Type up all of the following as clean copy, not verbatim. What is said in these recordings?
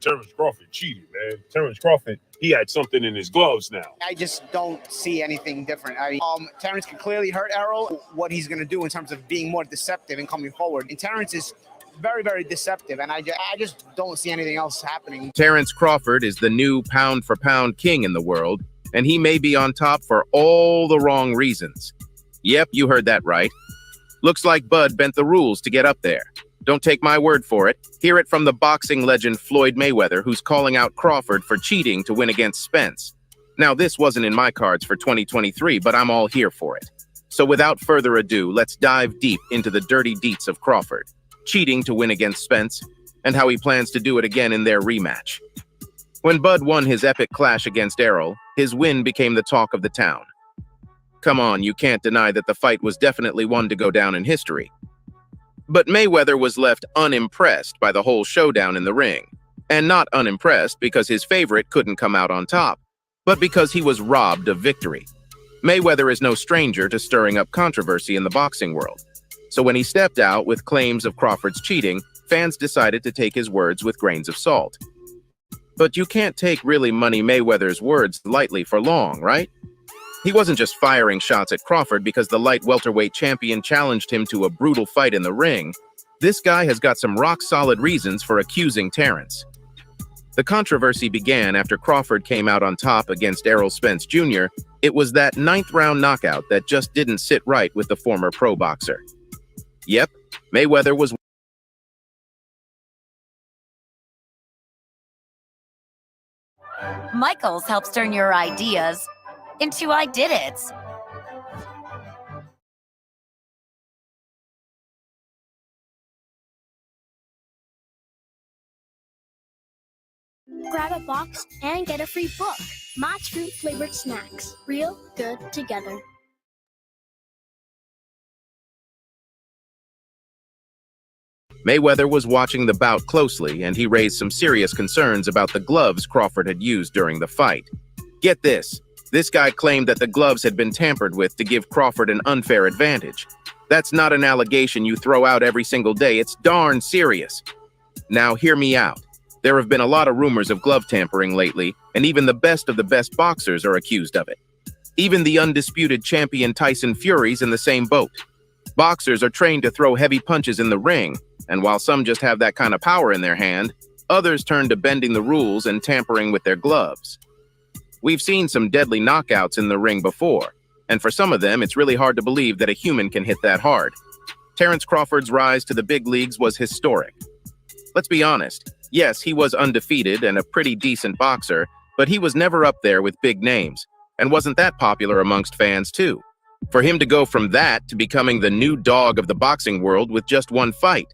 Terence Crawford cheated, man. Terence Crawford, he had something in his gloves now. I just don't see anything different. Terence can clearly hurt Errol. What he's going to do in terms of being more deceptive and coming forward. And Terence is very, very deceptive, and I just don't see anything else happening. Terence Crawford is the new pound-for-pound king in the world, and he may be on top for all the wrong reasons. Yep, you heard that right. Looks like Bud bent the rules to get up there. Don't take my word for it. Hear it from the boxing legend Floyd Mayweather, who's calling out Crawford for cheating to win against Spence. Now, this wasn't in my cards for 2023, but I'm all here for it. So without further ado, let's dive deep into the dirty deets of Crawford, cheating to win against Spence, and how he plans to do it again in their rematch. When Bud won his epic clash against Errol, his win became the talk of the town. Come on, you can't deny that the fight was definitely one to go down in history. But Mayweather was left unimpressed by the whole showdown in the ring. And not unimpressed because his favorite couldn't come out on top, but because he was robbed of victory. Mayweather is no stranger to stirring up controversy in the boxing world. So when he stepped out with claims of Crawford's cheating, fans decided to take his words with grains of salt. But you can't take really Money Mayweather's words lightly for long, right? He wasn't just firing shots at Crawford because the light welterweight champion challenged him to a brutal fight in the ring. This guy has got some rock-solid reasons for accusing Terence. The controversy began after Crawford came out on top against Errol Spence Jr. It was that ninth-round knockout that just didn't sit right with the former pro boxer. Yep, Mayweather was Michaels helps turn your ideas into I did it. Grab a box and get a free book. Match fruit flavored snacks. Real good together. Mayweather was watching the bout closely, and he raised some serious concerns about the gloves Crawford had used during the fight. Get this. This guy claimed that the gloves had been tampered with to give Crawford an unfair advantage. That's not an allegation you throw out every single day. It's darn serious. Now, hear me out. There have been a lot of rumors of glove tampering lately, and even the best of the best boxers are accused of it. Even the undisputed champion Tyson Fury's in the same boat. Boxers are trained to throw heavy punches in the ring, and while some just have that kind of power in their hand, others turn to bending the rules and tampering with their gloves. We've seen some deadly knockouts in the ring before, and for some of them, it's really hard to believe that a human can hit that hard. Terence Crawford's rise to the big leagues was historic. Let's be honest, yes, he was undefeated and a pretty decent boxer, but he was never up there with big names, and wasn't that popular amongst fans too. For him to go from that to becoming the new dog of the boxing world with just one fight.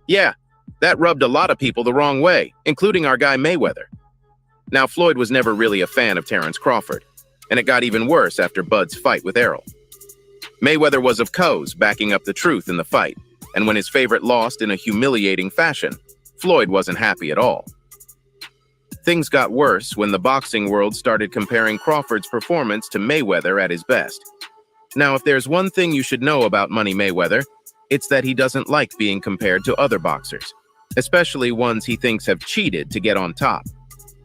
Yeah, that rubbed a lot of people the wrong way, including our guy Mayweather. Now, Floyd was never really a fan of Terence Crawford, and it got even worse after Bud's fight with Errol. Mayweather was of course backing up the truth in the fight, and when his favorite lost in a humiliating fashion, Floyd wasn't happy at all. Things got worse when the boxing world started comparing Crawford's performance to Mayweather at his best. Now, if there's one thing you should know about Money Mayweather, it's that he doesn't like being compared to other boxers, especially ones he thinks have cheated to get on top.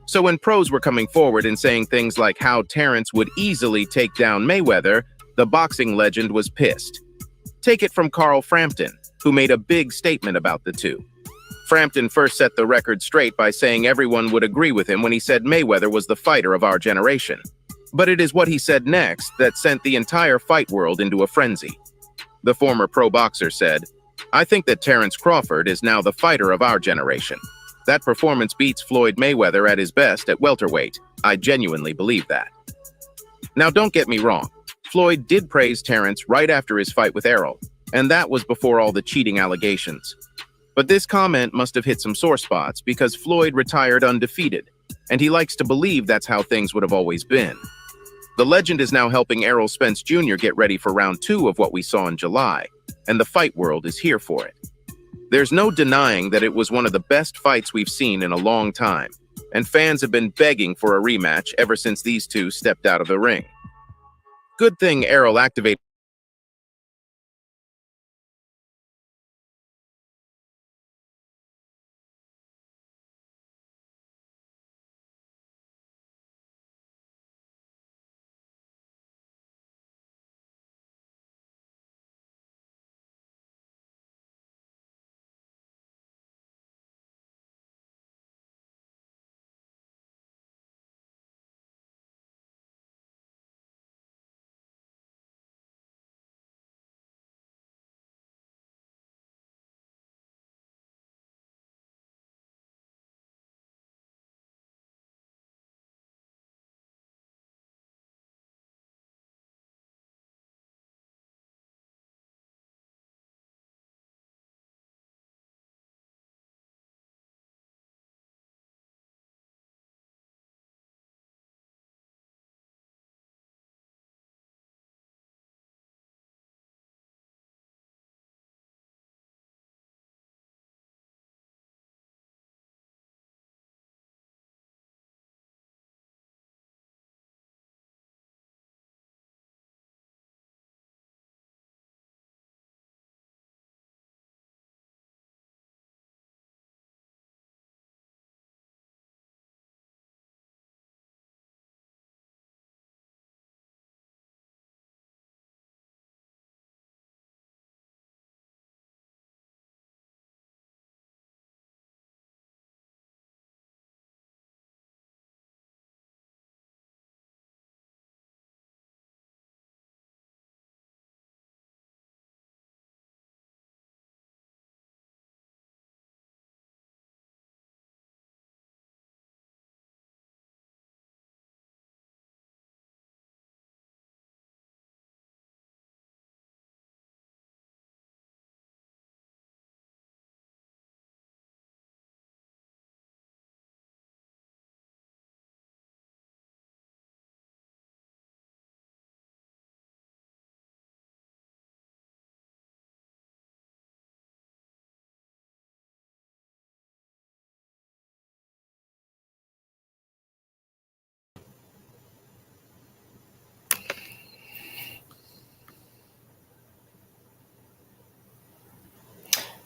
So when pros were coming forward and saying things like how Terence would easily take down Mayweather, the boxing legend was pissed. Take it from Carl Frampton, who made a big statement about the two. Frampton first set the record straight by saying everyone would agree with him when he said Mayweather was the fighter of our generation. But it is what he said next that sent the entire fight world into a frenzy. The former pro boxer said, "I think that Terence Crawford is now the fighter of our generation. That performance beats Floyd Mayweather at his best at welterweight. I genuinely believe that." Now, don't get me wrong. Floyd did praise Terence right after his fight with Errol, and that was before all the cheating allegations. But this comment must have hit some sore spots because Floyd retired undefeated, and he likes to believe that's how things would have always been. The legend is now helping Errol Spence Jr. get ready for round 2 of what we saw in July, and the fight world is here for it. There's no denying that it was one of the best fights we've seen in a long time, and fans have been begging for a rematch ever since these two stepped out of the ring. Good thing Errol activated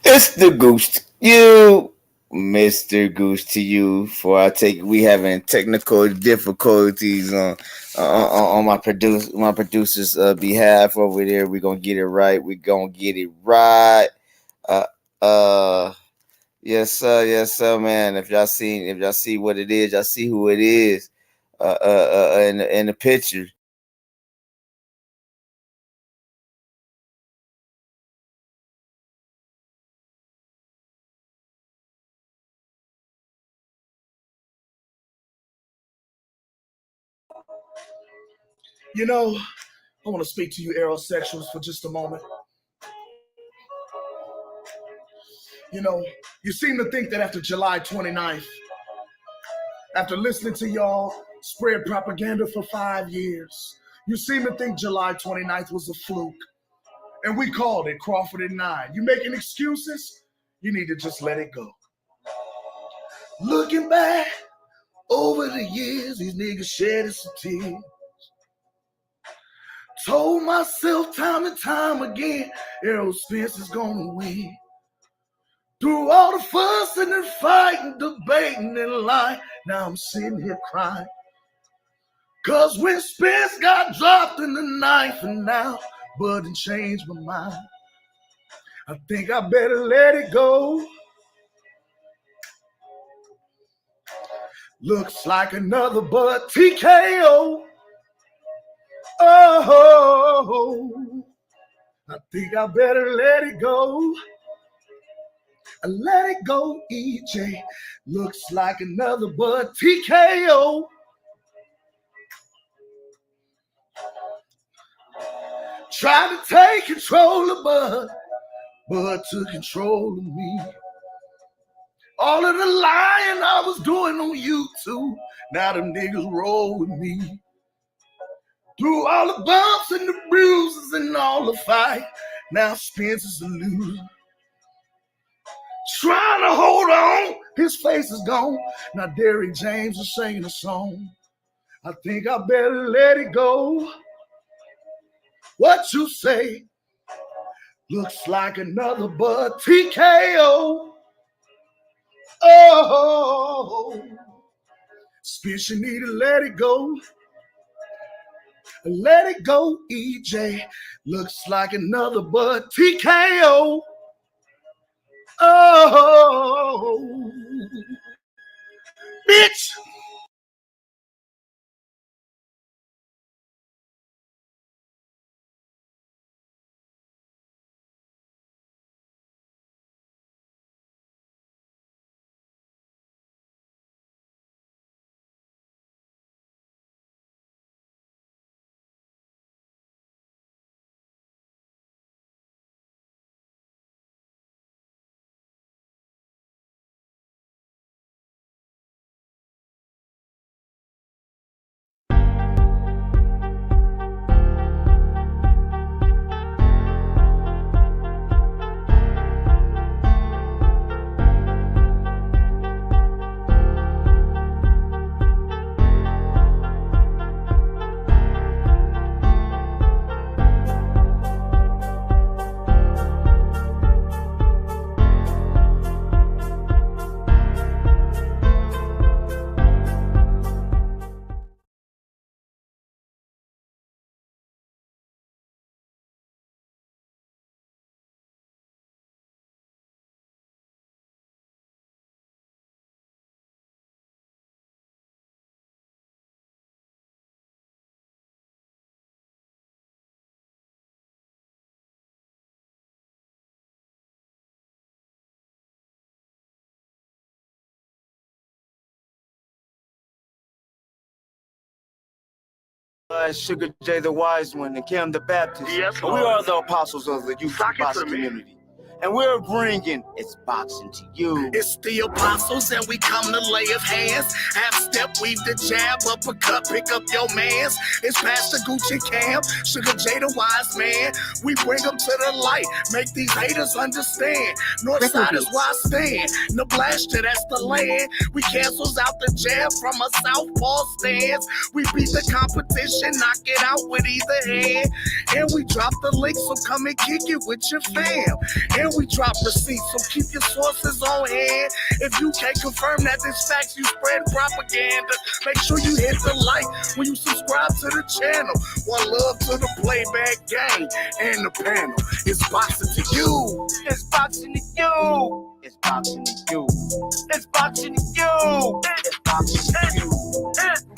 It's the Goose to you, Mr. Goose to you. We having technical difficulties on my producer's behalf over there. We're gonna get it right. Yes sir, man. If y'all see what it is, y'all see who it is in the picture. You know, I want to speak to you aerosexuals for just a moment. You know, you seem to think that after July 29th, after listening to y'all spread propaganda for 5 years, you seem to think July 29th was a fluke. And we called it Crawford at 9. You making excuses? You need to just let it go. Looking back over the years, these niggas shedded some tears. Told myself time and time again, Errol Spence is gonna win. Through all the fuss and the fighting, debating and lying, now I'm sitting here crying. Cause when Spence got dropped in the ninth and now Bud changed my mind. I think I better let it go. Looks like another Bud TKO. Oh, I think I better let it go. Let it go, EJ. Looks like another Bud TKO. Tried to take control of Bud took control of me. All of the lying I was doing on YouTube, now them niggas roll with me. Through all the bumps and the bruises and all the fight, now Spence is a loser. Trying to hold on, his face is gone. Now Derrick James is singing a song. I think I better let it go. What you say? Looks like another Bud TKO. Oh, Spence, you need to let it go. Let it go, EJ. Looks like another Bud TKO. Oh, bitch. Sugar J the Wise One and Kim the Baptist. Yes, we are the apostles of the youth boxing community. And we're bringing It's Boxing to you. It's the apostles and we come to lay of hands. Half step, weave the jab, uppercut, pick up your mans. It's Pastor Gucci Cam, Sugar J the Wise Man. We bring them to the light, make these haters understand. Northside is where I stand. Nebraska, that's the land. We cancels out the jab from a southpaw stance. We beat the competition, knock it out with either hand. And we drop the link, so come and kick it with your fam. And we drop receipts, so keep your sources on hand. If you can't confirm that this facts, you spread propaganda. Make sure you hit the like when you subscribe to the channel. One love to the playback gang and the panel. It's boxing to you. It's boxing to you. It's boxing to you. It's boxing to you. It's boxing to you.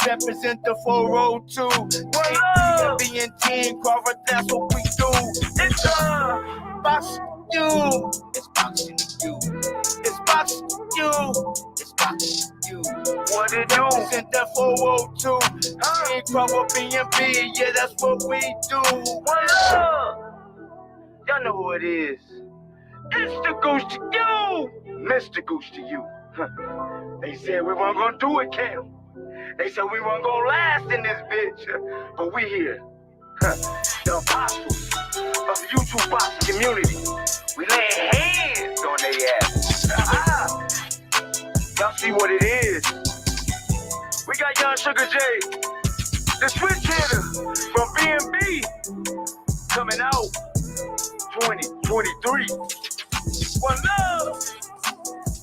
Represent the 402. KNB and Team Crawford, that's what we do. It's boxing to you. It's boxing to you. It's boxing to you. It's boxing to you. What it do? Represent the 402. Team Crawford, BNB, yeah, that's what we do. What up? Y'all know who it is. It's the Goose to you, Mr. Goose to you. They said we weren't gonna do it, Cam. They said we weren't gonna last in this bitch, but we here. The apostles of the YouTube boxing community. We lay hands on their ass. Y'all see what it is. We got young Sugar J, the switch hitter from BNB, coming out 2023. One love.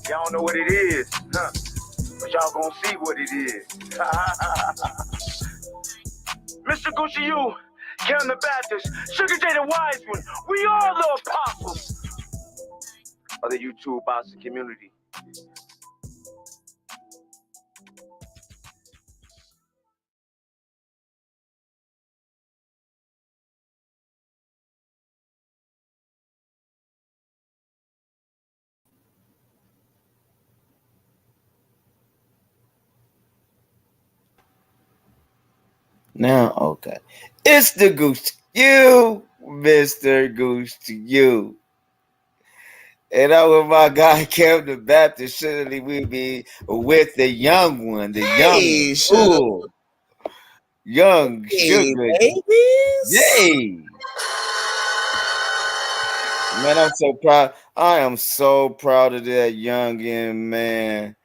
Y'all know what it is, but y'all gonna see what it is. Mr. Gucci, you, Kevin the Baptist, Sugar J the Wise One, we are the apostles of the YouTube boxing community. Now, okay. It's the Goose to you, Mr. Goose to you. And I'm with my guy, Kevin the Baptist. Surely we be with the young one, the young fool. Young Sugar. Yay. Man, I'm so proud. I am so proud of that youngin', man.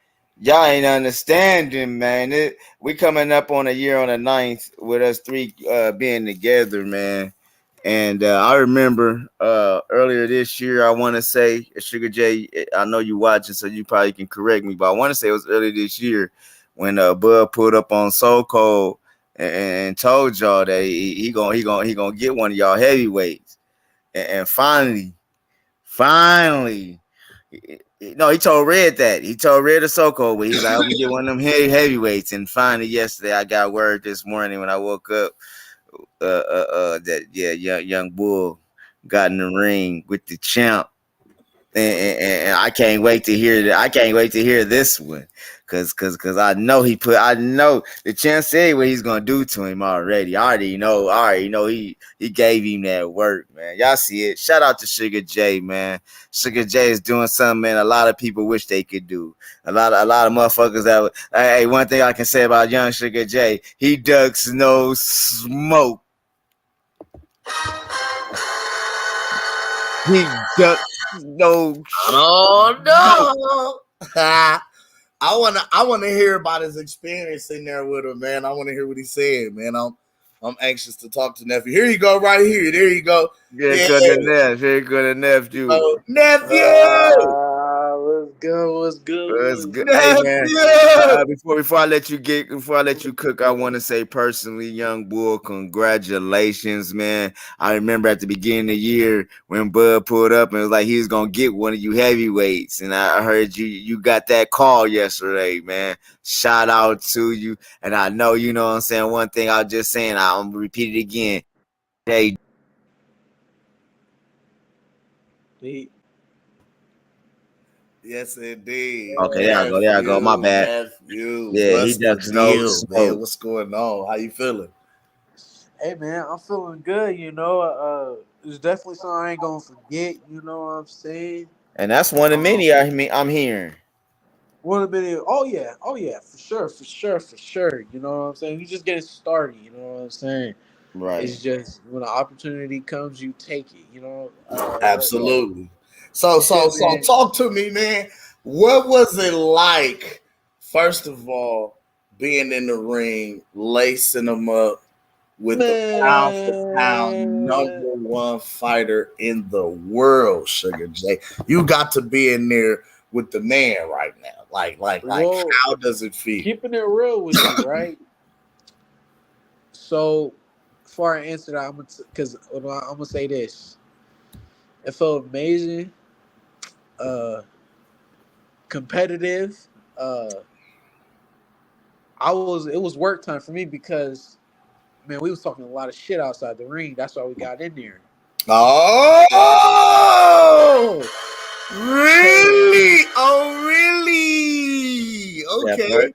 Y'all ain't understanding, man. We coming up on a year on the 9th with us three being together, man. And I remember earlier this year, I want to say, Sugar J, I know you watching, so you probably can correct me, but I want to say it was earlier this year when Bud pulled up on So Cold and told y'all that he gonna get one of y'all heavyweights. And finally, no, he told Red that. He told Red of Soko, but he's like, I'm gonna get one of them heavyweights. And finally, yesterday, I got word this morning when I woke up that young Bull got in the ring with the champ. And I can't wait to hear that. I can't wait to hear this one, cause I know the champ said what he's gonna do to him already. I already know he gave him that work, man. Y'all see it. Shout out to Sugar J, man. Sugar J is doing something, man. A lot of people wish they could do. A lot of motherfuckers that. Hey, one thing I can say about young Sugar J, he ducks no smoke. He ducks no. Oh no! I wanna hear about his experience in there with him, man. I want to hear what he said, man. I'm anxious to talk to nephew. Here you go, right here. There you go. Here go the nephew. Nephew. What's good? Hey man, before I let you cook, I want to say personally, young Bull, congratulations, man. I remember at the beginning of the year when Bud pulled up and was like he was gonna get one of you heavyweights, and I heard you got that call yesterday, man. Shout out to you, and I know you know what I'm saying. One thing I was just saying, I'm gonna repeat it again. Hey. Yes, indeed. Okay, there I go. My bad. Nephew, yeah, he does know. Man, what's going on? How you feeling? Hey man, I'm feeling good. You know, it's definitely something I ain't gonna forget. You know what I'm saying? And that's one of many I'm hearing. One of many. Oh yeah, for sure. You know what I'm saying? You just get started. You know what I'm saying? Right. It's just when an opportunity comes, you take it. You know. Absolutely. So talk to me, man. What was it like, first of all, being in the ring, lacing them up, with the pound for pound number one fighter in the world, Sugar J. You got to be in there with the man right now. Like, Well, how does it feel? Keeping it real with you, right? So, before I answer that, I'm gonna say this. It felt amazing, competitive. It was work time for me because, man, we was talking a lot of shit outside the ring. That's why we got in there. Oh, really? Oh, really? Okay.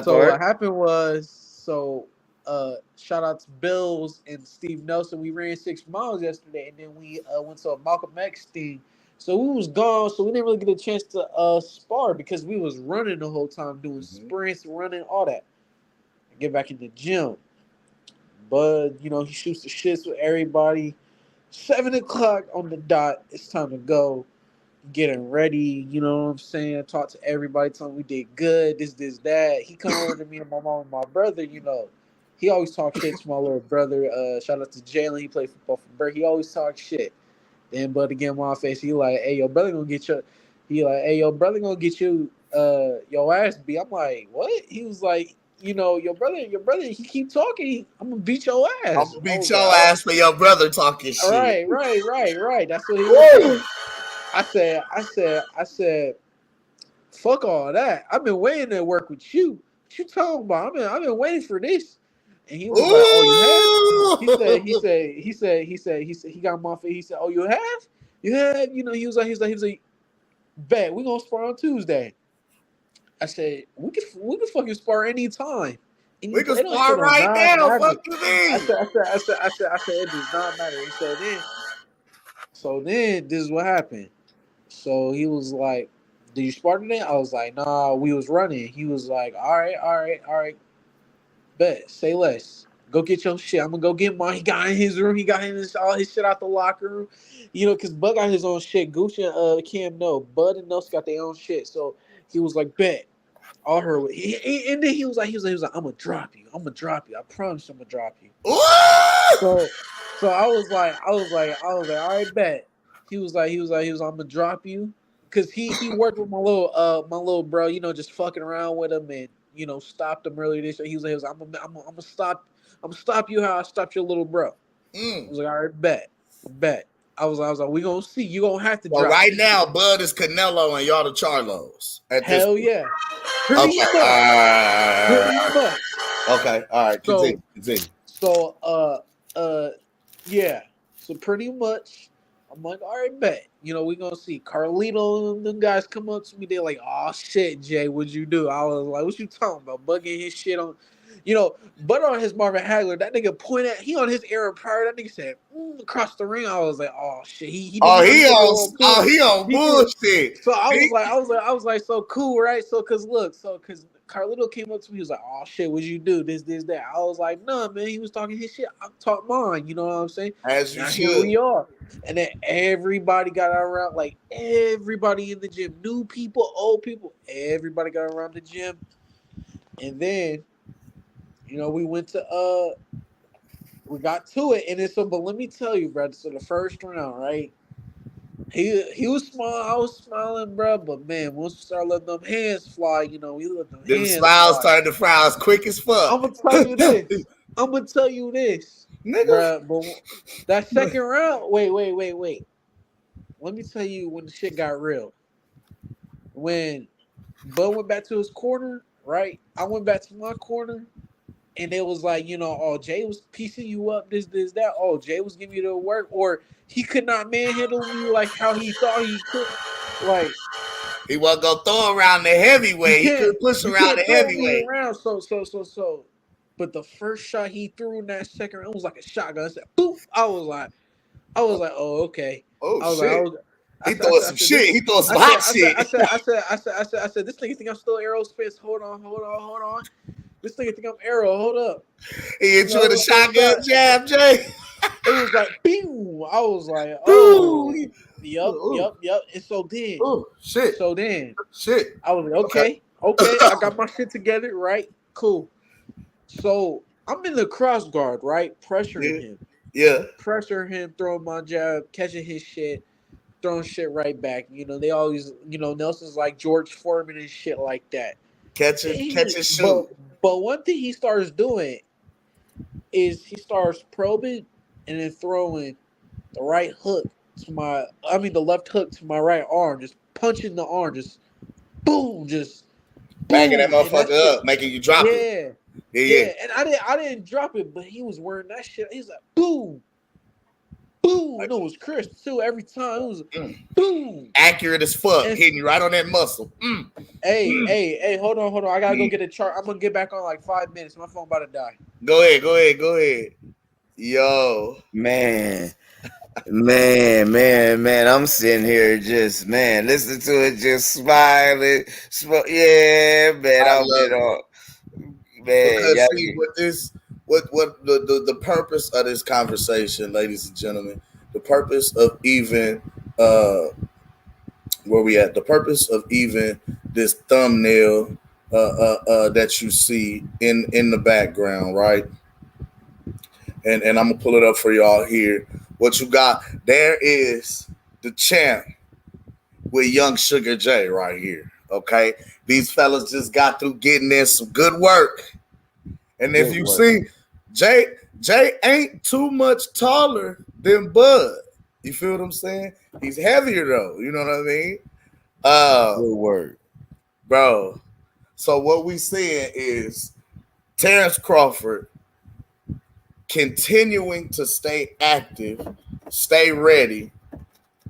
So what happened was, shout out to Bills and Steve Nelson. We ran 6 miles yesterday, and then we went to a Malcolm X thing. So we was gone, so we didn't really get a chance to spar because we was running the whole time, doing sprints, running, all that. Get back in the gym. Bud, he shoots the shits with everybody. 7 o'clock on the dot, it's time to go. Getting ready, you know what I'm saying? Talk to everybody, tell them we did good, this, that. He come over to me and my mom and my brother, He always talk shit to my little brother. Shout out to Jalen, he played football for Burke. He always talk shit. Then Bud again my face, he like, hey, your brother gonna get your your ass beat. I'm like, what? He was like, your brother, he keep talking, I'm gonna beat your ass. I'm gonna beat your ass for your brother talking shit. Right. That's what he was saying. I said, fuck all that. I've been waiting to work with you. What you talking about? I've been waiting for this. And he was like, oh, you have? He got him off. He said, oh, you have? You have? He was like, bet we gonna spar on Tuesday. I said, we can fucking spar anytime. We can spar right now. Fuck you mean? I said, it does not matter. And so then this is what happened. So he was like, did you spar today? I was like, nah, we was running. He was like, all right. Bet, say less. Go get your shit. I'm gonna go get mine. He got in his room. He got all his shit out the locker room. Because Bud got his own shit. Gucci and Cam no. Bud and Nelson got their own shit. So he was like, bet. All her. And then he was like, I'm gonna drop you. I promise I'm gonna drop you. So I was like, all right, bet. He was like, I'm gonna drop you. Cause he worked with my little bro, just fucking around with him and stopped him earlier this year. He was like, I'm gonna stop you how I stopped your little bro. I was like, all right, bet. I was like, we gonna see. You gonna have to drop. Well, right now, Bud is Canelo and y'all the Charlos. Hell yeah. Pretty much. Okay, all right. Continue. So yeah. So pretty much, I'm like, all right, bet. We gonna see. Carlito and them guys come up to me. They're like, oh shit, Jay, what'd you do? I was like, what you talking about? Bugging his shit on, but on his Marvin Hagler, that nigga pointed at, he on his Aaron Pryor. That nigga said, across the ring. I was like, oh shit. He on bullshit. So I was like, so cool, right? So cause Carlito came up to me, he was like, oh shit, what'd you do? This, that. I was like, nah, man, he was talking his shit. I talked mine, you know what I'm saying? As you should. Here we are. And then everybody got around, like everybody in the gym, new people, old people, everybody got around the gym. And then, we went to we got to it, and then but let me tell you, brother. So the first round, right? He was smiling, I was smiling, bro. But man, once we started letting them hands fly, we let them hands smiles fly. turned to frowns quick as fuck. I'm gonna tell you this, nigga. Bruh, but that second round, wait. Let me tell you when the shit got real. When Bud went back to his corner, right? I went back to my corner. And it was like, oh, Jay was piecing you up, this, that. Oh, Jay was giving you the work. Or he could not manhandle me like how he thought he could. Like, he wasn't going to throw around the heavyweight. He could push around the heavyweight. So. But the first shot he threw in that second round, it was like a shotgun. I said, boop. I was like, oh, okay. Oh, shit. He throwing some shit. He throwing some hot shit. I said, this nigga think I'm still Errol Spence. Hold on. This nigga think I'm Errol. Hold up. He hit you with a shotgun jab, Jay. It was like, boom. I was like, oh, yep. And so then, shit. I was like, okay. I got my shit together, right? Cool. So I'm in the cross guard, right? Pressuring him. Yeah. Pressure him, throwing my jab, catching his shit, throwing shit right back. You know, they always, you know, Nelson's like George Foreman and shit like that. Catch and shoot. But one thing he starts doing is he starts probing and then throwing the right hook to the left hook to my right arm, just punching the arm, just boom, just banging that boom, motherfucker up, making you drop it. Yeah. And I didn't drop it, but he was wearing that shit. He's like boom, boom, and it was crisp too every time. It was boom, accurate as fuck, hitting you right on that muscle. Hey, hold on. I gotta go get a chart. I'm gonna get back on like 5 minutes. My phone about to die. Go ahead. Yo, man. I'm sitting here just listening to it, just smiling. Yeah, man. I'm it all. Man, because see, what the purpose of this conversation, ladies and gentlemen, the purpose of even where we at, the purpose of even this thumbnail that you see in the background, right? And I'm gonna pull it up for y'all here. What you got there is the champ with Young Sugar J right here. Okay, these fellas just got through getting in some good work, and if you see, Jay ain't too much taller than Bud. You feel what I'm saying? He's heavier though. You know what I mean? Good word, bro. So what we seeing is Terence Crawford continuing to stay active, stay ready,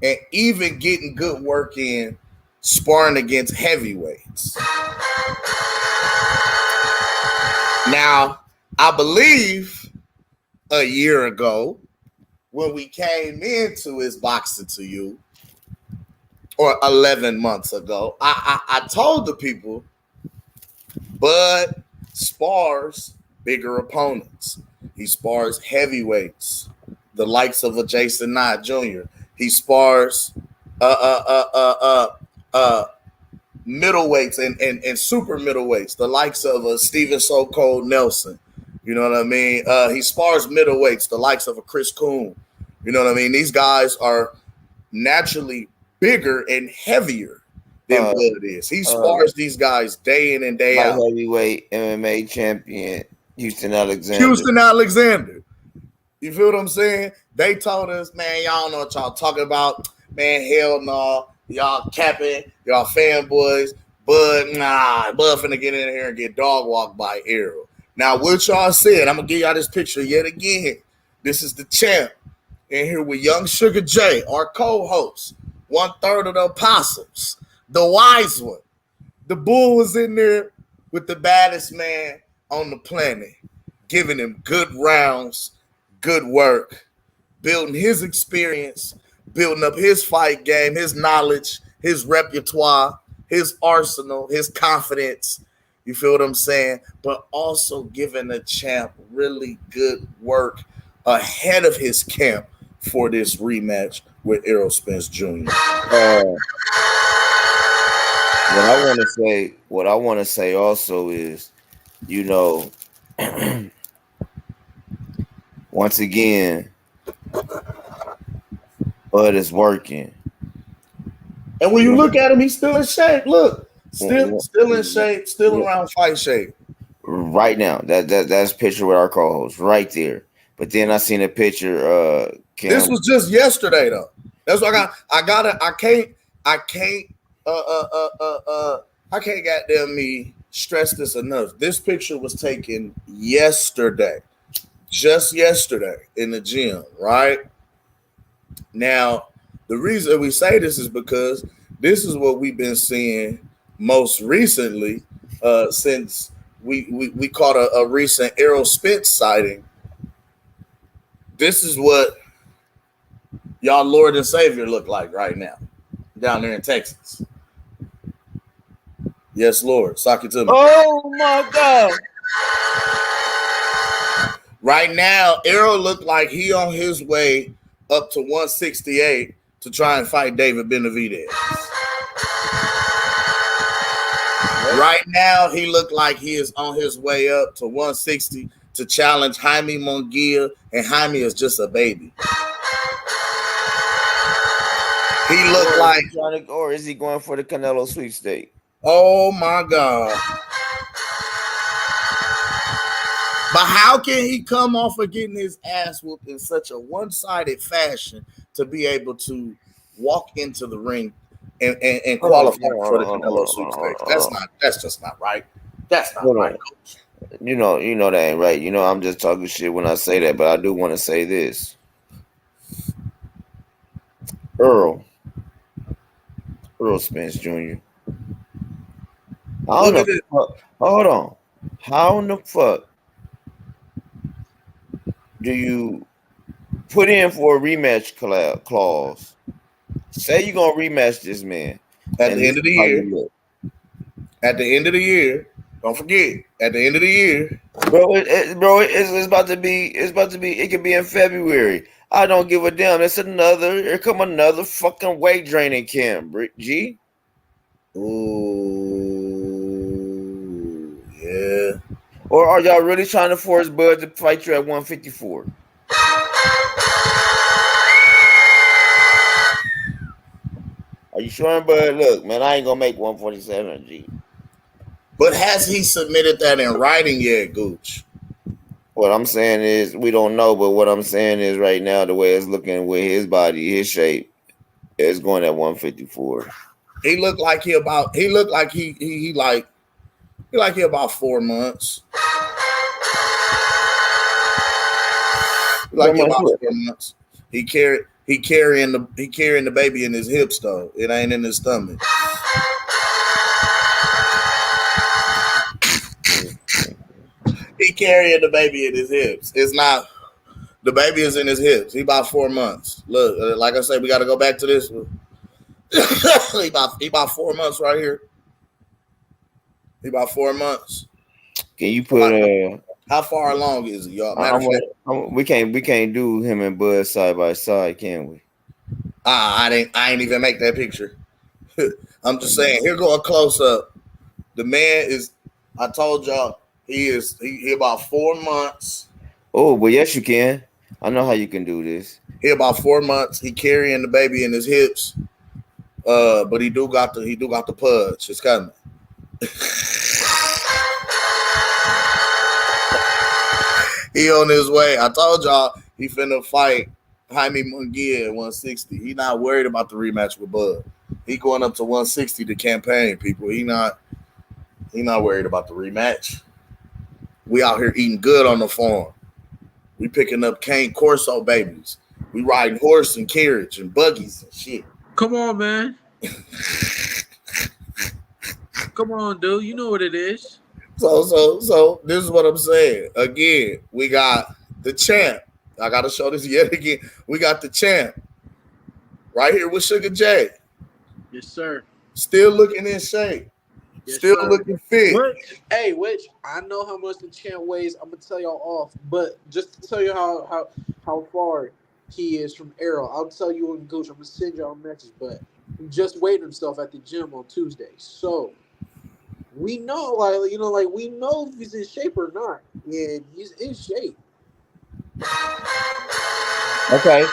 and even getting good work in sparring against heavyweights. Now, I believe a year ago when we came into his Boxing to You, or 11 months ago, I told the people, Bud spars bigger opponents. He spars heavyweights, the likes of a Jason Knight Jr. He spars middleweights and super middleweights, the likes of a Steven So Cold Nelson. You know what I mean? He spars middleweights, the likes of a Chris Coon. You know what I mean? These guys are naturally bigger and heavier than Bud is. He spars these guys day in and day out. Heavyweight MMA champion Houston Alexander. You feel what I'm saying? They told us, man, y'all don't know what y'all talking about. Man, hell no. Y'all capping, y'all fanboys. Bud finna get in here and get dog walked by Errol. Now, what y'all said, I'm gonna give y'all this picture yet again. This is the champ. In here with Young Sugar J, our co-host, 1/3 of the apostles, the wise one. The bull was in there with the baddest man on the planet, giving him good rounds, good work, building his experience, building up his fight game, his knowledge, his repertoire, his arsenal, his confidence. You feel what I'm saying? But also giving the champ really good work ahead of his camp for this rematch with Errol Spence Jr. What I want to say also is, you know, once again, Bud is working. And when you look at him, he's still in shape. Look, still in shape, still around fight shape. Right now, that's a picture with our co-host right there. But then I seen a picture. This was just yesterday, though. That's what I can't goddamn me stress this enough. This picture was taken yesterday, just yesterday in the gym, right? Now, the reason we say this is because this is what we've been seeing most recently since we caught a recent Errol Spence sighting. This is what y'all Lord and Savior look like right now down there in Texas. Yes, Lord. Sock it to me. Oh, my God. Right now, Errol looked like he on his way up to 168 to try and fight David Benavidez. Right now, he looked like he is on his way up to 160 to challenge Jaime Munguia, and Jaime is just a baby. He looked like, or is he going for the Canelo sweepstake? oh my God. But how can he come off of getting his ass whooped in such a one-sided fashion to be able to walk into the ring and qualify for the Canelo sweepstakes? That's just not right. That's not right, Coach. You know that ain't right. You know, I'm just talking shit when I say that, but I do want to say this. Errol Spence Jr. Hold on. How in the fuck do you put in for a rematch clause? Say you're gonna rematch this man at the end of the year. At the end of the year, don't forget. At the end of the year, it's about to be. It could be in February. I don't give a damn. Here come another fucking weight draining camp, G. Ooh, yeah. Or are y'all really trying to force Bud to fight you at 154? Are you sure, Bud? Look, man, I ain't gonna make 147, G. But has he submitted that in writing yet, Gooch? What I'm saying is we don't know, but what I'm saying is right now, the way it's looking with his body, his shape, it's going at 154. He looked like he about 4 months. Like he about 4 months. He carrying the baby in his hips though. It ain't in his stomach. He carrying the baby in his hips. It's not. The baby is in his hips. He about 4 months. Look, like I said, we got to go back to this. he about 4 months right here. He about 4 months. Can you put how far along is it, y'all? We can't do him and Bud side by side, can we? I ain't even make that picture. I'm just saying. Here go a close up. The man is. I told y'all he about 4 months. Oh, but yes, you can. I know how you can do this. He about 4 months. He carrying the baby in his hips. But he do got the pudge. It's coming. He on his way. I told y'all he finna fight Jaime Munguia at 160. He not worried about the rematch with Bud. He going up to 160 to campaign, people. He not worried about the rematch. We out here eating good on the farm. We picking up cane Corso babies. We riding horse and carriage and buggies and shit. Come on, man. Come on, dude. You know what it is. So this is what I'm saying. Again, we got the champ. I gotta show this yet again. We got the champ right here with Sugar J. Yes, sir. Still looking in shape. Yes, still sir. Looking fit. Which I know how much the champ weighs. I'm gonna tell y'all off, but just to tell you how far he is from Errol, I'll tell you on Gooch. I'm gonna send y'all a message, but he just weighed himself at the gym on Tuesday, so we know, we know if he's in shape or not, and he's in shape. Okay.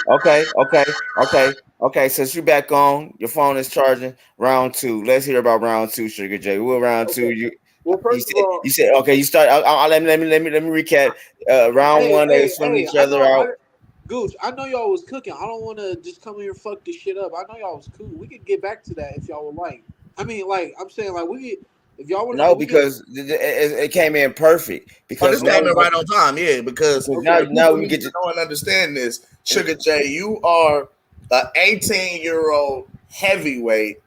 Since you're back on, your phone is charging. Round 2. Let's hear about round 2, Sugar J. Well, round 2. Well, first of all, you said okay. You start. Let me recap. Round 1, they swing each other out. Gooch, I know y'all was cooking. I don't want to just come here and fuck this shit up. I know y'all was cool. We could get back to that if y'all would like. I mean, I'm saying, we could. If y'all want to, because it came in perfect. Because this came in right on time, yeah. Because now we get to know and understand this. Sugar J, you are an 18-year-old heavyweight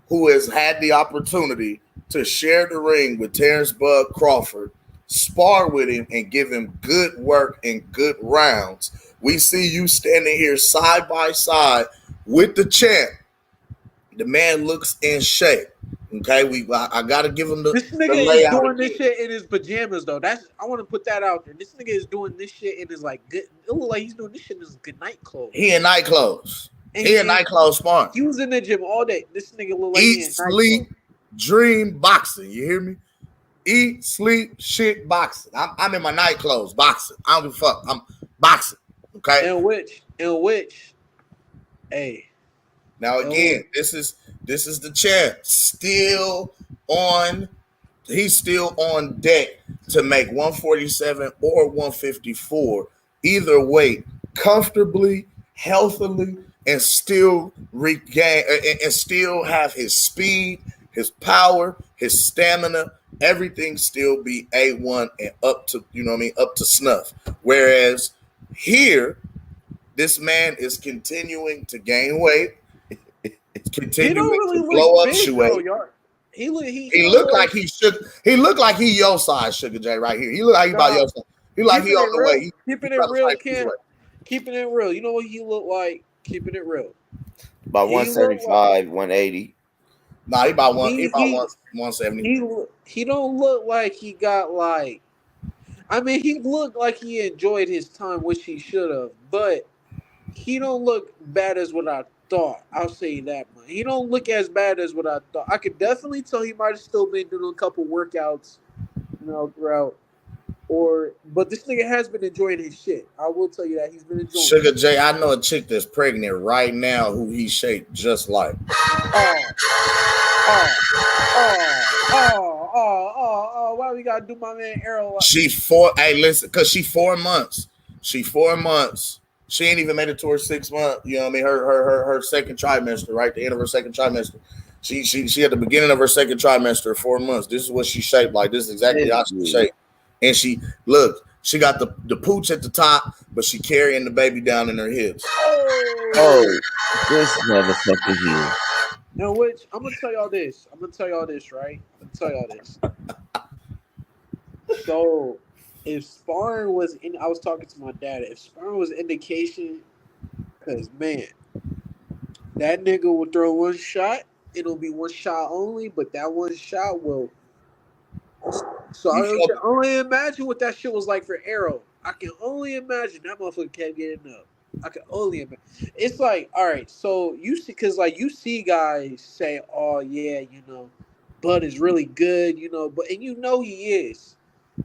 who has had the opportunity to share the ring with Terence Bud Crawford, spar with him, and give him good work and good rounds. We see you standing here side by side with the champ. The man looks in shape. Okay, I gotta give him the. This nigga is doing this shit in his pajamas though. I want to put that out there. This nigga is doing this shit in his good. It look like he's doing this shit in his good night clothes. He in night clothes. He in night clothes sparring. He was in the gym all day. This nigga look like eat, sleep, dream boxing. You hear me? Eat, sleep, shit, boxing. I'm in my night clothes, boxing. I don't give a fuck. I'm boxing. Okay. In which, hey. Now again, this is the champ. He's still on deck to make 147 or 154, either way, comfortably, healthily, and still regain and still have his speed, his power, his stamina, everything still be A1 and up to, up to snuff. Whereas here, this man is continuing to gain weight. It's continuing to blow up weight. He looked like he should. He looked like he your size, Sugar J, right here. He looked like he about your size. He like he on the way. Keeping it real, Ken. Keeping it real. You know what he looked like? Keeping it real. About 175, 180. Nah, he about 170. He don't look like he got like. I mean, he looked like he enjoyed his time, which he should have. But he don't look bad as what I thought. I'll say that much. He don't look as bad as what I thought. I could definitely tell he might have still been doing a couple workouts, throughout. But this nigga has been enjoying his shit. I will tell you that he's been enjoying. Sugar J, I know a chick that's pregnant right now who he shaped just like. Why we gotta do my man Errol? Hey, listen, because she 4 months. She 4 months. She ain't even made it to her 6 months. You know what I mean? Her second trimester, right? The end of her second trimester. She at the beginning of her second trimester, 4 months. This is what she shaped like. This is exactly how she shaped. And she got the pooch at the top, but she carrying the baby down in her hips. Oh, this motherfucker here. Now, which I'm gonna tell y'all this. Right? I'm gonna tell y'all this. So, if sparring was in, I was talking to my dad. If sparring was indication, because man, that nigga will throw one shot. It'll be one shot only, but that one shot will. So I can only imagine what that shit was like for Errol. I can only imagine that motherfucker kept getting up. I can only imagine. It's like, all right, so you see, because like you see guys say, oh yeah, Bud is really good, but and he is.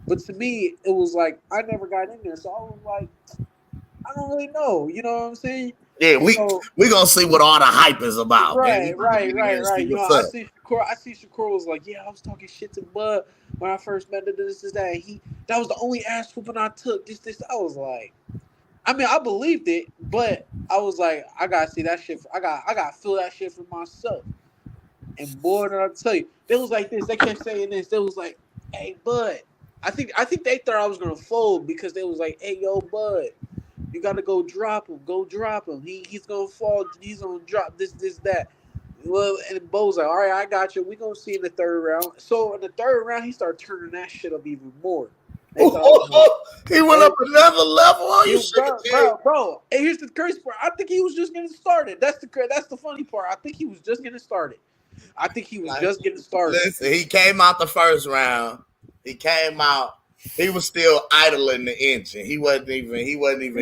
But to me, it was like I never got in there, so I was like, I don't really know. You know what I'm saying? Yeah, we gonna see what all the hype is about. Right. I see Shakur was like, yeah, I was talking shit to Bud when I first met him. This is that. That was the only ass whooping I took. This. I was like, I mean, I believed it, but I was like, I gotta see that shit. I gotta feel that shit for myself. And boy, did I tell you, they was like this. They kept saying this. They was like, hey, Bud. I think they thought I was gonna fold because they was like, hey, yo, Bud. You gotta go drop him. Go drop him. He's gonna fall. He's gonna drop this, that. Well, and Bo's like, all right, I got you. We gonna see in the third round. So in the third round, he started turning that shit up even more. He went up another level. Bro. And here's the crazy part. I think he was just getting started. That's the funny part. I think he was just getting started. Listen, he came out the first round. He came out. He was still idling the engine. He wasn't even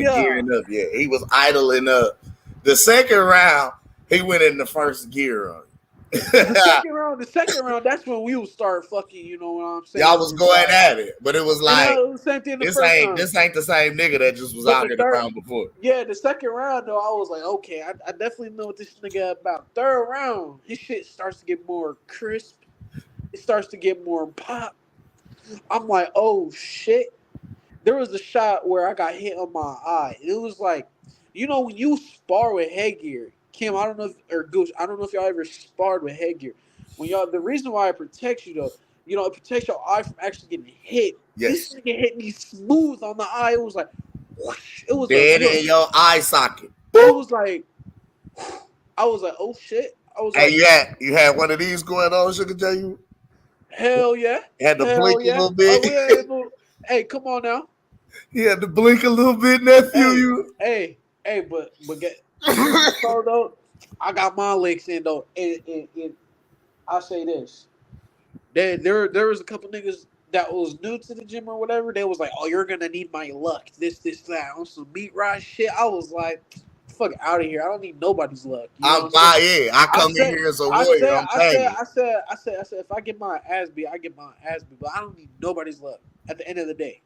gearing up yet. He was idling up. The second round, he went in the first gear on you. The second round, that's when we would start fucking, you know what I'm saying? Y'all was going at it, but it was like, this ain't the same nigga that just was out there the round before. Yeah, the second round, though, I was like, okay, I definitely know what this nigga about. Third round, his shit starts to get more crisp. It starts to get more pop. I'm like, oh shit. There was a shot where I got hit on my eye. It was like, when you spar with headgear, Kim, I don't know Goose, I don't know if y'all ever sparred with headgear. The reason why it protects you though, it protects your eye from actually getting hit. Yes. This nigga hit me smooth on the eye. It was like, whoosh. It was dead in your eye socket. It was like, I was like, oh shit. I was like, you had one of these going on, Sugar J? Hell yeah. You had to blink a little bit. Hey, come on now. You had to blink a little bit, nephew. Hey, but get so though, I got my legs in though. And I'll say this. There was a couple niggas that was new to the gym or whatever. They was like, oh, you're gonna need my luck. This, that, on some meat rod shit. I was like, fuck out of here. I don't need nobody's luck. You know I'm what I'm saying? I come in here as a warrior. I'm banging. I said, if I get my ass beat, I get my ass beat, but I don't need nobody's luck at the end of the day.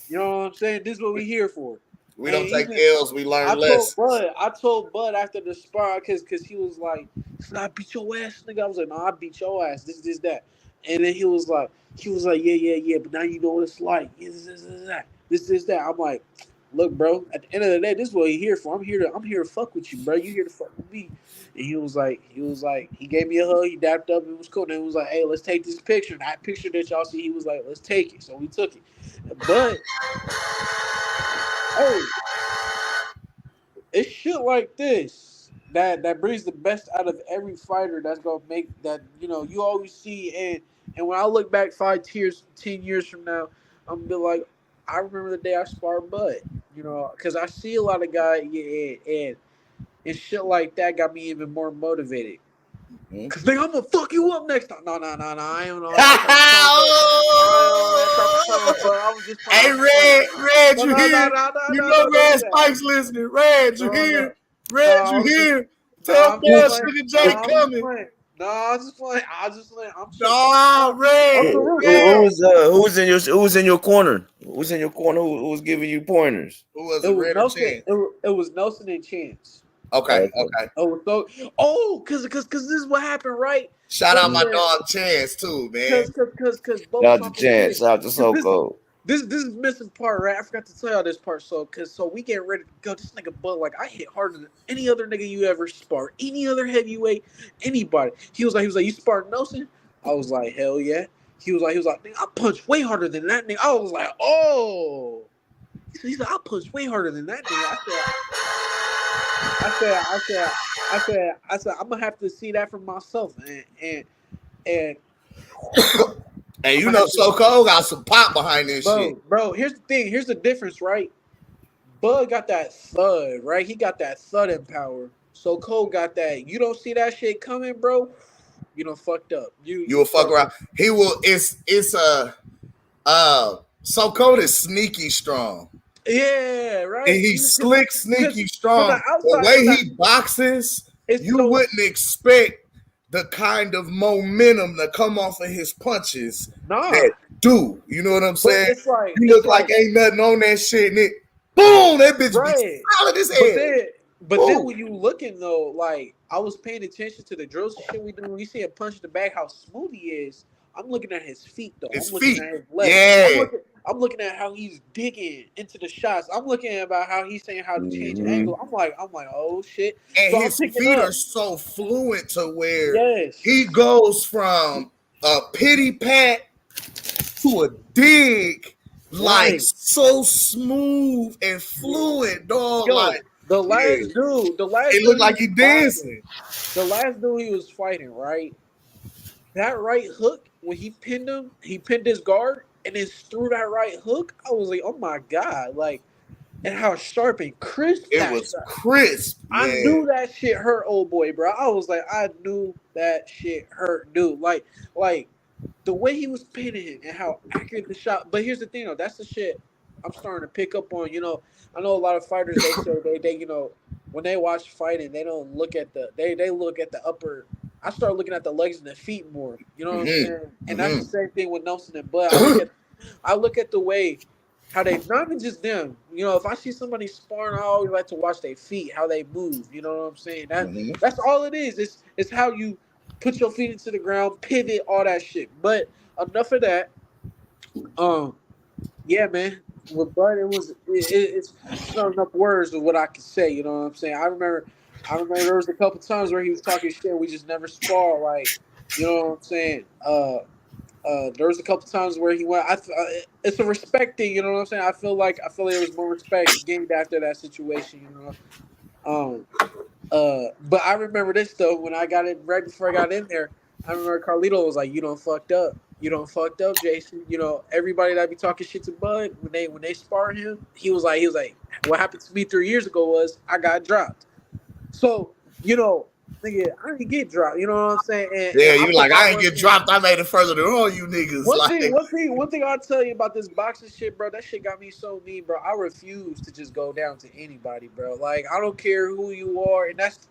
You know what I'm saying? This is what we here for. We don't take L's, we learn lessons. I told Bud after the spar, because he was like, I beat your ass, nigga. I was like, no, I beat your ass. This, that. And then he was like, yeah, but now you know what it's like. This, that. I'm like, look, bro, at the end of the day, this is what we here for. I'm here to fuck with you, bro. You here to fuck with me. And he was like, he gave me a hug, he dapped up, it was cool. And he was like, hey, let's take this picture. And that picture that y'all see, he was like, let's take it. So we took it. But hey, it's shit like this that brings the best out of every fighter. That's gonna make that, you know, you always see. And when I look back 10 years from now, I'm gonna be like, I remember the day I sparred Bud, you know, because I see a lot of guys, and shit like that got me even more motivated. Cause nigga, I'm gonna fuck you up next time. No, I don't know. I was just hey, Red, you hear? You know Red Spike's listening. Red, you hear? Red, you hear? Tell Bud Sugar J coming. No, I was just playing. I'm no, Red. Who's in your corner? Who's in your corner? Who's giving you pointers? Who was it? Red or Chance? It was Nelson and Chance. Okay. Because this is what happened, right? Shout out my dog Chance too, man. Because both shout out to Chance, shout out to Soko. This is missing part, right? I forgot to tell y'all this part. So we getting ready to go. This nigga Bud, like, I hit harder than any other nigga you ever sparred, any other heavyweight, anybody. He was like, you sparred Nelson? I was like, hell yeah. He was like, nigga, I punched way harder than that nigga. I was like, oh. He said, I punched way harder than that nigga. I said, I'm gonna have to see that for myself, and hey, you know, Soko got some pop behind this shit, bro. Here's the thing. Here's the difference, right? Bud got that thud, right? He got that thudding power. Soko got that. You don't see that shit coming, bro. You done fucked up. You will fuck around. He will. It's Soko is sneaky strong. Yeah, right. And he's slick, sneaky, strong. The way he boxes, you wouldn't expect the kind of momentum that come off of his punches that do. You know what I'm saying? You look like ain't nothing on that shit, and it boom, that bitch be solid as hell. But then when you looking though, like, I was paying attention to the drills and shit we do. When you see a punch in the back, how smooth he is. I'm looking at his feet though. I'm looking at his legs. Yeah. I'm looking at how he's digging into the shots. I'm looking at about how he's saying how to change angle. I'm like, oh shit. And so his feet are so fluent to where he goes from a pity pat to a dig, like so smooth and fluent, dog. Yo, like the last dude, it looked like he dancing. The last dude he was fighting, right? That right hook, when he pinned his guard and then threw that right hook. I was like, oh my God, like, and how sharp and crisp it was. Crisp. I knew that shit hurt, old boy, bro. I was like, I knew that shit hurt, dude. Like the way he was pinning it and how accurate the shot. But here's the thing, though, that's the shit I'm starting to pick up on. You know, I know a lot of fighters, they say they you know, when they watch fighting, they don't look at they look at the upper. I start looking at the legs and the feet more. You know what I'm saying? And that's the same thing with Nelson and Bud. I look at the way how they, not even just them. You know, if I see somebody sparring, I always like to watch their feet, how they move. You know what I'm saying? That's all it is. It's how you put your feet into the ground, pivot, all that shit. But enough of that. Yeah, man. With Bud, it's not enough words of what I can say. You know what I'm saying? I remember there was a couple times where he was talking shit. We just never spar. Like, you know what I'm saying? There was a couple times where he went. It's a respect thing. You know what I'm saying? I feel like there was more respect gained after that situation. You know. But I remember this though. When I got it right before I got in there, I remember Carlito was like, "You don't fucked up. You don't fucked up, Jason." You know, everybody that be talking shit to Bud when they spar him, he was like, what happened to me 3 years ago was I got dropped. So, you know, nigga, I didn't get dropped. You know what I'm saying? Yeah, And you put like, my I ain't work get in. dropped. I made it further than all you niggas. One thing I'll tell you about this boxing shit, bro. That shit got me so mean, bro. I refuse to just go down to anybody, bro. Like, I don't care who you are, and that's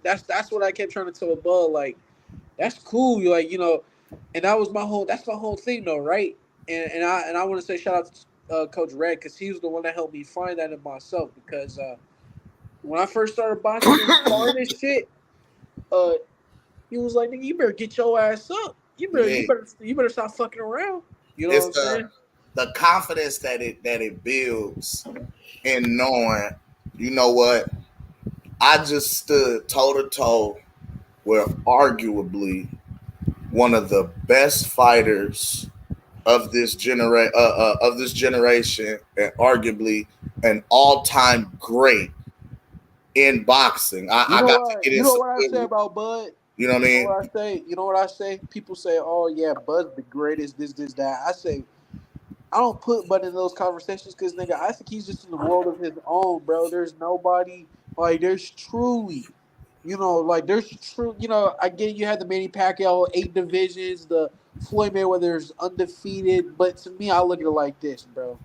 what I kept trying to tell Bud. Like, that's cool. You like, and that's my whole thing, though, right? And I want to say shout out to Coach Red, because he was the one that helped me find that in myself. Because when I first started boxing and sparring and shit, he was like, "Nigga, you better get your ass up. You better stop fucking around." You know It's what I'm saying? the confidence that it builds in knowing, you know what, I just stood toe to toe with arguably one of the best fighters of this generation, and arguably an all-time great in boxing. I got to get You in know some what I say good, about Bud? you know what I mean? You know what I say? People say, "Oh yeah, Bud's the greatest." This, that. I say, I don't put Bud in those conversations because, nigga, I think he's just in the world of his own, bro. There's nobody like. There's truly, there's true. I get you had the Manny Pacquiao 8 divisions, the Floyd Mayweather's undefeated, but to me, I look at it like this, bro.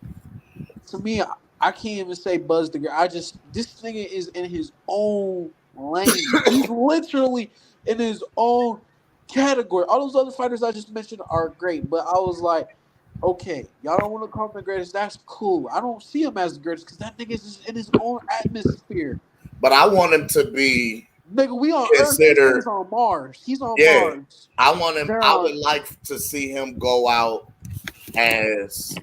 To me, I can't even say Buzz the Great. This nigga is in his own lane. He's literally in his own category. All those other fighters I just mentioned are great, but I was like, okay, y'all don't want to call him the greatest. That's cool. I don't see him as the greatest because that nigga is just in his own atmosphere. But I want him to be Nigga, we on Earth. This considered. nigga's on Mars. He's on Yeah, Mars. I want him. I would like to see him go out as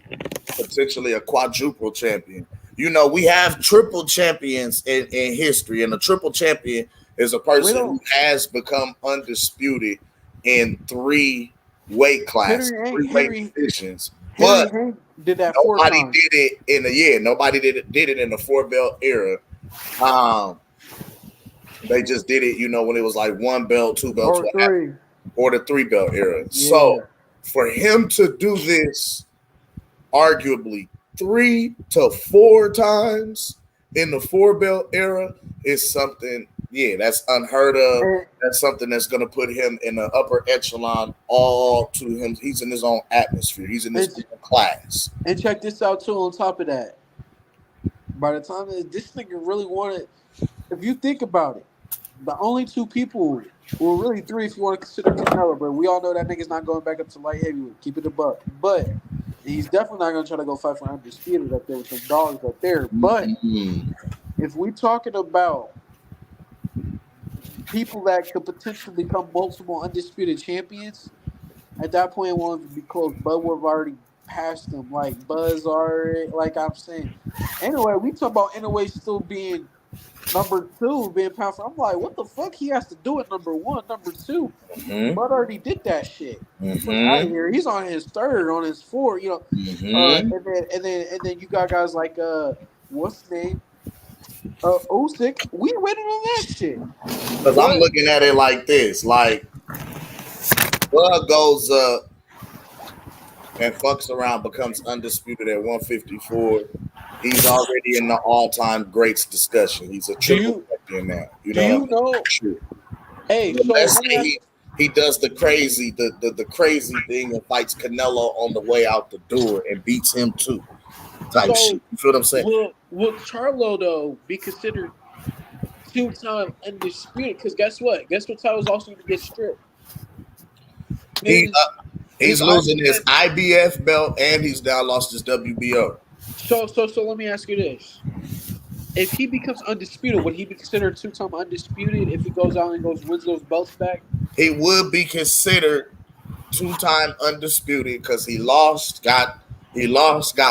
potentially a quadruple champion. We have triple champions in history, and a triple champion is a person who has become undisputed in 3 weight classes, 3 weight divisions. But Henry did that 4 nobody times. did it in a year. Nobody did it in the 4-belt era. They just did it, when it was like 1 belt, 2 belts, or 3, or the 3-belt era. Yeah. So for him to do this, arguably 3 to 4 times in the 4-belt era is something, that's unheard of. That's something that's going to put him in the upper echelon all to him. He's in his own atmosphere. He's in his own class. And check this out, too, on top of that. By the time this nigga really wanted, if you think about it, the only 2 people, well, really 3 if you want to consider Canelo, but we all know that nigga's not going back up to light heavyweight. Keep it a buck. But he's definitely not going to try to go fight for undisputed up there with some dogs up there. But if we talking about people that could potentially become multiple undisputed champions, at that point it won't be close. Bud would have already passed them. Like Buzz already, like I'm saying. Anyway, we talk about Anyway still being number 2, being pound for. I'm like, what the fuck he has to do at number 1, number 2? Bud already did that shit. Out of here. He's on his 3rd, on his 4th, and then you got guys like what's his name? Usyk. We waiting on that shit. Because I'm looking at it like this, like Bud goes up and fucks around, becomes undisputed at 154. He's already in the all-time greats discussion. He's a triple champion now. You know? Hey, so let's say he does the crazy thing and fights Canelo on the way out the door and beats him too. Type shit. You feel what I'm saying? Will Charlo though be considered 2-time undisputed? Because guess what? Guess what title's also going to get stripped? He's losing his IBF belt and he's now lost his WBO. So let me ask you this: if he becomes undisputed, would he be considered 2-time undisputed if he goes out and wins those belts back? He would be considered 2-time undisputed because he lost, got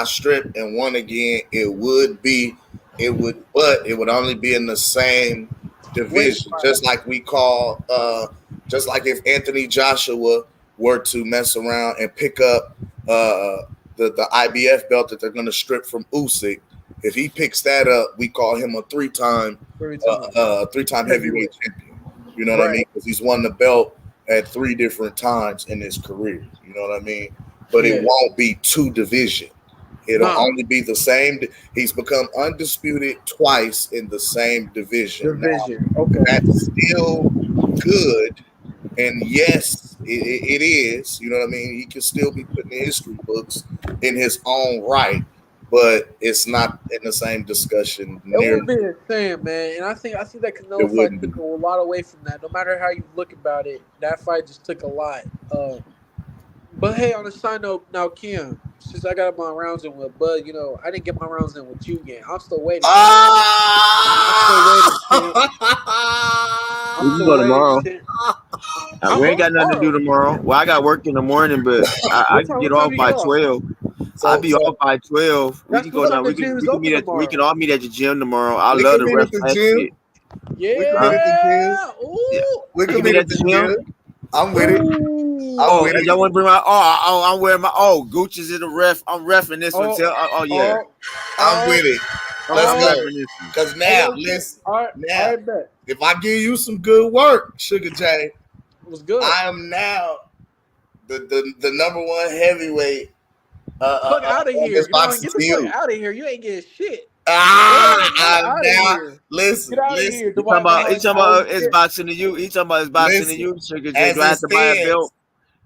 stripped, and won again. It would only be in the same division, just like if Anthony Joshua were to mess around and pick up the IBF belt that they're going to strip from Usyk. If he picks that up, we call him a 3-time heavyweight champion. You know what I mean? Because he's won the belt at 3 different times in his career. You know what I mean? But it won't be 2 division. It'll only be the same. He's become undisputed twice in the same division. Okay. That's still good, and yes, it is. You know what I mean? He can still be put in the history books in his own right, but it's not in the same discussion. It Near would be the same, man. And I think that it Canelo fight wouldn't took be. a lot away from that. No matter how you look about it, that fight just took a lot. But hey, on a side note, now Kim, since I got my rounds in with Bud, you know, I didn't get my rounds in with you yet. I'm still waiting. I'm still waiting, kid. We I'm can still go waiting, tomorrow. kid. We ain't got nothing to do tomorrow. Well, I got work in the morning, but I can get What time off you by get off? 12. I'll be off by 12. We can That's go what now. time the gym is We can open meet at we tomorrow. can all meet at the gym tomorrow. I We love can the meet ref at the that gym. shit. Yeah. We can meet at the gym. Ooh. We can can meet at the gym. I'm with it. I'm with it. Y'all want to bring my I'm wearing my Gucci's in the ref. I'm reffing this one. Yeah. I'm with it. Let's I'm go. repping this one. Because now, listen. Now, bet. if I give you some good work, Sugar J, was good. I am now the number one heavyweight. Fuck out of here. This You know, boxing get to the fuck you. out of here. You ain't getting shit. I'm out of now. here. Listen, Get out of listen. here. He talking about it's boxing to you. He talking about it's boxing to Listen, you, Sugar J. as Do I have it to buy a stands- belt?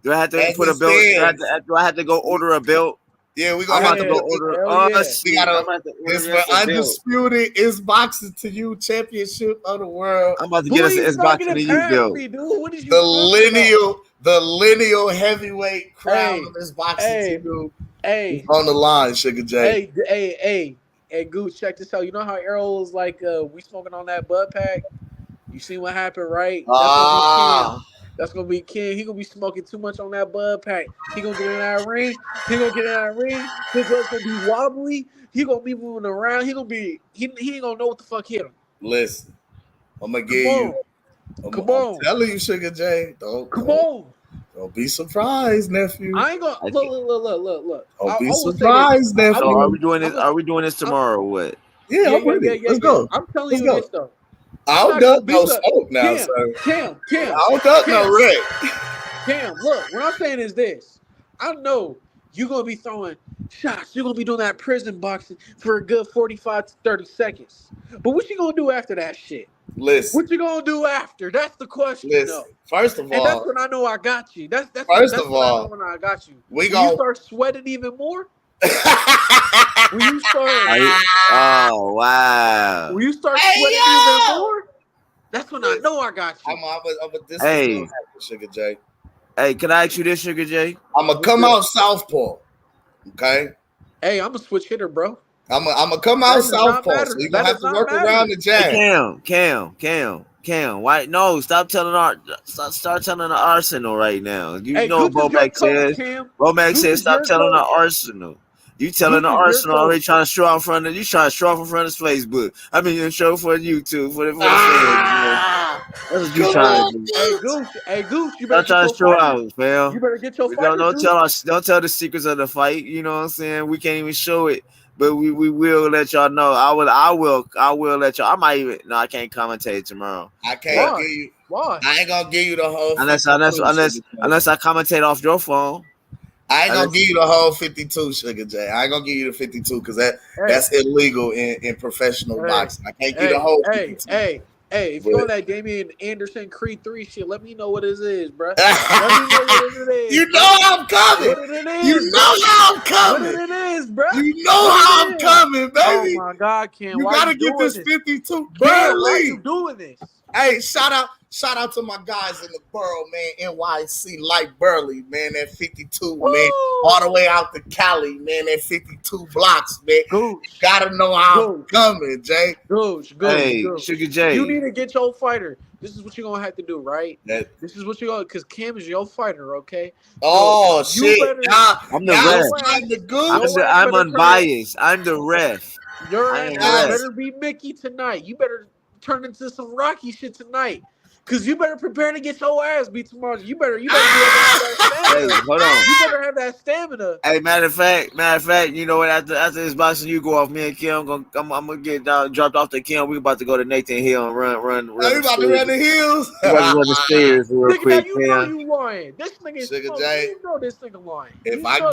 Do I have to as put a it belt? stands- Do I have to go order a belt? Yeah, we're I'm gonna about have to to go put order. yeah. Shit. We gotta. I'm about to order This for us a belt. Undisputed is boxing to you championship of the world. I'm about to get us an it's boxing to you belt. Me, dude. What is you The lineal heavyweight crown of this boxing to you is on the line, Sugar J. Hey, Goose, check this out. You know how Errol was like, we smoking on that bud pack? You see what happened, right? That's gonna be Ken. He gonna be smoking too much on that bud pack. He gonna get in that ring. His legs gonna be wobbly. He gonna be moving around. He ain't gonna know what the fuck hit him. Listen, I'm gonna give Come you. Come on. I'm telling you, Sugar J. Don't be surprised, nephew. I ain't gonna look. Don't be surprised, nephew. So are we doing this? Are we doing this tomorrow or what? Yeah, I'm with it. Let's go. I'm telling Let's you go. this though. I don't duck no smoke now, sir. Cam. I don't duck no wreck. Cam, look, what I'm saying is this. I know you're going to be throwing shots. You're going to be doing that prison boxing for a good 45 to 30 seconds. But what you going to do after that shit? Listen. What you going to do after? That's the question, though. First of all. And that's when I know I got you. That's first of of all, I all, know when I got you. We when you start sweating even more? When you start... Oh, wow. When you start sweating even more? That's when I know I got you. Hey, Sugar J. Hey, can I ask you this, Sugar J? I'm gonna come out southpaw. Okay. Hey, I'm a switch hitter, bro. I'm gonna come out southpaw. So you're gonna have to work around the jab. Hey, Cam. Why? No, stop telling start telling the Arsenal right now. You know what Bomac says. Bomac says stop telling the Arsenal. You telling the Arsenal already trying to show out in front of you trying to show off in front of his Facebook. I mean, show for YouTube for the fans. That's what you trying to do. Hey Goose, you better get your show out, fam. You better get your fighter. Don't tell the secrets of the fight. You know what I'm saying? We can't even show it, but we will let y'all know. I will let y'all. I might even. No, I can't commentate tomorrow. I can't give you. Why? I ain't gonna give you the whole. Unless I commentate off your phone. I ain't gonna give you the whole 52, Sugar J. I ain't gonna give you the 52 because that's illegal in professional boxing. I can't give you the whole 52. Hey, if you're on that Damian Anderson Creed 3 shit, let me know what it is, bro. Let me know what it is. You know I'm coming. What it is, you know how I'm coming. What it is, bro. You know how I'm coming, baby. Oh my God, Ken. You gotta get this 52. Bro, why are you doing this? Hey, shout out to my guys in the borough, man. NYC Light Burley, man. That 52, Woo! man. All the way out to Cali, man. That 52 blocks, man. Gooch. You gotta know how I'm coming, Jay. Gooch. Sugar J. You need to get your fighter. This is what you're gonna have to do, right? This is what you're gonna, because Kim is your fighter, okay? Oh, so shit. I'm the ref. I'm unbiased. I'm the ref. Your ass better be Mickey tonight. You better turn into some Rocky shit tonight. Cause you better prepare to get your ass beat tomorrow. You better be able to have that stamina. Hey, hold on. You better have that stamina. Hey, matter of fact, you know what? After this boxing, you go off. Me and Kim, I'm gonna get dropped off to Kim. We about to go to Nathan Hill and run. Oh, you about to run the hills? We about to run the stairs real quick, you know you lying. This nigga is Sugar J. You know this nigga lying. If I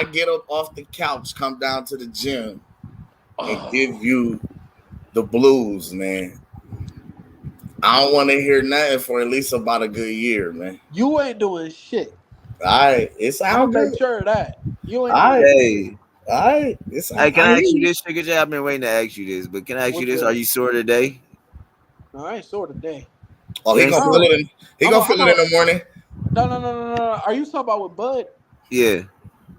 get up off the couch, come down to the gym, and give you the blues, man. I don't want to hear nothing for at least about a good year, man. You ain't doing shit. All right, it I'm sounds gonna good. make sure of that. You ain't All right, doing Hey, all right. It sounds. hey, can I ask you this, Sugar J? I've been waiting to ask you this, but can I ask you What's this? good? Are you sore today? No, I ain't sore today. Oh, he Yes. gonna feel it. He gonna feel it in the morning. No. Are you talking about with Bud? Yeah.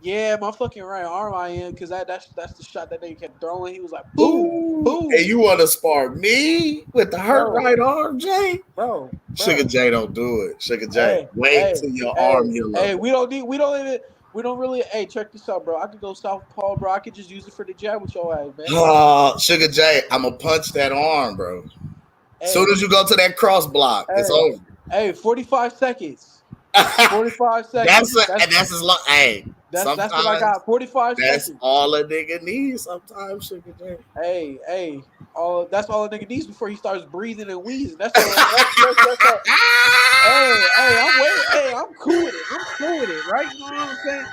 Yeah, my fucking right arm I am because that's the shot that they kept throwing. He was like, boom, Ooh, boom. and you want to spar me with the hurt right arm, Jay? Bro. Sugar J, don't do it. Sugar J, wait till your arm heal up. Hey, we don't really. Hey, check this out, bro. I could go southpaw, bro. I could just use it for the jab with your ass, man. Sugar J, I'm gonna punch that arm, bro. Hey, Soon as you go to that cross block, it's over. Hey, 45 seconds. 45 seconds. That's as long. Hey, that's what I got. 45 that's seconds. all a nigga needs sometimes, Sugar J. Hey. That's all a nigga needs before he starts breathing and wheezing. That's all. That's all. I'm waiting. Hey, I'm cool with it. I'm cool with it, right? You know what I'm saying?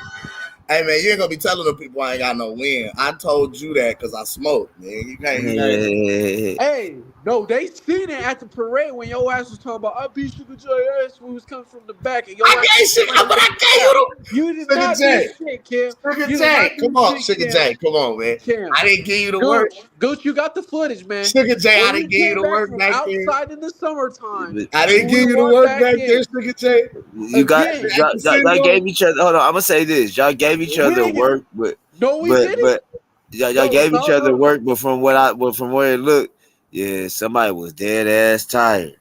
Hey man, you ain't gonna be telling the people I ain't got no win. I told you that because I smoked, man. You can't. Hey, no, they seen it at the parade when your ass was talking about I beat Sugar J ass when he was coming from the back. And your I gave you You did not do shit, Kim. Sugar J, come on, Sugar J, come on, man. Kim. I didn't give you the work. Gooch, you got the footage, man. Sugar J, I didn't give you the work back there. Outside in the summertime. I didn't give you the work back there, Sugar J. You got y'all gave each other. Hold on, I'm gonna say this. Y'all gave each other work, but y'all gave each other work. But from where it looked, yeah, somebody was dead ass tired.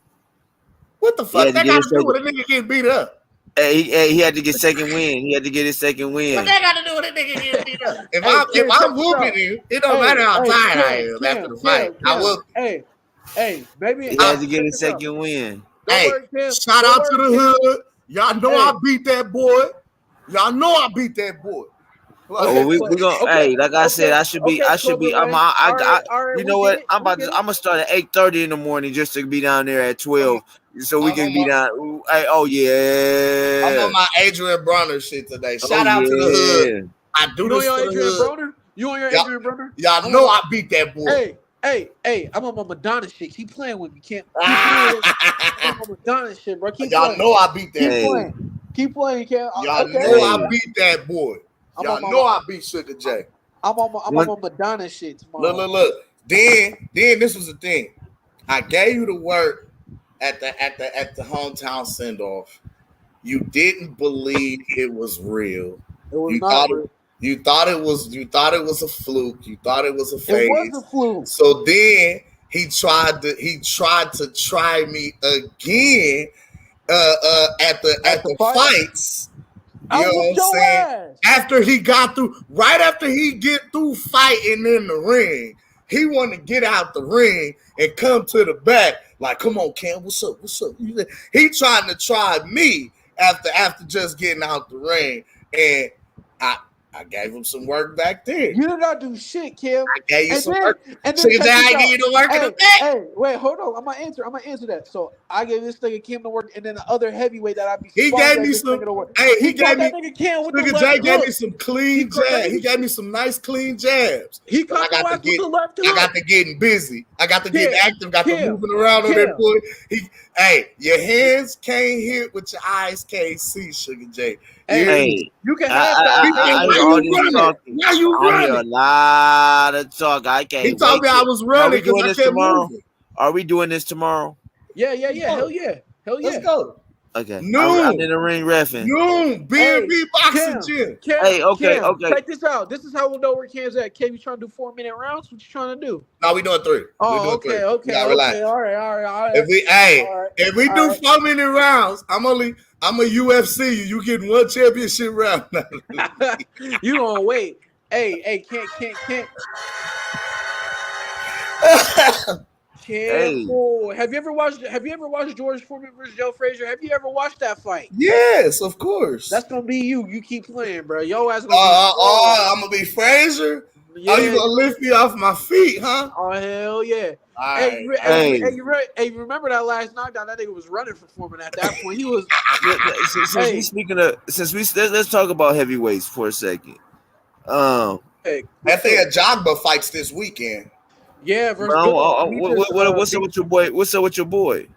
What the fuck? That got to do with a nigga getting beat up. Hey, he had to get second win. He had to get his second win. What that got to do with a nigga getting beat up? If I'm whooping you, it don't matter how tired I am after the fight. I will. Hey, baby. He had to get his second win. Hey, shout out to the hood. Y'all know I beat that boy. Y'all know I beat that boy. We gonna hey, like I said, I should be. You know what? I'm gonna start at 8:30 in the morning just to be down there at 12, so we can be down. Hey, yeah. I'm on my Adrian Bronner shit today. Shout out to the hood. I do this for the hood. You on your Adrian Bronner? Y'all know I beat that boy. Hey, I'm on my Madonna shit. Keep playing with me, Kim. I'm on Madonna shit, bro. Y'all know I beat that boy. Keep playing, Kim. Y'all know I beat that boy. Y'all know I beat Sugar J. I'm on Madonna shit tomorrow. Look. Then this was the thing. I gave you the work at the hometown send off. You didn't believe it was real. It was not real. You thought it was a fluke. You thought it was a phase. It was a fluke. So then he tried to try me again at the fights. You know what I'm saying? After he got through, right after he get through fighting in the ring, he wanted to get out the ring and come to the back. Like, come on, Cam, what's up? He trying to try me after just getting out the ring. And I gave him some work back there. You did not do shit, Kim. I gave you some work. And then I gave you the work in the back. Hey, wait, hold on. I'm gonna answer that. So I gave this nigga Kim the work, and then the other heavyweight that I be. He gave me some. Hey, he gave me. Nigga Jay gave me some clean jabs. He gave me some nice clean jabs. He got the left hook. I got to getting busy. I got to get active. Got to moving around on that boy. Hey, your hands can't hit, what your eyes can't see, Sugar J. Hey, you can have that. Why you running? I hear a lot of talk. I can't. He told me I was running because I kept moving. Are we doing this tomorrow? Yeah. Hell yeah. Let's go. Okay. Noon. I'm in the ring reffing. Noon. B&B Boxing Gym. Hey, okay. Check this out. This is how we'll know where Cam's at. Cam, you trying to do 4-minute rounds? What you trying to do? No, we doing 3. Oh, okay. All right. If we do 4-minute rounds, I'm a UFC. You getting 1 championship round. You gonna wait? Hey, can't. Careful. Have you ever watched George Foreman versus Joe Frazier? Have you ever watched that fight? Yes, of course. That's gonna be you. You keep playing, bro. Yo ass I'm gonna be Frazier. Yeah. Oh, you gonna lift me off my feet, huh? Oh hell yeah. Hey, you remember that last knockdown? That nigga was running for Foreman at that point. He was. Let's talk about heavyweights for a second. I think Jogba fights this weekend. Yeah, what's up with your boy? What's up with your boy?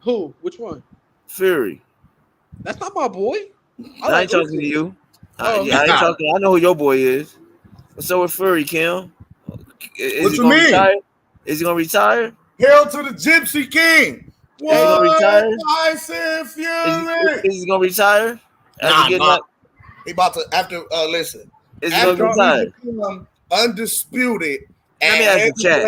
Who? Which one? Fury. That's not my boy. I ain't talking to you. I Oh. ain't talking. I know who your boy is. What's up with Fury, Kim? Is What he you gonna mean? retire? Is he gonna retire? Hail to the Gypsy King. Is he gonna retire? I said Fury. Is he gonna retire? Nah. He about to listen. Is he After gonna retire? we become undisputed Let me ask the chat.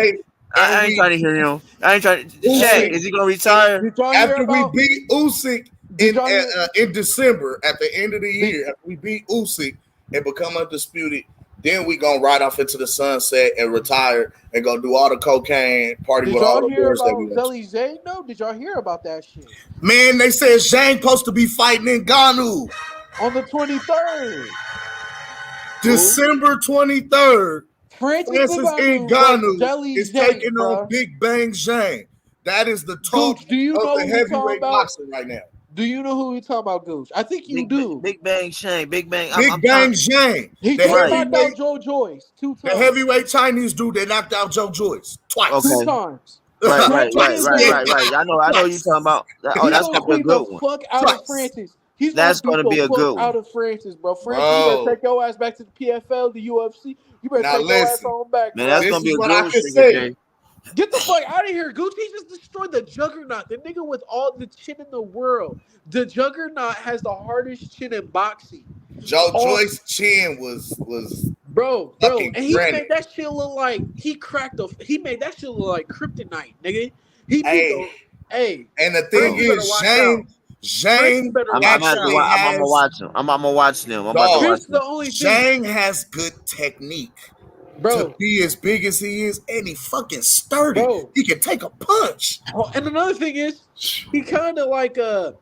I ain't trying to hear him. I ain't trying. Chat, is he gonna retire? After we beat Usyk in December, at the end of the year, after we beat Usyk and become undisputed, then we gonna ride off into the sunset and retire and go do all the cocaine, party Did with all y'all the hear girls that about we want. Zelly Zane? No, did y'all hear about that shit? Man, they said Zhang supposed to be fighting in Ganu on the 23rd. December 23rd. Francis Ngannou is taking on Big Bang Zhang. That is the talk Gooch, do you of know the who we talking heavyweight about? boxing right now. Do you know who we talking about, Gooch? I think you do. Big Bang Shane. Big Bang. Big Bang Zhang. He just knocked out Joe Joyce 2 times. The heavyweight Chinese dude that knocked out Joe Joyce twice. 2 times. Right. I know you talking about. Oh, that's gonna be a good one. Fuck out of Francis. He's That's gonna be a good one. Out of Francis, bro. Francis, you better take your ass back to the PFL, the UFC. You better take your ass on back, man. bro. That's gonna be a good one. Get the fuck out of here, Gucci. He just destroyed the Juggernaut. The nigga with all the chin in the world. The Juggernaut has the hardest chin in boxing. Joe Joyce's chin was bro, and he made that shit look like he made that shit look like kryptonite, nigga. And the thing is, Zhang, I'm gonna watch him. I'm gonna watch them. I'm about to watch them. Zhang has good technique. To be as big as he is, and he fucking sturdy. He can take a punch. Oh, and another thing is, he's kind of like Bud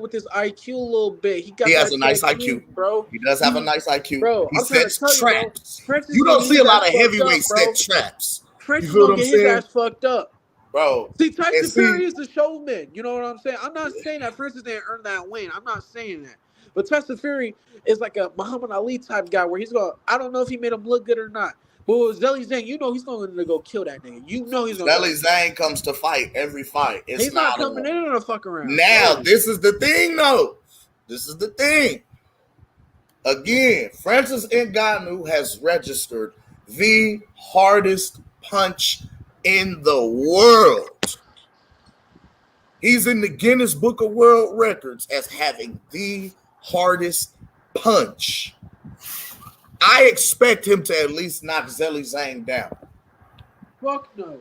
with his IQ a little bit. He has a nice IQ, bro. He does have a nice IQ, bro. He sets traps. You don't see a lot of heavyweights set traps. Francis gonna get his ass fucked up, bro. See, Tyson Fury is the showman. You know what I'm saying? I'm not saying that Francis didn't earn that win. I'm not saying that. But Tyson Fury is like a Muhammad Ali type guy where he's going, I don't know if he made him look good or not. But with Zelly Zane, you know he's going to go kill that nigga. You know he's going to. Zelly Zane comes to fight every fight. He's not coming in on a fuck around. Now, this is the thing, though. This is the thing. Again, Francis Ngannou has registered the hardest punch in the world. He's in the Guinness Book of World Records as having the hardest punch. I expect him to at least knock Zelly Zane down. Fuck no.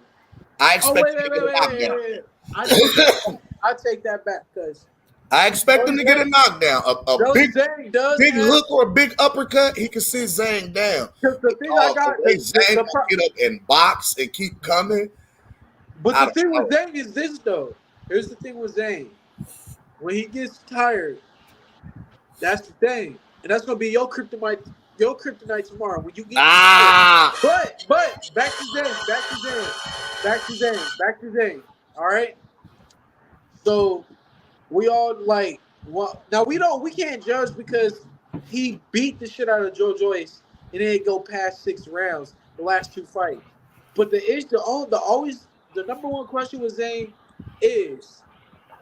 I expect him to get a knockdown. I take that back because I expect him to get a knockdown. A big hook or a big uppercut, he can sit Zane down. The thing I got is Zane can get up and box and keep coming. But the thing with Zane is this, though. Here's the thing with Zane. When he gets tired, that's the thing. And that's going to be your kryptonite tomorrow. When you get tired. But back to Zane. All right? So we all like, well, now we can't judge because he beat the shit out of Joe Joyce and it didn't go past 6 rounds, the last 2 fights. But the number one question with Zane is,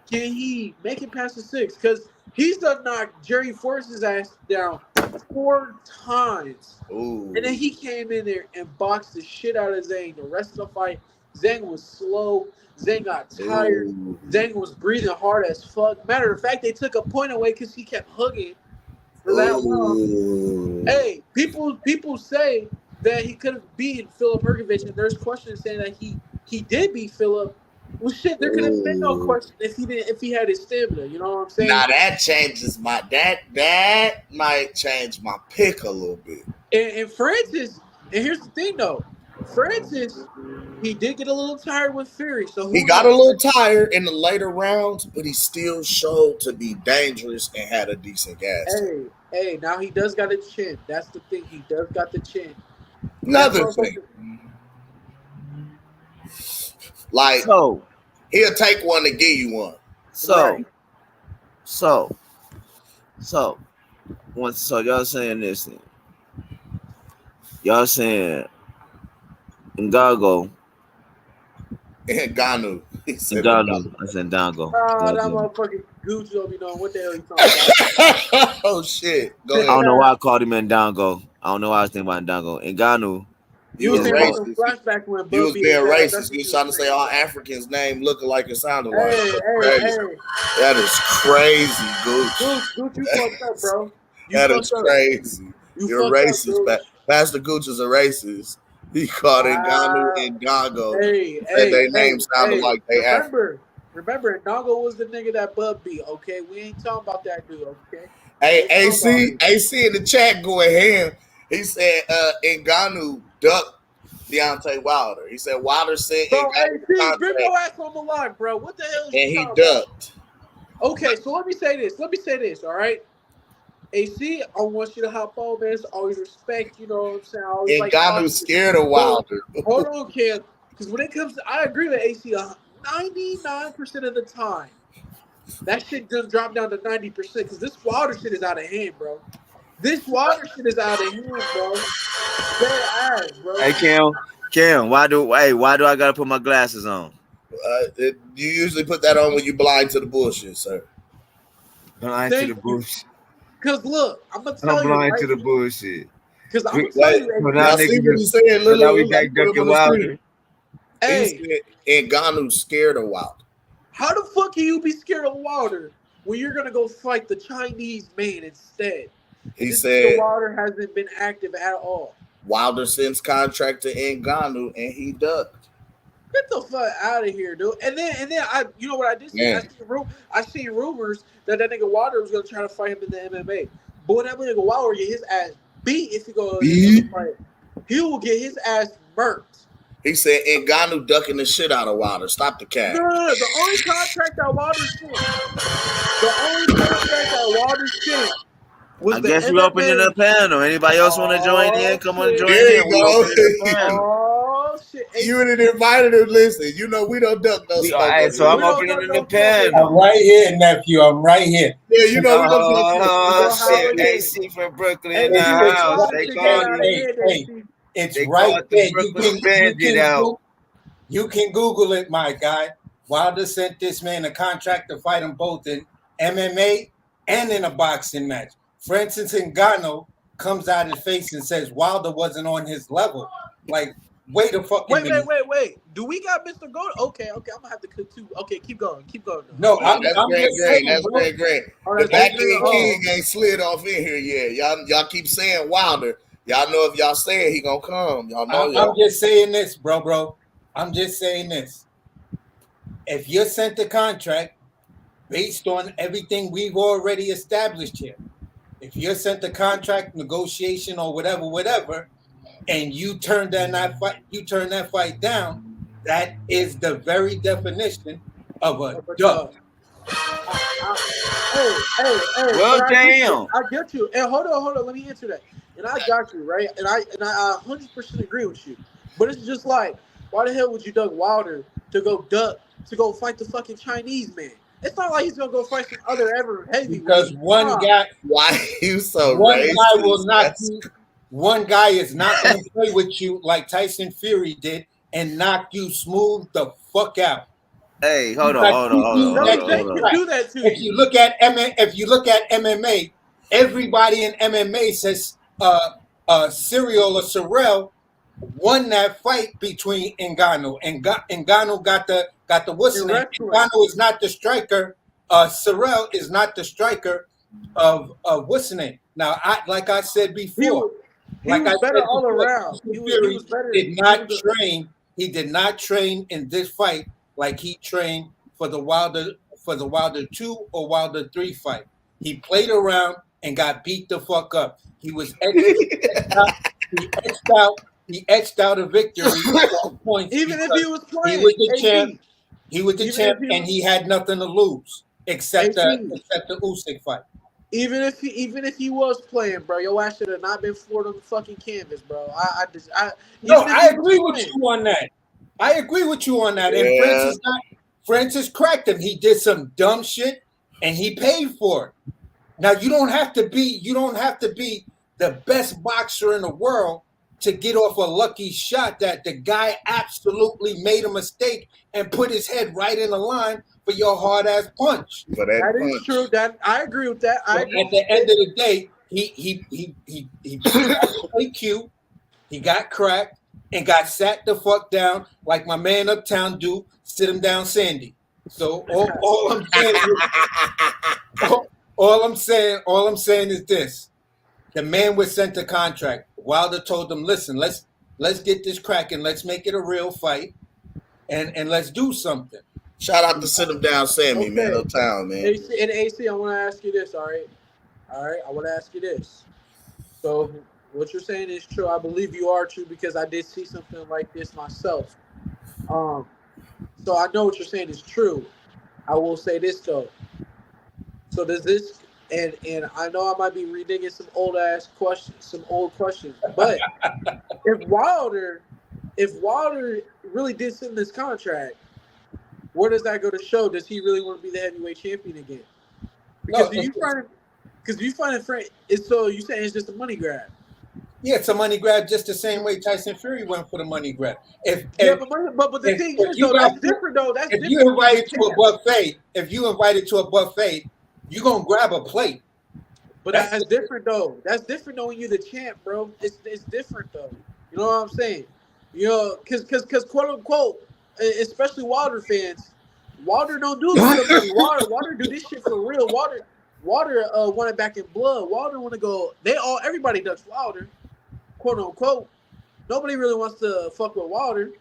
can he make it past the 6? Because he's done knocked Jerry Force's ass down 4 times. Ooh. And then he came in there and boxed the shit out of Zane. The rest of the fight, Zane was slow. Zane got tired. Ooh. Zane was breathing hard as fuck. Matter of fact, they took a point away because he kept hugging for that long. Hey, people say that he could have beaten Philip Hergovich, and there's questions saying that he did beat Philip. Well, shit, there could have been no question if he had his stamina. You know what I'm saying? Now that changes that might change my pick a little bit. And Francis, and here's the thing though, Francis, he did get a little tired with Fury, so he got a little tired in the later rounds, but he still showed to be dangerous and had a decent gas. Hey, now he does got a chin. That's the thing. He does got the chin. Another thing. Like, he'll take one to give you one. So y'all saying this thing. Y'all saying Ngannou He said Ngannou. I said Ngannou. That motherfucking Gucci don't be knowing what the hell he's talking about. Oh shit! Go I ahead. don't know why I called him Ngannou. I don't know why I was thinking about Ngannou. Ngannou. You was saying about some flashback when You was Bud beat being his ass. racist. That's You what was trying to say all Africans' name looking like it sounded like. Hey, That is crazy, Gooch. Gooch, you fucked up, bro. That is crazy. You're racist. Pastor Gooch is a racist. He called Ngannou Ngannou. Said their names sounded like they African. Remember, Ngannou was the nigga that Bud beat. Okay, we ain't talking about that dude. Okay. Hey, AC in the chat going ham. He said Ngannou ducked Deontay Wilder. He said Wilder sent Ngannou bring your ass on the line, bro. What the hell is and he ducked. About? Okay, so let me say this. All right. AC, I want you to hop on, man. It's always respect, you know what I'm saying? I always Ngannou scared of Wilder. Hold on, Cam. Because when it comes to, I agree with AC 99% of the time. That shit doesn't drop down to 90% because this Wilder shit is out of hand, bro. This Wilder shit is out of hand, bro. Ass, bro. Hey, Cam, why do I gotta put my glasses on? You usually put that on when you blind to the bullshit, sir. Blind to the bullshit. Because look, I'm gonna tell you. I'm blind to the bullshit. Because I'm gonna tell you. Y'all see what he's saying? Literally, Wilder. Hey, Ngannou scared of Wilder. How the fuck can you be scared of Wilder when you're gonna go fight the Chinese man instead? He said Wilder hasn't been active at all. Wilder sends contract to Ngannou and he ducked. Get the fuck out of here, dude. And then I, you know what I did see? I seen rumors that nigga Wilder was gonna try to fight him in the MMA. But when that nigga Wilder get his ass beat, if he go fight, he will get his ass murked. He said Ngannou ducking the shit out of Wilder. Stop the cat. No. The only contract that Wilder sent was I guess we opening the panel. Anybody else want to join in? Come on, join there in. You go. Oh shit! You didn't invite him. Listen, you know we don't duck no stuff. Right, so I'm opening the panel. I'm right here, nephew. I'm right here. Yeah, you know we don't duck. Oh shit! AC from Brooklyn in the house. They called you. It's right there. You can Google it, my guy. Wilder sent this man a contract to fight him both in MMA and in a boxing match. For instance, Ngannou comes out his face and says Wilder wasn't on his level. Like, wait a fucking minute. Wait. Do we got Mr. Gold? Okay. I'm gonna have to cook too. Okay, keep going. No, that's great. The back end king ain't slid off in here yet. Y'all keep saying Wilder. Y'all know if y'all say it, he gonna come. Y'all know. I'm just saying this, bro. I'm just saying this. If you're sent a contract based on everything we've already established here, if you're sent a contract negotiation or whatever, and you turn that fight down, that is the very definition of a duck. Hey. Well, damn. I get you. And hold on. Let me answer that. And I got you, right? And I 100% agree with you. But it's just like, why the hell would you duck Wilder to go fight the fucking Chinese man? It's not like he's gonna go fight some other ever heavy. Because one guy, why you so one racist? guy will not. One guy is not gonna play with you like Tyson Fury did and knock you smooth the fuck out. Hey, hold on. Do that too. If you look at MMA, everybody in MMA says Cyril or Sorrell won that fight between Ngannou. Ngannou got the whistle. Ngannou is not the striker. Sorrell is not the striker of whistling. Now, like I said before, he was better all around. He was better. He did not train in this fight like he trained for the Wilder 2 or Wilder 3 fight. He played around and got beat the fuck up. He was he etched out a victory. Even if he was playing, he was the champ. He was the champ, and he had nothing to lose except the Usyk fight. Even if he was playing, bro, your ass should have not been floored on the fucking canvas, bro. I agree with you on that. I agree with you on that. Yeah. And Francis cracked him. He did some dumb shit, and he paid for it. Now you don't have to be the best boxer in the world to get off a lucky shot that the guy absolutely made a mistake and put his head right in the line for your hard ass punch. That is true. That I agree with that. At the end of the day, he played cute. He got cracked and got sat the fuck down like my man uptown do. Sit him down, Sandy. So all I'm saying is, all I'm saying is this: the man was sent a contract. Wilder told him, "Listen, let's get this cracking. Let's make it a real fight, and let's do something." Shout out to Sit Him Down, Sammy, man, uptown, man. AC, I want to ask you this. All right. I want to ask you this. So what you're saying is true. I believe you are true because I did see something like this myself. So I know what you're saying is true. I will say this though. So does this, and I know I might be redigging some old questions, but if Wilder really did sit in this contract, where does that go to show? Does he really want to be the heavyweight champion again? Because you find it, so you saying it's just a money grab? Yeah, it's a money grab, just the same way Tyson Fury went for the money grab. But the thing is, though, that's different, though. That's if you invited to a buffet, you're gonna grab a plate. But that's different, though. That's different, though, when you're the champ, bro. It's different, though. You know what I'm saying? You know, because quote unquote, especially Wilder fans, Wilder don't do this for money. Wilder do this shit for real. Wilder want it back in blood. Wilder want to go. Everybody ducks Wilder, quote unquote. Nobody really wants to fuck with Wilder.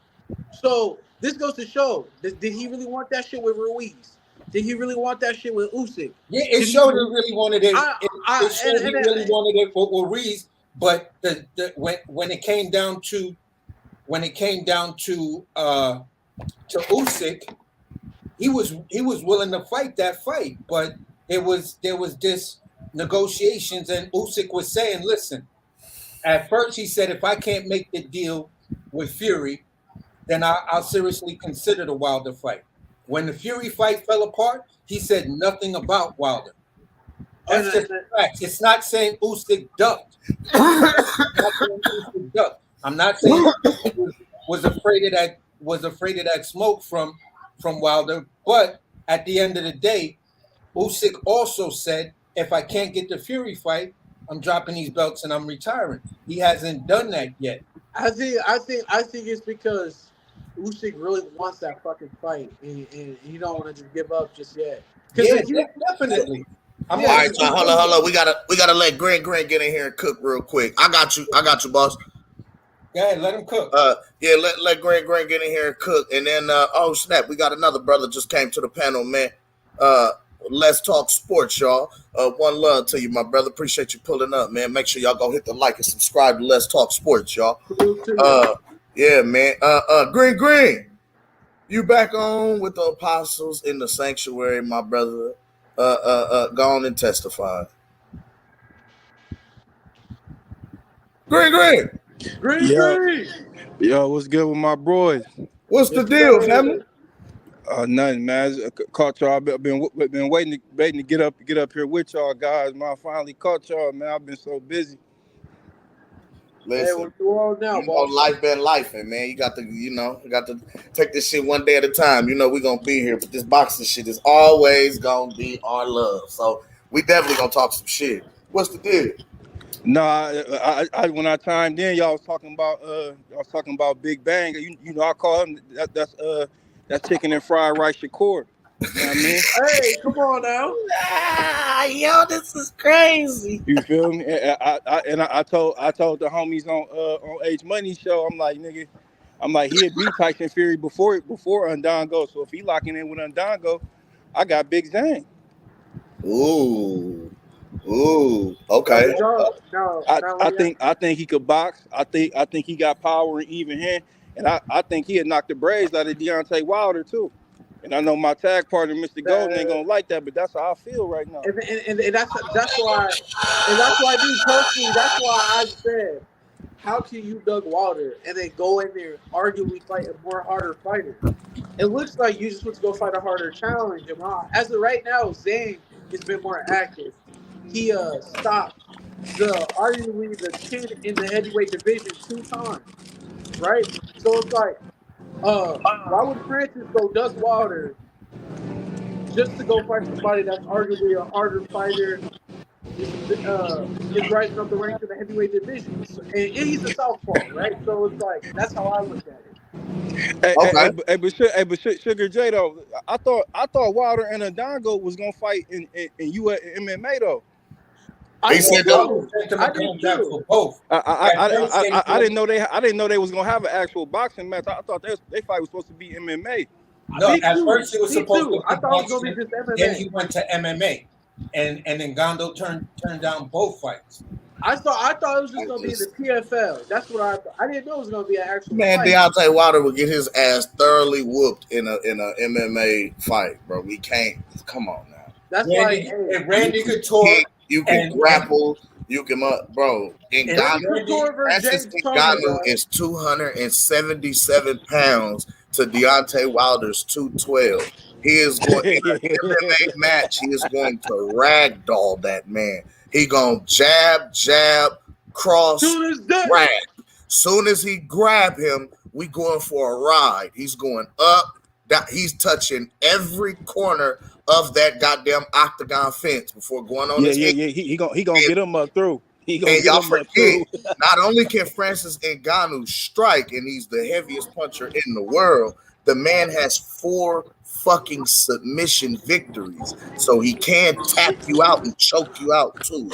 So this goes to show: did he really want that shit with Ruiz? Did he really want that shit with Usyk? Yeah, it showed he really wanted it. It showed he really wanted it with Ruiz. But when it came down to Usyk, he was willing to fight that fight, but there was this negotiations, and Usyk was saying, "Listen." At first, he said, "If I can't make the deal with Fury, then I'll seriously consider the Wilder fight." When the Fury fight fell apart, he said nothing about Wilder. That's just the facts. It's not saying Usyk ducked. I'm not saying was afraid of that smoke from Wilder, but at the end of the day, Usyk also said, "If I can't get the Fury fight, I'm dropping these belts and I'm retiring." He hasn't done that yet. I think it's because Usyk really wants that fucking fight, and he don't want to just give up just yet. Yeah, definitely. All right, so hold on. We gotta let Grant get in here and cook real quick. I got you, boss. Go ahead, let him cook. Let Grant get in here and cook, and then oh snap, we got another brother just came to the panel, man. Let's talk sports, y'all. One love to you, my brother. Appreciate you pulling up, man. Make sure y'all go hit the like and subscribe to Let's Talk Sports, y'all. Yeah, man. Green. You back on with the apostles in the sanctuary, my brother. Go on and testify. Green. Yo, what's good with my boys? What's the deal, family? Nothing, man. Caught y'all. I've been waiting to get up here with y'all guys, man. I finally caught y'all, man. I've been so busy. Listen, life been life, and man, you got to take this shit one day at a time. You know we gonna be here, but this boxing shit is always gonna be our love. So we definitely gonna talk some shit. What's the deal? No, I when I chimed in, y'all was talking about Big Bang. You know, I call him that's chicken and fried rice Shakur. You know what I mean? Hey, come on now. Yo, this is crazy. You feel me? I told the homies on H Money show, I'm like, nigga, he'd beat Tyson Fury before Undango. So if he locking in with Undango, I got Big Zane. Ooh, okay. I think he could box. I think he got power and even hand, and I think he'd knock the braids out of Deontay Wilder too. And I know my tag partner, Mr. Golden, ain't gonna like that, but that's how I feel right now. And that's why me personally, that's why I said, how can you Doug Wilder and then go in there arguably fight a more harder fighter? It looks like you just want to go fight a harder challenge. As of right now, Zane has been more active. He stopped arguably the chin in the heavyweight division 2 times, right? So it's like, why would Francis go Dust Wilder just to go fight somebody that's arguably a harder fighter? Is rising up the ranks in the heavyweight division, so, and he's a southpaw, right? So it's like that's how I look at it. But Sugar J though, I thought Wilder and Ndongo was gonna fight in US MMA though. I said I didn't know they was gonna have an actual boxing match. I thought they fight was supposed to be MMA. No, at first it was supposed to be I thought it was gonna be just MMA. Then he went to MMA, and then Gondo turned down both fights. I thought it was just gonna be in the PFL. That's what I thought. I didn't know it was gonna be an actual Man, fight. Deontay Wilder would get his ass thoroughly whooped in a MMA fight, bro. We can't. Come on now. That's Randy, like, hey, Randy Couture. You can grapple. You can, bro. Francis Ngannou is 277 pounds to Deontay Wilder's 212. He is going in an MMA match. He is going to ragdoll that man. He gonna jab, cross, grab. Soon as he grab him, we going for a ride. He's going up. He's touching every corner of that goddamn octagon fence before going on his head. He gonna get him up through. And y'all forget, not only can Francis Ngannou strike, and he's the heaviest puncher in the world, the man has 4 fucking submission victories. So he can tap you out and choke you out too.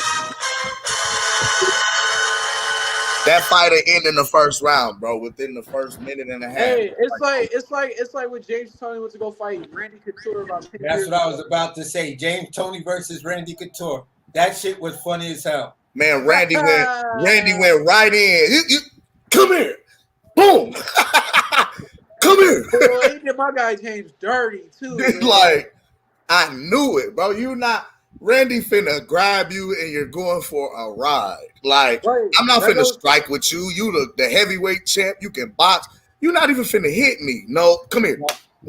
That fight will end in the first round, bro. Within the first minute and a half. Hey, it's like when James Toney went to go fight Randy Couture about 10 That's years what I ago. was about to say. James Toney versus Randy Couture. That shit was funny as hell. Man, Randy went right in. You come here. Boom. Come here. Well, he did my guy James dirty too. It's like, I knew it, bro. Randy finna grab you and you're going for a ride. Like, I'm not finna strike with you. You the heavyweight champ. You can box. You're not even finna hit me. No, come here.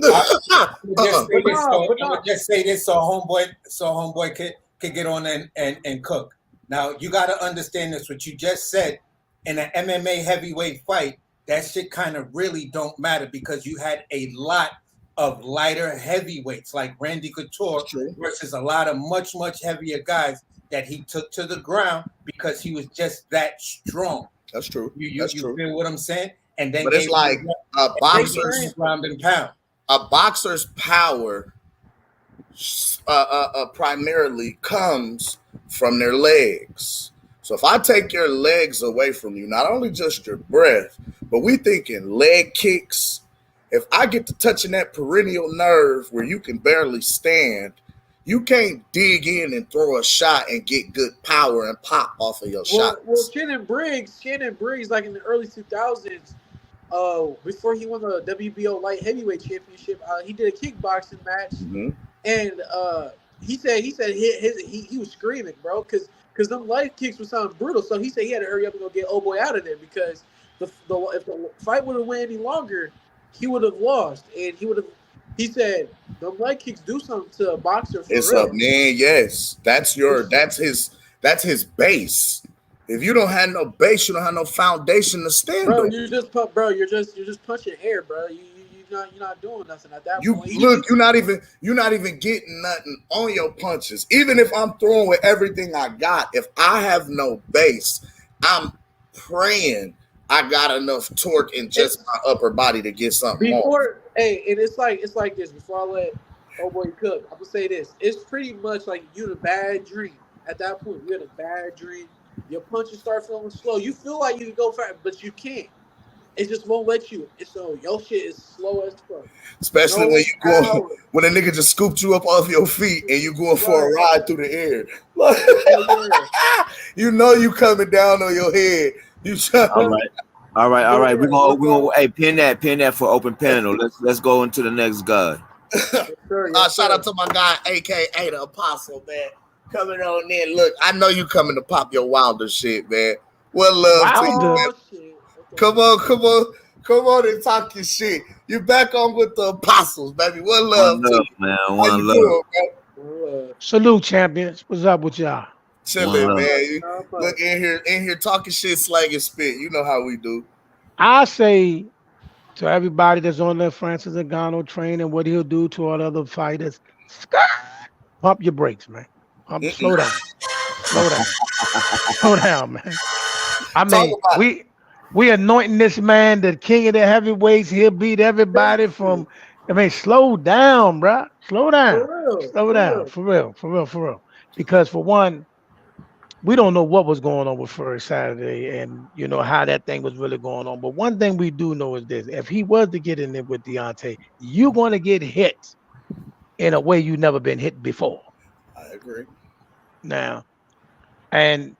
I would just say this so homeboy could get on and cook. Now, you got to understand this, what you just said. In an MMA heavyweight fight, that shit kind of really don't matter because you had a lot of lighter heavyweights like Randy Couture versus a lot of much, much heavier guys that he took to the ground because he was just that strong. That's true. You feel what I'm saying? And then but it's like a boxer's ground and pound. A boxer's power primarily comes from their legs. So if I take your legs away from you, not only just your breath, but we thinking leg kicks. If I get to touching that perennial nerve where you can barely stand, you can't dig in and throw a shot and get good power and pop off of your shot. Well, Shannon Briggs, like in the early 2000s, before he won the WBO light heavyweight championship, he did a kickboxing match, and he said he was screaming, bro, because them light kicks were sounding brutal. So he said he had to hurry up and go get old boy out of there because if the fight would have went any longer, he would have lost, and he said the light kicks do something to a boxer. For it's real. a man, yes. That's his base. If you don't have no base, you don't have no foundation to stand on. You're just punching air, bro. You're not doing nothing at that point. You're not even getting nothing on your punches. Even if I'm throwing with everything I got, if I have no base, I'm praying I got enough torque in just my upper body to get something more. Hey, and it's like this. Before I let old boy cook, I'm gonna say this. It's pretty much like you had a bad dream. At that point, you had a bad dream. Your punches start feeling slow. You feel like you can go fast, but you can't. It just won't let you. So your shit is slow as fuck. Especially when a nigga just scooped you up off your feet and you going for a ride through the air. You know you coming down on your head. All right. We're gonna pin that for open panel. Let's go into the next guy. Shout out to my guy, aka the Apostle, man. Coming on in. Look, I know you coming to pop your Wilder shit, man. What love to you, man. Come on and talk your shit. You back on with the Apostles, baby. What love to you, man. How you doing, man? Salute, champions. What's up with y'all? Chilling, man. Look in here talking shit, slang and spit. You know how we do. I say to everybody that's on their Francis Ngannou train and what he'll do to all the other fighters, pump your brakes, man. Slow down. Slow down. Slow down, man. I mean, we anointing this man the king of the heavyweights. He'll beat everybody from. I mean, slow down, bro. Slow down. Slow down. For real. Because for one, we don't know what was going on with Fury Saturday and you know how that thing was really going on. But one thing we do know is this: if he was to get in there with Deontay, you're going to get hit in a way you've never been hit before. I agree. Now, and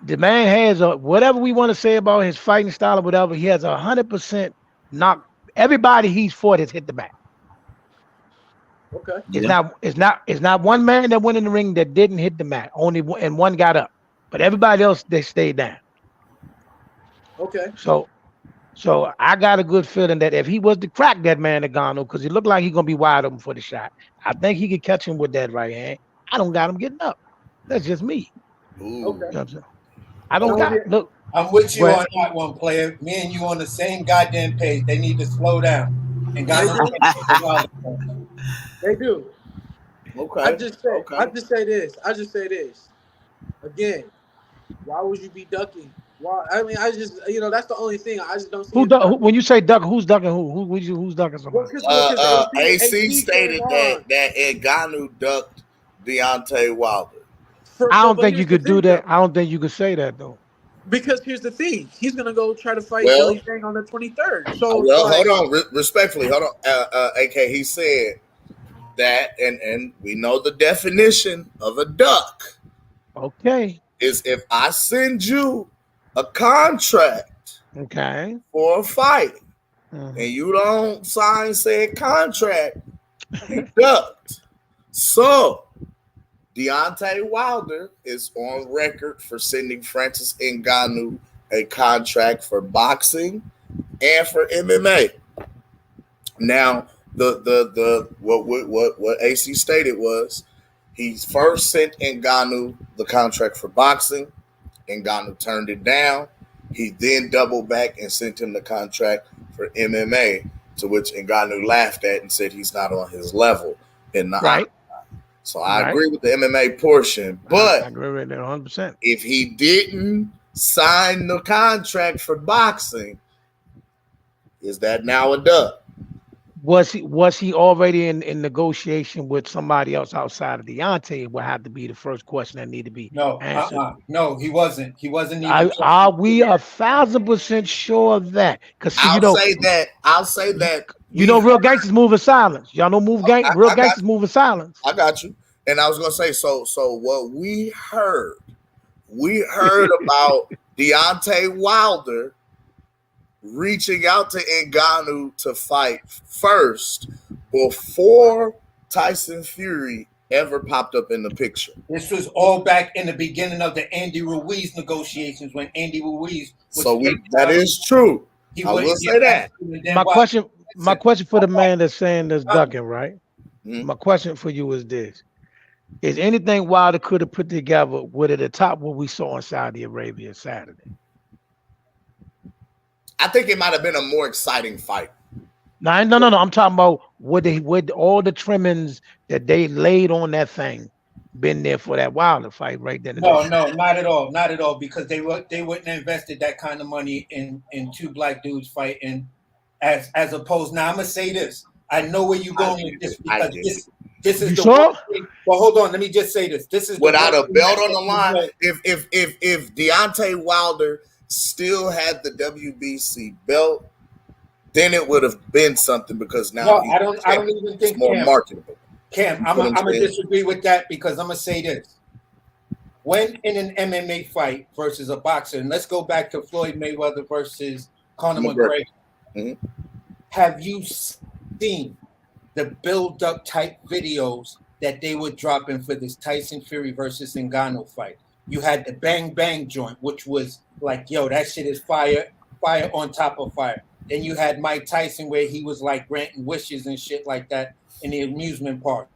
the man has whatever we want to say about his fighting style or whatever, he has 100% knock. Everybody he's fought has hit the mat. Okay. It's not one man that went in the ring that didn't hit the mat. Only one, and one got up. But everybody else, they stayed down. Okay. So I got a good feeling that if he was to crack that man Ngannou, because he looked like he's gonna be wide open for the shot, I think he could catch him with that right hand. I don't got him getting up. That's just me. Ooh. You know what I'm saying? I don't got look. I'm with you on that one, player. Me and you on the same goddamn page. They need to slow down. And they do. Okay. I just say this. Again, why would you be ducking? Why? I mean, I just that's the only thing. I just don't see. When you say duck, who's ducking who? Who's ducking somebody? AC stated that Ngannou ducked Deontay Wilder. I don't think you could do that. I don't think you could say that though. Because here's the thing: he's gonna go try to fight Billy Fang on the 23rd. So hold on, respectfully, hold on. AK, he said that, and we know the definition of a duck. Okay, is if I send you a contract, for a fight, and you don't sign said contract, you ducked. So Deontay Wilder is on record for sending Francis Ngannou a contract for boxing and for MMA. Now, what AC stated was he first sent Ngannou the contract for boxing. Ngannou turned it down. He then doubled back and sent him the contract for MMA, to which Ngannou laughed at and said he's not on his level in the right. So I agree with the MMA portion, but I agree with that 100%. If he didn't sign the contract for boxing, is that now a duck? Was he already in negotiation with somebody else outside of Deontay? It would have to be the first question that need to be answered. No, he wasn't. He wasn't even. Are we 1,000% sure of that? Because I'll say that. You know, real gangsters move in silence. Y'all know real gangsters move in silence. I got you. And I was gonna say, so what we heard about Deontay Wilder reaching out to Ngannou to fight first before Tyson Fury ever popped up in the picture. This was all back in the beginning of the Andy Ruiz negotiations when Andy Ruiz was that is true. I will say that. My question for the man that's saying this ducking, right? My question for you is this. Is anything Wilder could have put together with it at top what we saw in Saudi Arabia Saturday? I think it might have been a more exciting fight. No. I'm talking about would all the trimmings that they laid on that thing been there for that Wilder fight right then? No, not at all, because they wouldn't have invested that kind of money in two black dudes fighting as opposed. Now I'm gonna say this. I know where you're going with this because this is the one thing. Well, hold on. Let me just say this. This is without a belt on the line. If Deontay Wilder still had the WBC belt, then it would have been something because now I don't even think it's more marketable. Cam, I'm gonna disagree with that because I'm gonna say this. When in an MMA fight versus a boxer, and let's go back to Floyd Mayweather versus Conor McGregor. Mm-hmm. Have you seen the build-up type videos that they were dropping for this Tyson Fury versus Ngannou fight? You had the bang bang joint, which was like, yo, that shit is fire on top of fire. Then you had Mike Tyson where he was like granting wishes and shit like that in the amusement park.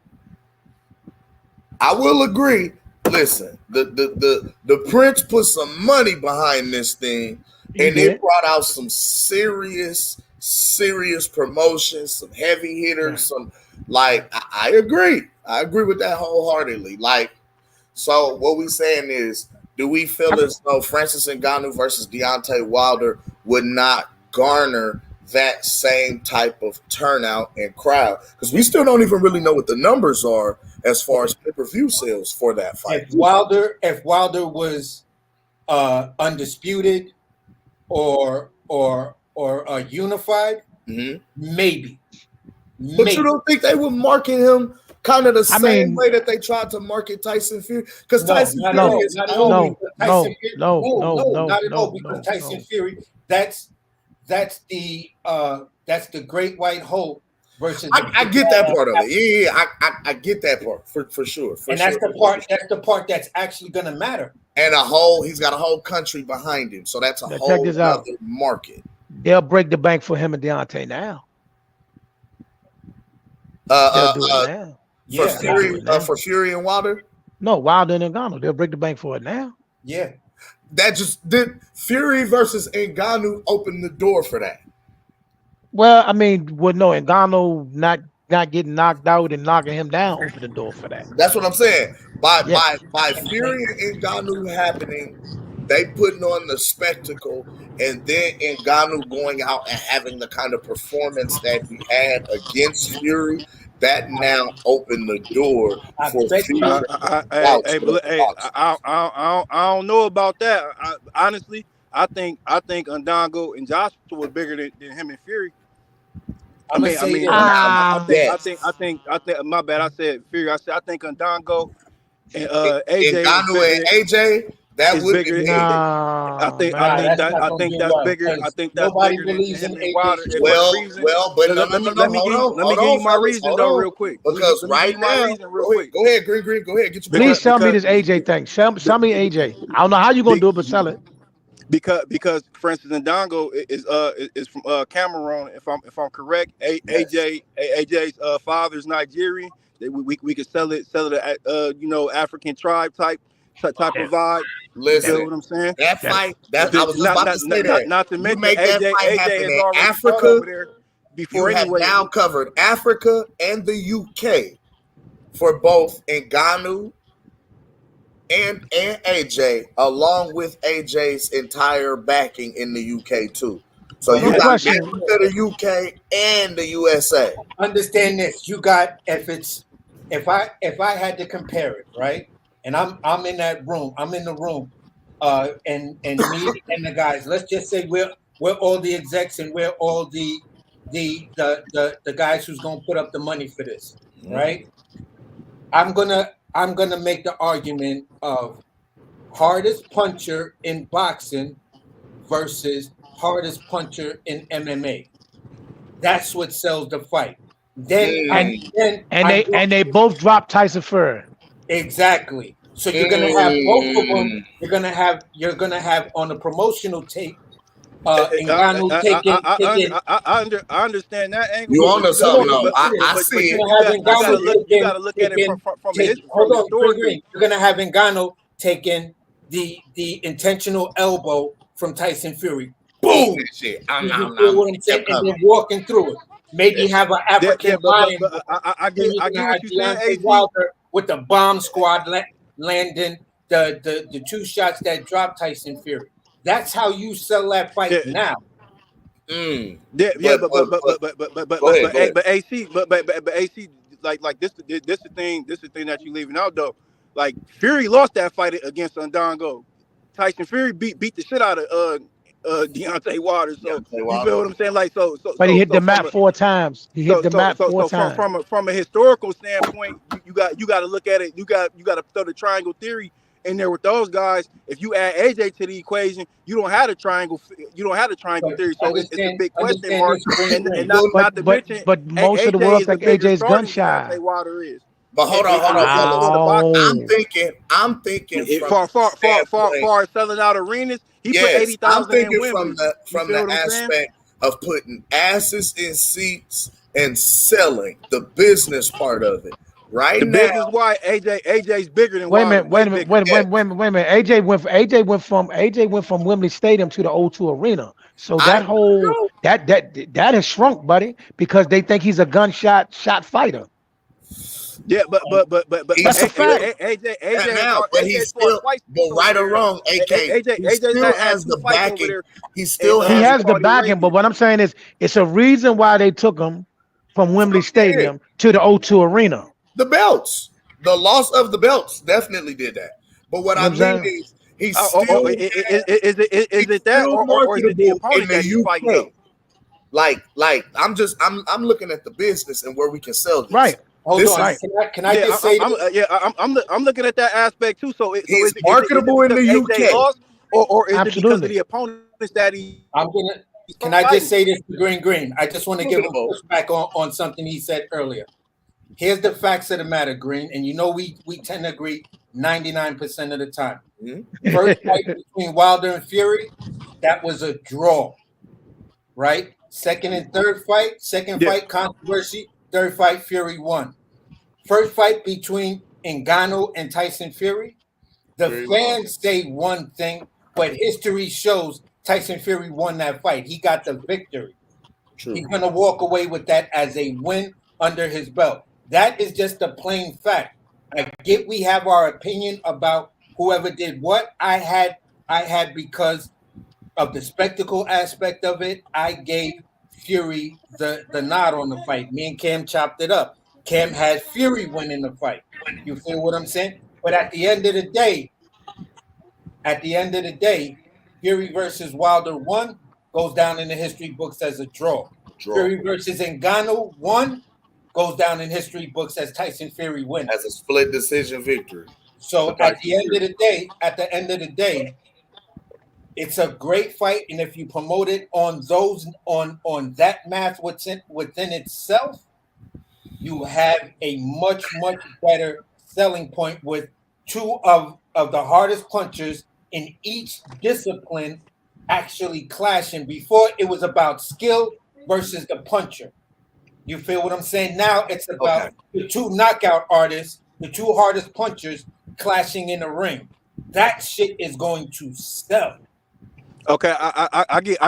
I will agree. listen, the Prince put some money behind this thing, and it brought out some serious promotions, some heavy hitters, some like I agree. I agree with that wholeheartedly. Like, so what we saying is, do we feel as though Francis Ngannou versus Deontay Wilder would not garner that same type of turnout and crowd? Because we still don't even really know what the numbers are as far as pay-per-view sales for that fight. If Wilder was undisputed or unified, maybe. But you don't think they would market him kind of the same way that they tried to market Tyson Fury? Because Tyson Fury is not at all. Because Tyson Fury, that's the Great White Hope versus. I get that part of it. Yeah, I get that part for sure. That's the part that's actually going to matter. And he's got a whole country behind him, so that's a whole other market. They'll break the bank for him and Deontay now. They'll do it now. For Fury and Wilder? No, Wilder and Ngannou. They'll break the bank for it now. Yeah. That just did. Fury versus Ngannou opened the door for that. Well, I mean, Ngannou not getting knocked out and knocking him down opened the door for that. That's what I'm saying. By Fury and Ngannou happening, they putting on the spectacle, and then Ngannou going out and having the kind of performance that he had against Fury, that now opened the door for Fury. I don't know about that. Honestly, I think Ngannou and Joshua were bigger than him and Fury. I think. My bad. I said Fury. I think Ngannou and AJ. Ngannou and AJ. That would be big. I think that's bigger. I think that's bigger than him and Wilder. Well, but let me give you my reason though, real quick. Because right now, go ahead, Green. Go ahead. Get your Please sell me this AJ thing. Sell me AJ. I don't know how you're gonna do it, but sell it. Because Francis Ngannou is from Cameroon, if I'm correct. AJ's father's Nigerian. We could sell it African tribe type of vibe. Listen, you know what I'm saying? That fight, I was just about to say that. Not to mention AJ happen in Africa. Over there before you have now covered Africa and the UK for both Ngannou and AJ, along with AJ's entire backing in the UK too. So you got Africa, the UK, and the USA. Understand this: you got if I had to compare it, right? And I'm in that room. I'm in the room, and me and the guys. Let's just say we're all the execs and we're all the guys who's gonna put up the money for this, right? I'm gonna make the argument of hardest puncher in boxing versus hardest puncher in MMA. That's what sells the fight. They both dropped Tyson Fury. Exactly. So you're gonna have both of them. You're gonna have on the promotional tape. I understand that angle. You on to something? I see it. You gotta look at it from his story. You're gonna have Ngannou taking the intentional elbow from Tyson Fury. Boom! You feel what I'm saying? And then walking through it. Maybe have an African lion. I get what you're saying. Wilder with the bomb squad landing the two shots that dropped Tyson Fury. That's how you sell that fight now. But AC, like this the thing that you leaving out though. Like Fury lost that fight against Ngannou. Tyson Fury beat the shit out of Deontay Wilder. So you feel what I'm saying? Like but he hit the mat 4 times. He hit the mat 4 times. From a historical standpoint, you got to look at it. You got to throw the triangle theory in there with those guys. If you add AJ to the equation, you don't have the triangle. You don't have the triangle theory. So it's a big question mark. And not to mention, but most of the world think AJ's gun shy. But hold on. I'm thinking far as selling out arenas. He put 80,000. I'm thinking from the aspect of putting asses in seats and selling the business part of it. Right The now, business why AJ's bigger than Wait a Wilder. minute, wait a minute, wait a minute. AJ went from Wembley Stadium to the O2 Arena. So that whole that has shrunk, buddy, because they think he's a gunshot fighter. Yeah, but That's a fact. AJ fought twice but over right or there. wrong, AK, he AJ still had has two the fights over backing. there. He still He has has the Saudi backing, Arabia. but what I'm saying is it's a reason why they took him from Wembley Stadium to the O2 Arena. the belts. The loss of the belts definitely did that. But what You know I what I'm mean saying? is he's still Is it that still or is it the marketable in opponent that he's the fighting UK. though? I'm looking at the business and where we can sell this. Right. Hold on. Can I just say this? I'm looking at that aspect too. So is He's it marketable in because the AJ UK. lost or is it because of Absolutely. the opponents that he's Can I just say this to Green? I just want to give him Marketable. pushback on something he said earlier. Here's the facts of the matter, Green, and you know we tend to agree 99% of the time. First fight between Wilder and Fury, that was a draw, right? Second and third fight, fight controversy, third fight Fury won. First fight between Ngannou and Tyson Fury, the fans say one thing, but history shows Tyson Fury won that fight. He got the victory. True. He's going to walk away with that as a win under his belt. That is just a plain fact. I get we have our opinion about whoever did what. I had because of the spectacle aspect of it. I gave Fury the nod on the fight. Me and Cam chopped it up. Cam had Fury winning the fight. You feel what I'm saying? But at the end of the day, Fury versus Wilder 1 goes down in the history books as a draw. Fury versus Ngannou 1 goes down in history books as Tyson Fury wins. As a split decision victory. So at the end of the day, it's a great fight, and if you promote it on that math within itself, you have a much better selling point with two of the hardest punchers in each discipline actually clashing. Before it was about skill versus the puncher. You feel what I'm saying? Now it's about the two knockout artists, the two hardest punchers clashing in the ring. That shit is going to sell. Okay, I get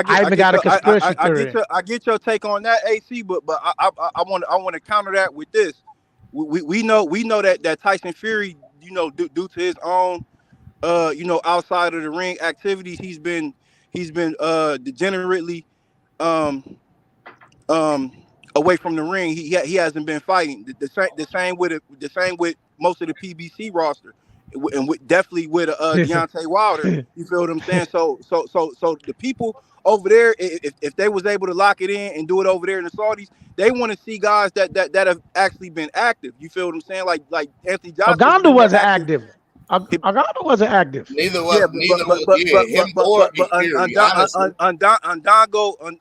your take on that, AC, but I want to counter that with this. We know that Tyson Fury, due to his own outside of the ring activities, he's been degenerately away from the ring. He hasn't been fighting. The same with most of the PBC roster, and definitely with Deontay Wilder. You feel what I'm saying? So the people over there, if they was able to lock it in and do it over there in the Saudis, they want to see guys that have actually been active. You feel what I'm saying? Like Anthony Joshua. Ngannou wasn't active. Ngannou wasn't active. Neither was him or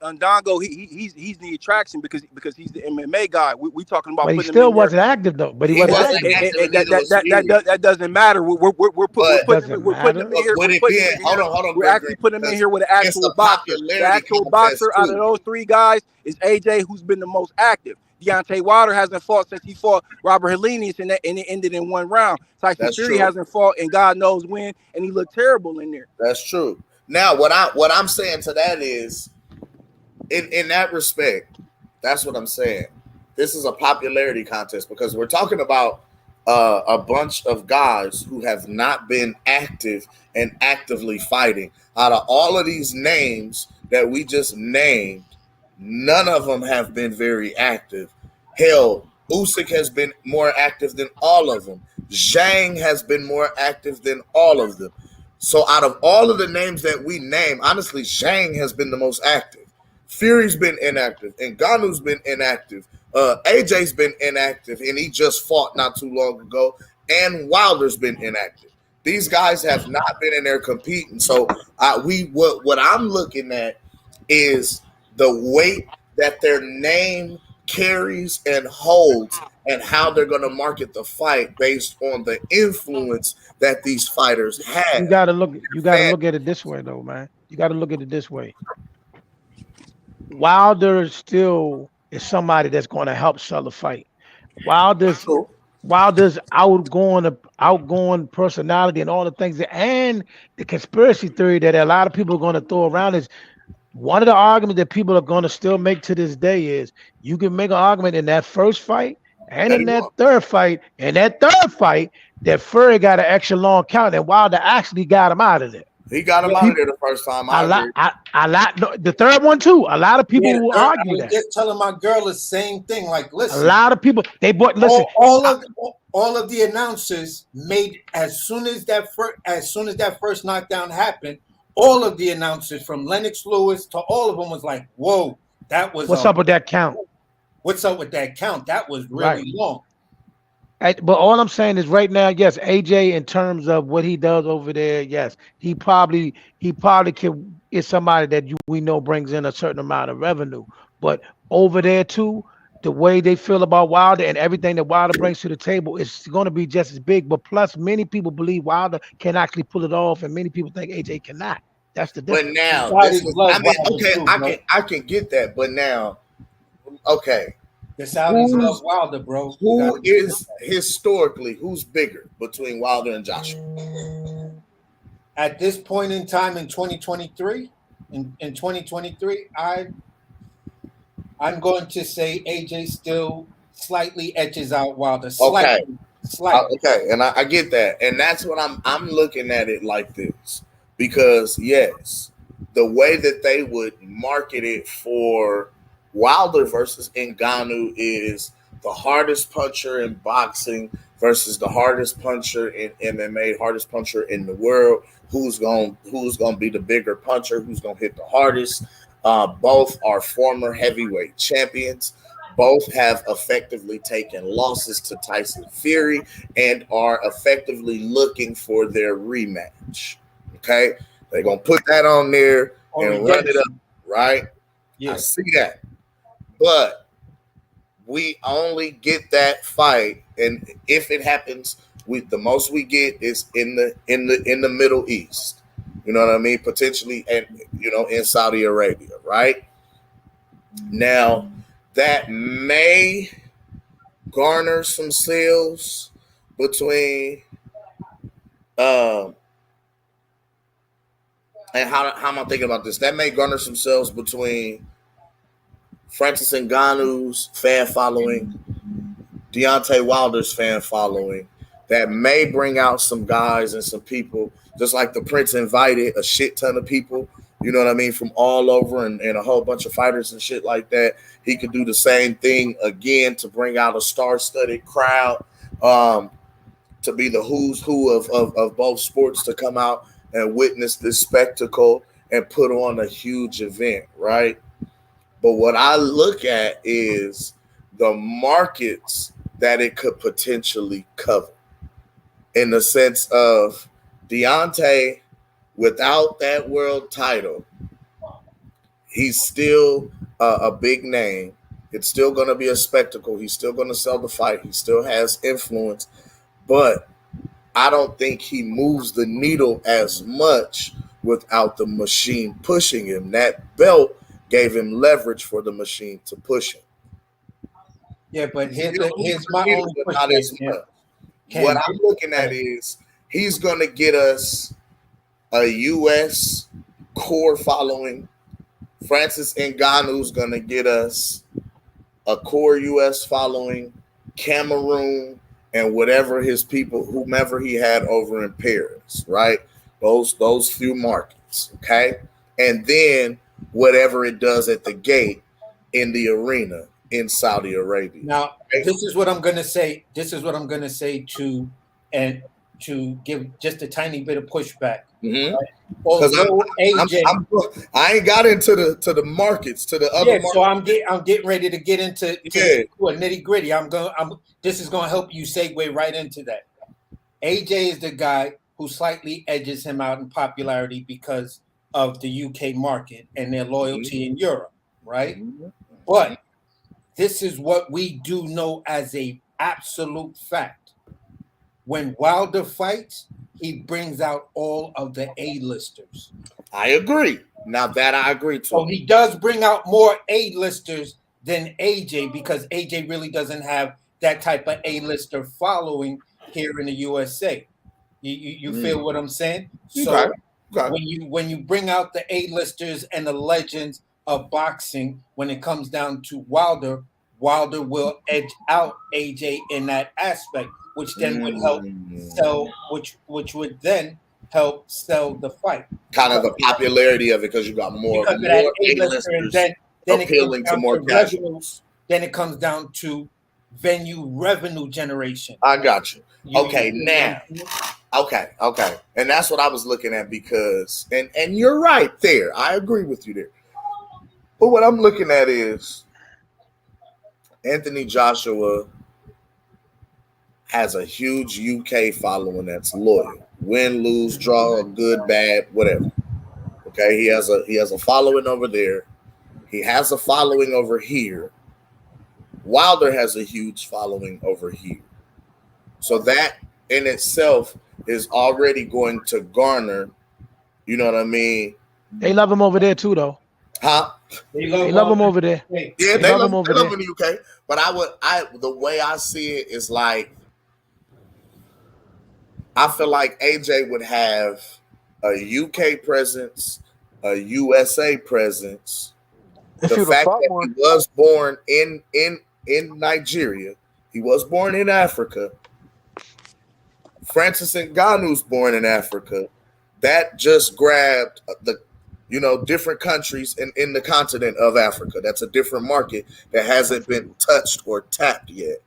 Undango. He's the attraction because he's the MMA guy. We talking about. But he still wasn't active though. But he wasn't active. That doesn't matter. We're putting him in here. We're actually putting him in here with an actual boxer. The actual boxer out of those three guys is AJ, who's been the most active. Deontay Wilder hasn't fought since he fought Robert Helenius, and it ended in one round. Tyson Fury hasn't fought, and God knows when, and he looked terrible in there. That's true. Now, what I'm saying to that is, in that respect, that's what I'm saying. This is a popularity contest because we're talking about a bunch of guys who have not been active and actively fighting. Out of all of these names that we just named, none of them have been very active. Hell, Usyk has been more active than all of them. Zhang has been more active than all of them. So out of all of the names that we name, honestly, Zhang has been the most active. Fury's been inactive. Ngannou's been inactive. AJ's been inactive, and he just fought not too long ago. And Wilder's been inactive. These guys have not been in there competing. So what I'm looking at is the weight that their name carries and holds and how they're going to market the fight based on the influence that these fighters have. You got to look at it this way though, man. You got to look at it this way. Wilder still is somebody that's going to help sell the fight. Wilder's Wilder's outgoing personality and all the things, and the conspiracy theory that a lot of people are going to throw around is one of the arguments that people are going to still make to this day is you can make an argument in that first fight and in that third fight. In that third fight, that Fury got an extra long count, and Wilder actually got him out of there. He got him out of there the first time. I agree. The third one too. A lot of people will argue I was that. just telling my girl the same thing. Like, listen, A lot of people listen. All of the announcers made as soon as that first knockdown happened. All of the announcers from Lennox Lewis to all of them was like, "Whoa, that was what's up with that count? What's up with that count? That was really long." But all I'm saying is right now, yes, AJ, in terms of what he does over there, yes, he probably is somebody that we know brings in a certain amount of revenue. But over there too, the way they feel about Wilder and everything that Wilder brings to the table is going to be just as big. But plus, many people believe Wilder can actually pull it off, and many people think AJ cannot. That's the difference. But now, I can get that. But now, okay. The Saudis love Wilder, bro. Who is historically who's bigger between Wilder and Joshua? At this point in time in 2023, in 2023, I'm going to say AJ still slightly edges out Wilder. Slightly. Okay, and I get that, and that's what I'm looking at it like this, because yes, the way that they would market it for Wilder versus Ngannou is the hardest puncher in boxing versus the hardest puncher in MMA, hardest puncher in the world. Who's gonna be the bigger puncher? Who's gonna hit the hardest? Both are former heavyweight champions. Both have effectively taken losses to Tyson Fury and are effectively looking for their rematch. Okay, they're gonna put that on there and run it up, right? Yeah. I see that. But we only get that fight, and if it happens, the most we get is in the Middle East. You know what I mean? Potentially, and in Saudi Arabia, right? Now that may garner some sales between and how am I thinking about this? That may garner some sales between Francis Ngannou's fan following, Deontay Wilder's fan following. That may bring out some guys and some people, just like the Prince invited a shit ton of people, you know what I mean, from all over and a whole bunch of fighters and shit like that. He could do the same thing again to bring out a star-studded crowd, to be the who's who of both sports to come out and witness this spectacle and put on a huge event, right? But what I look at is the markets that it could potentially cover, in the sense of Deontay, without that world title, he's still a big name. It's still going to be a spectacle. He's still going to sell the fight. He still has influence. But I don't think he moves the needle as much without the machine pushing him. That belt gave him leverage for the machine to push him. Yeah, but here's my only question. What I'm looking at is he's going to get us a U.S. core following. Francis Ngannou's going to get us a core U.S. following, Cameroon, and whatever his people, whomever he had over in Paris, right? Those few markets, okay? And then whatever it does at the gate in the arena in Saudi Arabia. Now, this is what I'm going to say. This is what I'm going to say to give just a tiny bit of pushback. Mm-hmm. Right? I ain't got into the markets, to the other markets. So I'm getting ready to get into a nitty gritty. This is going to help you segue right into that. AJ is the guy who slightly edges him out in popularity because of the UK market and their loyalty in Europe, right? But this is what we do know as a absolute fact. When Wilder fights, he brings out all of the A-listers. I agree. Now that I agree to. So he does bring out more A-listers than AJ, because AJ really doesn't have that type of A-lister following here in the USA. You feel what I'm saying? So when you bring out the A-listers and the legends of boxing, when it comes down to Wilder will edge out AJ in that aspect, which then would help sell, which would then help sell the fight. Kind of the popularity of it because you got more A-listers then appealing to more casuals. Then it comes down to venue revenue generation. I got you. Okay, now. Okay. And that's what I was looking at because, and you're right there. I agree with you there. But what I'm looking at is Anthony Joshua has a huge UK following that's loyal. Win, lose, draw, good, bad, whatever. Okay, he has a following over there. He has a following over here. Wilder has a huge following over here. So that in itself is already going to garner, you know what I mean? They love him over there too, though. Huh? They love him over there. Yeah, they love him over there. In the UK. But the way I see it is like, I feel like AJ would have a UK presence, a USA presence. The fact that he was born in Nigeria, he was born in Africa. Francis Ngannou's born in Africa. That just grabbed the, different countries in the continent of Africa. That's a different market that hasn't been touched or tapped yet.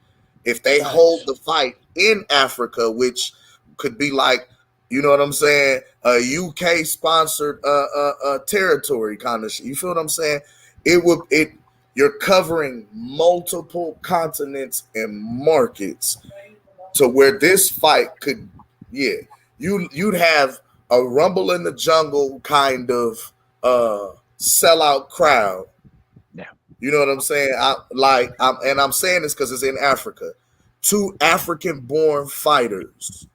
If they hold the fight in Africa, which could be like, you know what I'm saying, a UK sponsored territory kind of shit. You feel what I'm saying? You're covering multiple continents and markets to where this fight could, you'd have a Rumble in the Jungle kind of sellout crowd. Yeah. You know what I'm saying? I'm saying this because it's in Africa. 2 African-born fighters,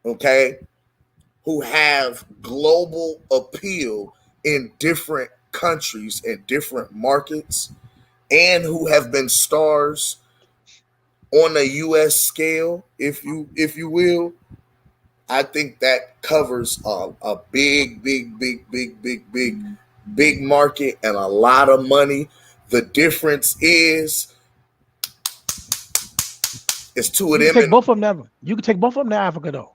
okay, who have global appeal in different countries and different markets, and who have been stars on a U.S. scale, if you will. I think that covers a big market and a lot of money. The difference is it's 2 of them. Take both of them. You can take both of them to Africa, though.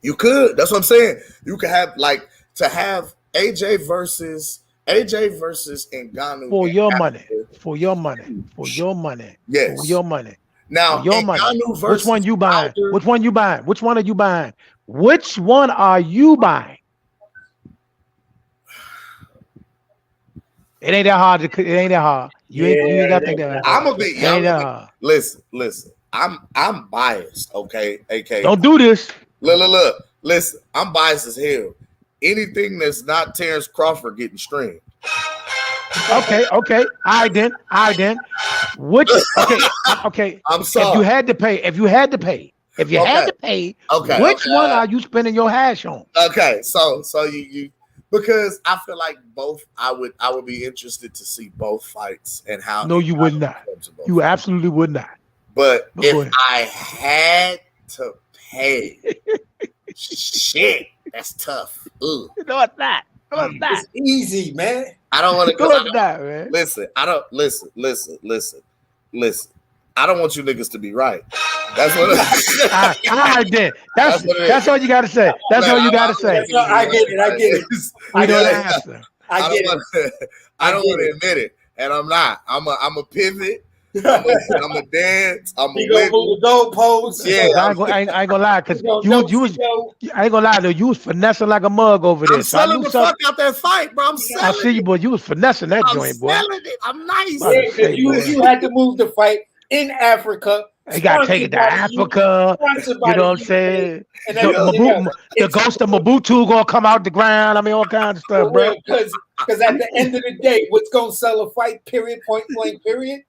You could. That's what I'm saying. You could have to have AJ versus Ngannou for your money. For your money. For your money. Yes. For your money. Now, your money. Which one you buying? Wilder. Which one you buying? Which one are you buying? Which one are you buying? It ain't that hard. It ain't that hard. You ain't got to think that. I'm gonna be. Ain't that hard. Listen. I'm biased. Okay, AK. Don't do this. Look. Listen, I'm biased as hell. Anything that's not Terence Crawford getting streamed. Okay. All right then. Which? Okay. I'm sorry. If you had to pay, which one are you spending your hash on? Okay, so you because I feel like both. I would be interested to see both fights and how. No, you would not. You absolutely would not. But if I had to pay, shit, that's tough. Ooh. No, it's not. It's easy, man. I don't want to go that, man. Listen. I don't want you niggas to be right. That's what. All right, then. That's all you got to say. That's all you got to say. I get it. We don't answer. I don't want to admit it, and I'm not. I'm a pivot. I'm a dance. I'm a move the goalposts. Yeah, I ain't gonna lie, because you was. I ain't gonna lie though. You was finessing like a mug over there. I'm selling the fuck out that fight, bro. I'm selling. I see you, boy. You was finessing that joint, boy. I'm selling it. I'm nice. You had to move the fight in Africa. You gotta take it to Africa. You know what I'm saying? The ghost of Mobutu gonna come out the ground. I mean, all kinds of stuff, bro. Because at the end of the day, what's gonna sell a fight? Period. Point blank. Period.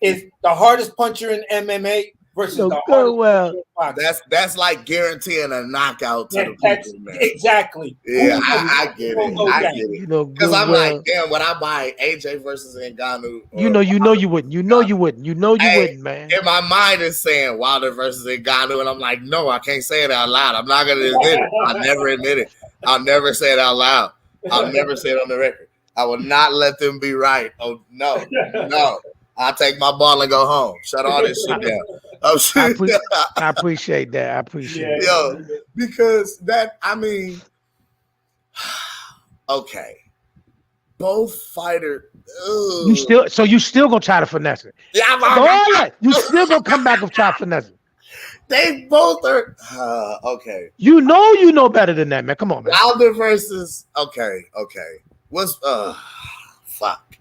Is the hardest puncher in MMA versus No the good hardest well. boxer. That's like guaranteeing a knockout to the That's people, man. exactly. Yeah, Who I get gonna it. go I down? get it. You know Because good I'm well. like, damn, when I buy AJ versus Ngannou, You or know you wouldn't. You know you wouldn't. You know you Hey, wouldn't, man. in my mind is saying Wilder versus Ngannou, and I'm like, no, I can't say it out loud. I'm not gonna admit it. I'll never admit it. I'll never say it out loud. I'll never say it on the record. I will not let them be right. Oh no, no. I'll take my ball and go home. Shut all this shit down. Oh shit. I appreciate that. I appreciate that. Yo, because that, I mean, okay. Both fighters. You still gonna try to finesse it. Yeah, you still gonna come back and try to finesse it. They both are okay. You know better than that, man. Come on, man. Wilder versus okay. What's fuck?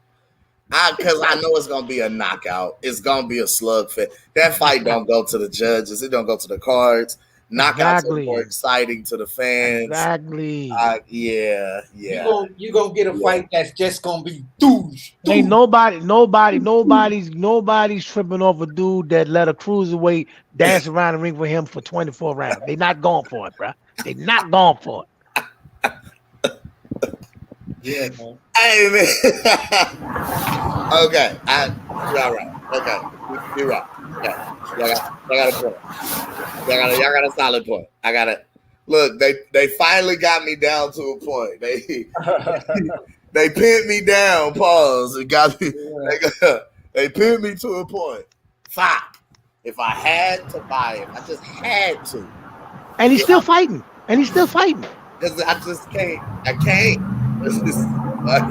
Because I know it's gonna be a knockout. It's gonna be a slugfest. That fight don't go to the judges. It don't go to the cards. Knockouts are more exciting to the fans. Exactly. Yeah. You gonna get a fight that's just gonna be douche. Ain't nobody's tripping off a dude that let a cruiserweight dance around the ring for him for 24 rounds. They not going for it, bro. They not going for it. Yeah, man. Hey, man. Okay. You're right. Okay. You're right. Okay. Y'all got a point. Y'all got a solid point. I got it. Look, they finally got me down to a point. They pinned me down. Pause. It got me. They pinned me to a point. Fuck. If I had to buy him, I just had to. And he's still fighting. And he's still fighting. I just can't. I can't. It's just, all right.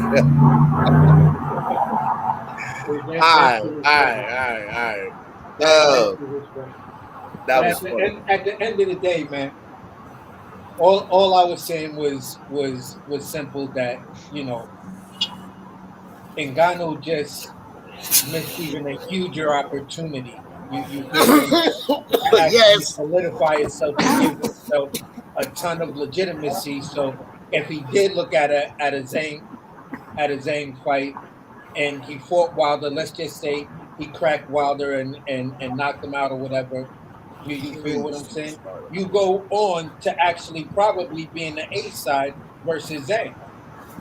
That was funny. At the end of the day, man, all I was saying was simple, that, you know, Ngannou just missed even a huger opportunity. You Yes. solidify itself and give itself a ton of legitimacy. So if he did look at a Zhang fight and he fought Wilder, let's just say he cracked Wilder and knocked him out or whatever. You feel what I'm saying? You go on to actually probably be in the A side versus Zhang.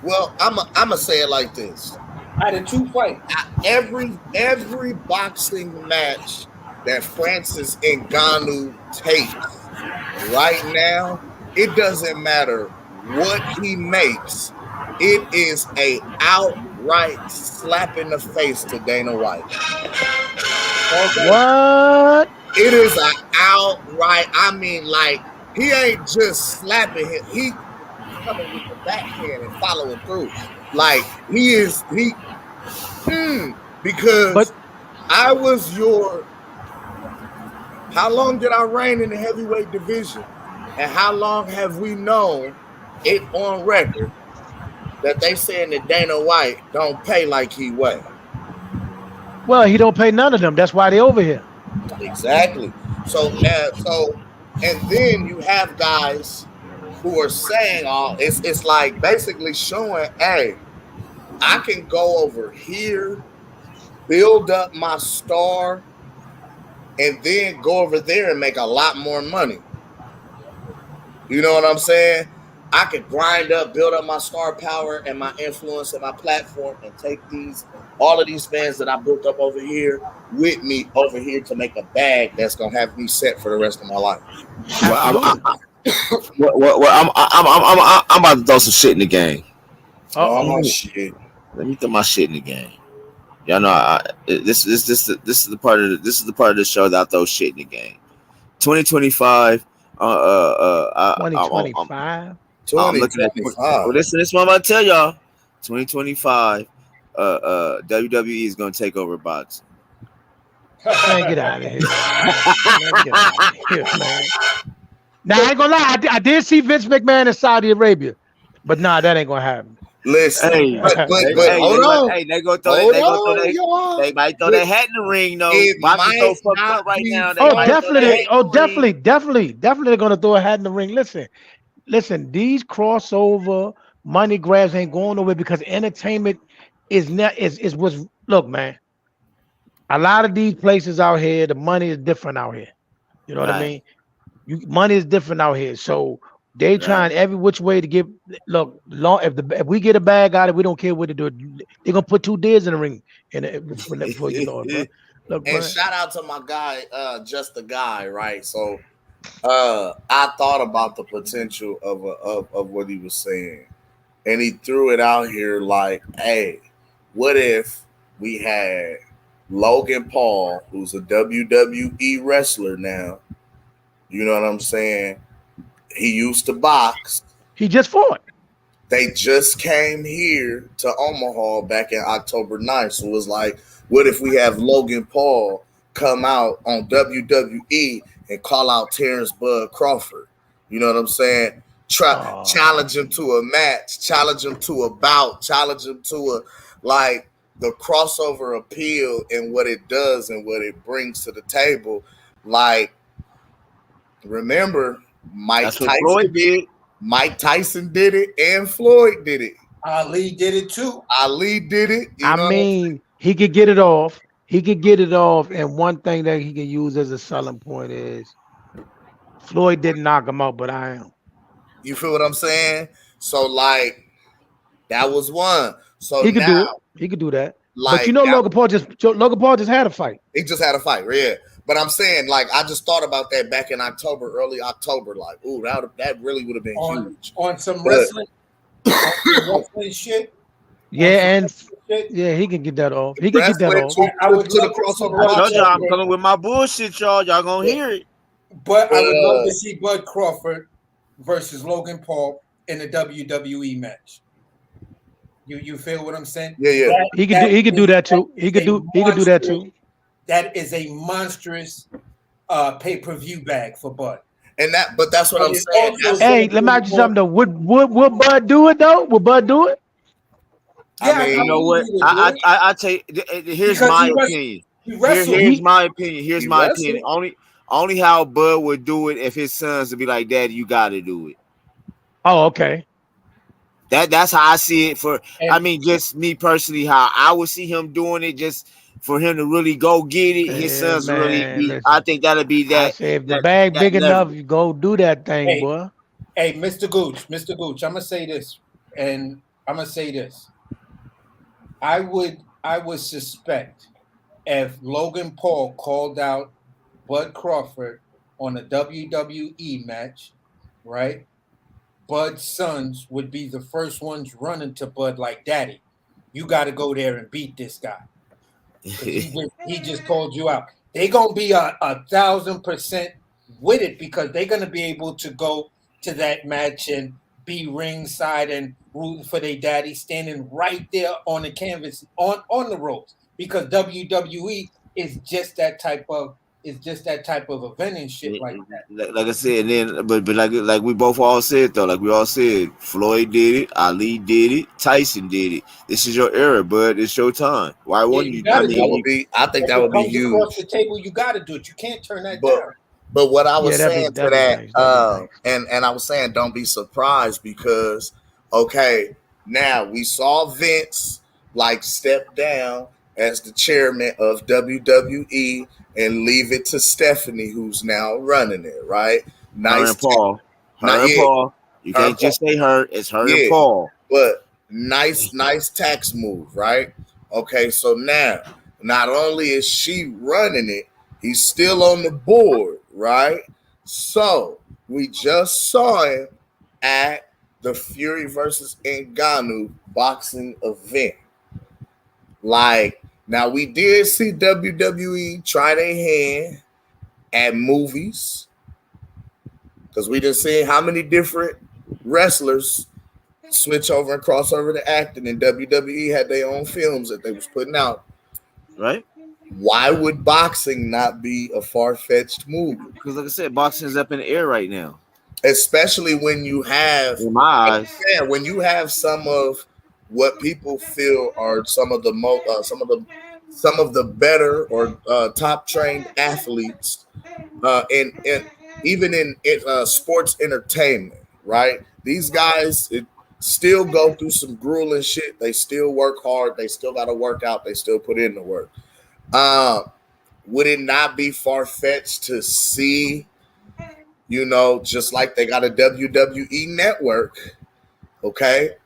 Well, I'ma say it like this. Out of two fights. Every boxing match that Francis Ngannou takes right now, it doesn't matter what he makes. It is a outright slap in the face to Dana White. What? It is an outright. I mean, like, he ain't just slapping him. He coming with the backhand and following through. Like, because I was how long did I reign in the heavyweight division? And how long have we known it on record that they saying that Dana White don't pay like he weigh? Well, he don't pay none of them. That's why they over here. Exactly. So and then you have guys who are saying it's like basically showing, hey, I can go over here, build up my star, and then go over there and make a lot more money. You know what I'm saying? I could grind up, build up my star power and my influence and my platform, and take all of these fans that I built up over here with me over here to make a bag that's gonna have me set for the rest of my life. I'm about to throw some shit in the game. Oh shit! Let me throw my shit in the game. Y'all know this is the part of the show that I throw shit in the game. 2025. 2025. I'm looking at. Well, this is what I'm about to tell y'all. 2025. WWE is gonna take over boxing. Man, get out of here. Man. Now I ain't gonna lie. I did see Vince McMahon in Saudi Arabia, but that ain't gonna happen. Listen, but hold on. They might throw that hat in the ring though. Boxing so fucked up right now. Definitely they're gonna throw a hat in the ring. Listen, these crossover money grabs ain't going nowhere because entertainment is what's. Look, man, A lot of these places out here, the money is different out here. You know what I mean? Money is different out here. So they trying every which way to get. Look, if we get a bag out of it, we don't care what to do. They're gonna put 2 deers in the ring before you know it, bro. Look, and bro. shout out to my guy, just the guy, right? So I thought about the potential of what he was saying, and he threw it out here like, hey, what if we had Logan Paul, who's a WWE wrestler now? You know what I'm saying? He used to box. He just fought. They just came here to Omaha back in October 9th. So it was like, what if we have Logan Paul come out on WWE and call out Terence Bud Crawford? You know what I'm saying? Challenge him to a match, challenge him to a bout, challenge him to the crossover appeal and what it does and what it brings to the table. Like, remember, Mike Tyson did it and Floyd did it. Ali did it too. Ali did it. I mean, he could get it off. He could get it off. And one thing that he can use as a selling point is Floyd didn't knock him out, but I am. You feel what I'm saying? So, like, that was one. So he could do it. now, He could do that. Like, but you know, Logan Paul just had a fight. He just had a fight, yeah. But I'm saying, like, I just thought about that back in October, early October. Like, ooh, that really would have been huge. On some wrestling, shit. Yeah, and yeah, he can get that off. He can get that off. I would love to see I'm coming with my bullshit, y'all. Y'all gonna hear it. But I would love to see Bud Crawford versus Logan Paul in a WWE match. You feel what I'm saying? Yeah. He could do that too. He could do that too. That is a monstrous pay-per-view bag for Bud. But that's what I'm saying. Hey, let me ask you something though. Would Bud do it though? Would Bud do it? Yeah, I mean, you know what? I take. Here's my opinion. Here's my opinion. Here's my opinion. Only how Bud would do it if his sons would be like, "Daddy, you got to do it." Oh, okay. That's how I see it. I mean, just me personally, how I would see him doing it, just for him to really go get it. His sons listen, I think that'll be that. I say if the bag big enough, you go do that thing, boy. Hey, Mr. Gooch, I'm gonna say this, and I'm gonna say this. I would suspect if Logan Paul called out Bud Crawford on a WWE match, right? Bud's sons would be the first ones running to Bud like, "Daddy, you got to go there and beat this guy." He just called you out. They're gonna be 1,000% with it because they're gonna be able to go to that match and be ringside and rooting for their daddy, standing right there on the canvas on the ropes, because WWE is just that type of event and shit like that. Like I said, then but like we both all said though, like we all said, Floyd did it, Ali did it, Tyson did it. This is your era, bud. It's your time. Why wouldn't you? I think that would be huge. Across the table, you got to do it. You can't turn that down. But what I was saying to that, and I was saying, don't be surprised because, okay, now we saw Vince like step down as the chairman of WWE and leave it to Stephanie, who's now running it, right? Her and Paul. You can't just say her. It's her and Paul. But nice tax move, right? Okay, so now, not only is she running it, he's still on the board, right? So we just saw him at the Fury versus Ngannou boxing event. Like, now we did see WWE try their hand at movies because we just seen how many different wrestlers switch over and cross over to acting, and WWE had their own films that they was putting out. Right? Why would boxing not be a far-fetched move? Because, like I said, boxing is up in the air right now. Especially when you have, in my eyes, when you have some of what people feel are some of the better or top trained athletes, and even in sports entertainment, right? These guys still go through some grueling shit. They still work hard. They still got to work out. They still put in the work. Would it not be far-fetched to see, just like they got a WWE network, okay?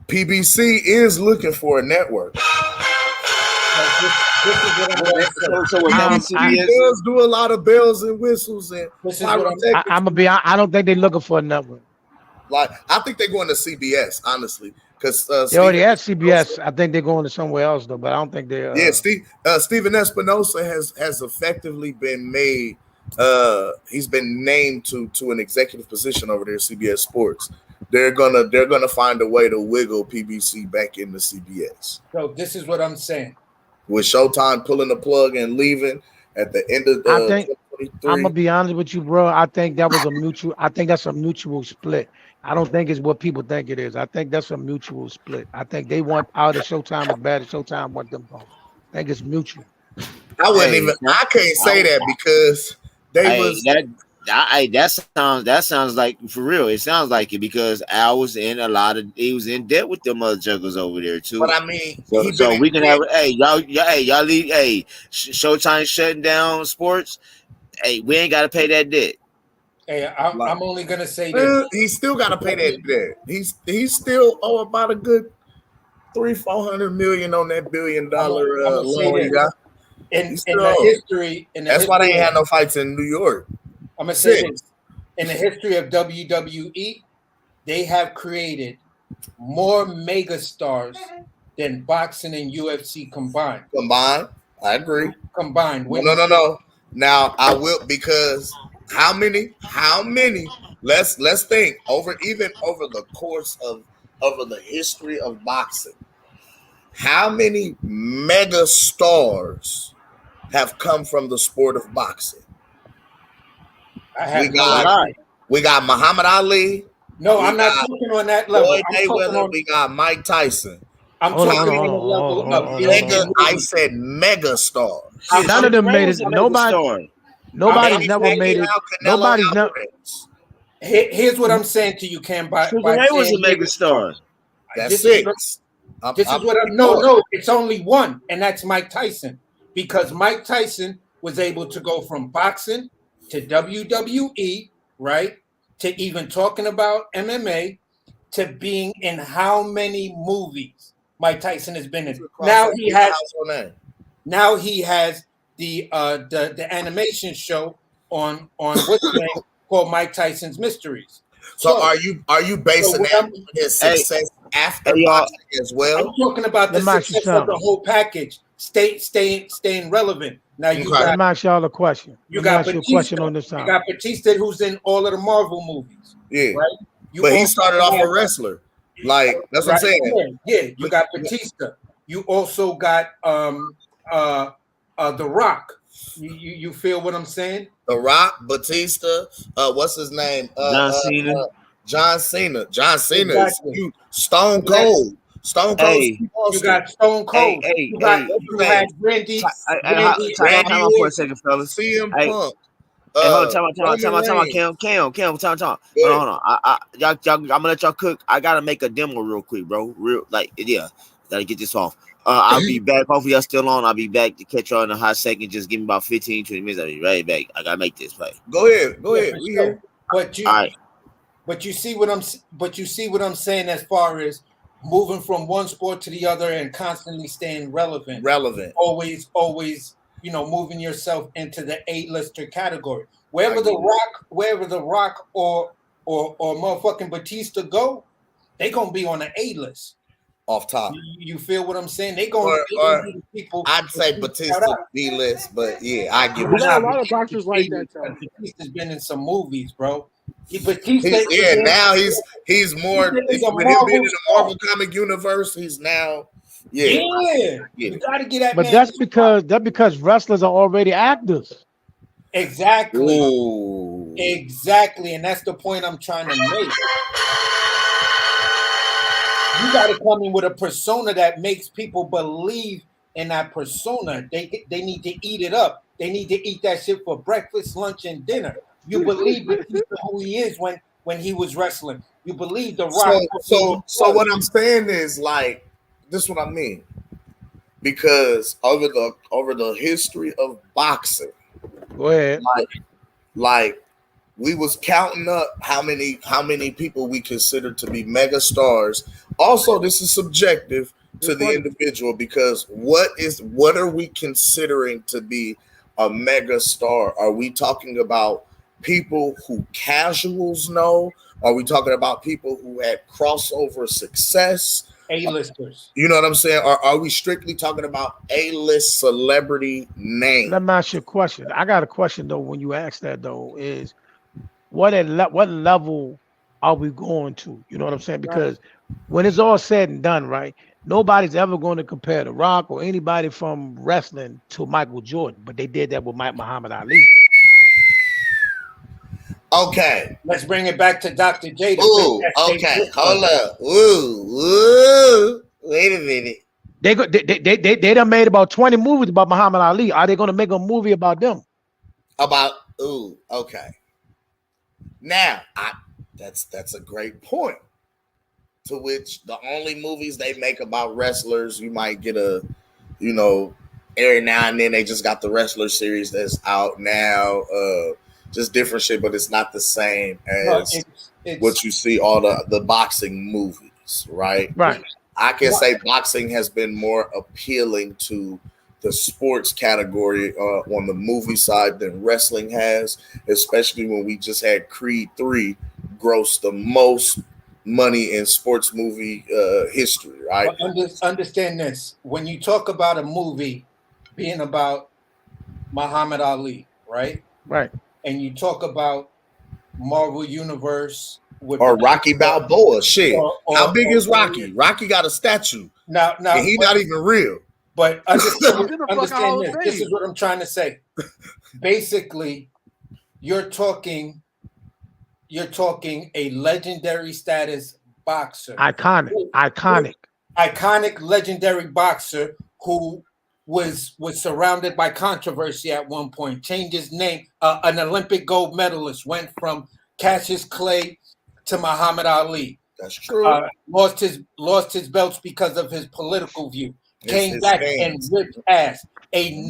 PBC is looking for a network. PBC does do a lot of bells and whistles and pyrotechnics. I'm gonna be. I don't think they're looking for a network. Like, I think they're going to CBS, honestly, because They already had CBS. I think they're going to somewhere else though, but I don't think they're. Steven Espinosa has effectively been made. He's been named to an executive position over there at CBS Sports. They're gonna find a way to wiggle PBC back into CBS. So this is what I'm saying. With Showtime pulling the plug and leaving at the end of the I think 2023. I'm gonna be honest with you, bro. I think that was a mutual. I think that's a mutual split. I don't think it's what people think it is. I think that's a mutual split. I think they want out of Showtime as bad as Showtime want them gone. I think it's mutual. I wouldn't even. I can't say that because they was. That sounds like, for real. It sounds like it because Al was in he was in debt with them other juggles over there too. But I mean, so we can have y'all leave Showtime shutting down sports. Hey, we ain't got to pay that debt. Hey, I'm only gonna say this. He's still got to pay that debt. He's still owe about a good $300-400 million on that $1 billion loan he got. In the history, that's why they ain't had no fights in New York. I'm gonna say this. In the history of WWE, they have created more megastars than boxing and UFC combined. Combined, I agree. Combined. No. Now I will, because how many? Let's think over the course of the history of boxing. How many mega stars have come from the sport of boxing? We got Muhammad Ali. No, I'm not talking on that level. Floyd Mayweather. We got Mike Tyson. I'm talking on the level of mega. I said mega stars. None of them made it. Nobody's never made it. Nobody's never. Here's what I'm saying to you, Cam. Ray was a mega star. That's six. This is what I'm. No, it's only one, and that's Mike Tyson, because Mike Tyson was able to go from boxing to WWE, right? To even talking about MMA, to being in how many movies Mike Tyson has been in. Now he has the animation show on what's the name called Mike Tyson's Mysteries. So are you basing that on his success after boxing as well? I'm talking about the success of the whole package, staying relevant. Now you got. Let me ask y'all a question. You got a question on this side. You got Batista, who's in all of the Marvel movies. Yeah, right. But he started off a wrestler. Like, that's what I'm saying. Yeah, you got Batista. You also got The Rock. You feel what I'm saying? The Rock, Batista, what's his name? John Cena. John Cena is huge. Stone Cold. Stone Cold. Hey, you got Stone Cold. You had Randy. Time out for a second, fellas. CM Punk. Hold on, time out. Cam. Hold on. Y'all, I'm gonna let y'all cook. I gotta make a demo real quick, bro. Gotta get this off. I'll be back. Hopefully y'all still on. I'll be back to catch y'all in a hot second. Just give me about 15-20 minutes. I'll be right back. I gotta make this play. Go ahead. We here. But you see what I'm saying as far as moving from one sport to the other and constantly staying relevant. Always, moving yourself into the A-lister category. Wherever the Rock or motherfucking Batista go, they gonna be on the A-list. Off top. You feel what I'm saying? They gonna be the people. I'd say Batista B-list, but yeah, I give it. A lot of boxers like that. Batista's been in some movies, bro. Now he's more. With him being in the Marvel comic universe, he's now. Yeah. You gotta get that. But that's because wrestlers are already actors. Exactly. Ooh. Exactly, and that's the point I'm trying to make. You got to come in with a persona that makes people believe in that persona. They need to eat it up. They need to eat that shit for breakfast, lunch, and dinner. You believe who he is when he was wrestling. You believe The Rock. So what I'm saying is, like, this is what I mean. because over the history of boxing, go ahead. Like we was counting up how many people we consider to be mega stars. Also, this is subjective to the individual because what are we considering to be a mega star? Are we talking about people who casuals know? Are we talking about people who had crossover success? A-listers. You know what I'm saying? Or are we strictly talking about A-list celebrity names? Let me ask you a question. I got a question though. When you ask that though, is what level are we going to? You know what I'm saying? Because when it's all said and done, right? Nobody's ever going to compare The Rock or anybody from wrestling to Michael Jordan, but they did that with Muhammad Ali. Okay. Let's bring it back to Dr. J. Ooh, okay. Hold up. Ooh. Wait a minute. They done made about 20 movies about Muhammad Ali. Are they going to make a movie about them? Okay. Now, that's a great point. To which the only movies they make about wrestlers, you might get every now and then they just got the wrestler series that's out now. Just different shit, but it's not the same as what you see all the boxing movies, right? Right. I can say boxing has been more appealing to the sports category on the movie side than wrestling has, especially when we just had Creed 3 gross the most money in sports movie history, right? Understand this. When you talk about a movie being about Muhammad Ali, right? Right. And you talk about Marvel Universe or Rocky Balboa. Shit. How big is Rocky? Rocky got a statue. Now and he's not even real. But understand this. This is what I'm trying to say. Basically, you're talking a legendary status boxer. Iconic legendary boxer who was surrounded by controversy at one point, changed his name, an Olympic gold medalist, went from Cassius Clay to Muhammad Ali. That's true. Lost his belts because of his political view. Came back and whipped ass. A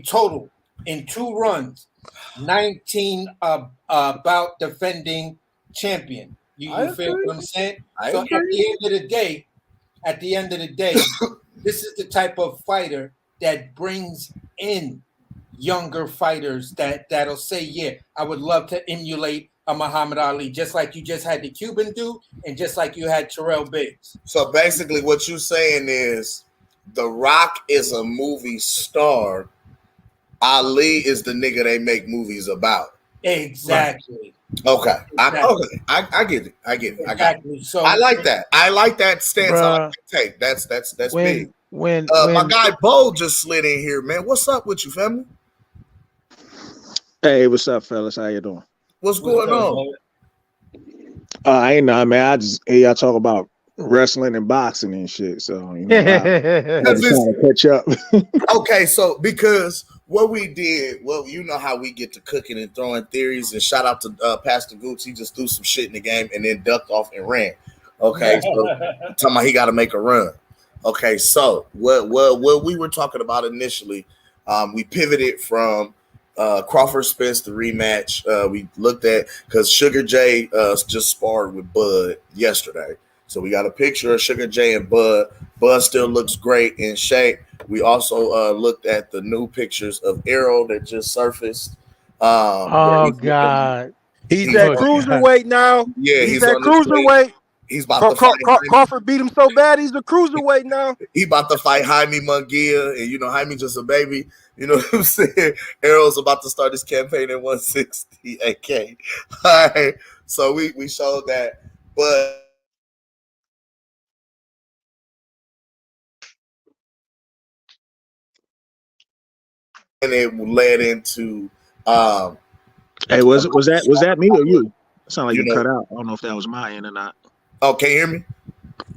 total in 2 runs, 19 bout defending champion. You feel what I'm saying? So at the end of the day, this is the type of fighter that brings in younger fighters that'll say, yeah, I would love to emulate a Muhammad Ali, just like you just had the Cuban dude and just like you had Terrell Biggs. So basically what you're saying is The Rock is a movie star. Ali is the nigga they make movies about. Exactly. Okay. I get it. I got it. So I like that. I like that stance. I like that take. That's big. When my guy Bo just slid in here, man. What's up with you, family? Hey, what's up, fellas? How you doing? What's going on? I ain't know, man. I just hear y'all talk about wrestling and boxing and shit. So I'm just trying to catch up. Okay, so because what we did, well, you know how we get to cooking and throwing theories, and shout out to Pastor Gooch. He just threw some shit in the game and then ducked off and ran. Okay, so talking about he got to make a run. Okay, so what we were talking about initially, we pivoted from Crawford Spence the rematch. We looked at because Sugar J just sparred with Bud yesterday. So we got a picture of Sugar J and Bud. Bud still looks great in shape. We also looked at the new pictures of Errol that just surfaced. Oh God, he's at cruiserweight now. Yeah, he's at cruiserweight. He's about to fight. Crawford beat him so bad, he's a cruiserweight now. He about to fight Jaime Munguia, and you know Jaime just a baby. You know what I'm saying? Errol's about to start his campaign at 160 AK. All right, so we showed that, but. And it led into hey, was that me or you? It sounded like you cut out. I don't know if that was my end or not. Oh, can you hear me?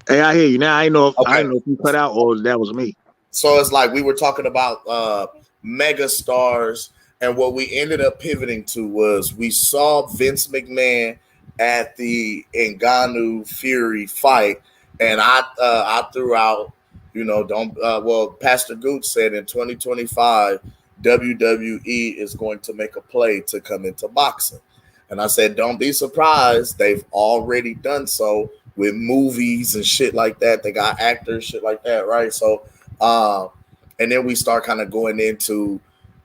Hey, I hear you now. I know if you cut out or that was me. So it's like we were talking about mega stars, and what we ended up pivoting to was we saw Vince McMahon at the Ngannou Fury fight, and I threw out don't. Well, Pastor Gooch said in 2025, WWE is going to make a play to come into boxing. And I said, don't be surprised. They've already done so with movies and shit like that. They got actors, shit like that, right? So, and then we start kind of going into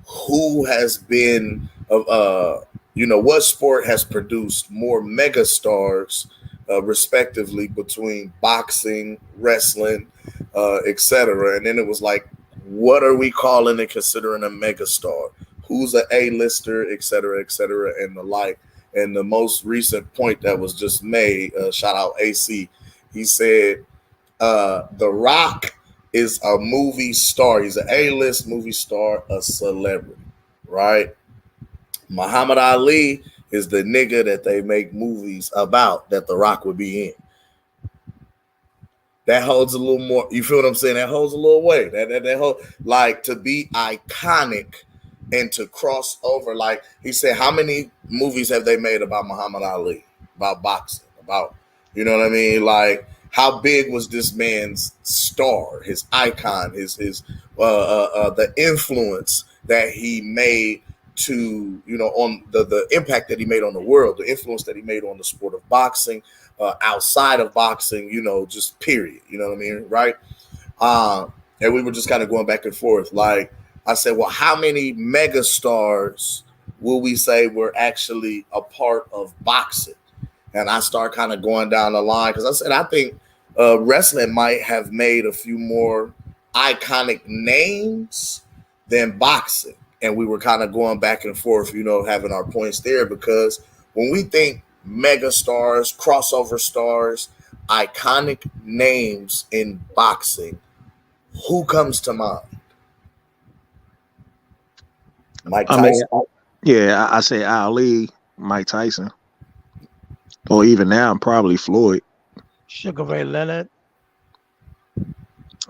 who has been, what sport has produced more megastars, respectively, between boxing, wrestling, etc. And then it was like, what are we calling and considering a megastar? Who's an A-lister, et cetera, and the like. And the most recent point that was just made, shout out AC, he said, The Rock is a movie star. He's an A-list movie star, a celebrity, right? Muhammad Ali is the nigga that they make movies about that The Rock would be in. That holds a little more, you feel what I'm saying? That holds a little weight. That whole, like, to be iconic and to cross over, like he said, how many movies have they made about Muhammad Ali, about boxing, about, you know what I mean? Like, how big was this man's star, his icon, his the influence that he made to, on the impact that he made on the world, the influence that he made on the sport of boxing, outside of boxing, just period, you know what I mean, right? And we were just kind of going back and forth. Like, I said, well, how many megastars will we say were actually a part of boxing? And I start kind of going down the line because I said, I think wrestling might have made a few more iconic names than boxing. And we were kind of going back and forth, having our points there, because when we think megastars, crossover stars, iconic names in boxing, who comes to mind? Mike Tyson. I say Ali, Mike Tyson, or even now, probably Floyd. Sugar Ray Leonard.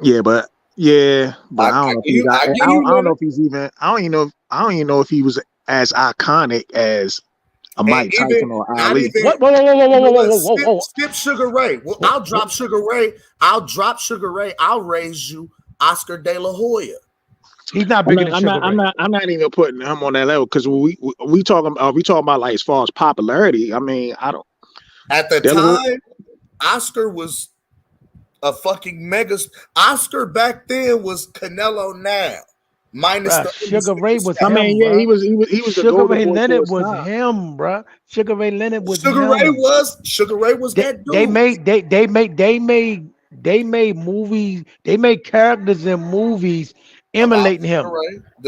But I don't know if he's even. I don't even know if he was as iconic as a Mike Tyson or Ali. Whoa. Skip Sugar Ray. Well, I'll drop Sugar Ray. I'll raise you Oscar De La Hoya. He's not bigger than Sugar Ray. I'm not even putting him on that level, because we talking about like as far as popularity. I mean, I don't. At the time, Oscar was a fucking mega. Oscar back then was Canelo now, minus the Sugar Ray was. I mean, he was. Sugar Ray Leonard was him, bro. Sugar Ray Leonard was. Sugar Ray was that dude. They made movies. They made characters in movies emulating him.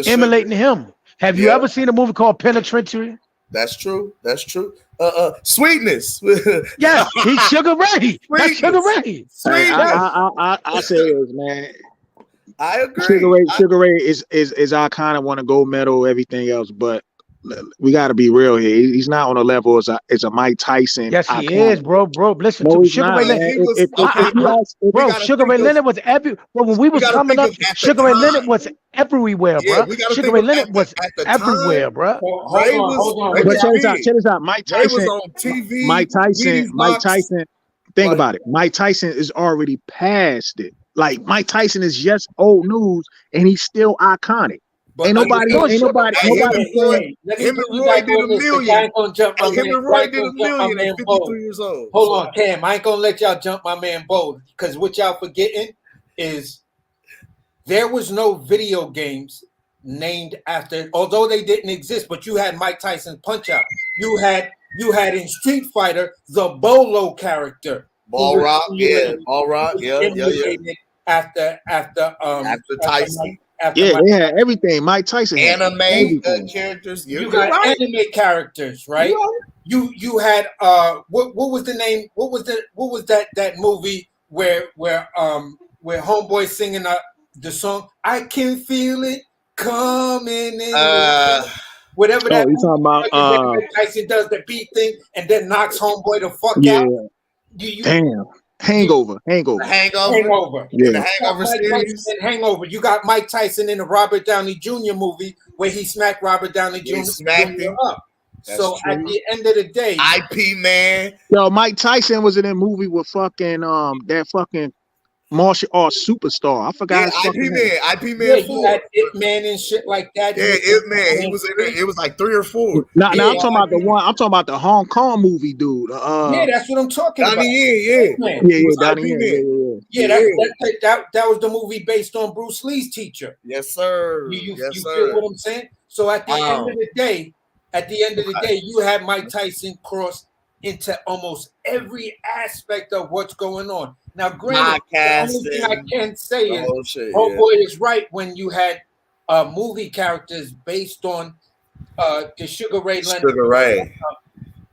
Emulating him. Have you ever seen a movie called Penitentiary? That's true. Sweetness. Yes, he's Sugar Ray. That's Sugar Ray. I say this, man. I agree. Sugar Ray is I kind of want to gold medal, everything else, but we got to be real here. He's not on a level as a Mike Tyson. Yes, he is, bro. Listen to Sugar Ray Leonard. Sugar Ray Leonard was when we was coming up. Sugar Ray Leonard was everywhere, bro. Sugar Ray Leonard was everywhere, bro. But check this out. Mike Tyson was on TV. Mike Tyson. Think about it. Mike Tyson is already past it. Like, Mike Tyson is just old news, and he's still iconic. But Him and Roy did a million. Him and Roy did a million at 53 years old. Hold on, Cam. I ain't gonna let y'all jump my man Bo, because what y'all forgetting is there was no video games named after, although they didn't exist, but you had Mike Tyson Punch Out. You had in Street Fighter the Bolo character. Ball Rock. After Tyson. They had everything. Mike Tyson anime characters. You got anime characters, right? You had what was the name? What was that movie where homeboy singing the song "I Can Feel It Coming In"? Whatever that. You talking about? Tyson does the beat thing and then knocks homeboy the fuck out. Damn. Hangover. Yeah. The Hangover series. Hangover. You got Mike Tyson in the Robert Downey Jr. movie where he smacked Robert Downey Jr. up. So true. At the end of the day, IP man. Yo, Mike Tyson was in a movie with fucking that fucking martial arts superstar. I forgot his fucking name. IP Man 4. You had Ip Man and shit like that. Yeah, Ip Man. He was in it. It was like 3 or 4. Now I'm talking about the one. I'm talking about the Hong Kong movie, dude. Yeah, that's what I'm talking about. Yeah, Donnie Yen. Yeah, that was the movie based on Bruce Lee's teacher. Yes, sir. You feel what I'm saying? So at the end of the day, you had Mike Tyson cross into almost every aspect of what's going on. Now, granted, the only thing I can say is, boy is right when you had movie characters based on the Sugar Ray Leonard. Sugar Ray.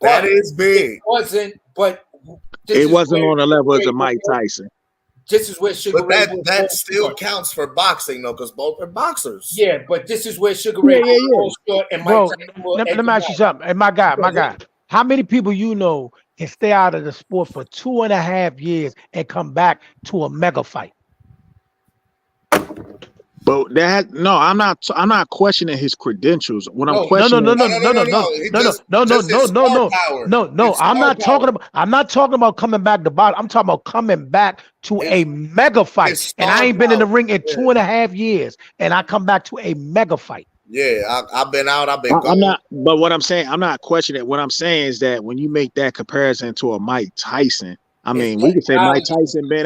That is big. It wasn't, but it wasn't on the level of Mike Tyson. This is where Sugar Ray. But that still counts for boxing, though, because both are boxers. Yeah, but this is where Sugar Ray was short and Mike Tyson. Let me ask you something. Hey, my guy. How many people you know can stay out of the sport for 2.5 years and come back to a mega fight? But I'm not questioning his credentials. What I'm questioning. No. I'm not talking about coming back to box. I'm talking about coming back to a mega fight. And I ain't been in the ring in 2.5 years, and I come back to a mega fight. Yeah, I've been out. I've been. I'm not. But what I'm saying, I'm not questioning it. What I'm saying is that when you make that comparison to a Mike Tyson, I mean, we can say Mike Tyson been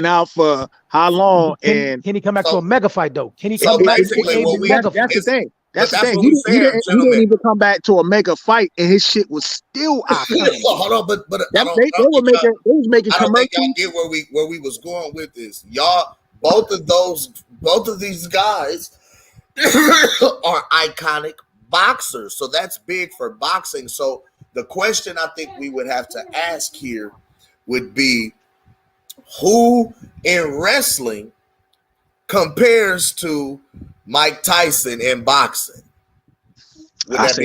out for how long? Can he come back to a mega fight though? Can he come back to a mega fight? That's the thing. That's the thing. He didn't even come back to a mega fight, and his shit was still iconic.Hold on, but they was making commercials. I don't think y'all get where we was going with this. Y'all, both of these guys are iconic boxers, so that's big for boxing. So the question I think we would have to ask here would be, who in wrestling compares to Mike Tyson in boxing? Would that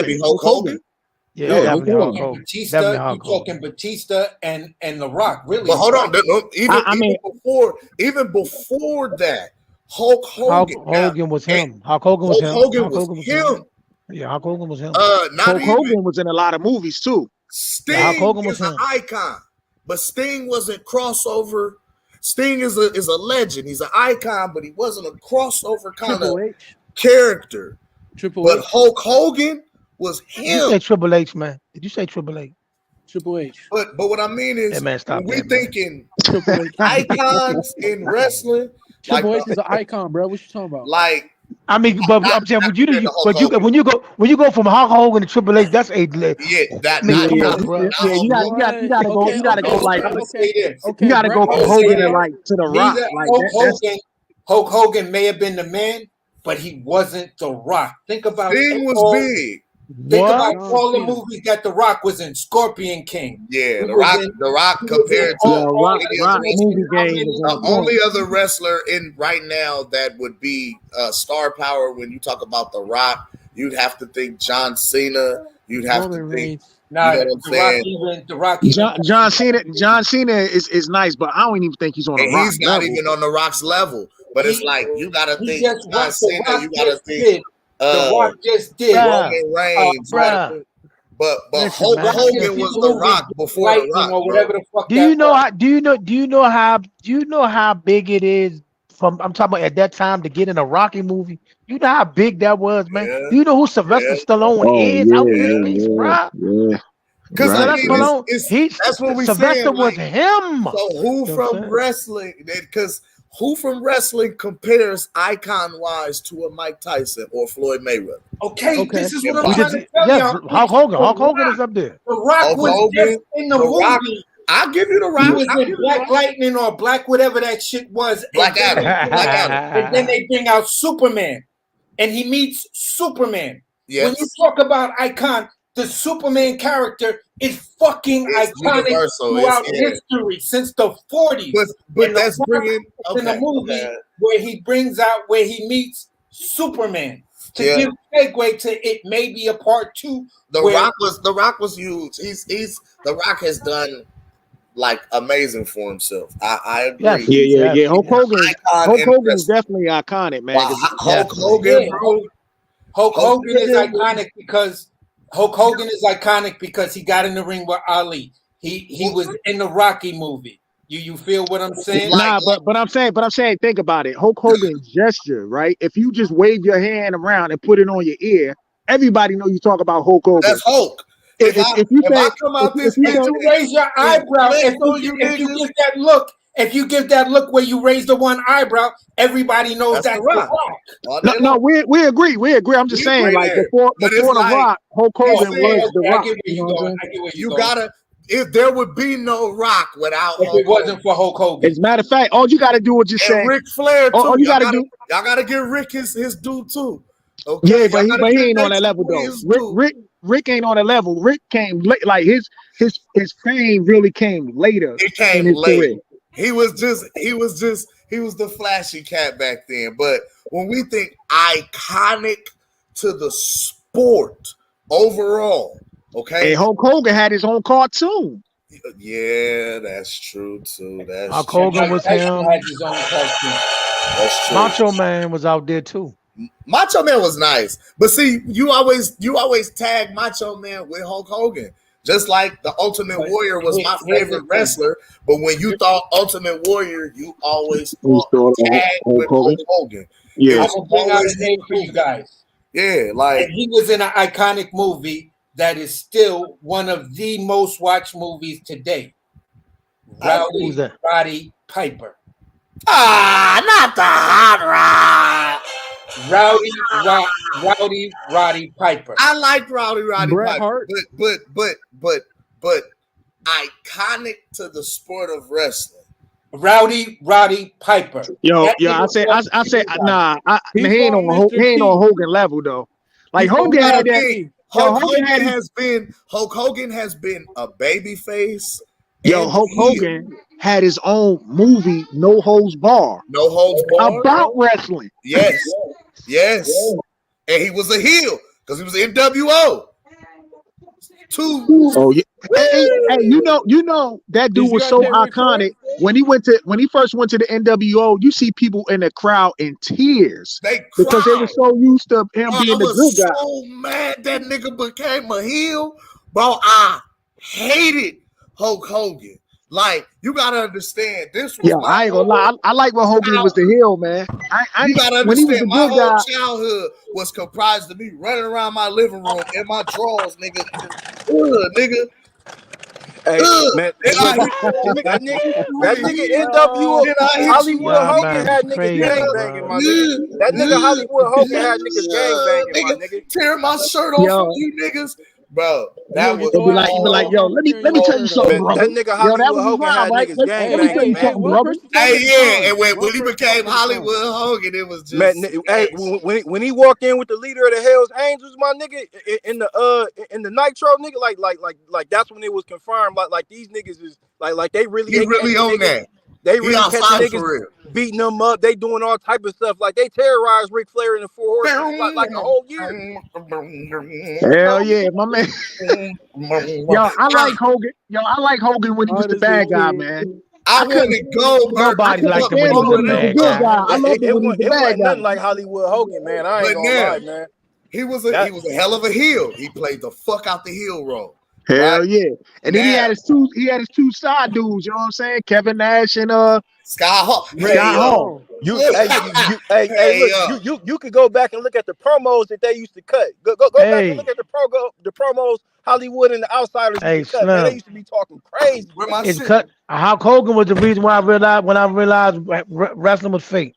be Hulk Hogan? Yeah, definitely Hulk Hogan. Batista, you're talking Batista and The Rock, really. But hold on, even before that, Hulk Hogan was him. Hulk Hogan was him. Yeah, Hulk Hogan was him. Hulk Hogan was in a lot of movies too. Sting is an icon, but Sting wasn't crossover. Sting is a legend. He's an icon, but he wasn't a crossover kind of character. But Hulk Hogan was him. Did you say Triple H, man? Did you say Triple H? Triple H. But what I mean is, we're thinking icons in wrestling. Triple H is an icon, bro. What you talking about? Like, I mean, but I'm saying, when you go from Hulk Hogan to Triple H, that's a you gotta go like you gotta go from Hogan to like to the Rock. Like Hulk Hogan may have been the man, but he wasn't the Rock. Think about Sting was big. Think about all the movies that The Rock was in. Scorpion King. Yeah, The Rock compared to the only other wrestler in right now that would be star power when you talk about The Rock, you'd have to think John Cena. You'd have to think. John Cena is nice, but I don't even think he's on the Rock. He's not even on the Rock's level. But it's like you gotta think John Cena. You gotta think. The Rock just did Roman Reigns, but Hulk Hogan was The Rock before The Rock, or whatever the fuck. Do you know how big it is? I'm talking about at that time to get in a Rocky movie. You know how big that was, man. Yeah. Do you know who Sylvester Stallone is? Out this piece, bro. Yeah. Because that's what we Sylvester saying, was him. So who from wrestling? Because who from wrestling compares icon-wise to a Mike Tyson or Floyd Mayweather? Okay. This is what I'm trying to tell you. Hulk Hogan is up there. The Rock was just in the movie. I'll give you The Rock. He was in Black Lightning or Black whatever that shit was. Black Adam. And then they bring out Superman, and he meets Superman. Yes. When you talk about icon, the Superman character is fucking iconic throughout history since the 40s. But that's bringing in the movie where he meets Superman to give segue to it may be a part 2. The Rock was huge. The Rock has done like amazing for himself. I agree. Yeah. Hulk Hogan is definitely iconic, man. Hulk Hogan, bro. Hulk Hogan is iconic because he got in the ring with Ali. He was in the Rocky movie. You feel what I'm saying? Nah, but I'm saying, think about it. Hulk Hogan's gesture, right? If you just wave your hand around and put it on your ear, everybody know you talk about Hulk Hogan. That's Hulk. If you say, come out this bitch, you raise your eyebrow. If you give that look, if you give that look where you raise the one eyebrow, everybody knows that's the Rock. No, we agree. I'm just saying, like before the Rock, Hulk Hogan was the Rock. You gotta. If there would be no Rock without if it wasn't for Hulk Hogan. As a matter of fact, all you got to do is just say Ric Flair too. All you got to do. Y'all got to give Rick his due too. Okay? Yeah, but he ain't on that level though. Rick ain't on that level. Rick came like his fame really came later. It came late. He was the flashy cat back then. But when we think iconic to the sport overall, okay. And Hulk Hogan had his own cartoon. Yeah, that's true too. Hulk Hogan was him. Had his own cartoon. That's true. Macho Man was out there too. Macho Man was nice, but see, you always tag Macho Man with Hulk Hogan, just like the Ultimate Warrior was my favorite wrestler. But when you thought Ultimate Warrior, you always thought tag with Hulk Hogan. Yeah, I'm gonna bring out a name for you guys. Yeah, like and he was in an iconic movie that is still one of the most watched movies today. Roddy Piper. Not the Hot Rod. Roddy Piper. I like Roddy Bret Piper, Hart. but iconic to the sport of wrestling. Roddy Piper. Yo, I say, nah, he ain't on Hogan level though. Like Hogan had that. Hulk Hogan has been a baby face. Yo, Hulk Hogan had his own movie, No Holds Barred. No Holds Barred about wrestling. Yes. And he was a heel because he was NWO. Oh yeah. Hey, you know that dude was so iconic. When he first went to the NWO, you see people in the crowd in tears because they were so used to him being the good guy. I was so mad that nigga became a heel, bro. I hated Hulk Hogan. Like, you gotta understand this was I ain't gonna lie. I like when Hogan was the heel, man. You gotta understand my whole childhood was comprised of me running around my living room in my drawers, nigga. Nigga. Hey, man, that nigga NWO Hollywood Hogan had niggas gang banging, my nigga. That nigga Hollywood Hogan had niggas gang banging, my nigga. Tearing my shirt off from you niggas. Bro, that was be like, yo, let me tell you something, bro. That nigga Hollywood Hogan had niggas gang banging, man. Hey, and when he became Hollywood Hogan, it was just hey, when he walked in with the leader of the Hell's Angels, my nigga, in the Nitro, nigga, like that's when it was confirmed, like these niggas is like they really on that. They really catching niggas, beating them up. They doing all type of stuff. Like they terrorized Ric Flair in the 4 Horsemen like a whole year. Hell yeah, my man. Yo, I like Hogan. I like Hogan when he was the bad guy, man. I couldn't go. Nobody liked him when he was the bad guy. I love him when he was the bad guy. Nothing like Hollywood Hogan, man. I ain't gonna lie, man. He was a hell of a heel. He played the fuck out the heel role. Hell yeah. And then he had his two side dudes, you know what I'm saying? Kevin Nash and Sky Hall. You could go back and look at the promos that they used to cut. Go back and look at the promos Hollywood and the Outsiders used to cut. Man, they used to be talking crazy. Hulk Hogan was the reason why I realized wrestling was fake.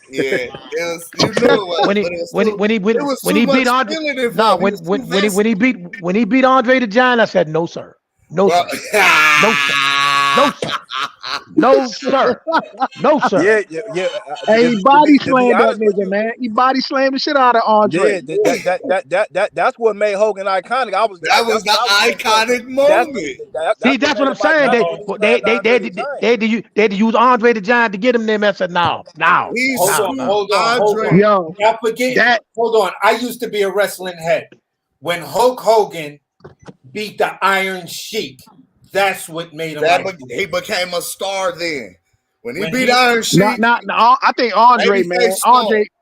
Yeah, it was. You know when he beat Andre. No, when he beat Andre the Giant, I said no, sir, no, sir, no, sir, no, sir. Yeah. Hey, he body slammed that nigga, man. He body slammed the shit out of Andre. Yeah, that's what made Hogan iconic. That was the iconic moment. See, that's what I'm saying. They had to use Andre the Giant to get him there. I said no. Hold on. Yo, I forget that. Hold on. I used to be a wrestling head. When Hulk Hogan beat the Iron Sheik, that's what made him. He became a star then. When he beat Iron Sheik. No, I think Andre, man.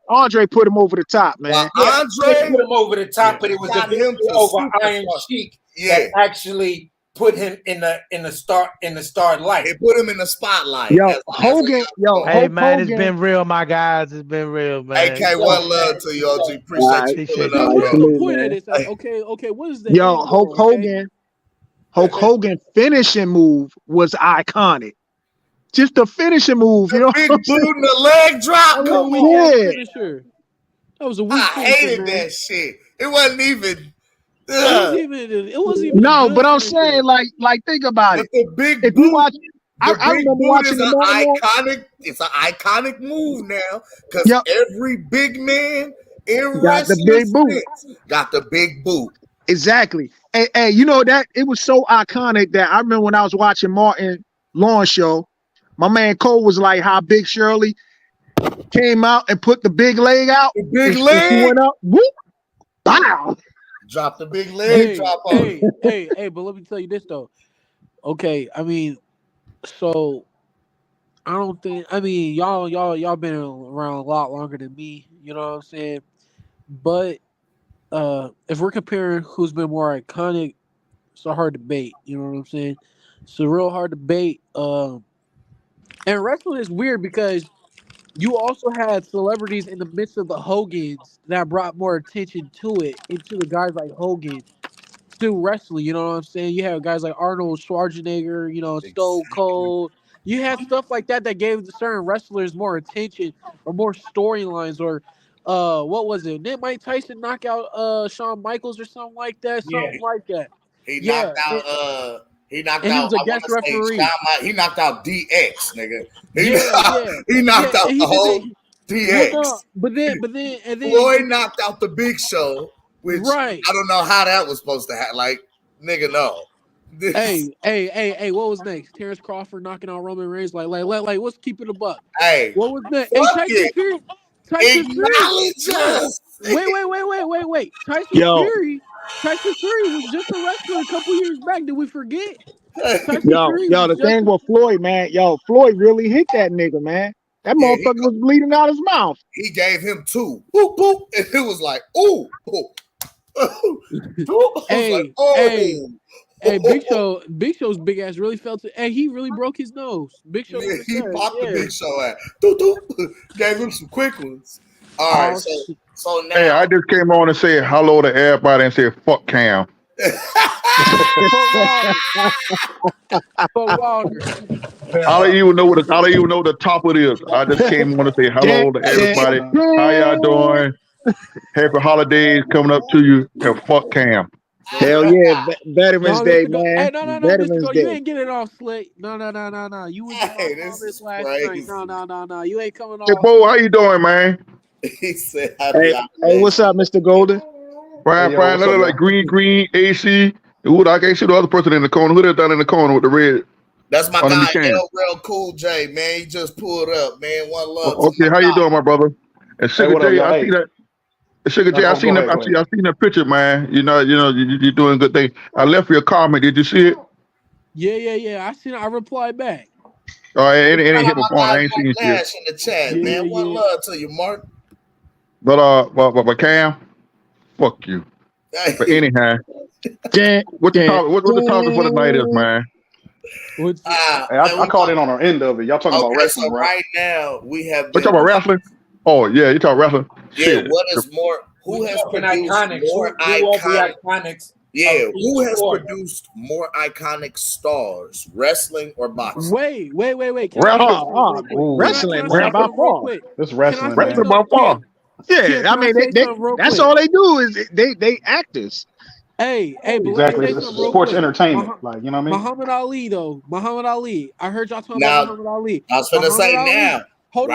Andre put him over the top, man. Andre put him over the top, but it was the victory over Iron Sheik that actually put him in the star light. It put him in the spotlight. Yo, Hogan. Hey Hulk man, it's Hogan. been real, my guys. It's been real, man. AK, one love to you, OG. Appreciate you pulling Now, up, what's bro. the point of this? Okay, what is the Yo, end Hulk goal? Okay? Hogan. Hulk Hogan finishing move was iconic. Just the finishing move, you know. Big boot and the leg drop. That was a Come weak on. ass finisher. That was a weak I finisher, hated man. that shit. It wasn't even. It wasn't even a No, good but I'm finisher. saying, like, think about But it. the big If boot, you watch, I the big remember boot watching is the an Baltimore. iconic. It's an iconic move now because Yep. every big man in Got the wrestling big boot. since got the big boot. Exactly. Hey, you know that it was so iconic that I remember when I was watching Martin Lawn show, my man Cole was like, how Big Shirley came out and put the big leg out. The big and leg. she went up. Whoop. Wow. Drop the big leg drop on it. Hey, but let me tell you this though. Okay, I mean, so I don't think. I mean, y'all been around a lot longer than me. You know what I'm saying? But if we're comparing who's been more iconic, it's a hard debate. You know what I'm saying? It's a real hard debate. And wrestling is weird because you also had celebrities in the midst of the Hogans that brought more attention to it, into the guys like Hogan, to wrestling. You know what I'm saying? You have guys like Arnold Schwarzenegger, Stone Cold. You had stuff like that gave certain wrestlers more attention or more storylines or what was it? Didn't Mike Tyson knock out Shawn Michaels or something like that? Something like that. He Yeah. knocked out. He knocked And he out. was a I want guest to say referee. Shawn He knocked out DX, nigga. He Yeah. knocked out and the he did whole that. DX. Well, no, but then, and then Floyd knocked out the Big Show, which right. I don't know how that was supposed to happen. Like, nigga, no. Hey, what was next? Terence Crawford knocking out Roman Reigns. Like, let's keep it a buck. Hey, What was next? Hey, fuck Tyson it. Fury. Tyson Fury. Acknowledge us. Wait. Yo. Tyson Fury was just a wrestler a couple years back. Did we forget? Tyson Yo, Fury the was just. thing with Floyd, man. Yo, Floyd really hit that nigga, man. That Yeah, motherfucker was bleeding out his mouth. He gave him two. Boop, boop. And it was like, ooh. Hey, Big Show's big ass really felt it. Hey, he really broke his nose. Big Show. Yeah, he popped the yeah. Big Show at. Doo, doo. Gave him some quick ones. All right, so now. Hey, I just came on and said hello to everybody and said fuck Cam. Wilder. I don't even know what the top of it is. I just came on to say hello to everybody. How y'all doing? Happy holidays coming up to you, and fuck Cam. Hell yeah, Veterans Day, man. Hey, no, Veterans Mr. Day. You ain't getting it off slick. No. You was on this last night. No. You ain't coming off. Hey, Bo, how you doing, man? He said, Hey, what's up, Mr. Golden? Fine. That look like green, AC. Who I can't see the other person in the corner. Who that down in the corner with the red? That's my underneath guy, can? Real Cool J, man. He just pulled up, man. One love. Okay, how you doing, my brother? And Sugar J, I see that. Sugar J, I seen that picture, man. You're doing good thing. I left you a comment. Did you see it? Yeah. I seen it. I replied back. Oh, it ain't hit my phone. I ain't seen it yet. In the chat, man. One love to you, Mark. But Cam, fuck you. But anyhow, what the topic for the night is, man? I called in on our end of it. Y'all talking about wrestling, so right now we have. We talking about wrestling? Oh yeah, you talking wrestling? Yeah. Shit. What is more? Who has produced more iconic? Yeah, who has produced more iconic stars, wrestling or boxing? Wait. Wrestling, man, by far. It's wrestling. Wrestling by far. Yeah, I mean, that's all they do is they actors. Hey, but exactly. It's sports entertainment, like, you know what I mean? Muhammad Ali, though. Muhammad Ali. I heard y'all talking about Muhammad Ali. I was finna say now. The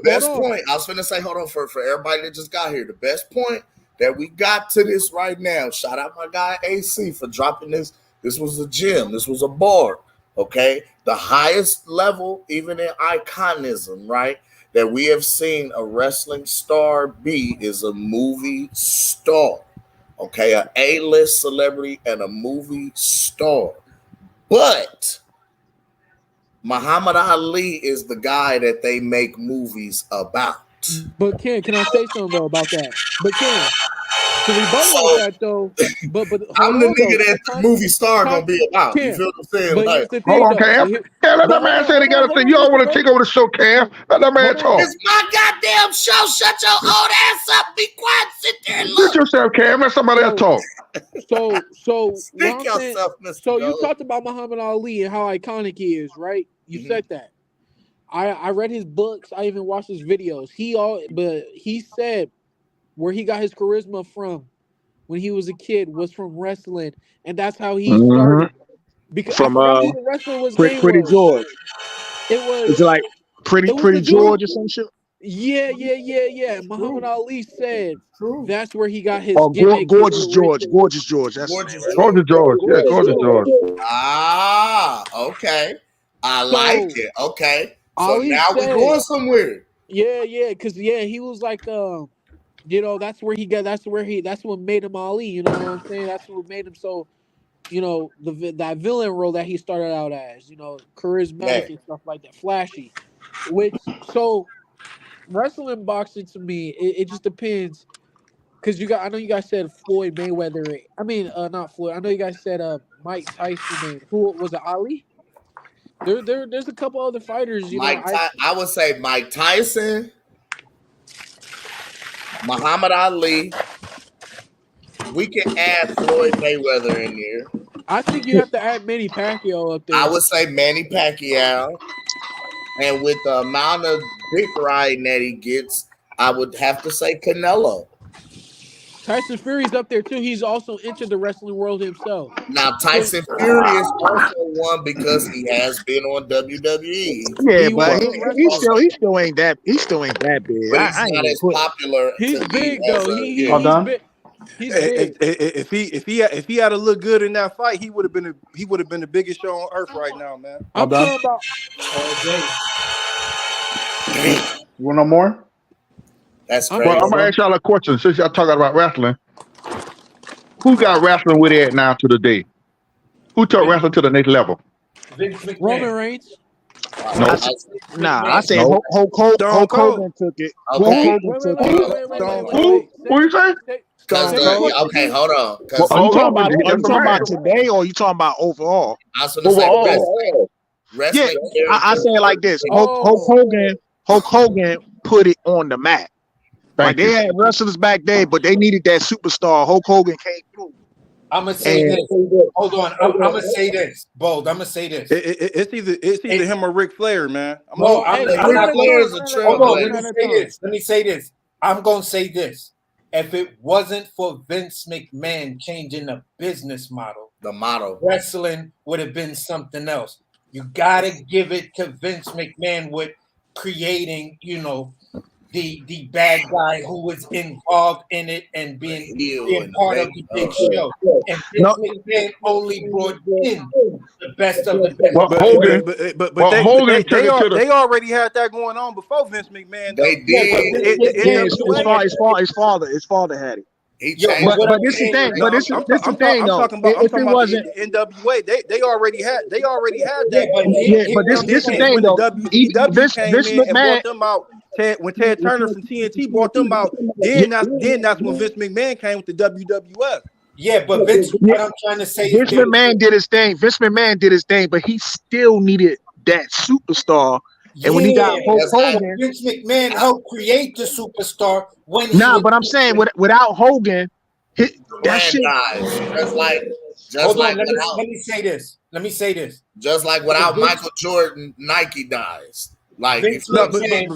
best point. I was finna say, hold on, for everybody that just got here. The best point that we got to this right now. Shout out my guy AC for dropping this. This was a gym. This was a bar. Okay, the highest level, even in iconism, right? That we have seen a wrestling star be is a movie star. Okay, an A-list celebrity and a movie star. But Muhammad Ali is the guy that they make movies about. But Ken, can I say something though about that? But Ken, To rebuttal with that though, but I'm hold the on though. nigga that the movie star gonna be about. You Cam, feel what I'm saying? but Like, here's the Hold thing on, though. Cam. Cam, let But that man say they got to say. You all want to take over the show, Cam. Let that man talk. it's my goddamn show. Shut your old ass up. Be quiet. Sit there and Sit look. yourself, Cam. Let somebody else talk. So what Stick I'm saying. yourself, Mr. So you Gold. talked about Muhammad Ali and how iconic he is, right? You said that. I read his books. I even watched his videos. But he said where he got his charisma from when he was a kid was from wrestling, and that's how he started. Because I From forgot who the wrestler was. Pretty George. It was. Is it like It was Pretty the dude. George or some shit? Yeah. Muhammad Ali said that's where he got his Oh, gimmick. Gorgeous George. Gorgeous George. That's his name. Right? Gorgeous George. Yeah, Gorgeous George. Ah, okay. I like it. Okay. So Ali now we're said, going somewhere. Yeah, because he was like, that's where he got. That's what made him Ali. You know what I'm saying? That's what made him so. That villain role that he started out as. Charismatic and stuff like that, flashy. So wrestling, boxing to me, it just depends. Because I know you guys said Floyd Mayweather. I mean, not Floyd. I know you guys said Mike Tyson and who was it? Ali. There's a couple other fighters. I would say Mike Tyson, Muhammad Ali. We can add Floyd Mayweather in there. I think you have to add Manny Pacquiao up there. I would say Manny Pacquiao. And with the amount of dick riding that he gets, I would have to say Canelo. Tyson Fury's up there too. He's also entered the wrestling world himself. Now Tyson Fury is also one because he has been on WWE. Yeah, but he still ain't that big. But he's not as popular. He's big though. He's big. He's big. If he had to look good in that fight, he would have been the biggest show on earth right now, man. I'm talking about. You want no more? That's crazy. Well, I'm gonna ask y'all a question since y'all talking about wrestling. Who got wrestling with it now to the day? Who took wrestling to the next level? Roman Reigns. No. I say Hulk Hogan took it. Okay. Hulk Hogan took it. Who you say? Okay, hold on. Are you talking about today or are you talking about overall? I was gonna say wrestling. Yeah, I say it like this. Hulk Hogan put it on the map. Like they had wrestlers back then, but they needed that superstar. Hulk Hogan came through. I'm gonna say this. Hold on. I'm gonna say this. Bold. I'm gonna say this. It's either him or Ric Flair, man. Ric Flair is a Hold on. Let me say this. I'm gonna say this. If it wasn't for Vince McMahon changing the business model, wrestling would have been something else. You gotta give it to Vince McMahon with creating, the bad guy who was involved in it and being part of the big show. And Vince McMahon only brought in the best of the best. But they already had that going on before Vince McMahon. They did. His father had it. But this is the thing. But this is the thing, though. If it wasn't NWA, they already had that. Yeah, but this is the thing, though. Vince McMahon brought them out. When Ted Turner from TNT brought them out, then that's when Vince McMahon came with the WWF. Yeah, but Vince, what I'm trying to say Vince McMahon did his thing. Vince McMahon did his thing, but he still needed that superstar. And when he got Hulk Hogan, Vince McMahon helped create the superstar. But I'm saying without Hogan, that shit dies. Let me say this. Just like without Michael Jordan, Nike dies. Like Vince McMahon,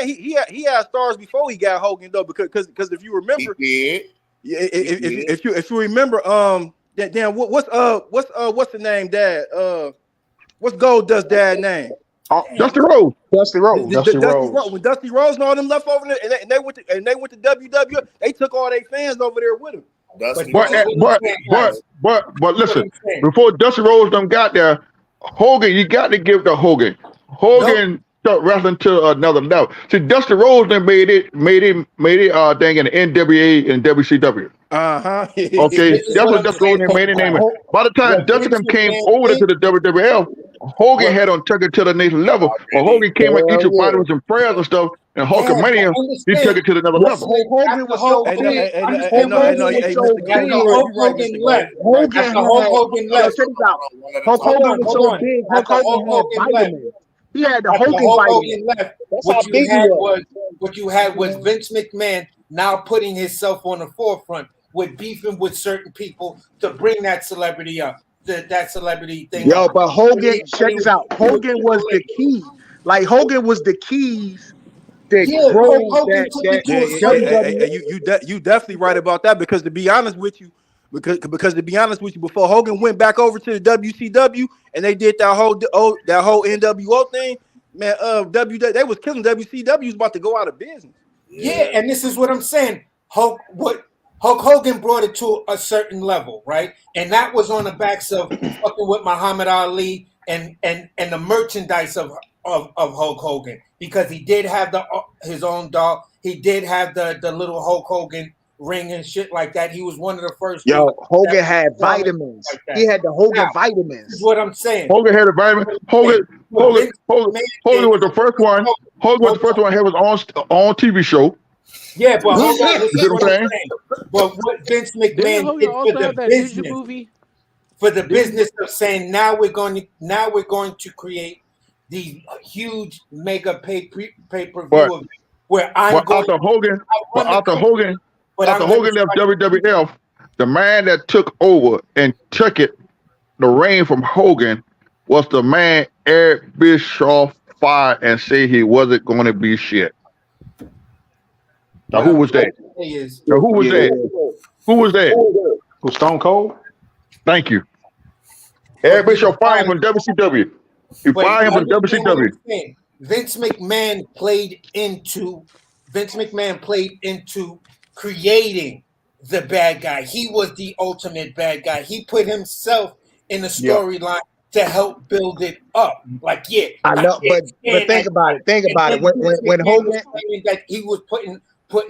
he had stars before he got Hogan though, because if you remember, if you remember, damn, what's the name, Dad? What's Goldust's dad name? Dusty Rhodes. When Dusty Rhodes and all them left over there, and they went to WWF, they took all their fans over there with them. But listen, before Dusty Rhodes them got there, Hogan, you got to give to Hogan. Hogan started wrestling to another level. See, Dusty Rhodes then made it thing in the NWA and WCW. Okay, that's what Dusty Rhodes made it name. By the time Dusty came over to the WWF, Hogan had on took it to the next level. But Hogan came with each fighter with some prayers and stuff, And Hulkamania, he took it to another level. Hulk Hogan was so big. Hulk Hogan left. Hogan After Hulk Hogan left. check this out. Hulk Hogan was so big. Hulk Hogan had vitamins. He had the Hogan vitamins. Left, That's how what big he was. What you had was Vince McMahon now putting himself on the forefront with beefing with certain people to bring that celebrity up, that celebrity thing. Yo, but Hogan, check this out. Hogan was the key. Like Hogan was the keys that drove that. You definitely right about that, because to be honest with you, before Hogan went back over to the WCW and they did that whole NWO thing, man, they was killing WCW. Was about to go out of business. Yeah, and this is what I'm saying. Hulk Hogan brought it to a certain level, right? And that was on the backs of fucking with Muhammad Ali and the merchandise of Hulk Hogan, because he did have his own dog. He did have the little Hulk Hogan ring and shit like that. He was one of the first. Yo, Hogan had vitamins. Like he had the Hogan vitamins. This is what I'm saying. Hogan had a vitamin. Hogan was the first one. Hogan was the first one. He was on TV show. Yeah, but hold on. This is what I'm saying. But what Vince McMahon did for the business, business of saying now we're going to create these huge mega pay-per-view events where after Hogan left WWF, the man that took over and took the reign from Hogan was the man Eric Bischoff fired and said he wasn't going to be shit. Now, who was that? Who was that? Who, Stone Cold? Thank you. Eric Bischoff fired from WCW. He fired him from WCW. Vince McMahon played into creating the bad guy. He was the ultimate bad guy. He put himself in the storyline to help build it up. Like, yeah, I know, but think about it. When Hogan that he was putting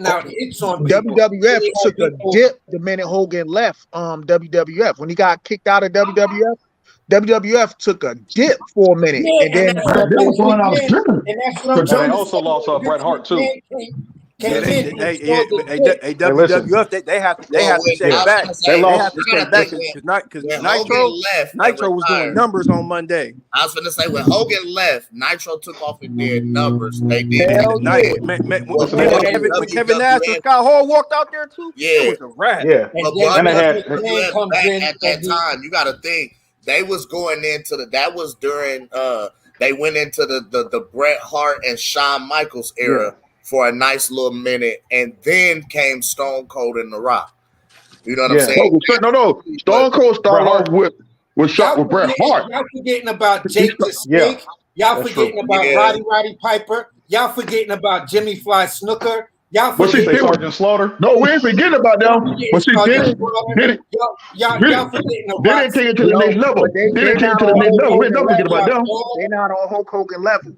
out hits on WWF took a dip the minute Hogan left WWF. When he got kicked out of WWF took a dip for a minute, and then they were going out stripping. But they also lost Bret Hart too. WWF, they have to step back. They have to step back because Nitro was doing numbers on Monday. I was gonna say when Hogan left, Nitro took off and did numbers. They did. When Kevin Nash and Scott Hall walked out there too, it was a wrap. Yeah, and at that time, you got to think they was going into that was during they went into the Bret Hart and Shawn Michaels era. Yeah. For a nice little minute, and then came Stone Cold and The Rock. You know what I'm saying? No. Stone Cold started off with Bret Hart. Y'all forgetting about Jake the Snake. Y'all forgetting about Roddy Piper. Y'all forgetting about Jimmy Fly Snooker. Y'all forgetting Sergeant Slaughter. No, we ain't forgetting about them. But she did it. Y'all forgetting about. They didn't take it to the next level. They didn't take it to the next level. We don't forget about them. They're not on Hulk Hogan level.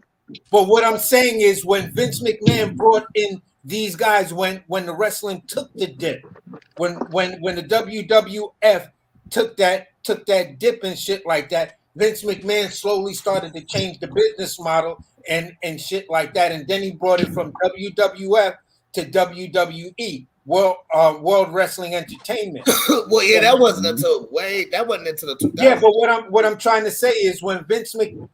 But what I'm saying is when Vince McMahon brought in these guys, when the wrestling took the dip, when the WWF took that dip and shit like that, Vince McMahon slowly started to change the business model and shit like that. And then he brought it from WWF to WWE, World Wrestling Entertainment. Well, yeah, that wasn't until the 2000s. Yeah, but what I'm trying to say is when Vince McMahon,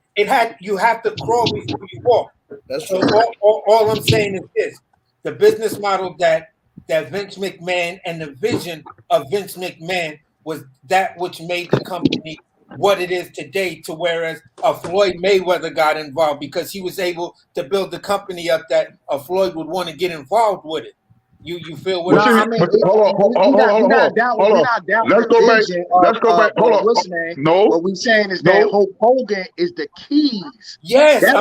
you have to crawl before you walk. That's so all I'm saying is this: the business model that Vince McMahon and the vision of Vince McMahon was that which made the company what it is today, to whereas Floyd Mayweather got involved because he was able to build the company up that Floyd would want to get involved with it. You feel what I'm saying? Hold on. Let's go back. Hold on. No. What we're saying is that Hulk Hogan is the keys. Yes, I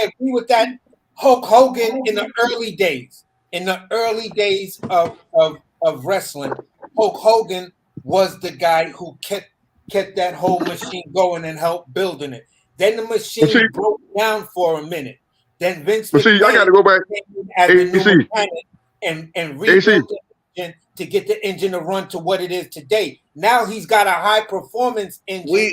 agree with that. Hulk Hogan in the early days of wrestling, Hulk Hogan was the guy who kept that whole machine going and helped building it. Then the machine broke down for a minute. Then Vince McMahon I gotta go back as the new mechanic and rebuilt the engine to get the engine to run to what it is today. Now he's got a high performance engine.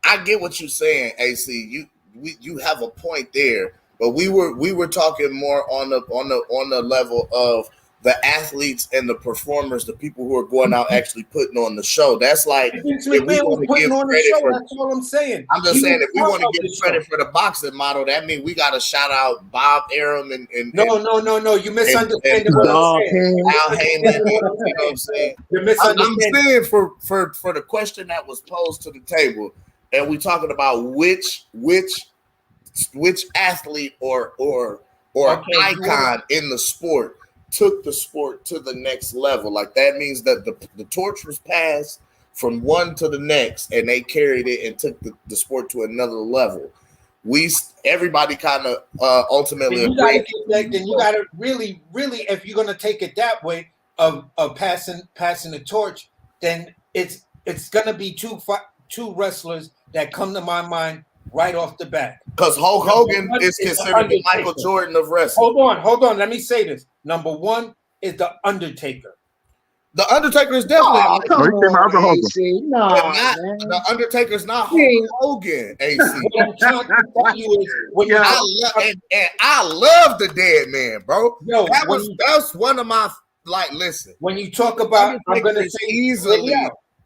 I I get what you're saying, AC. You have a point there, but we were talking more on the level of the athletes and the performers, the people who are going out actually putting on the show. That's like Vince McMahon was putting on the show. That's all I'm saying. I'm just saying if we want to give credit for the boxing model, that means we got to shout out Bob Arum and no. You misunderstand what I'm saying. Al Heyman, you know what I'm saying? You're misunderstanding. I'm saying for the question that was posed to the table, and we talking about which athlete or icon in the sport took the sport to the next level. Like that means that the torch was passed from one to the next, and they carried it and took the sport to another level. Everybody kind of ultimately agreed. Then you got to really, if you're going to take it that way of passing the torch, then it's going to be two wrestlers that come to my mind right off the bat. Because Hulk Hogan is considered the Michael Jordan of wrestling. Hold on. Let me say this. Number one is the Undertaker. The Undertaker is definitely the Undertaker's not Hulk Hogan. AC. What I'm trying to tell you is I love the Dead Man, bro. Yo, that's one of my listen. When you talk about, I'm gonna say easily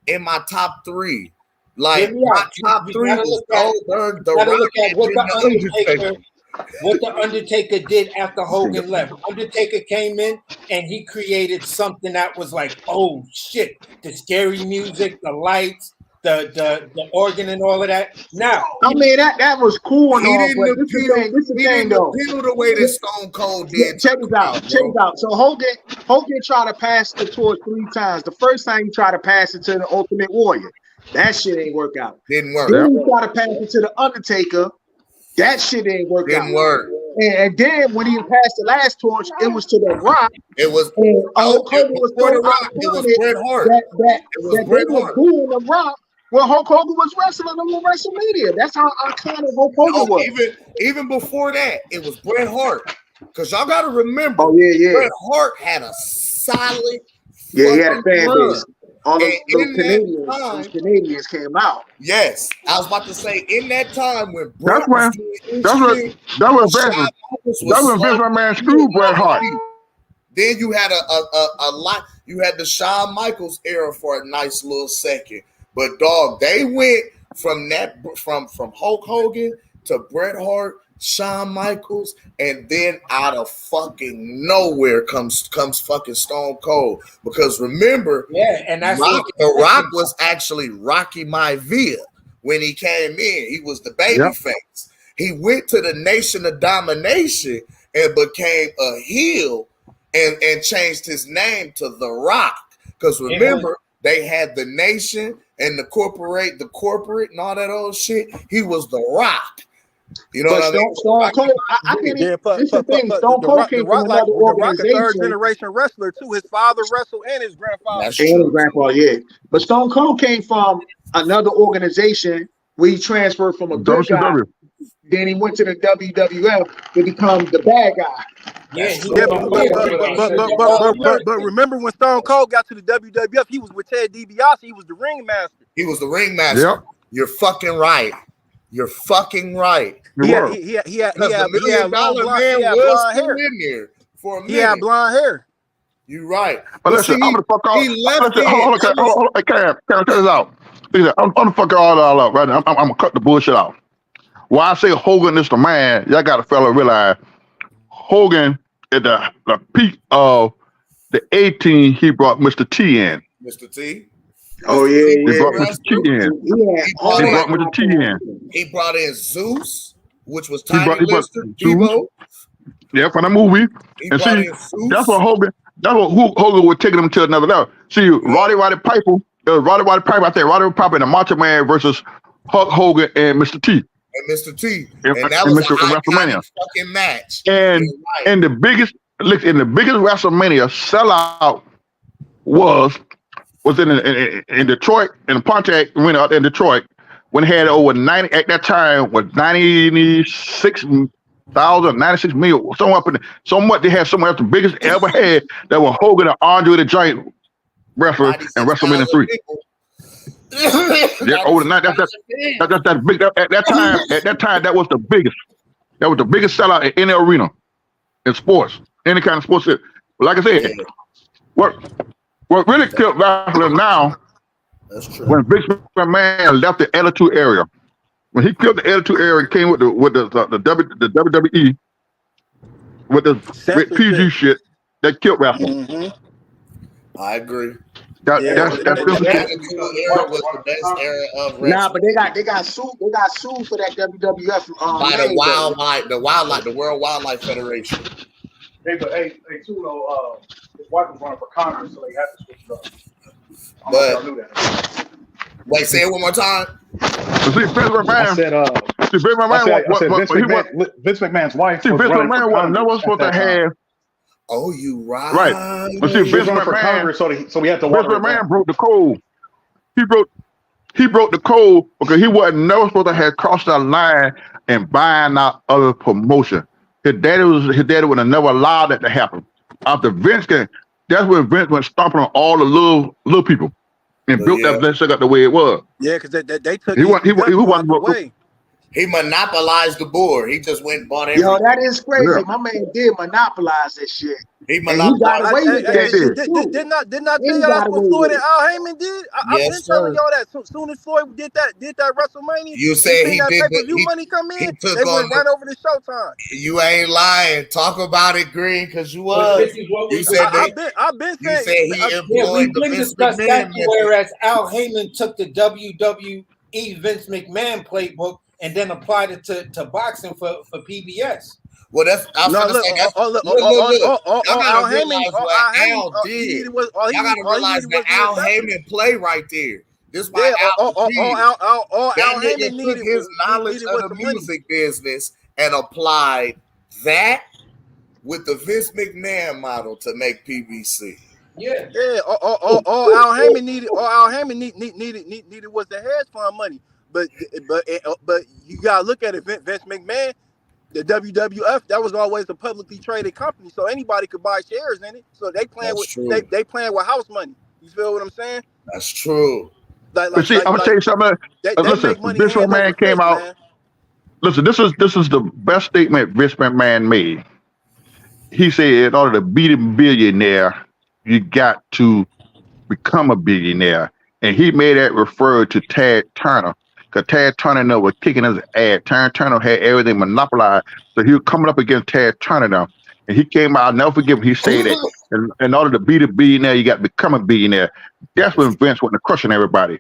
in my top three. Like my top three was Goldberg, The Rock, what the Undertaker did after Hogan left. Undertaker came in and he created something that was like, oh shit, the scary music, the lights, the organ and all of that. Now, I mean that was cool and he all, didn't but this is the thing though. Appeal the way that Stone Cold did. Check this out. So Hogan tried to pass the torch 3 times. The first time he tried to pass it to the Ultimate Warrior. That shit ain't work out. Didn't work. Then he tried to pass it to the Undertaker. That shit ain't work out. Didn't work. And then when he passed the last torch, it was to the Rock. It was Hulk Hogan was before the Rock. It was Bret Hart. That they were booing the Rock when Hulk Hogan was wrestling on WrestleMania. That's how iconic Hulk Hogan was. Even before that, it was Bret Hart. Because y'all got to remember, Bret Hart had a solid. He had a fan base. All those Canadians came out. Yes, I was about to say in that time when that's when Vince McMahon screwed Bret Hart. Then you had a lot. You had the Shawn Michaels era for a nice little second, but dog, they went from Hulk Hogan to Bret Hart, Shawn Michaels, and then out of fucking nowhere comes fucking Stone Cold. Because remember, and that's the Rock was actually Rocky Maivia when he came in. He was the baby face. He went to the Nation of Domination and became a heel and changed his name to The Rock. Because remember, they had the Nation and the corporate and all that old shit. He was The Rock. You know what I mean? Stone Cold, I can't even. Stone Cold came from another organization. The Rock, a third-generation wrestler too. His father wrestled and his grandfather. That's true. His grandpa, yeah. But Stone Cold came from another organization where he transferred from a good guy. Then he went to the WWF to become the bad guy. But remember when Stone Cold got to the WWF, he was with Ted DiBiase. He was the ringmaster. Yep. You're fucking right. You're fucking right. He had blonde hair in there for a minute. He had blonde hair. You're right. But listen, I'm gonna fuck all. Hold on, Cam, check this out. I'm gonna fuck all up right now. I'm gonna cut the bullshit out. Why I say Hogan is the man, y'all got a fella realize Hogan at the peak of the 18, he brought Mr. T in. Mr. T. Oh yeah, he brought Mr. T in. He brought Mr. T in. He brought in Zeus, which was Tiny Lister, Devo. Yeah, from the movie. And see, that's what Hogan was taking him to another level. See, Roddy Piper, I think Roddy Piper and the Macho Man versus Hulk Hogan and Mr. T. And that was an iconic fucking match. And the biggest WrestleMania sellout was in Detroit, in the Pontiac Arena in Detroit, when they had over 90 at that time was 96,000, 96 million, somewhere up in there. Somewhat they had some of the biggest ever had that were Hogan and Andre the Giant wrestler in WrestleMania 3. Yeah, over the night. That's that big. At that time, that was the biggest. That was the biggest sellout in any arena in sports, any kind of sports. But like I said, what really killed wrestling now? That's true. When Vince McMahon left the Attitude Era, when he killed the Attitude Era and came with the WWE with the PG shit, that killed wrestling. I agree. That's era was the best era of wrestling. Nah, but they got sued. They got sued for that WWF by the World Wildlife Federation. Hey, but hey, Tulo, his wife was running for Congress, so they had to switch it up. I don't know if y'all knew that. Wait, say it one more time. I said, Vince McMahon's wife. See, Vince McMahon was never supposed to have. Oh, you right. Right. But see, Vince McMahon for Congress, so we had to. Vince McMahon broke the code. He broke the code because he wasn't never supposed to have crossed that line and buying out other promotion. His daddy would have never allowed that to happen. After Vince came, that's when Vince went stomping on all the little people and built that shit up the way it was. Yeah, because they took he wasn't away. He monopolized the board. He just went and bought everything. Yo, that is crazy. Yeah. My man did monopolize that shit. He monopolized. Didn't I tell y'all that's what Floyd and Al Heyman did? I've been telling y'all that. Soon as Floyd did that WrestleMania, you said he that did pay-per-view money come in. They went right over the Showtime. You ain't lying. Talk about it, Green, because you was. You said I've been saying. You said he employed the Vince McMahon. Whereas Al Heyman took the WWE Vince McMahon playbook and then applied it to boxing for PBS. Well, that's Al Heyman play right there. This is why Al Heyman took his knowledge of the music business and applied that with the Vince McMahon model to make PBC. Yeah. All Al Heyman needed was the hedge fund money. But you gotta look at it. Vince McMahon, the WWF, that was always a publicly traded company, so anybody could buy shares in it. So they playing they playing with house money. You feel what I'm saying? That's true. I'm gonna tell you something. Listen, Vince McMahon came out. Man. Listen, this is the best statement Vince McMahon made. He said, in order to be a billionaire, you got to become a billionaire, and he made that refer to Tad Turner. Because Tad Turner was kicking his ass. Tad Turner had everything monopolized. So he was coming up against Tad Turner now. And he came out, I'll never forgive him. He said that in order to be a billionaire, you got to become a billionaire. That's when Vince went to crushing everybody.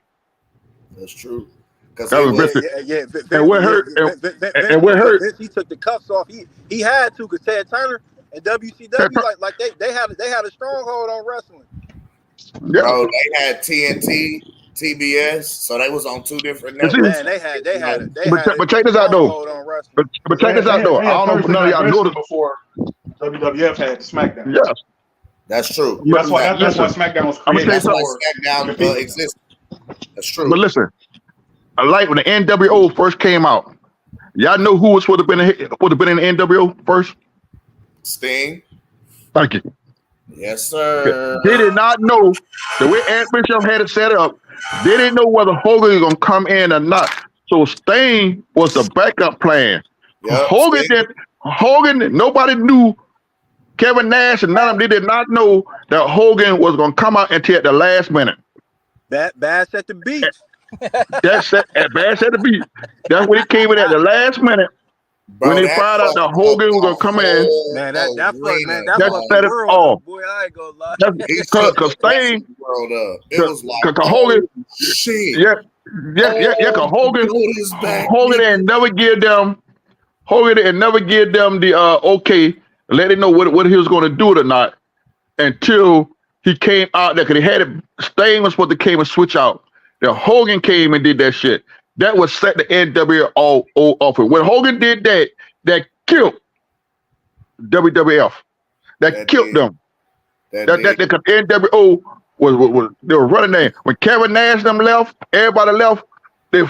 That's true. That was Vince. And what hurt? And what hurt? Vince, he took the cuffs off. He had to, because Tad Turner and WCW, like they had a stronghold on wrestling. Yeah. Bro, they had TNT. TBS, so they was on two different networks. Man, they had but check this out though. But check this out though. I don't know if none of y'all know this before WWF had SmackDown. Yes, that's true. That's why SmackDown was created. That's why SmackDown existed. That's true. But listen, I like when the NWO first came out. Y'all know who would have been in the NWO first? Sting. Thank you. Yes, sir. They did not know the way Ed Bishop had it set up. They didn't know whether Hogan was gonna come in or not. So Sting was the backup plan. Yep, Hogan, nobody knew. Kevin Nash and none of them, they did not know that Hogan was gonna come out and at the last minute. Bash at the beach. Bash at the beach. That's when he came in at the last minute. Bro, when they found out that Hogan was gonna come in, man, that set it off. Boy, I ain't gonna lie. Because Sting, it was like Hogan, shit. Yeah. Cause Hogan didn't never give them the okay, let them know what he was gonna do it or not until he came out there. Cause he had it. Sting was supposed to came and switch out. Then Hogan came and did that shit. That was set the NWO off. When Hogan did that killed WWF. That killed them. That NWO was they were running there. When Kevin Nash them left, everybody left. They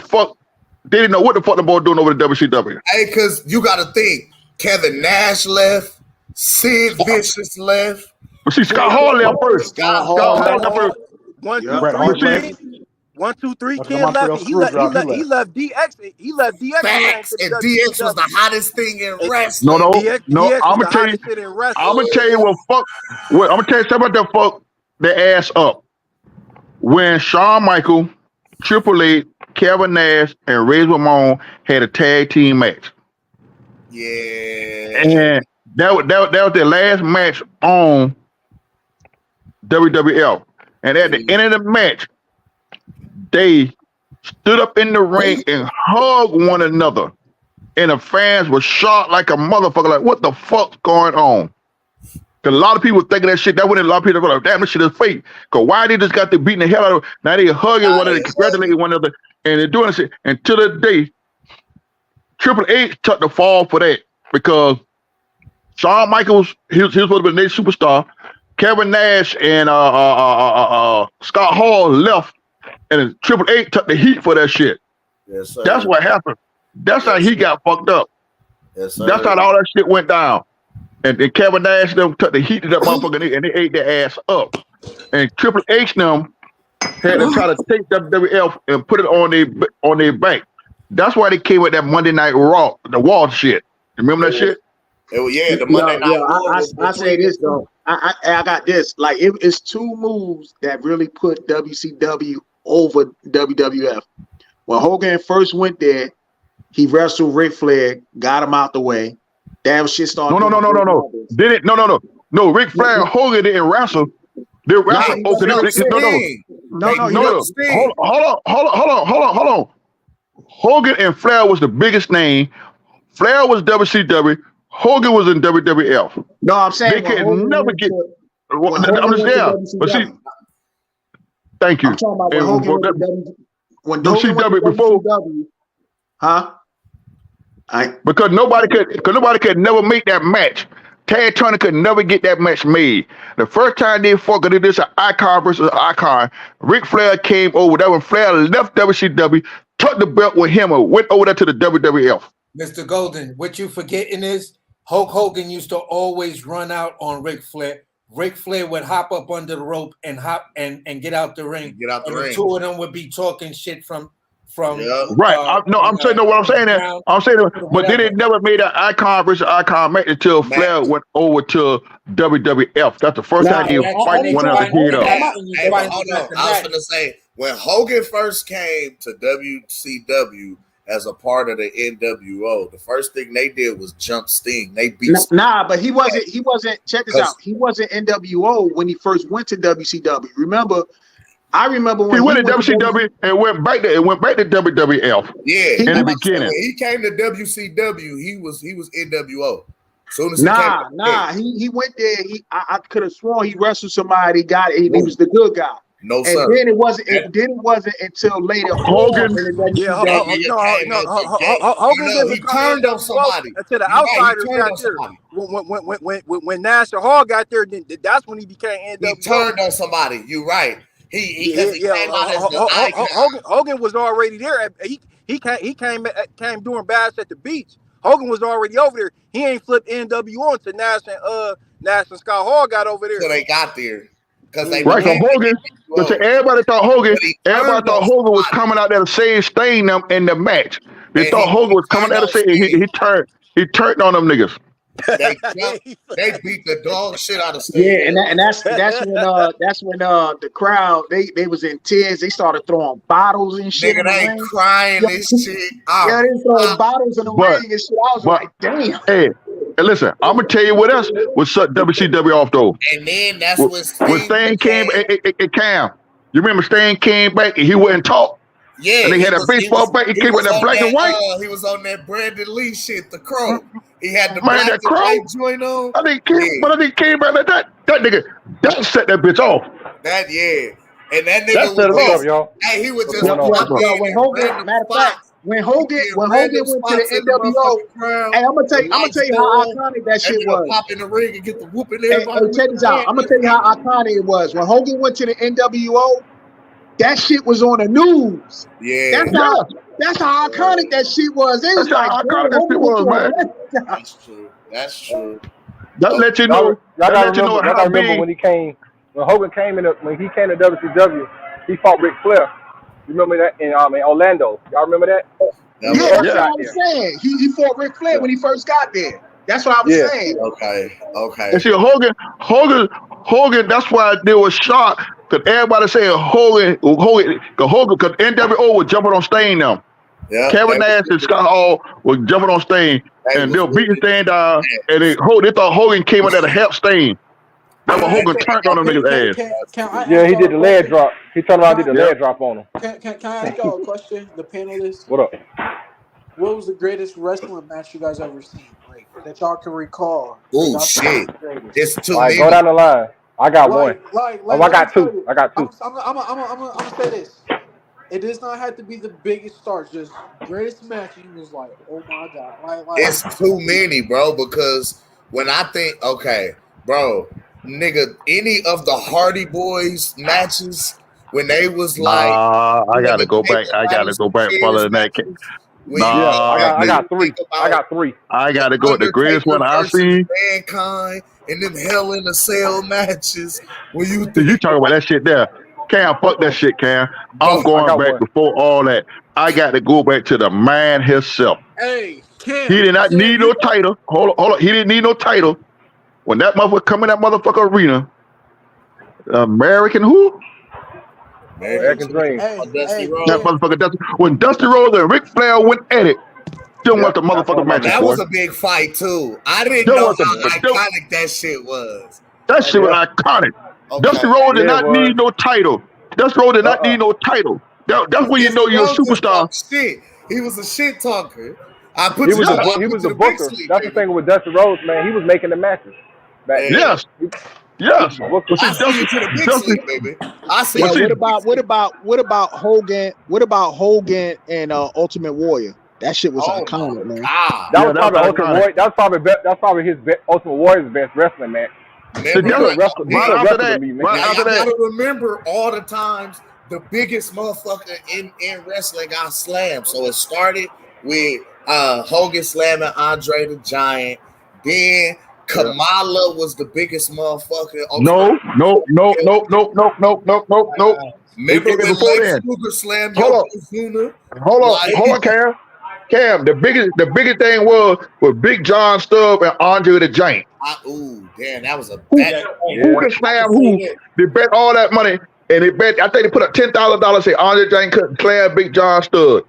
didn't know what the fuck the boy doing over the WCW. Hey, because you got to think, Kevin Nash left, Sid Vicious left. But see, Scott Hall left first. Scott Hall left first. 1, 2, 3. 1, 2, 3. After the Kid left. Montreal He screw left. job, he left. He left DX. He left DX and ran Facts. to the And DX was the WCW. hottest thing in And wrestling. DX I'm was gonna the tell you. hottest shit in wrestling. I'm gonna tell you what fuck. I'm gonna tell you something about that fuck their ass up when Shawn Michaels, Triple H, Kevin Nash, and Razor Ramon had a tag team match. Yeah. And that was their last match on WWF. And at the end of the match, they stood up in the ring and hugged one another. And the fans were shocked like a motherfucker. Like, what the fuck's going on? Because a lot of people thinking that shit. That wouldn't a lot of people like, damn, this shit is fake. Because why they just got to beating the hell out of them? Now they hugging one another, congratulating one another, and they're doing this shit. And to the day, Triple H took the fall for that because Shawn Michaels, he was supposed to be the next superstar. Kevin Nash and Scott Hall left, and Triple H took the heat for that shit. Yes, sir. That's what happened. That's how he got fucked up. Yes, sir. That's how all that shit went down. And Kevin Nash them took the heat to that motherfucker and they ate their ass up. And Triple H them had to try to take WWF and put it on their back. That's why they came with that Monday Night Raw, the Wall shit. Remember that shit? Yeah, the Monday Night Raw. I say this though. I got this. Like it's two moves that really put WCW over WWF. When Hogan first went there, he wrestled Ric Flair, got him out the way. That shit started. No. Did it? No. Ric Flair and Hogan didn't wrestle. They wrestled. No. Hold on. Hogan and Flair was the biggest name. Flair was WCW. Hogan was in WWF. No, I'm saying they could never get. I'm just saying. But see, thank you. I'm talking about when Hogan when WCW before. Huh? Because nobody could never make that match. Tag Turner could never get that match made. The first time they fought, because it is an icon versus icon, Ric Flair came over. That when Flair left WCW, took the belt with him and went over there to the WWF. Mr. Golden, what you forgetting is Hulk Hogan used to always run out on Ric Flair. Ric Flair would hop up under the rope and hop and get out the ring. The two of them would be talking shit from right. I'm saying what I'm saying there. I'm saying, but then it never made an icon versus icon match until Flair went over to WWF. That's the first time he fight one another head up. I was gonna say when Hogan first came to WCW as a part of the NWO, the first thing they did was jump Sting. They beat but he wasn't. Check this out. He wasn't NWO when he first went to WCW. I remember when he went to WCW and went back to WWF. Yeah, in the beginning. When he came to WCW, he was NWO. Soon as he went there. I could have sworn he wrestled somebody. He was the good guy. No, sir. And then it wasn't. Then it wasn't until later. Hogan. Hogan didn't turned on somebody until the outsiders got there. When Nash and Hall got there, then that's when he became NWO. He turned on somebody. You're right. He came out as the icon. Hogan was already there. He came doing bash at the beach. Hogan was already over there. He ain't flipped NWO until Nash and Scott Hall got over there. So they got there. Right, so Hogan, because everybody thought Hogan was coming out there to save Sting them in the match. They thought Hogan was coming out to say he turned on them niggas. They beat the dog shit out of Sting. Yeah, and that's when the crowd they was in tears. They started throwing bottles and shit. Nigga, they crying this shit. Yeah, they throwing bottles in the ring and shit. I was like, damn. Hey, listen, I'm gonna tell you what else was shut WCW off though. And then that's when Sting came. It came. You remember Sting came back and he wouldn't talk. Yeah, and they had a baseball bat. He came with that black and white. He was on that Brandon Lee shit, the Crow. He had the black and white joint on. I think came back like that. That nigga, that set that bitch off. And that nigga was y'all. Hey, he was just when Hogan. Matter of fact, when Hogan went to the NWO, hey, I'm gonna tell you how iconic that shit was. Pop in the ring and get the whooping. Hey, check this out. I'm gonna tell you how iconic it was when Hogan went to the NWO. That shit was on the news. Yeah, that's how iconic that shit was. It was that's how iconic that shit was, man. That's true. That's true. That let you know. Y'all remember when Hogan came when he came to WCW, he fought Ric Flair. You remember that in Orlando? Y'all remember that? Yeah, that's what Yeah. I was saying. He fought Ric Flair when he first got there. That's what I was saying. Okay. And see, Hogan. That's why they were shocked because everybody saying Hogan, because NWO was jumping on Stain now. Yeah, Kevin Nash and Scott Hall was jumping on Stain, and they were beating Stain down, and they thought Hogan came out there to help Stain. That's what Hogan turned on them niggas' ass. Can I Yeah, ask he y'all did a the leg question? drop. He turned around and did the Yep. leg drop on him. Can I ask y'all a question? The panelists. What up? What was the greatest wrestling match you guys ever seen? Like that y'all can recall? Oh Y'all think shit, it's the greatest? it's too All right, many. go down the line. I got one. Like, Oh, I let me got tell two. you. I got I'm two. gonna say this. It does not have to be the biggest stars. Just greatest match. And he was like, oh my god, It's too many, bro. Because when I think, okay, bro, nigga, any of the Hardy Boys matches when they was like Nah, I doing gotta the go back. table I gotta ladders go and back further chairs than that. matches. When Yeah, I Nah, you got think three. I about got three. I the gotta go. The greatest one Undertaker I versus seen. Mankind and them Hell in a Cell matches. When you See, you think talking about that shit there? Cam, fuck that shit, Cam. I'm about, I going got back one. before all that. I got to go back to the man himself. Hey, Cam. He did not need no title. Hold on. He didn't need no title. When that motherfucker come in that motherfucker arena, American who? American Dream. Dusty Rhodes. That motherfucker Dusty. When Dusty Rhodes and Ric Flair went at it, them was the That's one motherfucking of my matches, That boy. was a big fight too. I didn't Them know was the, how iconic that shit was. that shit was iconic. Okay. Dusty Rhodes did Yeah, not it was. need no title. Dusty Rhodes did not need no title. That's when you Dusty know you're a Rhodes didn't superstar. talk shit. He was a shit talker. I put He you was to the I he put was you the to big booker. sleep, That's the baby. thing with Dusty Rhodes, man. He was making the matches. Back then. Yes. He Yes. was the booker. But see, I see you to the big Dusty, sleep, baby. I see Yeah, but you see, to the big sleep. what about Hogan? What about Hogan and Ultimate Warrior? That shit was Oh my iconic, man. god. That yeah, was that probably was Ultimate iconic. Warrior. That's probably his Ultimate Warrior's best wrestling match. See, Remember, He that's couldn't what, wrestle. He right couldn't after wrestle to that, me, man. right now after y'all that, gotta remember all the times the biggest motherfucker in wrestling got slammed. So it started with Hogan slamming Andre the Giant. Then Kamala was the biggest motherfucker. no. It Remember came in when before Lex then. Luger slammed Hold on, Yokozuna? Like, hold on, Cam. Cam, the biggest thing was Big John Stubb and Andre the Giant. ooh, damn, that was a Who, that. who can slam who? They bet all that money, and they bet. I think they put up $10,000. Say Andre the Giant couldn't slam Big John Stubb,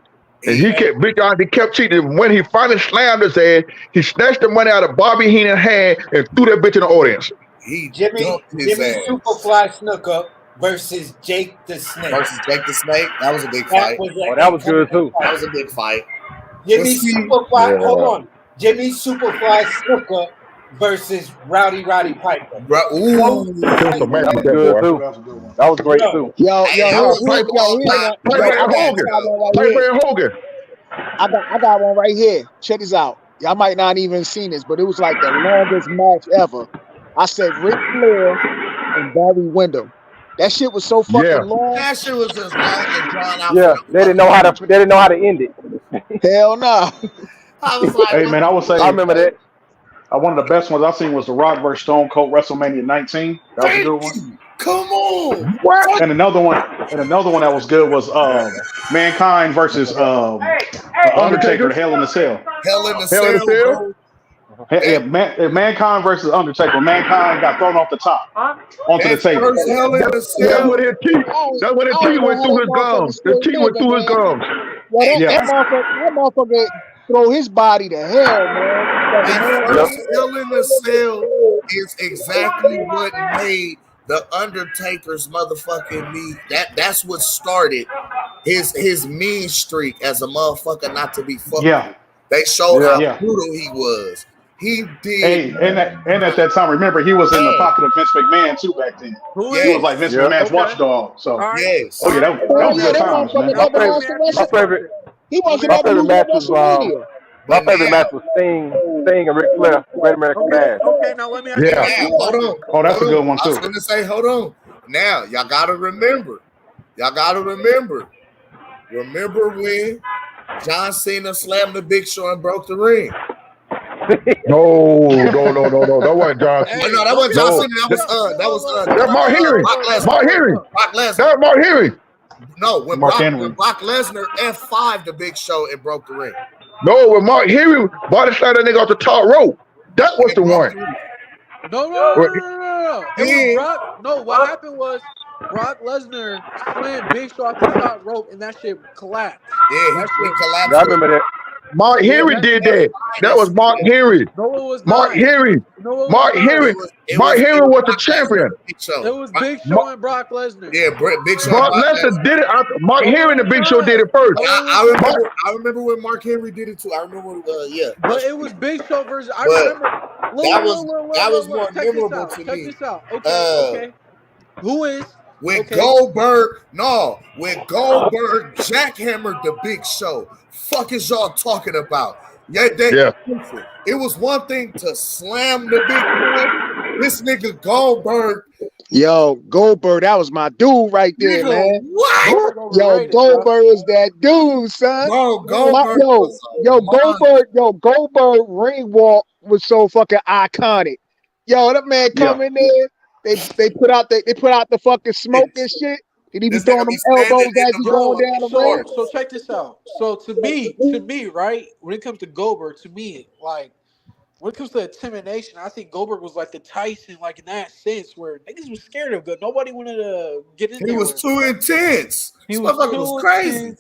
and he kept Big John. He kept cheating. When he finally slammed his ass, he snatched the money out of Bobby Heenan's hand and threw that bitch in the audience. He Jimmy dumped his ass. Superfly Snuka versus Jake the Snake. Versus Jake the Snake. That was a big That fight. was That was good too. That was a big fight. Jimmy see, Superfly. Hold on. Jimmy Superfly Snuka versus Rowdy Piper. Ooh, There was some match That with was that good boy. too. That was great too. Yo, Hey, that was one of all time Piper great and Hogan. Piper and Hogan. I got one right here. Check this out. Y'all might not even seen this, but it was like the longest match ever. I said Ric Flair and Barry Windham. That shit was so fucking Yeah. long. That shit was just long and drawn out. Yeah, they didn't know how to end it. Hell no. I was like, Hey man, I would say I remember that. one of the best ones I've seen was The Rock versus Stone Cold WrestleMania 19. That was a good one. Come on. What? And another one that was good was Mankind versus Undertaker to Hell in a Cell. Hell in the Hell in the Cell, Cell? bro. Yeah, Mankind versus Undertaker. Mankind got thrown off the top onto the That table. first Hell in the That's Cell. when his teeth. That's when his teeth went through his gums. The teeth went through his gums. Well, Yeah. that motherfucker throw his body to hell, man. That first Hell in the Cell is exactly what made the Undertaker's motherfucking me. That's what started his mean streak as a motherfucker not to be fucked Yeah. with. They showed how Yeah. brutal he was. He did. Hey, and at that time, remember he was in the pocket of Vince McMahon too back then. Who He is? was like Vince Yeah. McMahon's Okay. watchdog. So, All right. Yes. oh yeah, that was good times, man. My favorite He wasn't my ever favorite lose match at was WrestleMania. my But favorite now, match was Sting and Ric Flair, Great American Bash. Okay. Now let me ask you Yeah. guys now, a hold question. on. Oh, that's a Hold good on. one I was too. gonna say, hold on. Now, y'all gotta remember. Remember when John Cena slammed the Big Show and broke the ring? No. That wasn't John. Oh, no, that wasn't John No. Cena. That was That's Mark Henry. Brock Lesnar. Mark Henry. Brock Lesnar. That's Mark Henry. No, when Mark Brock Henry. Lesnar F5 the Big Show and broke the ring. No, when Mark Henry body slammed that nigga off the top rope. That was the one. No. It was Brock. No, what happened was Brock Lesnar slammed Big Show off the top rope, and that shit collapsed. Yeah, that he shit. collapsed. Yeah, I remember that. Mark Henry did that. That was Mark Henry. No, it was Mark not. Henry. No, it Mark was not. Henry. Mark Henry was the champion. It was Big Show and Brock Lesnar. Yeah, Big Show. Brock Lesnar did it. Mark Henry and the Big Show did it first. I remember when Mark Henry did it too. I remember, But it was Big Show versus. I But remember. that was more memorable to Check me. this out. Okay. Who is? When Goldberg jackhammered the Big Show. Fuck is y'all talking about? Yeah. It was one thing to slam the Big Show. This nigga Goldberg. Yo, Goldberg, that was my dude right there, man. What? Yo, Goldberg is that dude, son. Goldberg ring walk was so fucking iconic. Yo, that man come in there. They put out the fucking smoke and shit. And he be throwing them elbows as he going down the ring. So check this out. So to me, right, when it comes to Goldberg, to me, like when it comes to intimidation, I think Goldberg was like the Tyson, like in that sense, where niggas was scared of good. Nobody wanted to get in there. He was too intense. He was crazy.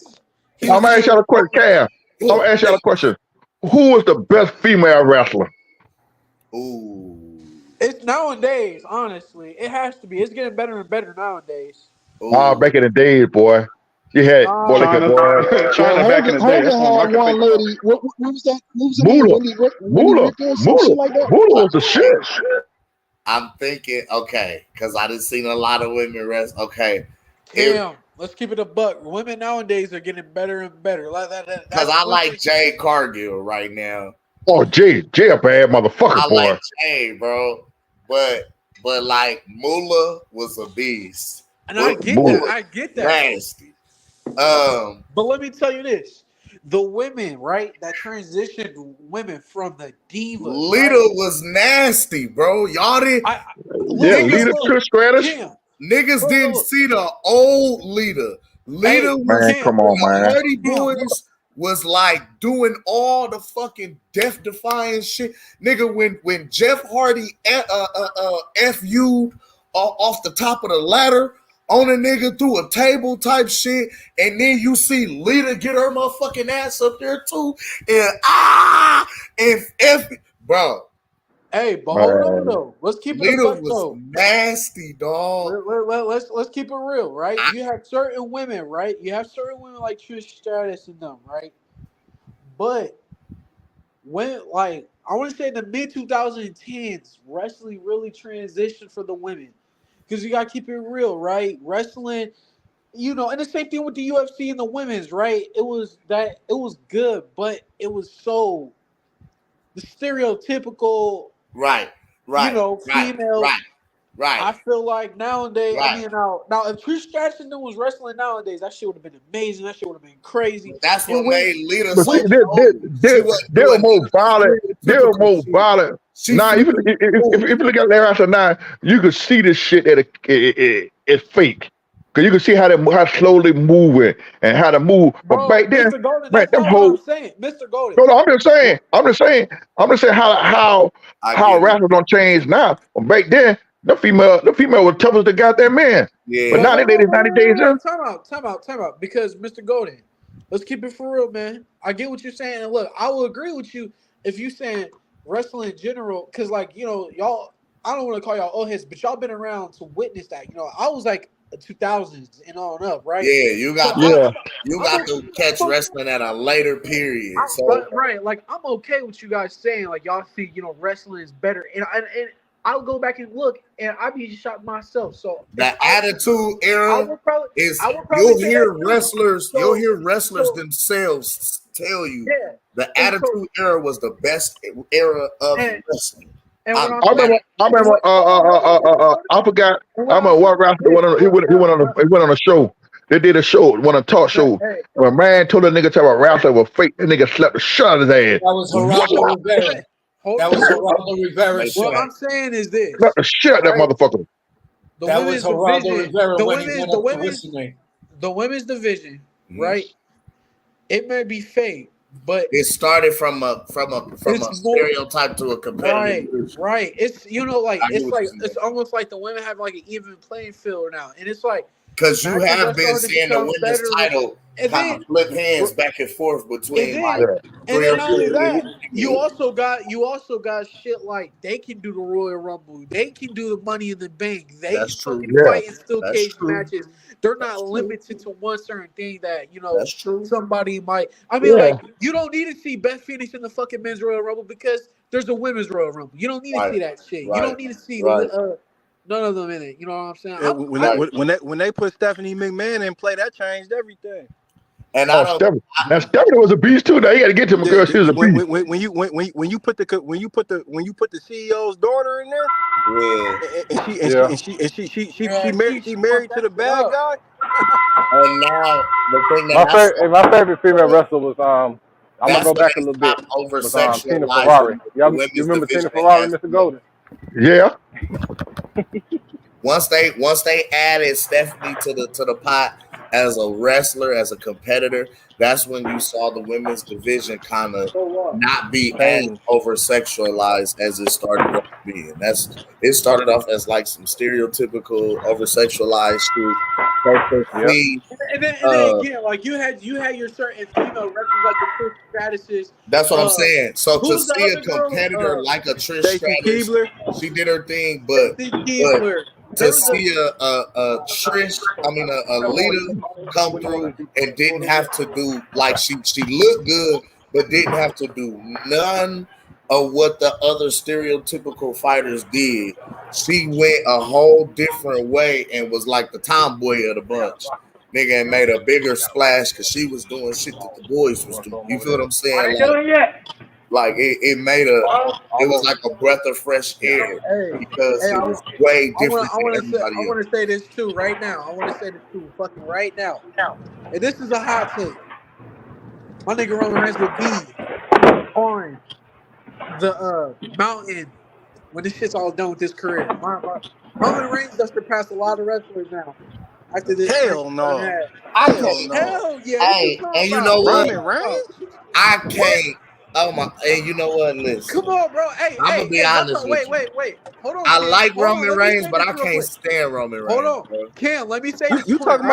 I'm gonna ask y'all a question, Cam. I'm gonna ask y'all a question. Who was the best female wrestler? Ooh. It's nowadays, honestly. It has to be. It's getting better and better nowadays. Back in the days, boy. You had China back in the day. That's had one lady. What was that? Moolah was the shit. I'm thinking, okay, because I didn't seen a lot of women rest. Okay. Damn. Let's keep it a buck. Women nowadays are getting better and better. Because I like Jade Cargill right now. Oh, Jay a bad motherfucker, I boy. like Jade, bro. But like Moolah was a beast. And I get that. Nasty. But let me tell you this. The women, right, that transitioned women from the divas. Lita was nasty, bro. Y'all didn't. Lita Trish Stratus. Niggas didn't see the old Lita. Lita was, come on, man. Hardy Boys was like doing all the fucking death-defying shit. Nigga, when Jeff Hardy F-U'd off the top of the ladder on a nigga through a table type shit, and then you see Lita get her motherfucking ass up there too, and bro. Hey, but hold on though. Let's keep it Lita a buck was though. Nasty, dog. Let's keep it real, right? You have certain women, right? You have certain women like Trish Stratus and them, right? But when, like, I want to say in the mid 2010s, wrestling really transitioned for the women, because you gotta keep it real, right? Wrestling, and the same thing with the UFC and the women's, right? It was good, but it was so the stereotypical. Right. Female. Right. I feel like nowadays, Right. I mean, now if Trish Stratus was wrestling nowadays, that shit would have been amazing. That shit would have been crazy. That's what made Lita But see, they were more violent. They were more violent. Now, if you look at their wrestling now, you can see this shit that it's fake. Because you can see how slowly moving and how to move. But back then, Mr. Golden, that's not what I'm saying. Mr. Golden. No, I'm just saying how wrestlers don't change now. But back then, the female was tough as the goddamn man. Yeah. But now they 90 days in. Time out. Because Mr. Golden, let's keep it for real, man. I get what you're saying. And look, I will agree with you if you saying wrestling in general. Because, like, y'all, I don't want to call y'all old heads, but y'all been around to witness that. I was like 2000s and on up, right? Yeah, you got to catch wrestling at a later period. Right, like I'm okay with you guys saying like y'all think wrestling is better, and I'll go back and look, and I'd be shocked myself. So the Attitude Era you'll hear wrestlers themselves tell you the Attitude Era was the best era of wrestling. I remember. I forgot. I remember what wrestler he went on a show. They did a show, a talk show. When a man told a nigga to a wrestler was fake, the nigga slapped the shit out of his ass. That was Geraldo Rivera. What I'm saying is this: slapped the shit out of that motherfucker. That was Geraldo Rivera when he went up to what's his name? the women's division, right? It may be fake, but it started from a stereotype to a competitive division. Right. It's I get what you're saying. it's almost like the women have like an even playing field now, and it's like because you matches are have been starting to seeing the become women's better, title and kind then of flip hands back and forth between like and 3 then or not 4 only that, women. you also got shit like they can do the Royal Rumble, they can do the Money in the Bank, they That's can true. fucking Yeah, fight in steel that's cage true. matches. They're not That's true. limited to one certain thing that That's true. somebody might. I mean, like you don't need to see Beth Phoenix in the fucking men's Royal Rumble because there's a women's Royal Rumble. You don't need to see that shit. You don't need to see none of them in it. You know what I'm saying? When they put Stephanie McMahon in play, that changed everything. And Stephanie was a beast too. Now you got to get to my girl. She was a beast. When you put the CEO's daughter in there, she married to the bad guy. And now the thing my favorite female wrestler was I'm gonna that's go when back a they little bit. stopped over Was Tina sexualizing Ferrari. the You women's remember division Tina Ferrari, and Mr. Golden? Yeah. Once they added Stephanie to the pot as a wrestler, as a competitor, that's when you saw the women's division kind of not be as over sexualized as it started off being. It started off as like some stereotypical over sexualized shit. And then again, like you had your certain female wrestlers like the Trish Stratus. That's what I'm saying. So to who's the see a other girl? competitor like a Trish Stacey Stratus, Keibler. she did her thing, but to see a Trish, a Lita come through and didn't have to do like she looked good, but didn't have to do none of what the other stereotypical fighters did. She went a whole different way and was like the tomboy of the bunch. Nigga, and made a bigger splash because she was doing shit that the boys was doing. You feel what I'm saying? Like it was like a breath of fresh air because it was way different than everybody else. I want to say this too right now. I want to say this too, fucking right now. And this is a hot take. My nigga Roman Reigns would be on the mountain when this shit's all done with his career. Roman Reigns does surpass a lot of wrestlers now. After this, hell no. Hell yeah! Hey, and you know what? Roman Reigns? I can't. Oh my! And you know what? Listen. Come on, bro. Hey, I'm gonna be honest with you. Wait. Hold on. I Cam. like Hold Roman on, Reigns, but I real can't quick. stand Roman Reigns. Hold on, bro. Cam. Let me say this. You talking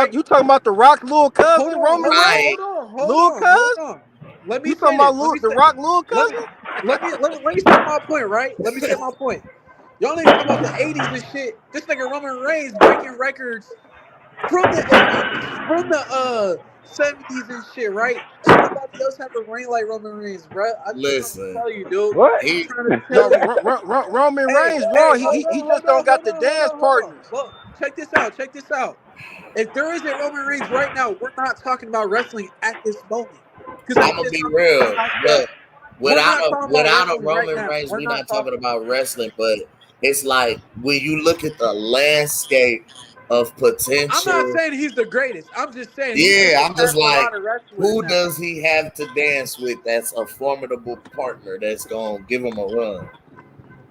about the Rock little cousin, Roman Reigns? Hold on. Let me you say talking about this. the Rock little cousin? Let me say my point, right? Let me say my point. Y'all niggas talking about the 80s and shit. This nigga Roman Reigns breaking records from the 80s, from the 70s and shit, right? Ain't nobody else have a reign like Roman Reigns, bro. I'm just trying to tell you, dude. What? Roman Reigns, raw. He just don't got the dance partners. Well, check this out. If there isn't Roman Reigns right now, we're not talking about wrestling at this moment. I'm gonna be real. Look, without a Roman Reigns, we're not talking about wrestling, but it's like when you look at the landscape of potential. I'm not saying he's the greatest. I'm just saying I'm just like, who does he have to dance with that's a formidable partner that's gonna give him a run?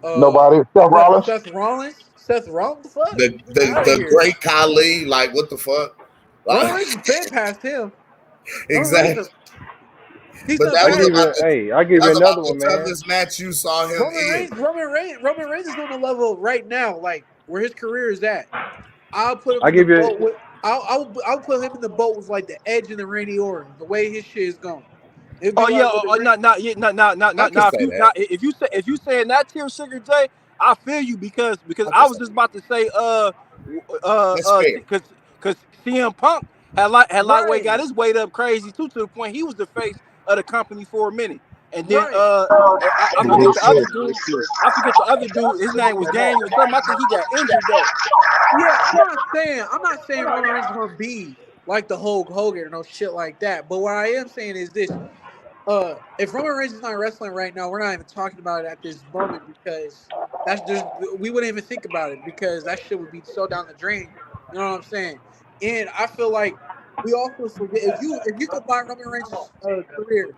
Nobody. Seth Rollins. Seth Rollins. Fuck. The great Khali. Like what the fuck? Roman Reigns has been past him. Exactly. But I give you another one, man. Toughest match you saw him Roman Reigns is on the level right now, like where his career is at. I'll put him. I'll put him in the boat with like the Edge and the Randy Orton. The way his shit is going. If you say in that tier, Sugar J, I feel you because I was just about to say because CM Punk had lightweight got his weight up crazy too, to the point he was the face of the company for a minute. And then I forget the other dude. His name was Daniel something. I think he got injured though. Yeah, I'm not saying Roman Reigns is gonna be like the Hulk Hogan or no shit like that. But what I am saying is this: if Roman Reigns is not wrestling right now, we're not even talking about it at this moment because we wouldn't even think about it because that shit would be so down the drain. You know what I'm saying? And I feel like we also forget if you combine Roman Reigns' career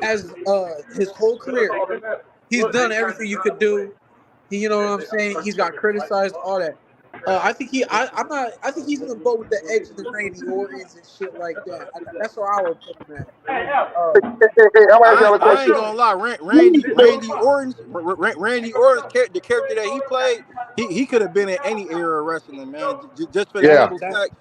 as his whole career, he's done everything you could do. You know what I'm saying? He's got criticized, all that. I think I'm not. I think he's in the boat with the Edge and the Randy Ortons and shit like that. That's where I would put him at. Hey, I'm gonna ask y'all a I ain't question. gonna lie, Randy Orton's the character that he played, he could have been in any era of wrestling, man. Just for the Yeah. simple fact,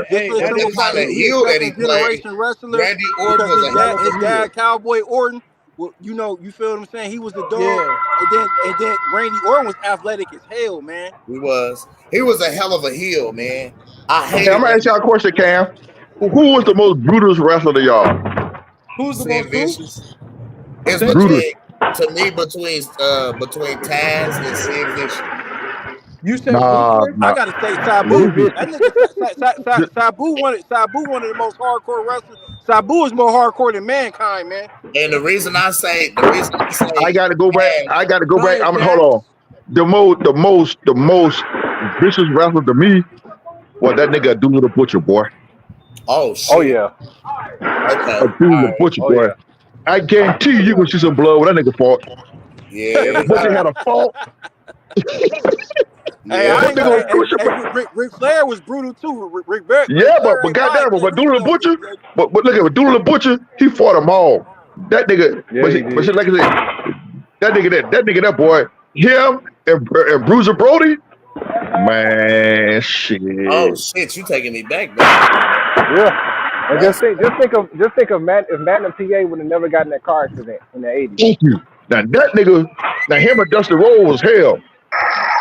Hey, just for the that simple is fact, true. he a second generation wrestler Randy Orton because was a hell of his a heel. dad Cowboy Orton, well, you know, you feel what I'm saying? He was the dog, Yeah. and then Randy Orton was athletic as hell, man. He was a hell of a heel, man. I Hey, hated I'm gonna ask y'all a Randy. question, Cam. Who was the most brutal wrestler to y'all? Who's the Sid most who? Vicious. It's Brutus. between Taz and Sid Vicious. You said Nah, Ruthless? I nah. gotta say, Sabu. Brutus. That nigga Sabu one of the most hardcore wrestlers. Sabu is more hardcore than Mankind, man. And the reason I say I gotta go back. I gotta go back. Nia Hold on. Jax. The most vicious wrestler to me was that nigga Dooley the Butcher, boy. Oh shit. Oh yeah. Okay. A Dooley the Butcher, Oh boy. yeah. I guarantee you gonna see some blood when that nigga fought. Yeah. The Butcher had a fault. Hey, Yeah. I ain't gonna. Butcher, Ric Flair was brutal too. Ric yeah, Flair but ain't lying. goddamn, but Dooley the He gonna Butcher, get you. but look at Dooley the Butcher, he fought them all. That nigga, Yeah, he but did. like I said, that boy, him and Bruiser Brody, man, shit. Oh shit, you taking me back, bro. Yeah. And just think of Matt if Matt and PA would have never gotten that car accident in the 80s. Thank you. Now that nigga, him and Dusty Rhodes was hell.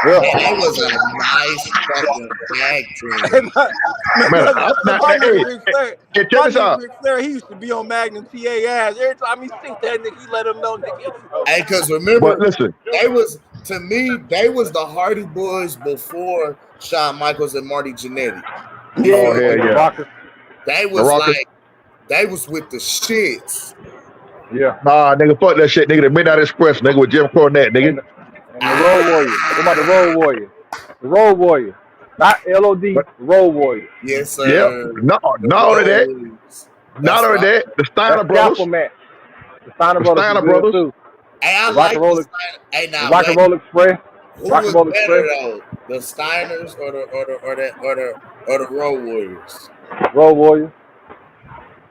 Yeah. Man, that was a nice fucking tag team. My nigga Ric Flair. Check My this nigga out. Ric Flair. He used to be on Magnum TA ass. Every time he see that nigga, he let him know, nigga. Hey, cause But remember, listen, they was the Hardy Boys before Shawn Michaels and Marty Jannetty. You oh feel hell me? yeah, Rockers. They the was Rockers. like they was with the shits. Yeah. Nah, nigga, fuck that shit, nigga. The Midnight Express, nigga, with Jim Cornette, nigga. And the Road Warriors. What about the Road Warriors? The Road Warriors. Not LOD, But, Road Warriors. Yes, yep. sir. Not The only that, Rose. not That's only right. that, the Steiner That's brothers, scalpel match. The Steiner the Brothers Steiner was good brothers. too. Hey, I The Rock like and the Roll, Steiner. Hey, the now Rock and wait. Roll Express. Who Rock was and Roll better Express. though? The Steiners or the Road Warriors? Road Warriors.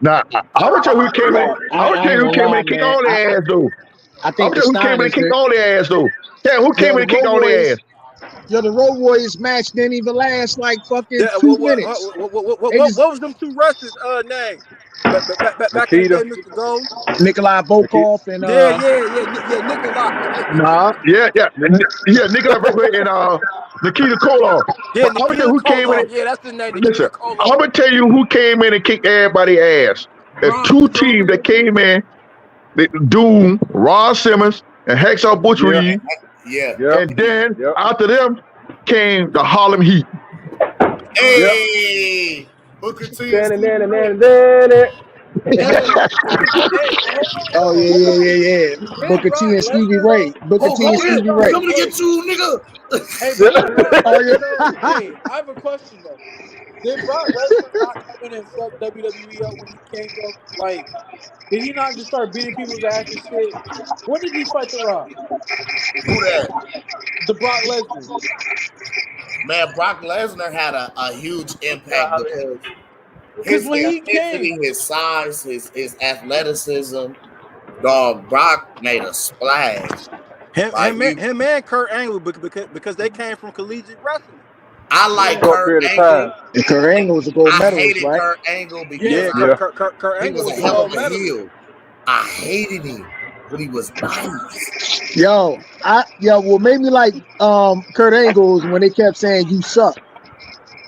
Nah, I'm gonna tell you who came in. I'm gonna I tell ain't you who gonna came in lie, and kicked man. all their ass though. I I'm think gonna the tell you who came in and Steiners, kicked all their ass though. Yeah, who came in the and kicked Road all their Warriors, ass? the Road Warriors match didn't even last like fucking Yeah, 2 minutes. They what just was them two wrestlers' name? Back in the Nikita. day, Mr. Gold. Nikolai Nikita. Volkov and Yeah, Nikolai. Nah, yeah, Nikolai Volkov and Nikita Koloff. Yeah, But I'm gonna tell Nikita you who came in. Koloff. Yeah, that's his name, Listen, Nikita I'm Koloff. gonna tell you who came in and kicked everybody's ass. There's Braun two teams Strowman. that came in. Doom, Ron Simmons, and Hacksaw Butch Yeah. Reed. Yeah. Yep. And then Yep. after them came the Harlem Heat. Hey, Booker T and Stevie Ray. Hey, hold oh on. yeah. Did Booker T Brock and Stevie Lesnar Ray. though? Booker Hulk T and Hogan, Stevie we Ray. coming to get you, nigga. Hey, but hold on. Oh yeah. So, hey, I have a question though. Did Brock Lesnar not come in and fuck WWE up when he came though? Like, did he not just start beating people's ass and shit? When did he fight The Rock? Who that? The Brock Lesnar. Man, Brock Lesnar had a huge impact because Because his when he intensity, came, his size, his athleticism, dog, Brock made a splash. Like Him and Kurt Angle because they came from collegiate wrestling. I like Short Kurt period of Angle. time. And Kurt Angle was a gold I medalist, hated right? Kurt Angle because Yeah, Yeah. Kurt he Angle was was a a hell of gold a medalist. heel. I hated him, but he was nice. Yo, what made me like Kurt Angle is when they kept saying you suck.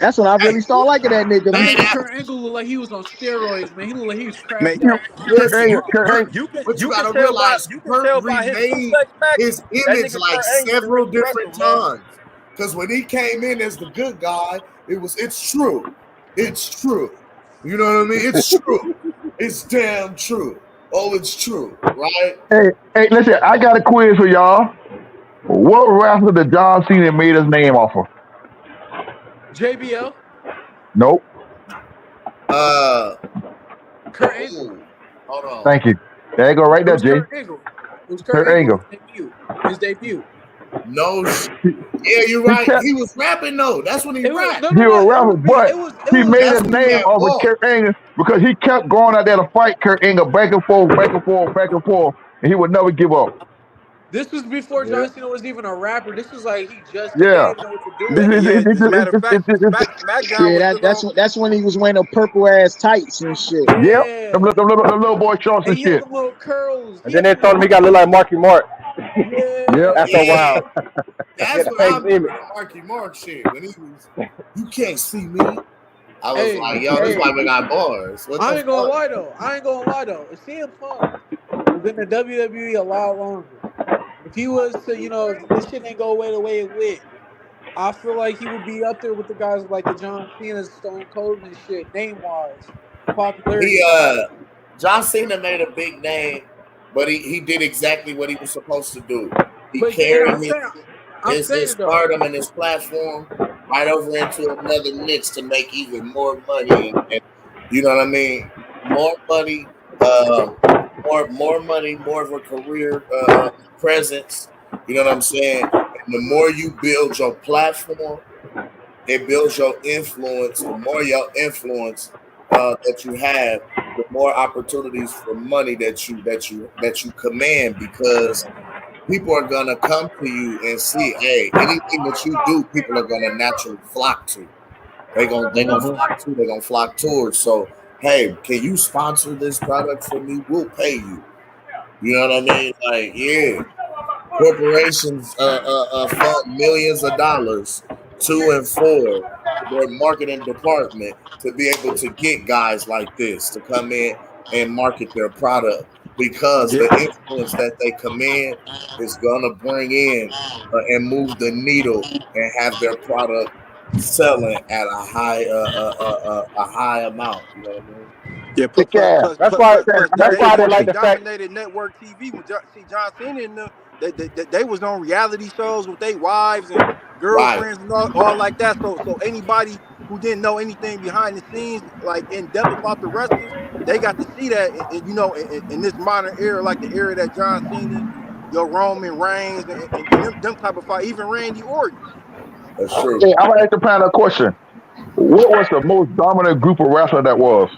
That's when I really started liking that nigga. that Man, nigga Kurt Angle looked like he was on steroids, man. He looked like he was Man, cracked out. listen, but you you can gotta tell by realize Kurt his remade suplex matches. his That image nigga like Kurt Angle can several really different wrestle, man. times. Because when he came in as the good guy, it's true. It's true. You know what I mean? It's true. It's damn true. Oh, it's true, right? Hey, listen, I got a quiz for y'all. What wrestler did John Cena made his name off of? JBL, Nope. Kurt Angle. Hold on. Thank you. There you go, right It there, was Jay. Kurt Angle. It was Kurt Kurt Angle. Angle. His debut. No, yeah, you're right. He was rapping though. That's when he rapped. He was rapper, but he made That's a when he name had of ball. Kurt Angle because he kept going out there to fight Kurt Angle back and forth, back and forth, back and forth, and he would never give up. This was before John Cena was even a rapper. This was like he just he Yeah. didn't even know what to do. Yeah, as a matter of fact, SmackDown was Yeah, still on. that's when he was wearing the purple ass tights and shit. Yep. Yeah. Them little boy shorts And and he had shit. the little curls. And then they told him he got to look like Marky Mark. Yep. That's so wild. That's Get what the I famous remember image. the Marky Mark shit when he was. You can't see me. I was Hey, like, yo, this white man got bars. What I the ain't gonna fuck? lie though. If CM Punk was in the WWE a lot longer, if he was to, if this shit ain't go away the way it went, I feel like he would be up there with the guys like the John Cena, Stone Cold and shit, name wise, popularity He wise. John Cena made a big name, but he did exactly what he was supposed to do. He But yeah, carried I'm his saying though. stardom and his platform right over into another niche to make even more money, and you know what I mean? More money, more money, more of a career presence. You know what I'm saying? And the more you build your platform, it builds your influence. The more your influence that you have, the more opportunities for money that you command, because people are gonna come to you and see, hey, anything that you do, people are gonna naturally flock to. They gonna flock to. They're gonna flock towards. So, hey, can you sponsor this product for me? We'll pay you. You know what I mean? Like, yeah, corporations fund millions of dollars to and for their marketing department to be able to get guys like this to come in and market their product, because the influence that they command is gonna bring in and move the needle and have their product selling at a high amount. You know what I mean? Yeah, Kick ass. That's why they they like the fact. dominated network TV. When John Cena and them, they was on reality shows with their wives and Right. girlfriends and all like that. So anybody who didn't know anything behind the scenes, like in depth about the wrestlers, they got to see that. And in this modern era, like the era that John Cena, your Roman Reigns, and them type of fight, even Randy Orton. That's true. Hey, I'm gonna ask the panel a question. What was the most dominant group of wrestler that was?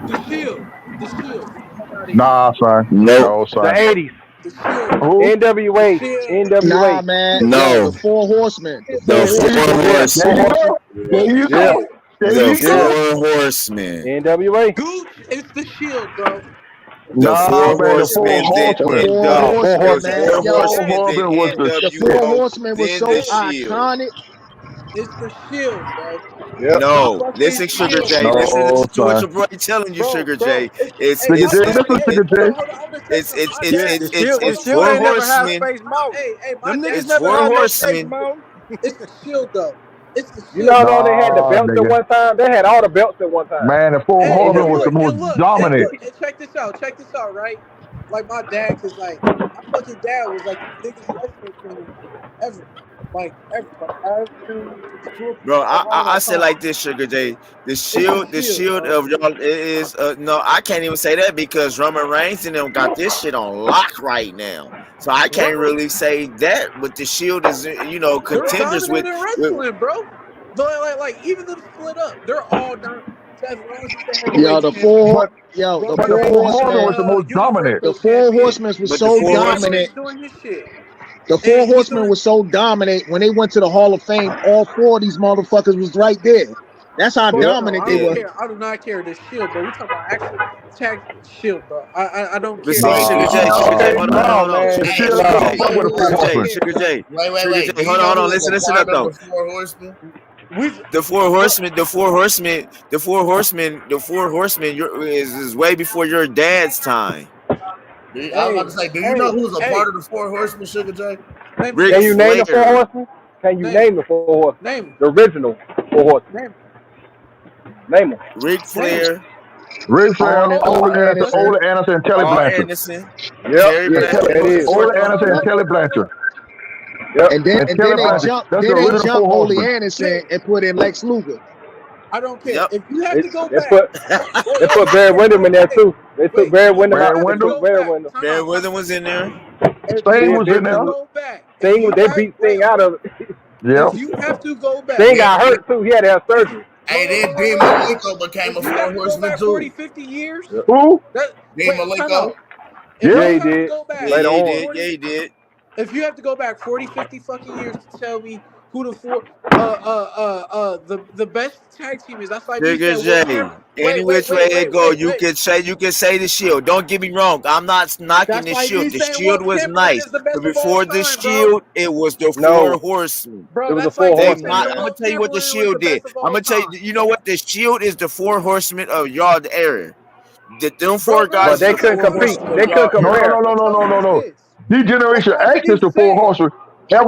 The Shield. The Shield. Fuck out of here. Nah, son. Nope. No, The son. 80s. The Shield. Who? NWA. The Shield. Nah, NWA. man. Yo, No. the Four Horsemen. The The Four Four Horsemen. Yeah. There you Horsemen. go. There you Yeah. go. There The you Yeah. go. Four Horsemen. NWA. Gooch, it's the Shield, bro. The Nah, Four man, the Four Horsemen, then The Horsemen. Four NW. Four It Horsemen, was Horsemen. man. Four Yo, Four Horsemen, then Horsemen was the the shit. Four NWO, Horsemen was then so the Shield. iconic. It's the Shield, bro. Yep. My No, fucking listen, Sugar Shield, J. bro. No, Listen to what son. your boy telling you, Sugar Bro, J. It's hey, Sugar my it's J, it's dad, listen, hey, Sugar J. hold on, I'm gonna tell you it's something. it's My it's Yeah, dad, it's the it's, Shield. The it's hold on, Shield four ain't hold on. never had horsemen. Space Mountain. Hey, my Them niggas dad It's never told four had me no this. Space horsemen. Mountain. It's the Shield, though. It's the You know Shield. how long they had the Nah, belts at nigga. one time? They had all the belts at one time. Man, the Four Hey, Horsemen was NWA. the most and dominant. look, and check this out, right? Like my dad, cause like my fucking dad was like the biggest wrestling fan ever, like ever. Like I grew up Bro, around I that said time. like this, Sugar J. It's the The Shield, shield bro. of y'all is no, I can't even say that because Roman Reigns and them got this shit on lock right now. So I can't Right? really say that. But the shield is They're contenders dominant in with wrestling, bro. Like even them split up, they're all down. Seth Rollins is the Yo, heavyweight the champion. But the Roman but the Four Reigns Four is Horsemen Horsemen. was the most dominant. The Universal Four champion. Horsemen was but the so four And Triple horsemen. dominant. H doing his shit. The Four And he Horsemen doing was so dominant when they went to the Hall of Fame. All four of these motherfuckers was right there. That's how bro, bro, dominant I they don't Yeah. were. care. I do not care. The Shield, bro. We talking about actual tag Shield, bro. I don't But care. see, Sugar J, Nah, hold on, No, the man. Hey, shit. Sugar I No. J, fuck with the I Four Sugar don't J, Horsemen. care. Sugar J. wait. Do you Hold know on, who was a listen part up of though. the Four Horsemen? We, The four bro, horsemen, the four horsemen is way before your dad's time. I was about to say, do you know who's a hey, part of the Four Horsemen, Sugar J? name Ric Can them. you name the Four Flair. Horsemen? Can you Name name them. the Four Horsemen? Name them. The original Four Horsemen. Name them. Name them. Ric Name them. Flair. Ric Flair, Arn Ole Anderson, Anderson. Ole Anderson, and Telly Paul Blanchard. Anderson. Yep. Terry Yeah, Blanchard. That is. Ole Orton. Anderson and Telly Blanchard. Yep. And Telly Blanchard. That's the then they original jumped Four Ole Horsemen. Anderson and put in Lex Luger. I don't care. Yep. If you have They, to go they back, put they put Barry Windham in there wait, too. They took wait. Barry Windham If you out. Barry have They to Windham. took go Barry back, Windham. time Barry out. Witham was in there. If Sting you Sid was have in to there. Vicious. go back, Sting, they beat Sting out of it. Yeah. If you have to go back, Sting got hurt too. He had to have surgery. Hey, then Dean Malenko became a if you have to go four-horseman back too. 40, 50 years, Who? Dean time Malenko. out. If Yeah, you he have to did. go back, Later on. he did. if you have to go back 40, 50 fucking years to tell me who the four, the best tag team is, that's like me Sugar saying, well, J. Any which way it go, you can say the Shield. Don't get me wrong. I'm not knocking That's the like me Shield. The saying Shield Will was Chamberlain nice, is the best but of all before the time, bro. Shield, it was the No. Four Horsemen. Bro, It was that's the Four like me I'm Horsemen, saying man. gonna Will tell you what the Chamberlain was the Shield did. best of I'm all gonna tell you. time. You know what? The Shield is the Four Horsemen of y'all era. Them Bro, four let me guys But is they the tell couldn't Four you compete. this. Horsemen of They couldn't y'all No, era. compare. no, no, no, no, no, no. This. D-Generation That's like X me is the Four saying. Horsemen.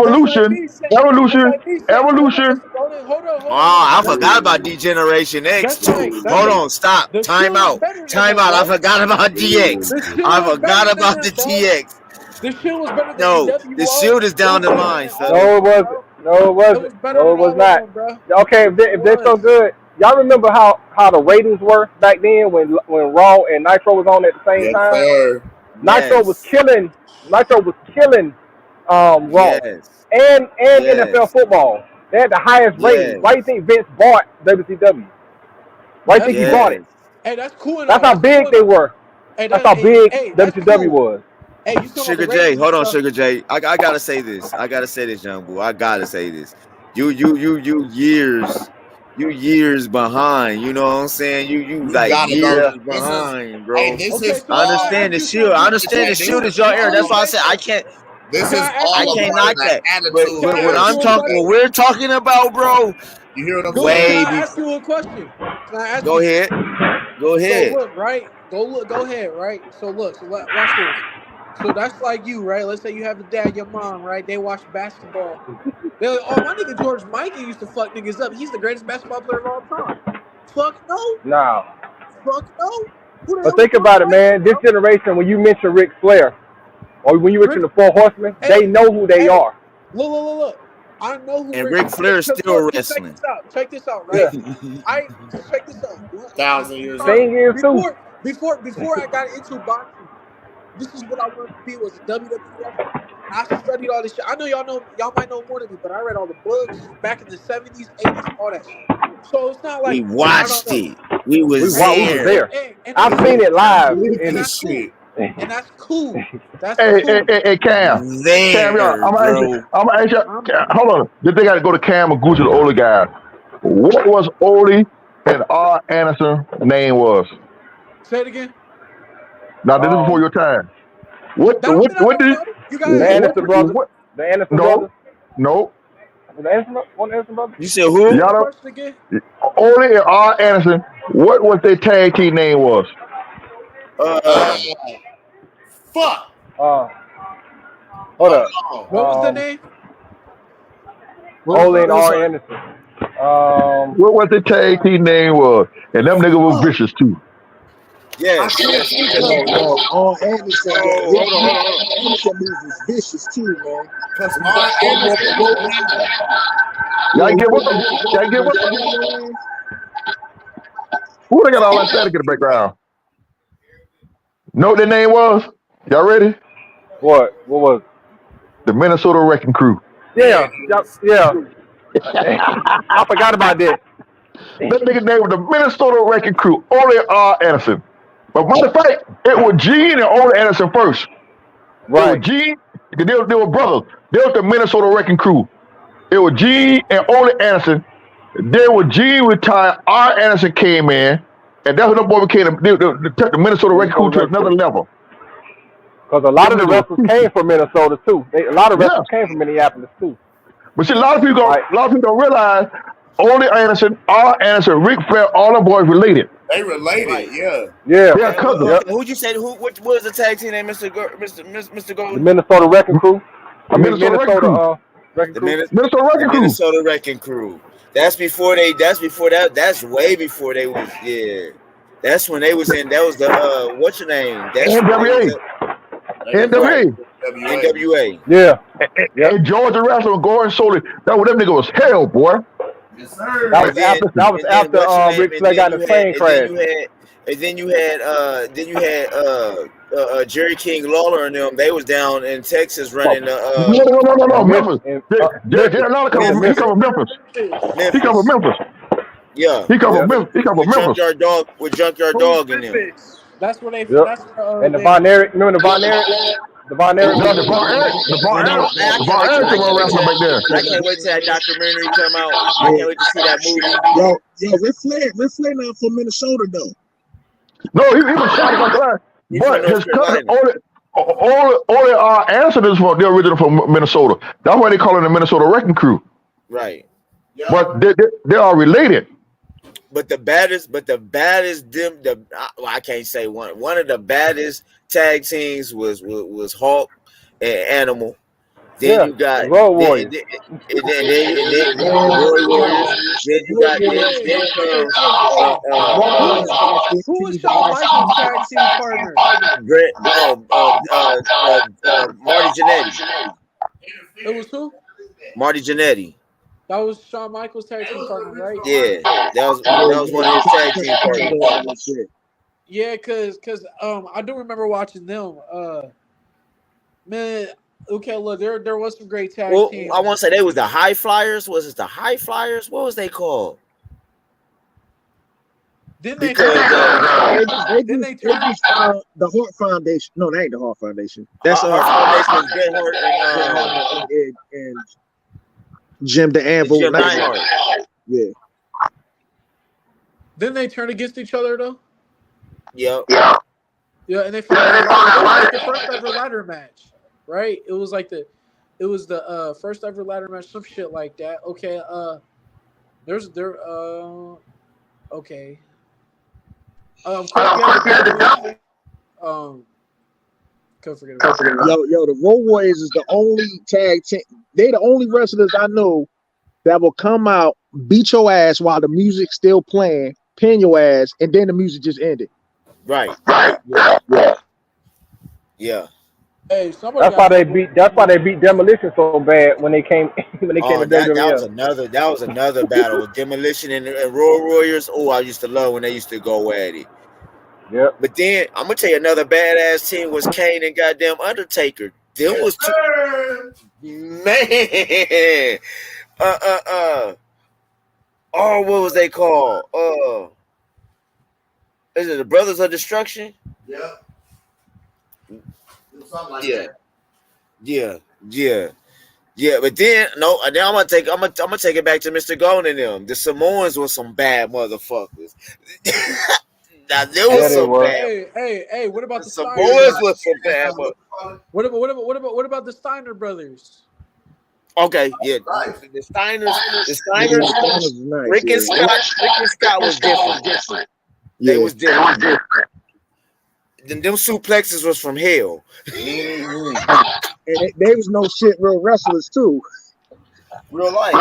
That's like Evolution, me saying. That's evolution, like me saying. Hold on, evolution. hold on. Oh, I That's forgot like about D-Generation X too. that's Hold like on, stop. the Time Shield is out. better than Time them, out. I bro. forgot about DX. The Shield I was better forgot than about them, the bro. TX. The Shield was better than No, the NWO. Shield is It down was the better line, than all fella. of No, it them, wasn't. bro. No, it It wasn't. was better No, than it was all of not. them, bro. Okay, if It they're so was. good, y'all remember how the ratings were back then when Raw and Nitro was on at the same Yes, time? sir. Nitro was Yes. killing. Nitro was killing Raw Yes. and NFL Yes. football. They had the highest ratings. Why do you Yes. think Vince bought WCW? Why do you That's think he cool. bought it? Yes. Hey, that's cool and That's all. how That's cool big and they all. were. Hey, That's how hey, big hey, that's WCW cool. was. Hey, you talking about the Sugar J, ratings and hold on, stuff? Sugar J. I gotta say this. I gotta say this, young boy. I gotta say this. You years behind. You know what I'm saying? You You like gotta go. years This is. behind, Hey, bro. this Okay, is so I let me all. understand ask the you Shield. I something. understand Hey, the this Shield is is your era. Before That's you why I all. say said I something, can't. This can I is ask I you all a a can't part of knock question? that that. But attitude Can but I what ask era. I'm you a talking, what question? we're talking about, bro, You hear what I'm Good. Can way saying? I before. ask you a question? Can I ask Go you ahead. something? Go So ahead. look, right? Go ahead, right? So look, watch this. So that's like you, right? Let's say you have a dad, your mom, right? They watch basketball. They're like, oh, my nigga George Mikan used to fuck niggas up. He's the greatest basketball player of all time. Fuck no. Nah. Fuck no. Who the But hell is think George about it, Mikan, man. This bro? generation, when you mention Ric Flair or when you mention Rick, the Four Horsemen, they hey, know who they hey, are. look. I know who And Rick. Ric Flair is Because still look, just check wrestling. this out. Check this out, Yeah. right? Just check this out. Thousand years Because old. Sting is too. before I got into boxing, this is what I wanted to be, was a WWE wrestler. I studied all this shit. I know y'all might know more than me, but I read all the books back in the 70s, 80s, all that shit. So it's not We like I don't watched know. it. We We was was there. there. And that's I've cool. seen it And that's live. cool. Believe And this that's cool. shit. And that's cool. That's Hey, cool. Cam. Cam, y'all, There, I'm gonna ask you. bro. I'm gonna ask you. I'm Hold on. This thing got to go to Cam or Gucci, the older guy. What was Ole and R. Anderson name was? say it again. Now this is before your time. What That don't mean I what don't did know. You The gotta what Anderson repeat it. brothers. what The Anderson no brothers. no The Anderson, one Anderson brother. You said Say who? the y'all don't question again. Ole and R. Anderson, what was their tag team name was? Uh, Uh, fuck. Uh, hold Hold up. on. What was the name? who? Ole and Who's R. on? Anderson. What was their tag team name was? And them niggas were Fuck. vicious too. I Yes, can't yes. think Yes. of it. On Anderson, Oh, hold on, hold on, hold on. Anderson moves is vicious too, man. Because When you R. got four more Anderson to and Y'all give up. go, Y'all give up. man. Who they got all that static in the background? Know what their name was? Y'all ready? What? What was it? The Minnesota Wrecking Crew. there Yeah. it is. Yeah. I forgot about that. That nigga name was the Minnesota Wrecking Crew. Ole R. Anderson. But matter of fact, it was Gene and Ole Anderson first. It was Right. Gene. They were brothers. They was the Minnesota Wrecking Crew. It was Gene and Ole Anderson. Then when Gene retired, R. Anderson came in, and that's when the boy became the Minnesota Wrecking Crew Minnesota to Red another Crew. level. Because a lot Them of the niggas wrestlers was came from Minnesota too. A lot of yeah. wrestlers came from Minneapolis too. But see, a lot of people Like, don't realize Ole Anderson, R. Anderson, Ric Flair, all them boys related. They related, Right. yeah. yeah. They are And cousins. Yep. okay, who'd you say? What was the tag team name, Mr. The Golden? Minnesota Wrecking Crew. The Minnesota Wrecking Crew. Wrecking The Crew. Minnesota the Wrecking Crew. Minnesota Wrecking Crew. That's before they. That's before that. That's way before they was. Yeah. That's when they was in. That was the what's your name? That's when they was NWA. right. NWA. NWA. Yeah. Yep. And Georgia Wrestling, Gordon Soley. That was them nigga was hell, boy. Yes, sir. That And was then after what's your name? Ric Flair got in a plane crash. And then you had Jerry King Lawler and them. They was down in Texas running No, the Memphis. They're not he covered Memphis. He covered Memphis. Yeah, He covered Memphis. He covered with Memphis. Junkyard Who's Dog in them. Memphis? That's where they. Yep. That's where. And the Von Erich, remember the Von Erich? The Von Erich The brothers? Von Erich was wrestling back there. I can't wait till that documentary come out. I can't wait to see that movie. Yo, Ric Flair now from Minnesota though. No, he was shot from Flair. But his cousin only ancestors from the original from Minnesota. That's why they call it the Minnesota Wrecking Crew. Right. But they are related. But the baddest, I can't say one. One of the baddest tag teams was Hulk and Animal. Then you got Road Warriors. Then Roy Warriors. Then you got Who was Shawn Michaels' tag team partner? Marty Jannetty. It was who? Marty Jannetty. That was Shawn Michaels' tag team partner, right? Yeah, that was one of his tag team partners. Yeah, cause I do remember watching them. Man, okay, look, there was some great tag teams. I want to say they was the High Flyers. Was it the High Flyers? What was they called? Didn't they? Didn't they turn the Hart Foundation? No, that ain't the Hart Foundation. That's Hart Foundation. Bret Hart and Jim the Anvil. Jim Neidhart. Yeah. Didn't they turn against each other though? Yep. Yeah, and they fought the first ever ladder match, right? It was the first ever ladder match, some shit like that. Okay, okay. Couldn't forget about it. Yo, the Road Warriors is the only tag team. They the only wrestlers I know that will come out, beat your ass while the music's still playing, pin your ass, and then the music just ended. Right. Yeah. Hey, that's why they beat Demolition so bad when they came to WWF. That was another battle with Demolition and Road Warriors. Oh, I used to love when they used to go at it. Yep. But then I'm gonna tell you another badass team was Kane and goddamn Undertaker. Them was two man. Oh, what was they called? Is it the Brothers of Destruction? Yeah. Yeah. But then no, then I'm gonna take it back to Mr. Golden and them. The Samoans were some bad motherfuckers. Now there was some bad. Hey, what about the Samoans was some bad motherfuckers. What about the Steiner brothers? Okay, yeah. The Steiners, Rick and Scott was different. They was different. Them suplexes was from hell. And they was no shit real wrestlers too. Real life.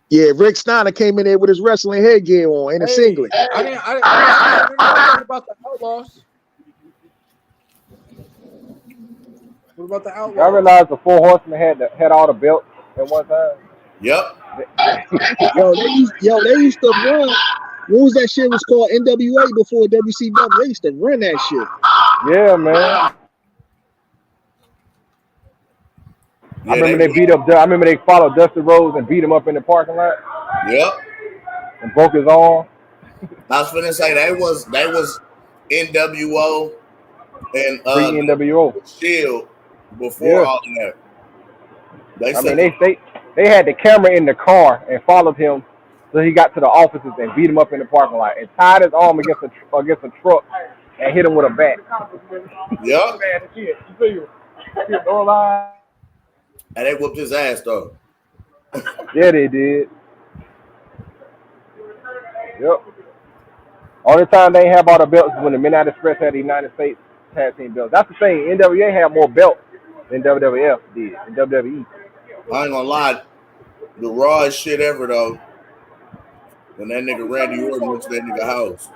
Yeah, Rick Steiner came in there with his wrestling headgear on and a singlet. I didn't know about the Outlaws. What about the Outlaws? I realized the Four Horsemen had all the belts at one time. Yep. They used to run. What was that shit was called NWA before WCW? They used to run that shit. Yeah, man. I remember they beat up. I remember they followed Dusty Rhodes and beat him up in the parking lot. Yep. And broke his arm. I was finna say they was NWO and pre-NWO Shield before all of that. They had the camera in the car and followed him so he got to the offices and beat him up in the parking lot and tied his arm against a truck and hit him with a bat. Yep. And they whooped his ass though. Yeah, they did. Yep. Only time they have all the belts is when the Midnight Express had the United States tag team belts. That's the thing. NWA had more belts than WWF did in WWE. I ain't gonna lie, the rawest shit ever though. When that nigga Randy Orton went to that nigga house.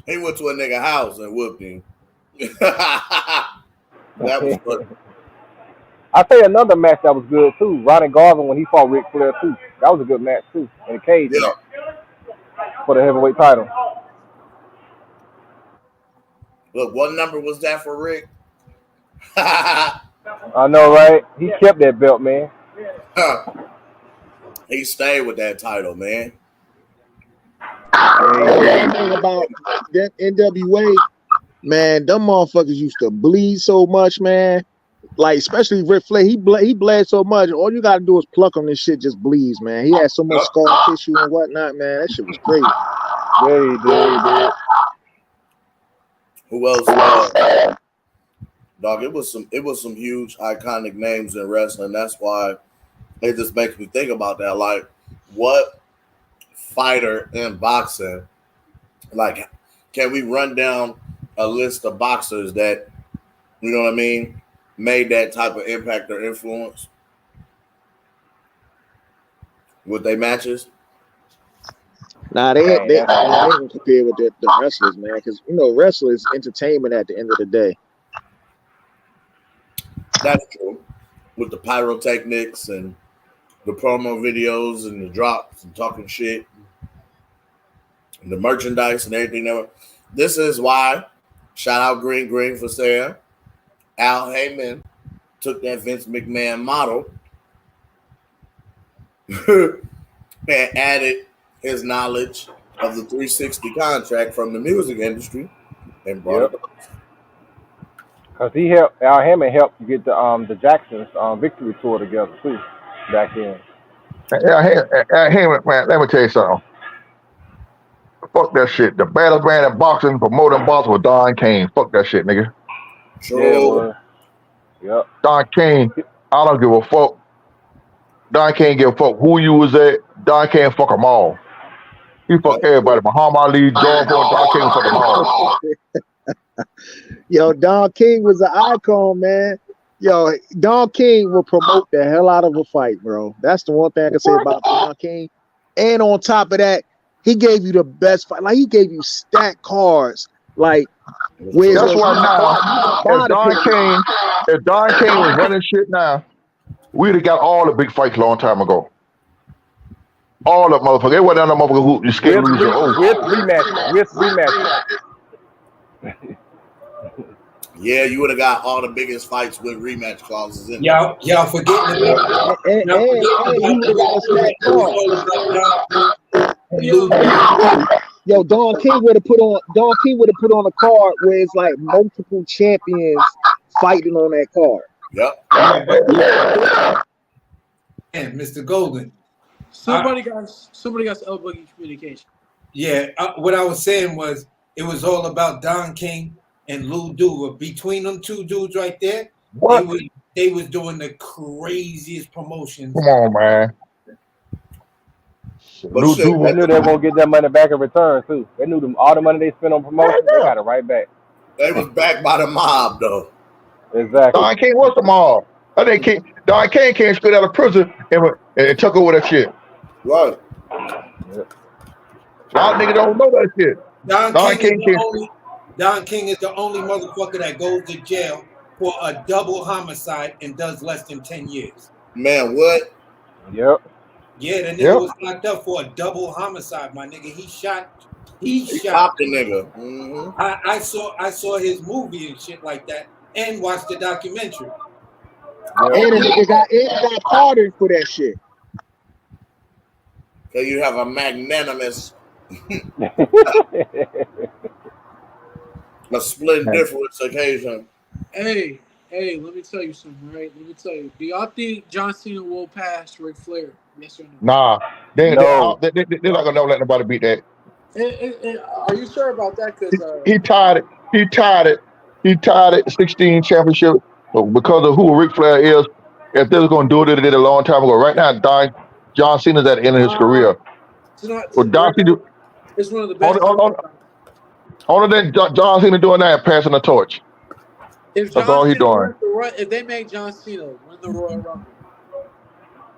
He went to a nigga house and whooped him. That was funny. I say another match that was good too. Ronnie Garvin when he fought Ric Flair too. That was a good match too. In a cage match for the heavyweight title. Look, what number was that for Rick? I know, right? He kept that belt, man. He stayed with that title, man. One thing about that NWA, man, them motherfuckers used to bleed so much, man. Like, especially Ric Flair, he bled so much. All you gotta do is pluck on this shit, just bleeds, man. He had so much scar tissue and whatnot, man. That shit was crazy. Yeah, he did. Who else? Dog, it was some huge iconic names in wrestling. That's why it just makes me think about that. Like, what fighter in boxing? Like, can we run down a list of boxers that, you know what I mean, made that type of impact or influence with their matches? Nah, they ain't gonna compare with the wrestlers, man, because wrestlers entertainment at the end of the day. That's true. With the pyrotechnics and the promo videos and the drops and talking shit and the merchandise and everything. This is why, shout out Green for saying, Al Heyman took that Vince McMahon model and added his knowledge of the 360 contract from the music industry and brought it up. Cause Al Hammond helped get the Jacksons victory tour together too back then. Hey, man, let me tell you something. Fuck that shit. The baddest man in boxing, promoting boss was Don King. Fuck that shit, nigga. True. Yeah, yep. Don King, I don't give a fuck. Don King give a fuck who you was at. Don King fuck them all. He fuck everybody. Muhammad Ali, George Bush, Don King fuck them all. Yo, Don King was an icon, man. Yo, Don King will promote the hell out of a fight, bro. That's the one thing I can say about Don King. And on top of that, he gave you the best fight. Like, he gave you stacked cards. Like, that's why now, if Don King was running shit now, we'd have got all the big fights a long time ago. All the motherfuckers. They wasn't no motherfucker who scared with rematch. Yeah, you would have got all the biggest fights with rematch clauses in. Y'all forgetting about Yo, Don King would have put on a card where it's like multiple champions fighting on that card. Yep. And Mr. Golden. Somebody got L Boogie communication. Yeah, what I was saying was it was all about Don King and Lou Duva. Between them two dudes right there, they was doing the craziest promotions. Come on, man. But they knew they won't get that money back in return too. They knew all the money they spent on promotions, they got it right back. They was backed by the mob though. Exactly. Don King was the mob. I think Don King came straight out of prison and took over that shit. Right. Y'all niggas don't know that shit. Don King is the only motherfucker that goes to jail for a double homicide and does less than 10 years. Man, what? Yep. Yeah, the nigga was locked up for a double homicide, my nigga. He shot the nigga. Mm-hmm. I saw his movie and shit like that and watched the documentary. And it got pardoned for that shit. So you have a magnanimous a split difference occasion. Hey, let me tell you something, right? Let me tell you. Do y'all think John Cena will pass Ric Flair? Yes or no? Nah. They're not gonna let nobody beat that. Are you sure about that? Because he tied it 16 championship because of who Ric Flair is. If they was gonna do it, they did it a long time ago. Right now, John Cena's at the end of his career. It's not. It's one of the best. Only thing John Cena doing that, passing the torch. That's all he doing. If they make John Cena win the Royal Rumble.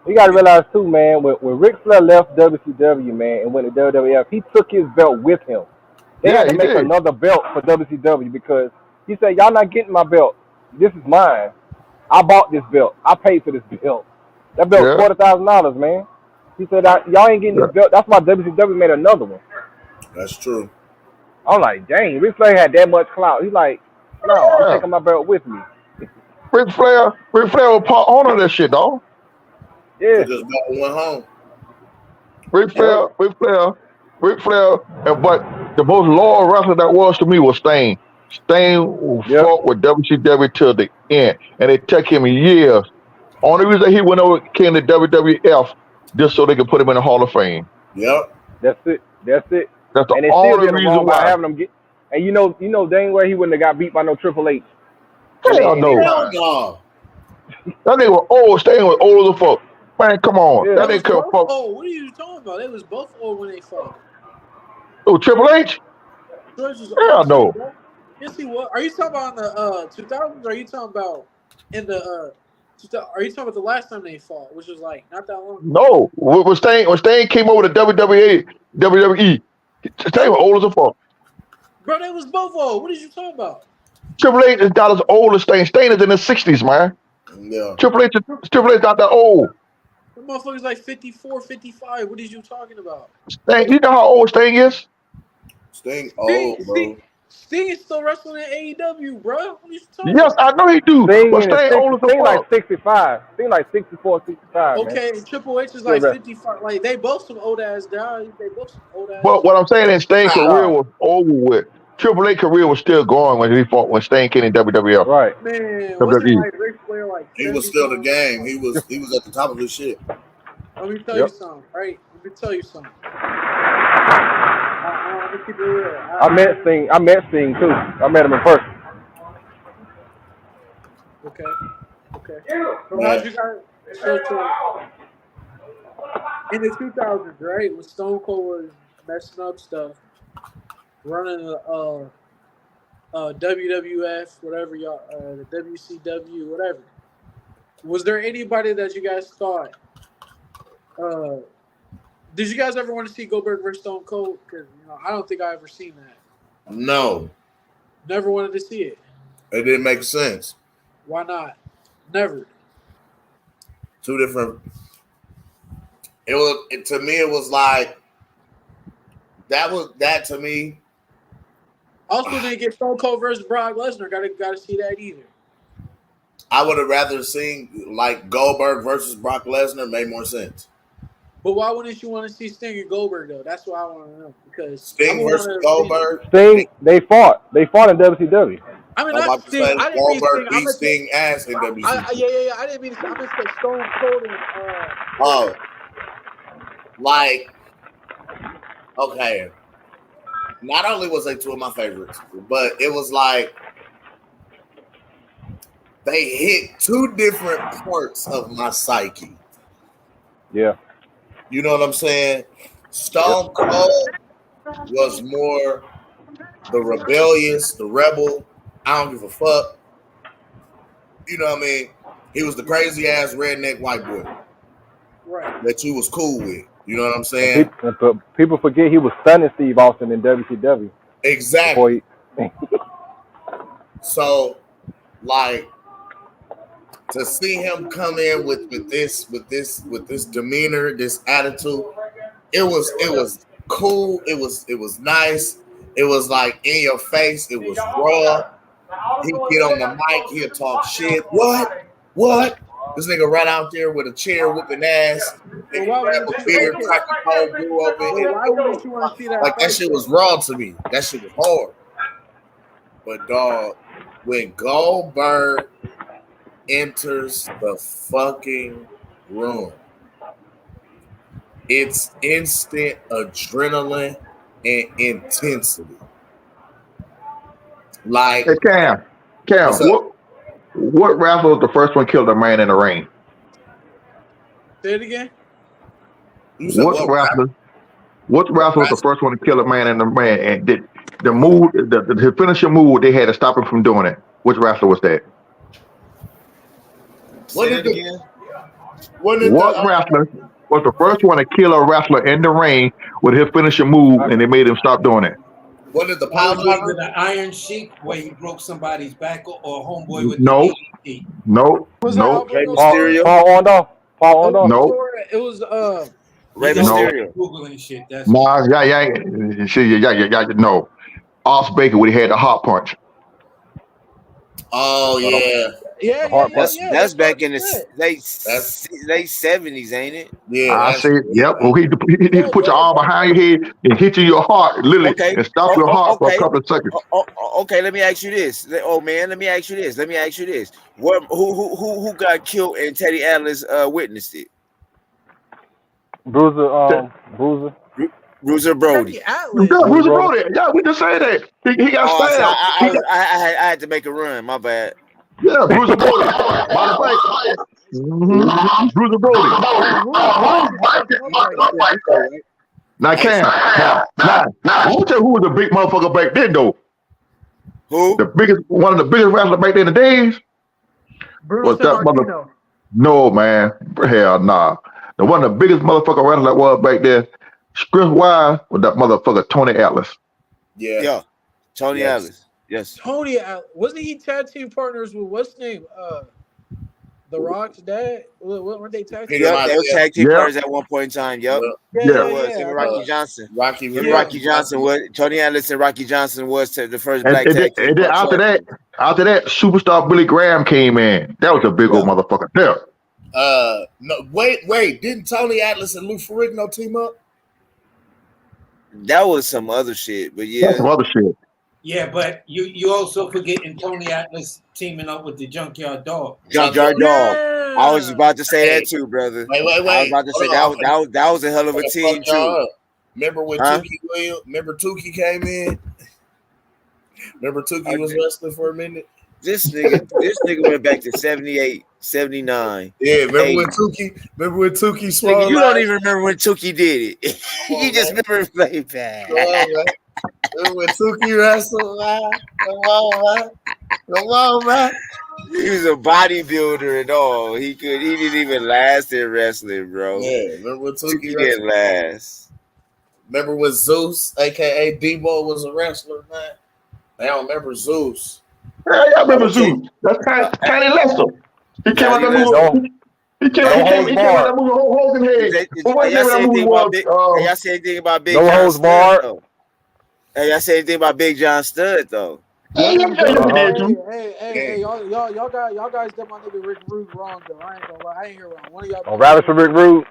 You gotta realize too, man, when Ric Flair left WCW, man, and went to WWF, he took his belt with him. They had to make another belt for WCW because he said, y'all not getting my belt. This is mine. I bought this belt. I paid for this belt. That belt's Yeah. $40,000, man. He said, y'all ain't getting Yeah. this belt. That's why WCW made another one. That's true. I'm like, dang, Ric Flair had that much clout. He's like, no, I'm Yeah. taking my belt with me. Ric Flair was part owner of that shit, dog. Yeah. Because Belt went home. Ric Yep. Flair, but the most loyal wrestler that was to me was Sting. Sting Yep. fought with WCW till the end, and it took him years. Only reason he went over came to WWF just so they could put him in the Hall of Fame. Yep. That's it. That's it. That's the And they still only did him reason wrong by why. having him get. And you know dang well he wouldn't have got beat by no Triple H. Hell And they no. Hell tried. no. That nigga was old. Sting was old as a fuck. Man, come on. Yeah. That They nigga was could both fuck. old. What are you talking about? They was both old when they fought. Oh, Triple H? George was Hell old too, no. bro. Yes, he was. Are you talking about in the 2000s? Or are you talking about in the are you talking about the last time they fought, which was like not that long ago? No. When Sting came over to WWE, Sting was old as a fuck. Bro, they was both old. What are you talking about? Triple H is not as old as Sting. Sting is in his 60s, man. Yeah. Triple H not that old. The motherfucker's like 54, 55. What are you talking about? Sting, you know how old Sting is? Sting old, bro. Sting is still wrestling in AEW, bro. What are you talking Yes, about? I know he do. Sting But in his Sting 60, old as a Sting like fuck. 65. Sting like 64, 65, man. Okay, and Triple H is Still like wrestling. 55. Like they both some old ass guys. They both some old ass But dudes. what I'm saying is Sting's career Nah. was over with. Triple H career was still going when Sting came in WWF. Right. Man, wasn't WWE. like Ric Flair like He was 70 still the something? game. He was at the top of his shit. Let me tell you Yep. something, right? Let me tell you something. I'm gonna keep it real. I met Sting too. I met him in person. Okay. So Man. how'd you guys? So in the 2000s, right? When Stone Cold was messing up stuff, running WWF, whatever y'all, the WCW, whatever. Was there anybody that you guys thought? Did you guys ever want to see Goldberg versus Stone Cold? Because I don't think I ever seen that. No. Never wanted to see it. It didn't make sense. Why not? Never. Two different. To me, it was like that to me. Also, didn't get Stone Cold versus Brock Lesnar. Gotta see that either. I would have rather seen like Goldberg versus Brock Lesnar made more sense. But why wouldn't you want to see Sting and Goldberg though? That's what I want to know. Because Sting versus Goldberg. Sting, they fought in WCW. I mean, I'm not about to Sting. say I didn't mean Goldberg Sting. I beat meant Sting ass in WCW. yeah. I didn't mean to. I meant to say Stone Cold and Oh, like okay. Not only was they two of my favorites, but it was like they hit two different parts of my psyche. Yeah. You know what I'm saying? Stone Cold was more the rebellious, the rebel. I don't give a fuck. You know what I mean? He was the crazy ass redneck white boy that you was cool with. You know what I'm saying? People forget he was stunning Steve Austin in WCW. Exactly. So, like, to see him come in with this demeanor, this attitude, it was cool. It was nice. It was like in your face. It was raw. He'd get on the mic. He'd talk shit. What? This nigga right out there with a chair whooping ass. They grab a beer, crack a cold brew open. why wouldn't you want to see that? Like that shit was raw to me. That shit was hard. But dog, when Goldberg enters the fucking room, it's instant adrenaline and intensity. Like, Hey, Cam, what wrestler was the first one killed a man in the ring? Say it again. What wrestler was the first one to kill a man in the ring? And did the move, the finishing move, they had to stop him from doing it? Which wrestler was that? What wrestler was the first one to kill a wrestler in the ring with his finishing move, and they made him stop doing it? What did the power driver? The Iron Sheik, where he broke somebody's back or homeboy with No, Nope. Was that Nope. Rey Alberto Mysterio. Paul It Ondo. was Nope. It was Rey No. Mysterio. Googling shit. That's Nah, yeah. No. Os Baker would have had the hot punch. Oh yeah. That's That's what I back in just the said. late That's 70s, ain't it? yeah. I That's said, yep. Well, he put your arm behind your head and hit you in your heart, literally, Okay. and stop your heart for a Okay. couple of seconds. Okay. Let me ask you this. Oh man, let me ask you this. What? Who got killed and Teddy Atlas witnessed it? Bruiser. Bruiser Brody. Teddy Yeah, Atlas. Bruiser Brody. Yeah, we just said that. He got Oh, so stabbed. I had to make a run. My bad. Yeah, Bruiser Brody. Matter of fact, Bruiser Brody. Who is that? Now, Cam. Now, I want to tell you who was the big motherfucker back then, though. Who? One of the biggest wrestlers back then in the days Bruno was that mother. Sammartino. No, man. Hell nah. The one of the biggest motherfucker wrestlers that was back there, script wise, was that motherfucker Tony Atlas. Yeah. Tony Atlas. Yes. Tony Atlas. Wasn't he tag team partners with what's his name? The Rock's dad? Weren't they tag team? Yep, they were tag team partners at one point in time. Yep. Yeah. Him and Rocky Johnson. Rocky Johnson was Tony Atlas and Rocky Johnson was the first And, black and, then, tag team. and then after that, superstar Billy Graham came in. That was a big old motherfucker there. No, wait. Didn't Tony Atlas and Lou Ferrigno team up? That was some other shit, but yeah. That's some other shit. Yeah, but you also forgetting Tony Atlas teaming up with the Junkyard Dog. Junkyard Dog. I was about to say that too, brother. Wait. I was about to say that was a hell of a team too. Remember when Tukey Williams? Remember Tukey came in? Remember Tukey was wrestling for a minute? This nigga went back to 78, 79. Yeah, remember 80. when Tukey swung? Nigga, you don't even remember when Tukey did it. You just remember it played back. Remember when Tukey wrestled, man? Come on, man. He was a bodybuilder and all. He didn't even last in wrestling, bro. Yeah, remember when Tukey didn't last. Remember when Zeus, aka Debo, was a wrestler, man? I don't remember Zeus. Yeah, I remember Zeus. That's Tiny Lester. He came out that movie. He came out that movie. Hogan head. Y'all say anything about Big No John holds Studd barred. though? Hey, y'all say anything about Big John Studd though? Hey, y'all guys did my nigga Rick Rude wrong though. I ain't gonna lie. I ain't hear wrong. One of y'all. On Ravishing Rick Rude.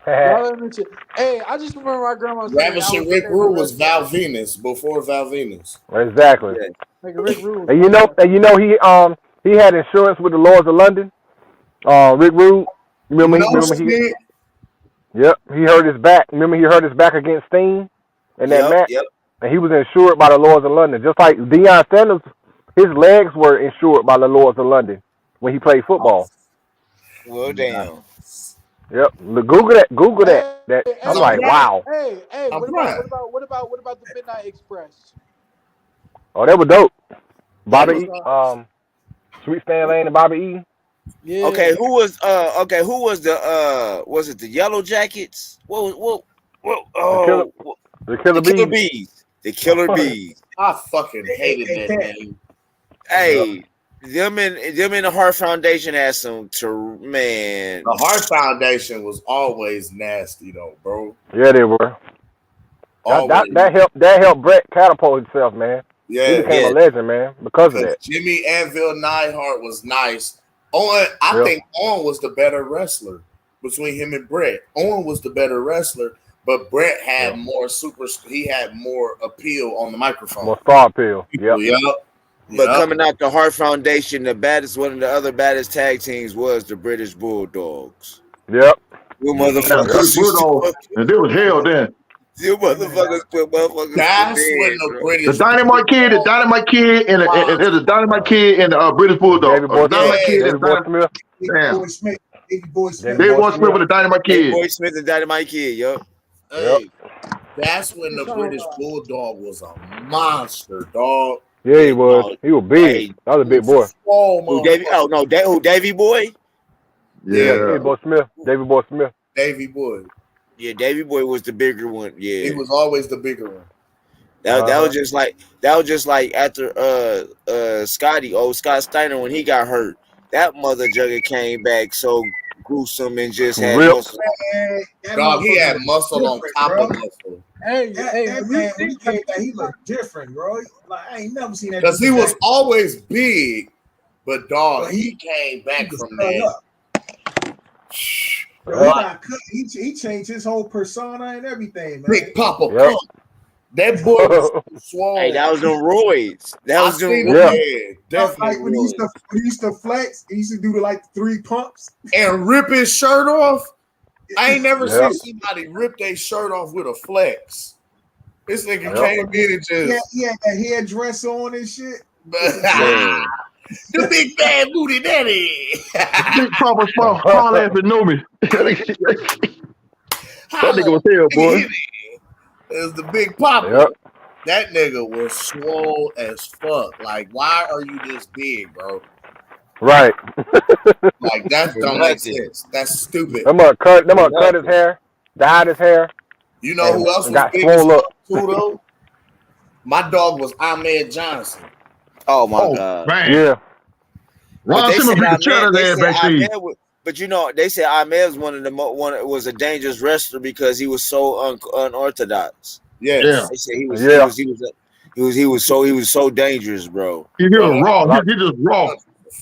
Hey, I just remember my grandma saying Ravishing Rick Rude was Val Venus before Val Venus. Exactly. Like Rick Rude. And you know he had insurance with the Lords of London. Rick Rude. Remember he Yep, he hurt his back. Remember he hurt his back against Steen in that match? Yep. And he was insured by the Lords of London. Just like Deion Sanders, his legs were insured by the Lords of London when he played football. Well, damn. Yep. Google that. I'm like, wow. Hey, what about the Midnight Express? Oh, that was dope. Bobby Sweet Stan Lane and Bobby Eaton. Yeah. Okay, who was the was it the Yellow Jackets? The Killer Bees. The Killer Bees. I fucking hated that name. Hey, them and the Heart Foundation had some man. The Heart Foundation was always nasty though, bro. Yeah, they were. That helped Brett catapult himself, man. Yeah, he became a legend, man, because of that. Jimmy Anvil Neidhart was nice. I think Owen was the better wrestler between him and Brett. Owen was the better wrestler, but Brett had more he had more appeal on the microphone. More star appeal. Yep. But coming out the Heart Foundation, one of the other baddest tag teams was the British Bulldogs. Yep. You motherfuckers. And there was hell then. You motherfuckers put motherfuckers. That's when the British. The Dynamite Kid, and the Dynamite Kid and the British Bulldog. David Boy Smith. David Boy Smith with the Dynamite Kid. David Boy Smith and Dynamite Kid, yup. Hey, that's when the British Bulldog was a monster, dog. Yeah, he was. He was big. That was a big boy. Davey Boy? Yeah, David Boy Smith. David Boy Smith. Davey Boy. Yeah, Davey Boy was the bigger one. Yeah, he was always the bigger one. That was just like after Scott Steiner when he got hurt. That mother jugger came back so gruesome and just had Real. muscle. Dog, he had muscle on top of muscle. Hey, That man, when he came back, he looked different, bro. Like I ain't never seen that. Because he was always big, but dog, he came back was from cut that. up. Bro, he got cut. He changed his whole persona and everything, man. Big Papa Pump. That boy was swole. Hey, that was them roids. That was them roids. roids. Yeah, definitely. Like when he used to flex, he used to do the 3 pumps and rip his shirt off. I ain't never seen somebody rip their shirt off with a flex. This nigga came in and just he had that headdress on and shit. The big bad booty daddy. Big Papa Small, holla if you know me. That nigga was here, boy. It's the Big Papa. Yep. That nigga was swole as fuck. Like, why are you this big, bro? Right. Like, that don't make sense. That's stupid. Them cut his hair, dyed his hair. You know who else was got big as swole fuck too, though? My dog was Ahmed Johnson. Oh my god. Man. Yeah. Ron Simmons beat the shit out of that backstage. But you know, they said Ahmed was one of the was a dangerous wrestler because he was so unorthodox. Yes. Yeah. They said he was so dangerous, bro. He was raw. He just raw.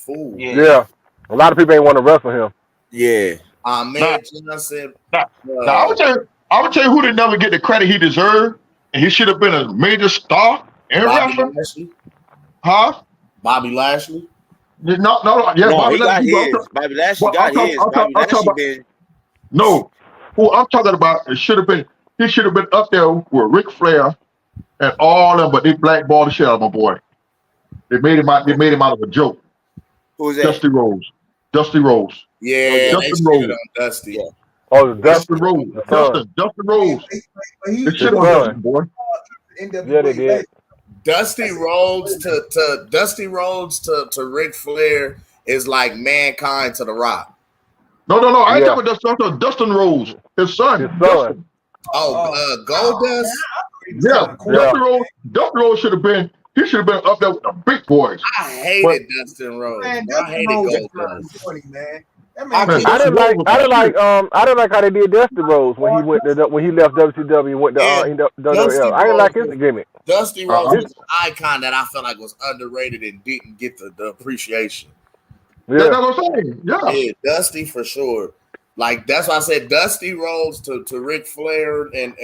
Fool. Yeah. A lot of people ain't want to wrestle him. Yeah. Ahmed Johnson. I would tell you who did never get the credit he deserved, and he should have been a major star in wrestling. Lashley. Huh? Bobby Lashley. No, Bobby Lashley got his. Bobby Lashley been. No, who I'm talking about, he should have been up there with Ric Flair and all of them, but they blackballed the shit out of my boy. They made him out of a joke. Who's that? Dusty Rhodes. Yeah, Dustin Rhodes. Dusty. Yeah. Oh, Dustin Rhodes. Dustin Rhodes. They should have done it, boy. Yeah, they did. Dusty Rhodes to Ric Flair is like Mankind to The Rock. No. I ain't talking about Dustin Rhodes. His son. Dustin. Goldust. Yeah. Dustin Rhodes should have been. He should have been up there with the big boys. I hated Dustin Rhodes. Man, I hated Goldust. Man. I didn't like how they did Dusty Rhodes when he left WCW and went to WWL. I didn't like his gimmick. Dusty Rhodes was an icon that I felt like was underrated and didn't get the appreciation. Yeah. That's what I'm saying. Yeah, Dusty for sure. Like that's why I said Dusty Rhodes to Ric Flair and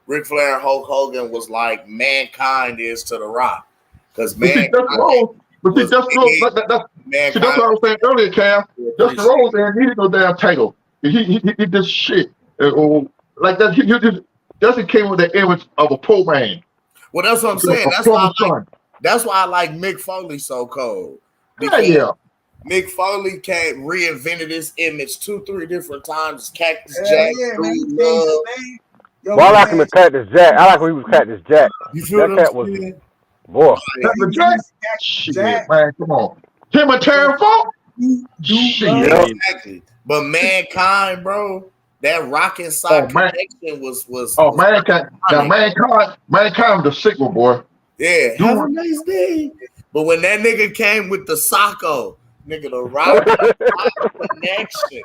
Ric Flair and Hulk Hogan was like Mankind is to The Rock. Because Mankind. That's what I was saying earlier, Cam. Dustin Rhodes ain't needed no damn title. He did this shit. Like that, Dustin came with the image of a pro man. Well, that's what I'm saying. That's why I like Mick Foley so cold. Yeah. Mick Foley reinvented his image 2-3 different times. Cactus Jack. Well, I like him as Cactus Jack. I like when he was Cactus Jack. You feel that cat was boy. Cactus Jack? Shit, man, come on. Him and Terry Funk? Shit. Exactly. But Mankind, bro, that rockin' side connection was Mankind. Now Mankind was the sick one, boy. Yeah. Have a nice day. But when that nigga came with the Sacco, nigga, the rock connection.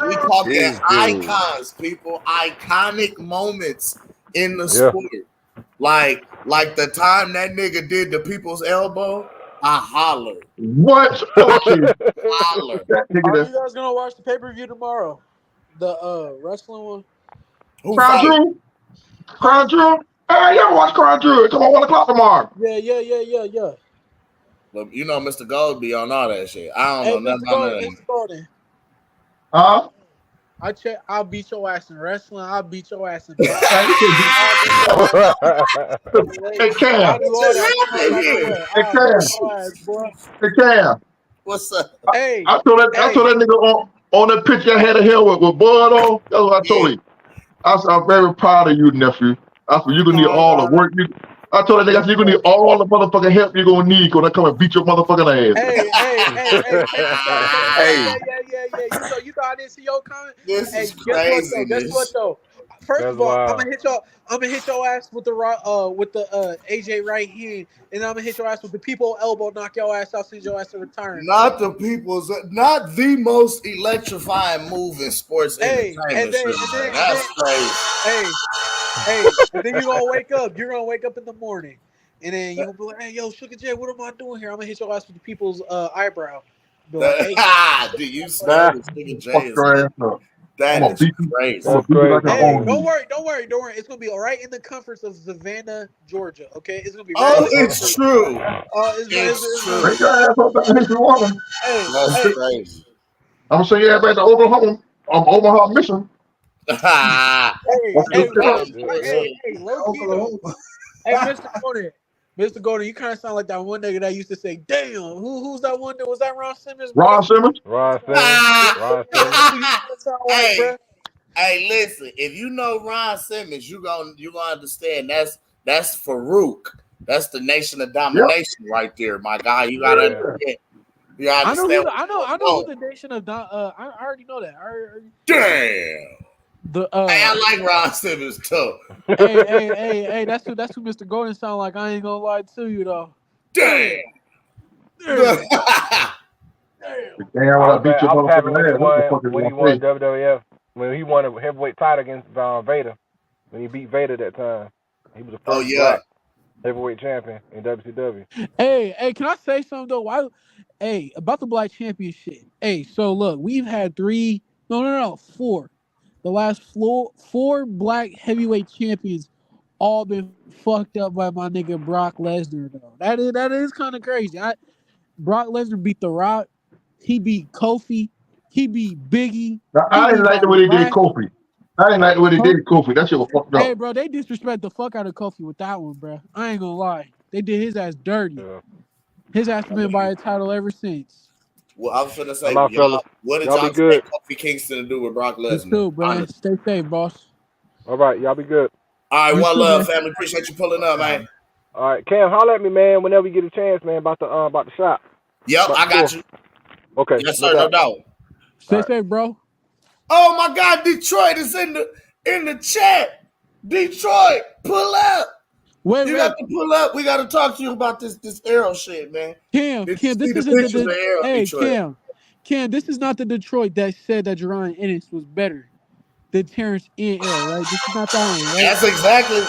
We talking icons, people. Iconic moments in the sport. Like the time that nigga did the people's elbow, I hollered. What? Holler. Are you guys gonna watch the pay-per-view tomorrow? The wrestling one? Crown Jewel? Hey, you ever watch Crown Jewel? Come on, 1 o'clock tomorrow. Yeah. Look, you know Mr. Gold be on all that shit. I don't know nothing about that. Huh? I'll beat your ass in wrestling. I'll beat your ass in Hey, Cam. Hey, Cam. What's up? Hey. I told that nigga on that picture I had of him with Bud on. That's what I told him. I said, I'm very proud of you, nephew. I said, you're going to need all the work. I told that nigga, you're going to need all the motherfucking help you're going to need when I come and beat your motherfucking ass. Hey. You know I didn't see your comment. This is crazy. Guess what, though? First That's of all, I'm wild. gonna hit y'all. I'm gonna hit your ass with the AJ right hand, and I'm gonna hit your ass with the people elbow. Knock your ass out. Send your ass to retirement. Not the most electrifying move in sports Hey, entertainment. That's crazy. and then you're gonna wake up. You're gonna wake up in the morning, and then you're gonna be like, "Hey, yo, Sugar J, what am I doing here?" I'm gonna hit your ass with the people's eyebrow. Be like, "Hey, Do you swear that Sugar J is Your ass up. I'm that gonna is beat you. crazy. I'm gonna That's beat you like crazy, I hey, own man. don't you. worry, don't worry, don't worry. It's gonna be right in the comforts of Savannah, Georgia. Okay, it's gonna be right in Oh, the it's comforts. true. It's It's gonna true. Bring your ass up back to Michigan woman. hey, That's hey, crazy. I'm gonna send your ass back to Oklahoma. Omaha, Mission. That's hey, good low, stuff. That's hey, low key though. Hey, Mr. Golden, you kind of sound like that one nigga that used to say, "Damn, who's that one? Was that Ron Simmons, bro?" Ron Simmons. Ron Simmons. Ron Simmons. That's who you kind of sound like, Hey, bro. hey, listen. If you know Ron Simmons, you gonna understand that's Farouk. That's the nation of Yep. domination right there, my guy. You gotta Yeah. understand. You gotta I know understand who what's I know who going on. the nation of I already know that. Damn. The Hey, I like Ron Simmons too. hey, that's who Mr. Golden sound like. I ain't gonna lie to you though. Damn. Damn. Damn, when I beat your I was happy motherfucking ass, what the fuck is when he gonna won say? WWF when he won a heavyweight title against Vader. When he beat Vader that time, he was the Oh first yeah. black heavyweight champion in WCW. Hey, can I say something though? Why? Hey, about the black championship. Hey, so look, we've had four. The last four black heavyweight champions all been fucked up by my nigga Brock Lesnar though. That is kind of crazy. Brock Lesnar beat The Rock. He beat Kofi. He beat Biggie. Now, He I didn't beat like the Bobby way they did Lashley. Kofi. I didn't like the way they Huh? did Kofi. That shit was fucked Hey, up. bro, they disrespect the fuck out of Kofi with that one, bro. I ain't gonna lie. They did his ass dirty. Yeah. His ass been by a title ever since. Well, I was gonna say, I'm out, fellas. what did Y'all be y'all expect good. Kofi Kingston to do with Brock You Lesnar? too, man. Honestly. Stay safe, boss. All right, y'all be good. All right, You one too, love, man. family. Appreciate you pulling up, man. All right, Cam, holler at me, man, whenever you get a chance, man, about the shot. Yep, About the I got score. you. Okay, Yes, no sir, no doubt. doubt. All Stay right. safe, bro. Oh my God, Detroit is in the chat. Detroit, pull up. You got Wait. to pull up. We got to talk to you about this Arrow shit, man. Cam, Did you see this the isn't pictures of Arrow, hey, Detroit? Cam, this is not the Detroit that said that Jerron Ennis was better than Terrence and Errol, right? This is not that one, right? That's exactly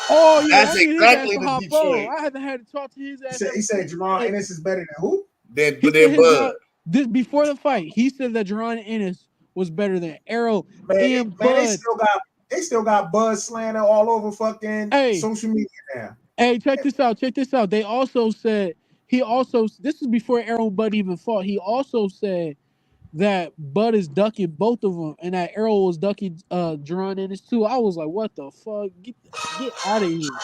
Oh yeah, I need his ass to the hop on. Detroit. I haven't had to talk to his ass He ever said since. Jerron Hey, Ennis is better than who? he said Then Bud. this before the fight. He said that Jerron Ennis was better than Errol Man, and they Bud. still got Buzz slander all over fucking Hey, social media now. hey, check this out. They also said this is before Errol and Bud even fought. He also said that Bud is ducking both of them, and that Errol was ducking Jerron Ennis too. I was like, what the fuck? Get out of here.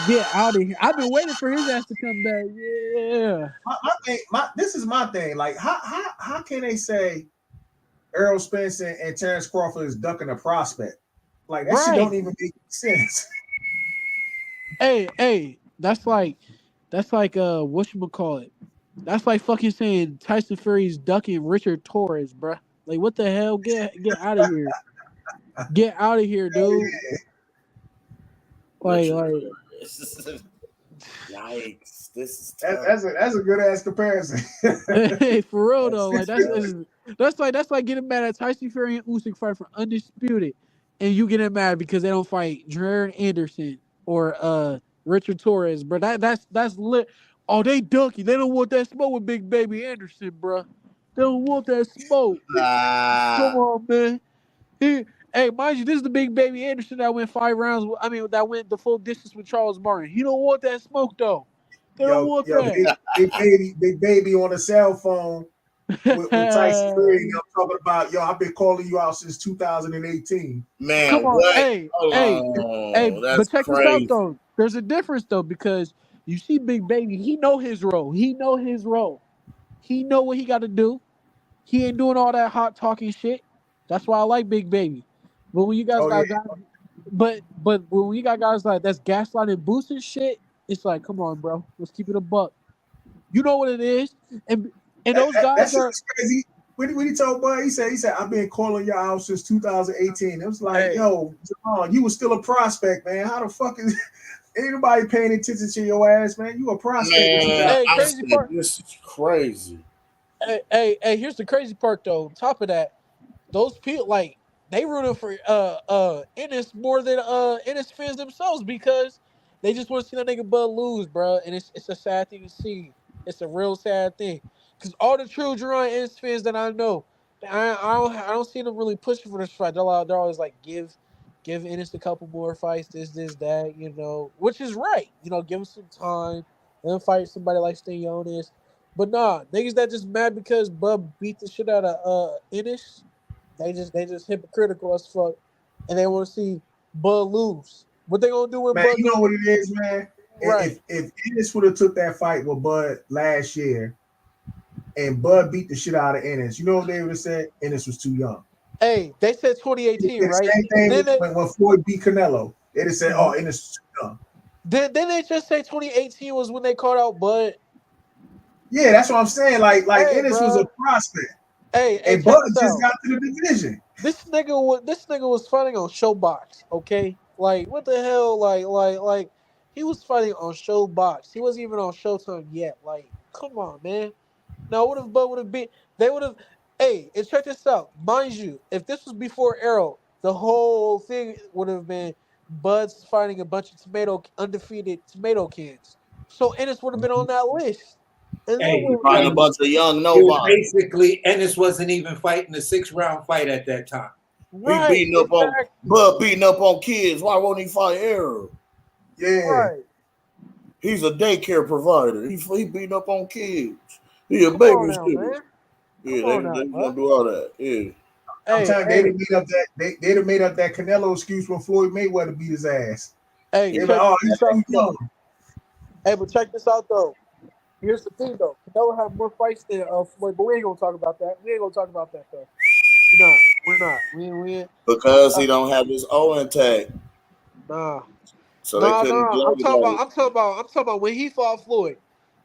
Get out of here. I've been waiting for his ass to come back. Yeah. This is my thing. Like, how can they say Errol Spence and Terence Crawford is ducking a prospect? Like, that shit don't even make sense. Hey, that's like whatchamacallit? That's like fucking saying Tyson Fury's ducking Richard Torres, bruh. Like, what the hell? Get out of here. Get out of here, dude. Like Yikes! This is that's a good ass comparison. hey, for real though, like that's like getting mad at Tyson Fury and Usyk fight for Undisputed, and you getting mad because they don't fight Jared Anderson or Richard Torres, bro. That's lit. Oh, they dunky. They don't want that smoke with Big Baby Anderson, bro. They don't want that smoke. Come on, man. Hey, mind you, this is the Big Baby Anderson that went 5 rounds. That went the full distance with Charles Martin. He don't want that smoke though. They don't want that. Big baby on a cell phone with Tyson Fury. I'm talking about, I've been calling you out since 2018. Man, Come on, what? hey, That's but check this out crazy. though. There's a difference though, because you see Big Baby, he know his role. He know what he got to do. He ain't doing all that hot talking shit. That's why I like Big Baby. But when you guys got guys, but when you got guys like that's gaslighting, boosting shit, it's like, come on, bro, let's keep it a buck. You know what it is, and those That guys shit are. is crazy. when he told Bud, he said, I've been calling your out since 2018. It was like, yo, Jamal, you were still a prospect, man. How the fuck is anybody paying attention to your ass, man? You a prospect. Man, Hey, I crazy said, part. this is crazy. Hey, here's the crazy part though. On top of that, those people like they rooted for Ennis more than Ennis fans themselves because they just want to see that nigga Bud lose, bro. And it's a sad thing to see. It's a real sad thing because all the true Jerron Ennis fans that I know, I don't see them really pushing for this fight. They're always like give Ennis a couple more fights, this that, you know, which is right. You know, give him some time, let him fight somebody like Stanionis. But nah, niggas that just mad because Bub beat the shit out of Ennis. They just hypocritical as fuck, and they want to see Bud lose. What they gonna do when Man, Bud? you know what it is, man. Right. If Ennis would have took that fight with Bud last year, and Bud beat the shit out of Ennis, you know what they would have said? Ennis was too young. Hey, they said 2018, right? Same thing when Floyd beat Canelo. They just said, "Oh, Ennis was too young." Didn't they just say 2018 was when they called out Bud? Yeah, that's what I'm saying. Like Hey, Ennis was a prospect. Hey, And check Bud this just out. got to the division. This nigga was fighting on Showbox, okay? Like what the hell? Like he was fighting on Showbox. He wasn't even on Showtime yet. Like, come on, man. Now, what if Bud would have been? They would have. Hey, and check this out. Mind you, if this was before Errol, the whole thing would have been Bud's fighting a bunch of undefeated tomato cans. So Ennis would have been on that list. And then He fighting a bunch of young nobody. Basically, Ennis wasn't even fighting a 6-round fight at that time. He beating up on Bud, beating up on kids. Why won't he fight Errol? Yeah, right. He's a daycare provider. He beating up on kids. He a Come on now, babysitter. man. Yeah, Come on they now, gonna do all that. Yeah. Sometimes they'd have made up that Canelo excuse when Floyd Mayweather beat his ass. Hey, They check were like, "Oh, this he's out too though. young." Hey, but check this out though. Here's the thing though. Canelo had more fights than Floyd, but we ain't gonna talk about that. We ain't gonna talk about that though. We're not. We ain't. Because he don't have his O tag. Nah. So they couldn't I'm judge it. talking about when he fought Floyd,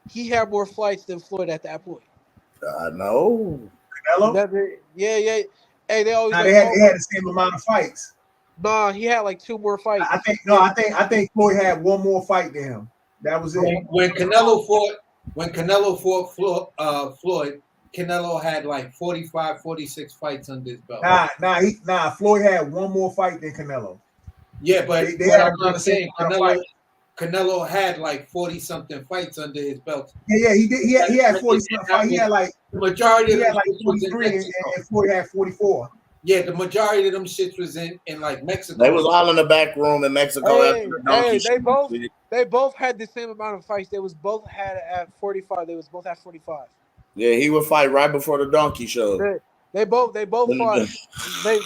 he had more fights than Floyd at that point. I know. Canelo? Yeah. Hey, they always they had the same amount of fights. Nah, he had like 2 more fights. I think Floyd had one more fight than him. That was it. When Canelo fought Floyd, Canelo had like 45, 46 fights under his belt. Floyd had one more fight than Canelo. Yeah, but they what had I'm saying, Canelo had like 40-something fights under his belt. Yeah, he did. He had 40-something fights. He had like the majority of he them had like 43, and Floyd had 44. Yeah, the majority of them shits was in like Mexico. They was all in the back room in Mexico after the donkey show. They both had the same amount of fights. They was both had at 45. They was both at 45. Yeah, he would fight right before the donkey show. They both fought. they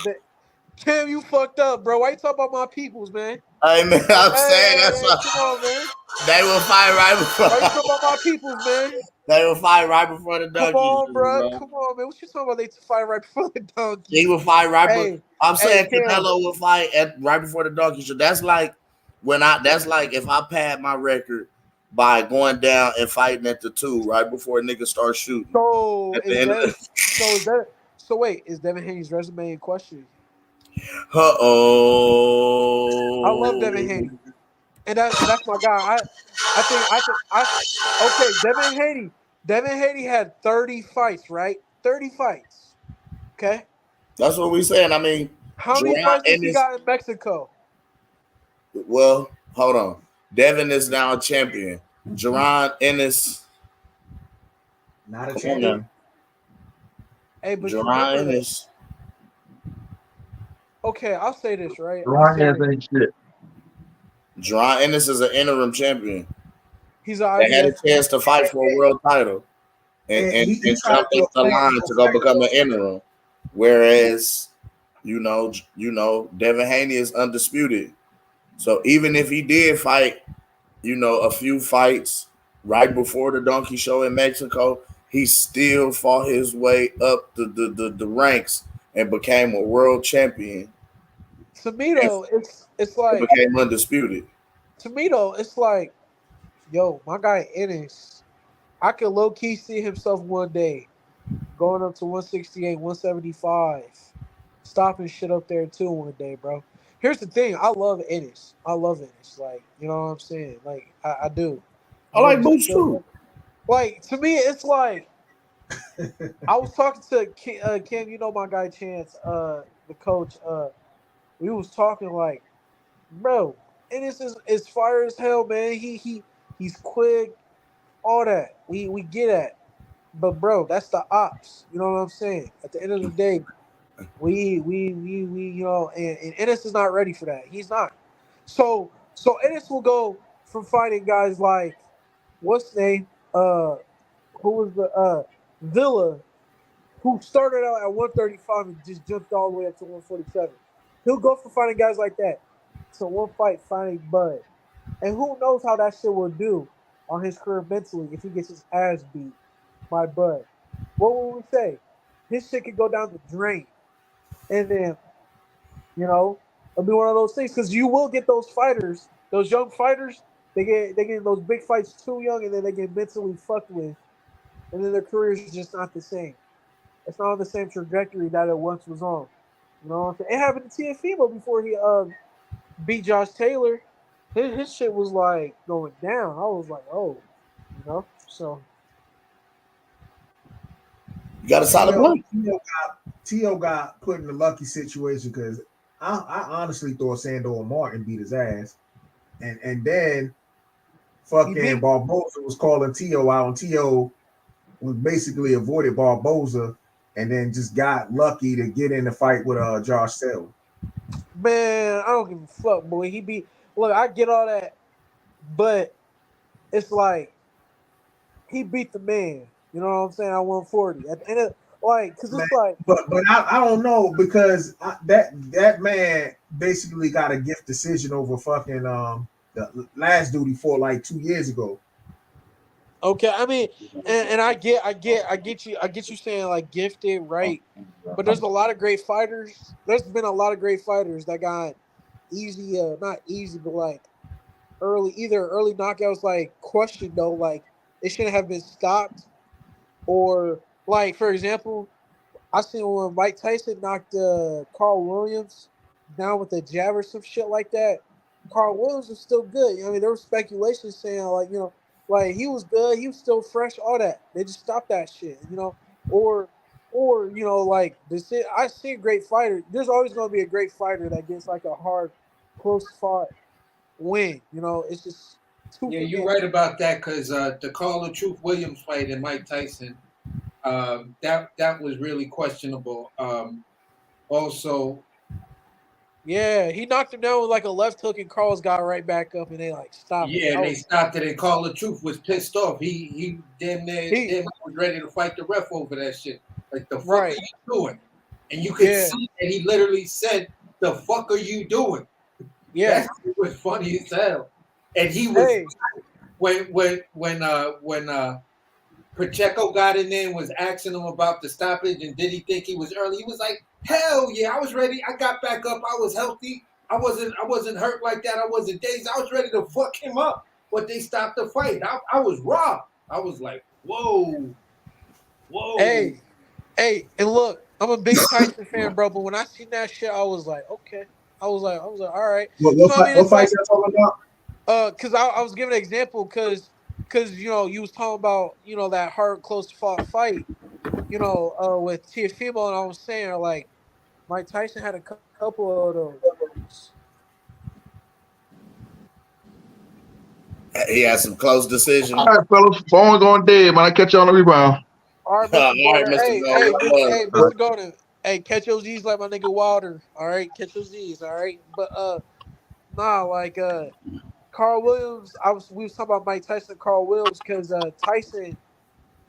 Tim, you fucked up, bro. Why you talking about my peoples, man? Hey man, I'm saying that's what. Come on, man. They will fight right before. Why you talking about my peoples, man? They will fight right before the donkey. Come on, bro. Come on, man. What you talking about? They fight right before the donkey. He will fight right before. I'm saying Kim. Canelo will fight right before the donkey show. That's like that's like if I pad my record by going down and fighting at the 2 right before a nigga starts shooting. So wait, is Devin Haney's resume in question? Uh-oh. I love Devin Haney. And that's my guy. Okay, Devin Haney had 30 fights, right? 30 fights. Okay. That's what we saying. I mean, how many fights has he got in Mexico? Well, hold on. Devin is now a champion. Jerron Ennis. Not a champion. Hey, but Jerron Ennis. Okay, I'll say this, right? Jerron ain't shit. Jerron Ennis is an interim champion. He's they had a chance to fight for a world title and jumped into the line to go become an interim. Whereas, you know, Devin Haney is undisputed. So even if he did fight, you know, a few fights right before the donkey show in Mexico, he still fought his way up the ranks and became a world champion. To me, though, it's like became undisputed. To me, though, it's like, yo, my guy Ennis, I could low key see himself one day going up to 168, 175, stopping shit up there too one day, bro. Here's the thing, I love Ennis. Like, you know what I'm saying? Like, I do. I like Boots too. Like, to me, it's like I was talking to Kim, you know my guy Chance, the coach. We was talking like, bro, Ennis is fire as hell, man. He's quick, all that. We get at. But bro, that's the ops. You know what I'm saying? At the end of the day, we you know, and Ennis is not ready for that. He's not. So Ennis will go from fighting guys like what's his name? Who was the Villa, who started out at 135 and just jumped all the way up to 147. He'll go from fighting guys like that to one fight fighting Bud. And who knows how that shit will do on his career mentally if he gets his ass beat by Bud. What will we say? His shit could go down the drain. And then, you know, it'll be one of those things because you will get those fighters, those young fighters, they get those big fights too young and then they get mentally fucked with. And then their career is just not the same. It's not on the same trajectory that it once was on. You know what I'm saying? It happened to Tiafimo before he beat Josh Taylor. His shit was like going down. I was like, oh, you know. So you got a solid point. T.O. got put in a lucky situation because I honestly thought Sandor Martin beat his ass, and then fucking Barboza was calling T.O. out, and T.O. was basically avoided Barboza, and then just got lucky to get in the fight with Josh Taylor. Man, I don't give a fuck, boy. Look, I get all that, but it's like he beat the man. You know what I'm saying? At 140. At the end of, like, because it's like, but I don't know because that man basically got a gift decision over fucking the last dude he fought like 2 years ago. okay, I mean, and I get you saying like gifted, right? But there's a lot of great fighters. There's been a lot of great fighters that got easy, not easy, but like either early knockouts, like question though, like it shouldn't have been stopped, or like for example, I seen when Mike Tyson knocked Carl Williams down with a jab or some shit like that. Carl Williams was still good. I mean, there was speculation saying like, you know, like he was good, he was still fresh, all that. They just stopped that shit, you know, or you know, like this. I see a great fighter. There's always going to be a great fighter that gets like a hard, close fought win. You know, it's just too. Yeah, you're right about that because the Carl of Truth Williams fight and Mike Tyson, that was really questionable. Also, yeah, he knocked him down with like a left hook, and Carl's got right back up, and they like stopped. Yeah, and they stopped it. And Carl of Truth was pissed off. He damn near was ready to fight the ref over that shit. Like, the fuck are you doing? And you could see that he literally said, "The fuck are you doing?" Yeah, that was funny as hell. And he was when Pacheco got in there and was asking him about the stoppage and did he think he was early? He was like, "Hell yeah, I was ready. I got back up. I was healthy. I wasn't hurt like that. I wasn't dazed. I was ready to fuck him up." But they stopped the fight. I was raw. I was like, whoa. Hey, and look, I'm a big Tyson fan, bro. But when I seen that shit, I was like, okay. I was like, all right. What fight you talking about? Because I was giving an example because you know you was talking about, you know, that hard close fought fight, you know, with Tiafimo, and I was saying like Mike Tyson had a couple of those. He had some close decisions. All right, fellas. Phone's going dead, man. I catch you on the rebound. All right, Mr. Golden. Hey, Mr. Golden. Hey, catch your Z's like my nigga Wilder. All right, catch your Z's. All right, but like Carl Williams. We was talking about Mike Tyson and Carl Williams because Tyson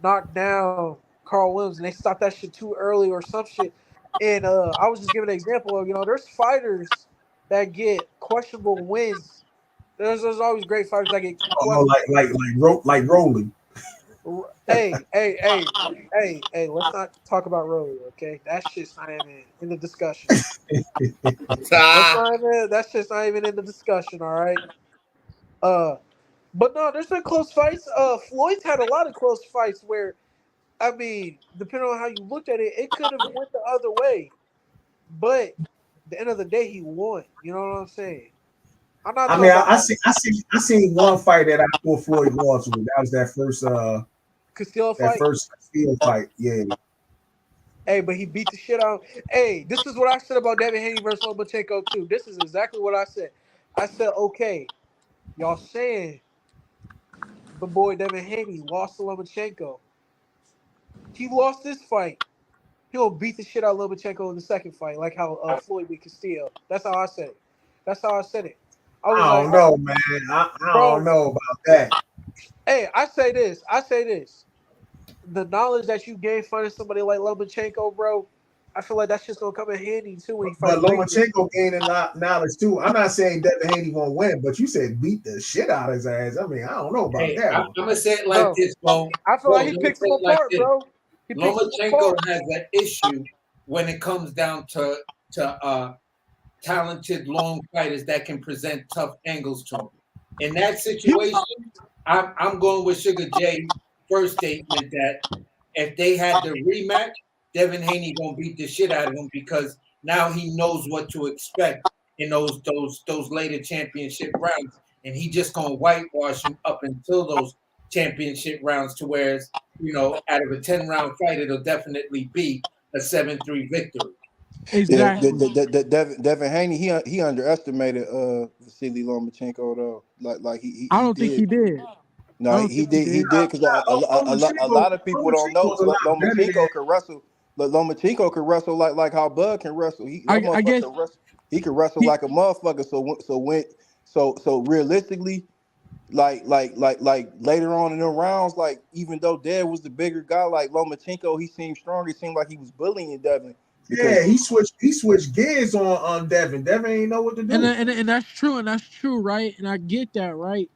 knocked down Carl Williams and they stopped that shit too early or some shit. And I was just giving an example of, you know, there's fighters that get questionable wins. There's always great fighters that get questionable. Like Rolling. Hey, let's not talk about Rolly, okay? That shit's not even in the discussion. That shit's not even in the discussion, all right? But no, there's been close fights. Floyd's had a lot of close fights where I mean, depending on how you looked at it, it could have went the other way. But at the end of the day, he won. You know what I'm saying? I'm not I talking mean, about I seen one fight that I thought Floyd lost with. That was Castillo that fight. first Castillo fight. Yeah. Hey, but he beat the shit out. Hey, this is what I said about Devin Haney versus Lomachenko too. This is exactly what I said. I said, okay, y'all saying the boy Devin Haney lost to Lomachenko. He lost this fight. He'll beat the shit out of Lomachenko in the second fight, like how Floyd beat Castillo. That's how I said it. That's how I said it. I was I like, don't know, man. I don't bro, know about that. hey, I say this. The knowledge that you gain fighting somebody like Lomachenko, bro, I feel like that's just gonna come in handy too when you But fight bigger. Lomachenko gaining knowledge too. I'm not saying Devin Haney won't win, but you said beat the shit out of his ass. I mean, I don't know about Hey, that I'm one. gonna say it like Bro, this, Bo. I feel Bo, like let he me picks say him it like apart, this. bro. He picks him Lomachenko apart. has an issue when it comes down to talented long fighters that can present tough angles to him. In that situation, I'm going with Sugar Jay's first statement that if they had the rematch, Devin Haney gonna beat the shit out of him because now he knows what to expect in those later championship rounds, and he just gonna whitewash him up until those championship rounds. To whereas out of a 10-round fight, it'll definitely be a 7-3 victory. Yeah, Exactly. Devin Haney, he underestimated Vasily Lomachenko though. Like I he don't think did. he did. I No, don't he think he did. He did. did because a lot of people don't know Lomachenko's a lot better than. Lomachenko could wrestle. Lomachenko could wrestle like how Bud can wrestle. That I motherfucker guess can wrestle. He can wrestle he like a motherfucker. So realistically, like later on in the rounds, like even though Dev was the bigger guy, like Lomachenko, he seemed stronger. It seemed like he was bullying Devin because Yeah, he switched gears on Devin. Devin ain't know what to do. and that's true, right? And I get that, right?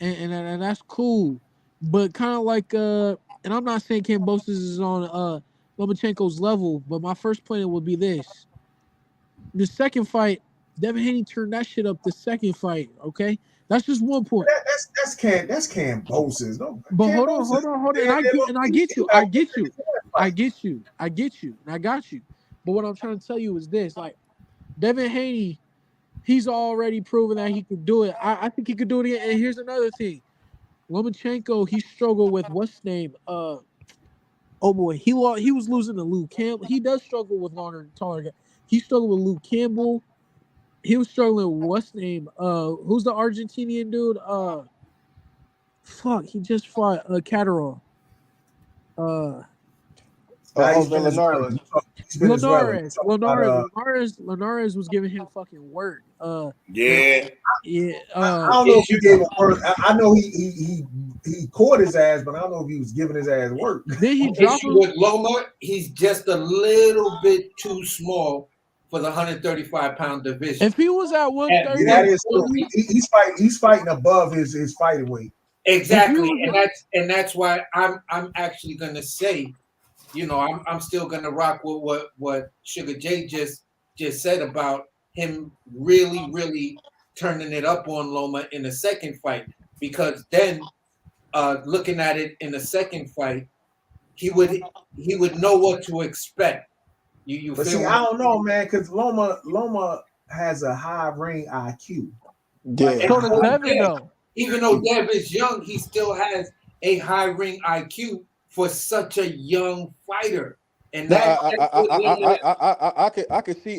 And that's cool. But kind of like and I'm not saying Kambosos is on Lomachenko's level, but my first point would be this. The second fight, Devin Haney turned that shit up the second fight, okay? That's just one point. That's Cambosis. No, But Cambosis. hold on, and I get you, and I got you. But what I'm trying to tell you is this: like Devin Haney, he's already proven that he could do it. I think he could do it again. And here's another thing: Lomachenko, he struggled with what's his name? Oh boy, he was losing to Luke Campbell. He does struggle with longer and taller guys. He struggled with Luke Campbell. He was struggling with what's his name? Who's the Argentinian dude? Fuck, he just fought Catterall. He's Jose Venezuelan. Linares. He's Venezuelan. Linares was giving him fucking work. Yeah. Yeah. I don't know if he gave him work. I know he caught his ass, but I don't know if he was giving his ass work. Then he dropped Issue him. with Loma, he's just a little bit too small for the 135-pound division. If he was at 130, That is true. He's fighting above his fighting weight. Exactly, and that's why I'm actually gonna say, I'm still gonna rock with what Sugar Jay just said about him really turning it up on Loma in the second fight, because then looking at it in the second fight, he would know what to expect. You But feel see, what I I'm don't know, man, because Loma has a high ring IQ. Yeah. So does Devin though. Even though Dev is young, he still has a high ring IQ for such a young fighter. And No, that I could see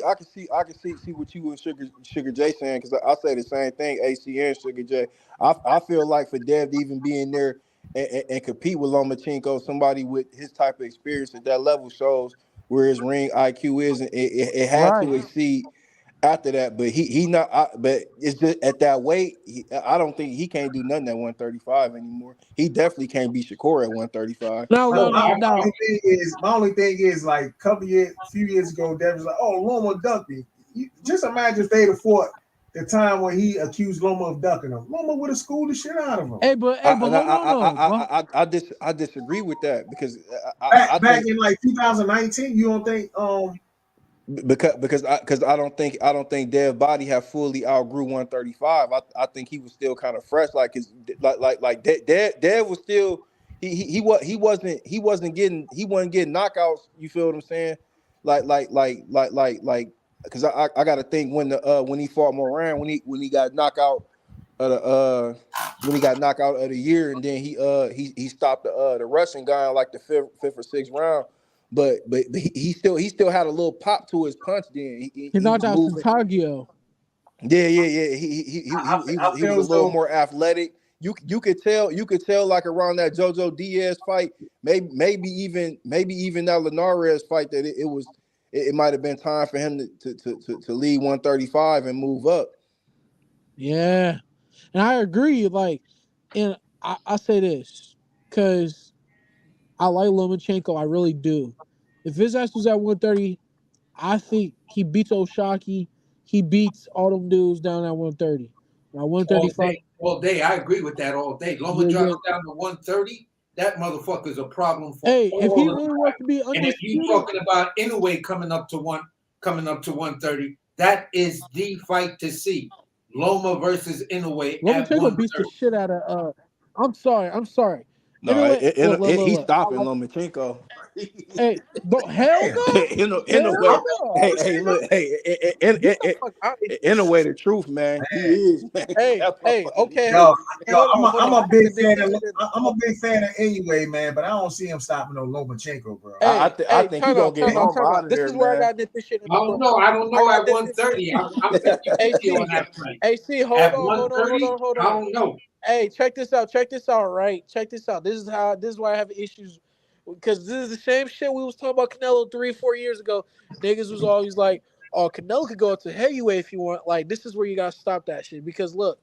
what you and Sugar J saying, because I say the same thing. AC and Sugar J. I feel like for Dev to even be in there and compete with Lomachenko, somebody with his type of experience at that level shows where his ring IQ is, and it had to exceed after that. But he not. But it's just at that weight, I don't think he can't do nothing at 135 anymore. He definitely can't beat Shakur at 135. No. My only thing is like few years ago, Dev was like, "Oh, Loma ducked me." Just imagine if they'd have fought the time when he accused Loma of ducking him. Loma would have schooled the shit out of him. Hey, but hold on though. I disagree with that because Back in like 2019, you don't think because I don't think Dev body had fully outgrew 135. I think he was still kind of fresh, like his Dev was still he wasn't getting knockouts. You feel what I'm saying? Because I got to think when he fought Moran, when he got knocked out of the of the year, and then he stopped the Russian guy in like the fifth or sixth round. But he still had a little pop to his punch. Then He he knocked was out moving. Santagio. Yeah. He was a little more athletic. You could tell like around that JoJo Diaz fight, maybe even that Linares fight that it might have been time for him to leave 135 and move up. Yeah, and I agree. Like, and I say this because I like Lomachenko. I really do. If his ass was at 130, I think he beats Oshaki. He beats all them dudes down at 130. Now 135. All day. I agree with that all day. Loma drops down to 130. That motherfucker's a problem for Hey, if he all of really them. wants to be And if you undisputed, talking about Inoue coming up to 130, that is the fight to see. Loma versus Inoue at Lomachenko beats the 130. shit out of. I'm sorry. No, Anyway, he's look. stopping Lomachenko. Hey, hell no. in a Hell way, no. hey, look, Get the fuck out of here. in a way, the truth, man. He is, man. Hey, okay. Yo, Hey, hold on. I'm a I big got the fan. decision. I'm a big fan of anyway, man. But I don't see him stopping no Lomachenko, bro. I think he's gonna get Loma out of This there, is where I man. got this shit in I the don't book. know. I don't know I at got 130. I'm 50-50 on that fight. Hey, see, hold At on. 130, I don't know. Hey, check this out, right? Check this out. This is why I have issues, because this is the same shit we was talking about Canelo 3-4 years ago. Niggas was always like, oh, Canelo could go up to heavyweight if you want. Like, this is where you gotta stop that shit. Because look,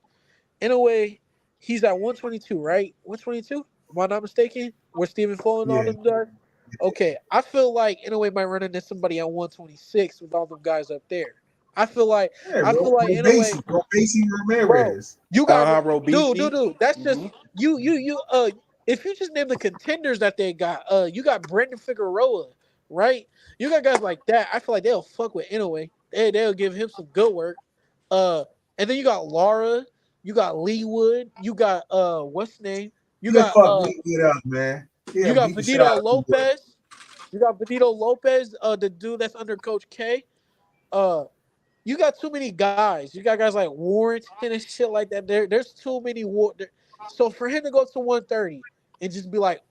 in a way, he's at 122, right? 122? Am I not mistaken? Where Stephen Fuller and all them are? Okay, I feel like in a way might run into somebody at 126 with all them guys up there. I feel like in a way, Robeisy bro, Ramirez. you got Robeisy. dude. That's just you. If you just name the contenders that they got, you got Brendan Figueroa, right? You got guys like that. I feel like they'll fuck with Inoue. They'll give him some good work. And then you got Lara, you got Leewood, you got what's his name? You He'll got fuck Leewood up, man. you He'll got beat the shit out Benito of Leewood. Lopez. You got Benito Lopez, the dude that's under Coach K. You got too many guys. You got guys like Warrington and shit like that. There's too many So for him to go to 130 and just be like,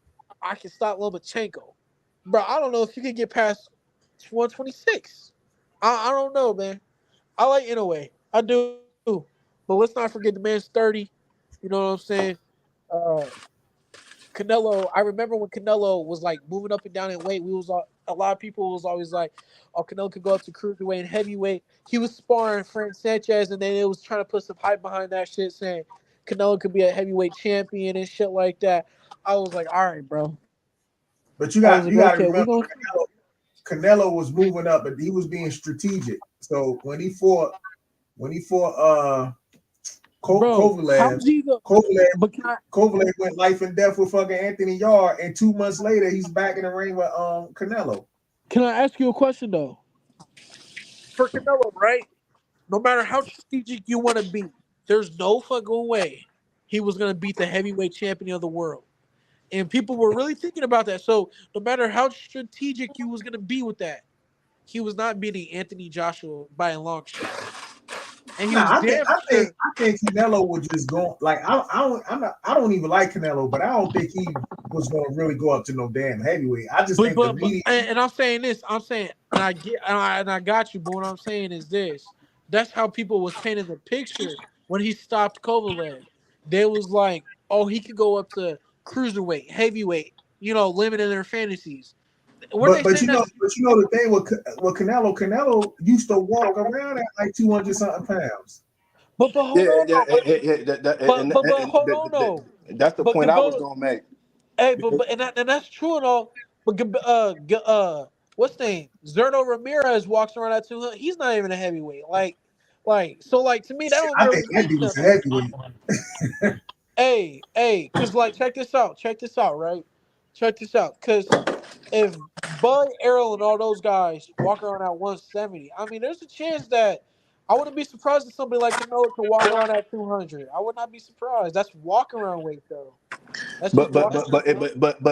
I can stop Lomachenko, bro. I don't know if you can get past 126. I don't know, man. I like Inoue. I do. But let's not forget the man's 30. You know what I'm saying? Canelo, I remember when Canelo was like moving up and down in weight, a lot of people was always like, oh, Canelo could go up to cruiserweight and heavyweight. He was sparring Frank Sanchez, and then it was trying to put some hype behind that shit, saying Canelo could be a heavyweight champion and shit like that. I was like, all right, bro. But you got to remember, going Canelo was moving up, but he was being strategic. So when he fought Kovalev went life and death with fucking Anthony Yarde, and 2 months later he's back in the ring with Canelo. Can I ask you a question though? For Canelo, right? No matter how strategic you want to be, there's no fucking way he was gonna beat the heavyweight champion of the world. And people were really thinking about that. So no matter how strategic you was gonna be with that, he was not beating Anthony Joshua by a long shot. And he was I think Canelo would just go like I don't even like Canelo, but I don't think he was going to really go up to no damn heavyweight. I just think the media. And I'm saying this. I'm saying, and I got you. But what I'm saying is this. That's how people was painting the picture when he stopped Kovalev. They was like, oh, he could go up to cruiserweight, heavyweight. You know, limiting their fantasies. But you know the thing with Canelo used to walk around at like 200 something pounds. But hold on, that's the point I was gonna make. Hey, and that's true and all. But what's the name? Zerto Ramirez walks around at 200. He's not even a heavyweight. To me that don't I really think that dude's a heavyweight. Because check this out, right? Check this out, because if Bud, Errol, and all those guys walk around at 170, I mean, there's a chance that I wouldn't be surprised if somebody like Canelo could walk around at 200. I would not be surprised. That's walk around weight though. That's just But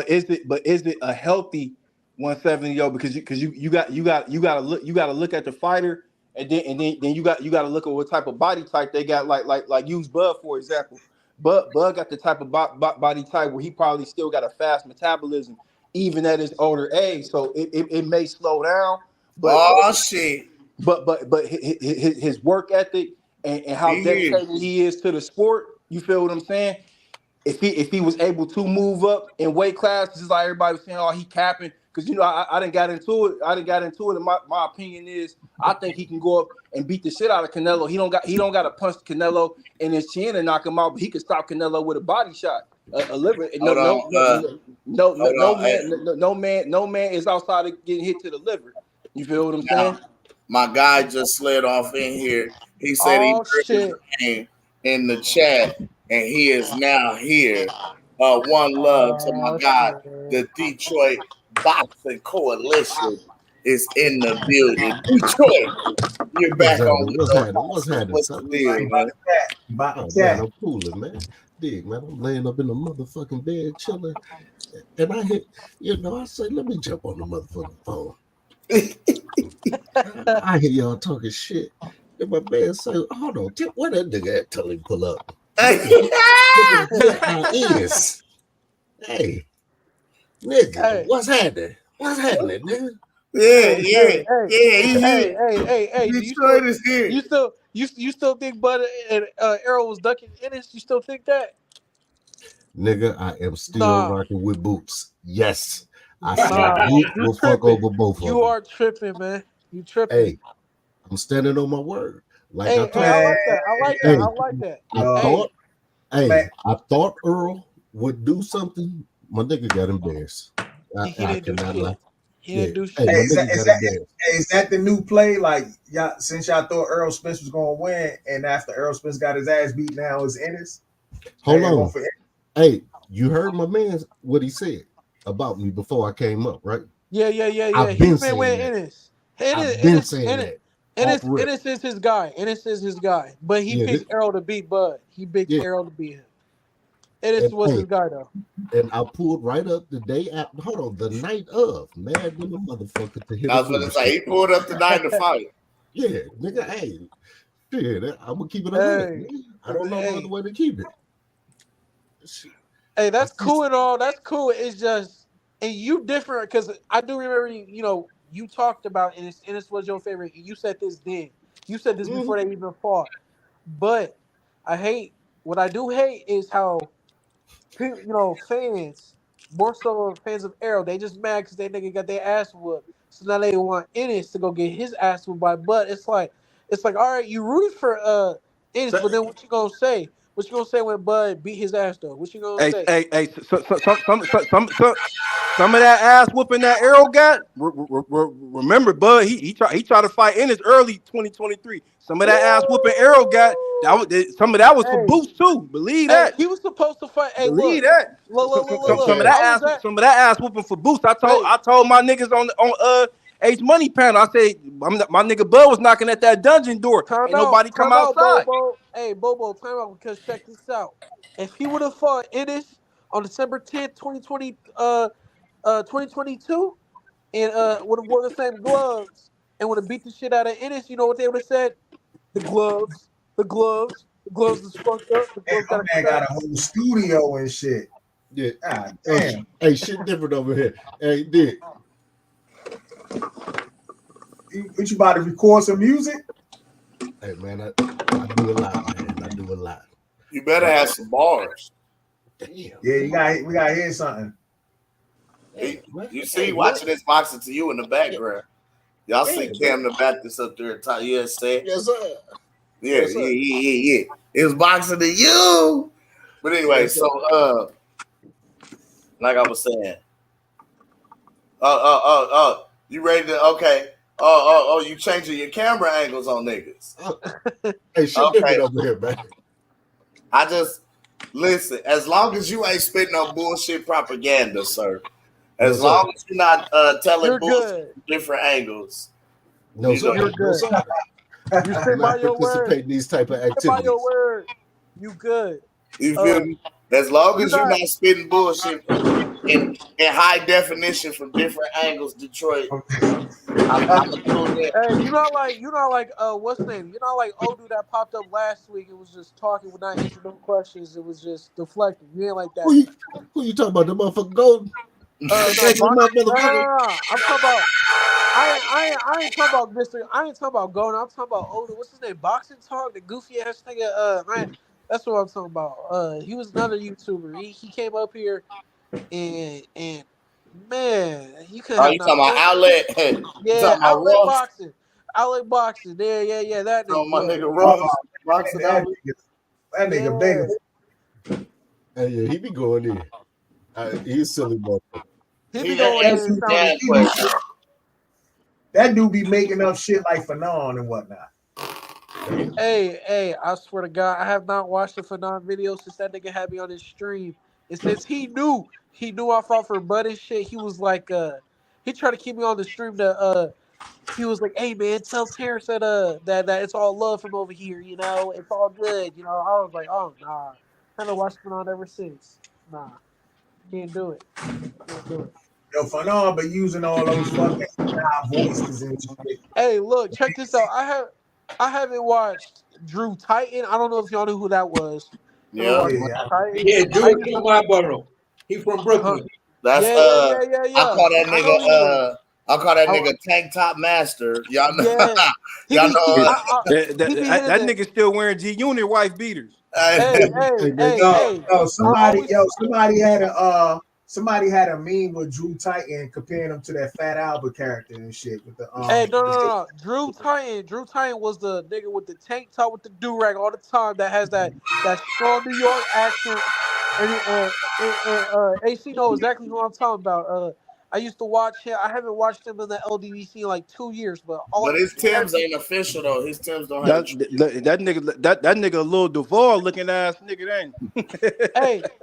is it a healthy 170 though? Because you gotta look at the fighter, and then you gotta look at what type of body type they got. Like use Bud for example. Bud got the type of body type where he probably still got a fast metabolism even at his older age. So it may slow down, but his work ethic and how dedicated he is to the sport. You feel what I'm saying? If he was able to move up in weight class, just like everybody was saying, oh, he capping. Because I didn't got into it. And my opinion is I think he can go up and beat the shit out of Canelo. He don't got to punch Canelo in his chin and knock him out, but he can stop Canelo with a body shot. A liver. No man is outside of getting hit to the liver. You feel what I'm saying? My guy just slid off in here. He said he heard his name in the chat, and he is now here. One love to my guy. The Detroit Boxing Coalition is in the building. Detroit, you're back on. What's happening? What's the deal, man? Man, I'm cooling, man. Dig, man. I'm laying up in the motherfucking bed chilling, and I hit, I say, let me jump on the motherfucking phone. I hear y'all talking shit. And my man say, hold on, where that nigga at? Tell him pull up. Is. Hey, nigga, what's happening? What's happening, nigga? Hey, Detroit is here. You still think Bud and Errol was ducking Ennis? You still think that? Nigga, I am still rocking with boots. Yes. I said boot will fuck over both of them. You are tripping, man. You tripping. Hey, I'm standing on my word. Like I I told you. I like that. I thought Earl would do something. My nigga got embarrassed. He didn't do shit. He didn't do shit. Is that the new play? Like, since y'all thought Errol Spence was going to win, and after Errol Spence got his ass beat, now it's Ennis? Hold on. Hey, you heard my man what he said about me before I came up, right? Yeah. I've been saying that. Ennis is his guy. Ennis is his guy. But he picked Errol to beat Bud. He picked Errol to beat him. Ennis was his guy, though. And I pulled right up the day after. Hold on, the night of. Mad with the motherfucker to hit. I was going to say, he pulled up the night to fight. Yeah, nigga, hey. Shit, I'm going to keep it on. I don't know no other way to keep it. Hey, that's cool and all. That's cool. It's just, and you different, because I do remember, you talked about Ennis. Ennis was your favorite. And you said this then. You said this before they even fought. But what I do hate is how, fans, more so fans of Errol, they just mad because they nigga got their ass whooped. So now they want Ennis to go get his ass whooped by Bud. It's like, all right, you rooted for Ennis, but then what you gonna say? What you gonna say when Bud beat his ass though? What you gonna say? Hey, some of that ass whooping that Errol got. Remember, Bud, he tried to fight Ennis early 2023. Some of that ass whooping Errol got. Some of that was for boost too. Believe that. He was supposed to fight. Believe that. Some of that ass whooping for boost. I told my niggas on H Money panel. I said my nigga Bud was knocking at that dungeon door. Ain't nobody come outside. Bobo, time out, because check this out. If he would have fought Ennis on December 10th, 2022, and would have worn the same gloves and would have beat the shit out of Ennis, you know what they would have said? The gloves is fucked up. The gloves got a whole studio and shit. Yeah. God damn. Hey, shit different over here. Hey, Dick. You about to record some music? Hey, man, I do a lot, man. I do a lot. You better have some bars. Damn. Yeah, we got to hear something. You see watching this boxing to you in the background. Y'all see Cam the Baptist up there. Yes, sir. Yes, sir. Yeah. It was boxing to you. But anyway, so like I was saying. You ready to you changing your camera angles on niggas. Hey, shit different over here, man. I just listen, as long as you ain't spitting no bullshit propaganda, sir. As long as you're not telling bullshit from different angles. No, sir. You're good. You stand by your word. Participate in these type of Stand by activities. your word. You good. You feel me? As long as you're not- not spitting bullshit in high definition from different angles, Detroit, I'm gonna tune in. Hey, you're not like what's the name? You're not like dude that popped up last week. It was just talking, would not answer no questions. It was just deflecting. You ain't like that. Who you talking about? The motherfucker golden? No, Thank you, motherfucker. no. I'm talking about. I ain't talking about Mr. I ain't talking about going. I'm talking about what's his name? Boxing Talk, the goofy ass nigga. That's what I'm talking about. He was another YouTuber. He came up here and man, you could Oh, have you not talking about one. Outlet? You Yeah, talking about Raw? Outlet boxing. Yeah, that nigga. Oh, my Yeah. nigga Ross. Boxing that Outlet. nigga begging. Hey, yeah, he be going in. He's silly motherfucker. He be going in and sounding. That dude be making up shit like Fanon and whatnot. Hey, I swear to God, I have not watched the Fanon video since that nigga had me on his stream. And since he knew I fought for Bud and shit, he was like, he tried to keep me on the stream to, he was like, hey man, tell Terrence that it's all love from over here, you know, it's all good, you know. I was like, oh nah. I haven't watched Fanon ever since. Nah. Can't do it. Yo, Fanon but using all those fucking voices and shit. Hey, look, check this out. I haven't watched Drew Titan. I don't know if y'all knew who that was. Yeah. Yeah, Drew from my borough. He from Brooklyn. That's Yeah. I call that I know he nigga I call that nigga Tank Top Master. Y'all know. Yeah. Y'all know. That nigga still wearing G Unit wife beaters. Hey. Somebody had a meme with Drew Titan comparing him to that Fat Albert character and shit with the Hey, no. Drew Titan was the nigga with the tank top with the do-rag all the time that has that strong New York accent. And AC know exactly who I'm talking about. I used to watch him. I haven't watched him in the LDVC in like 2 years, but his Timbs ain't official though. His Timbs don't have That nigga a little Duval looking ass nigga ain't.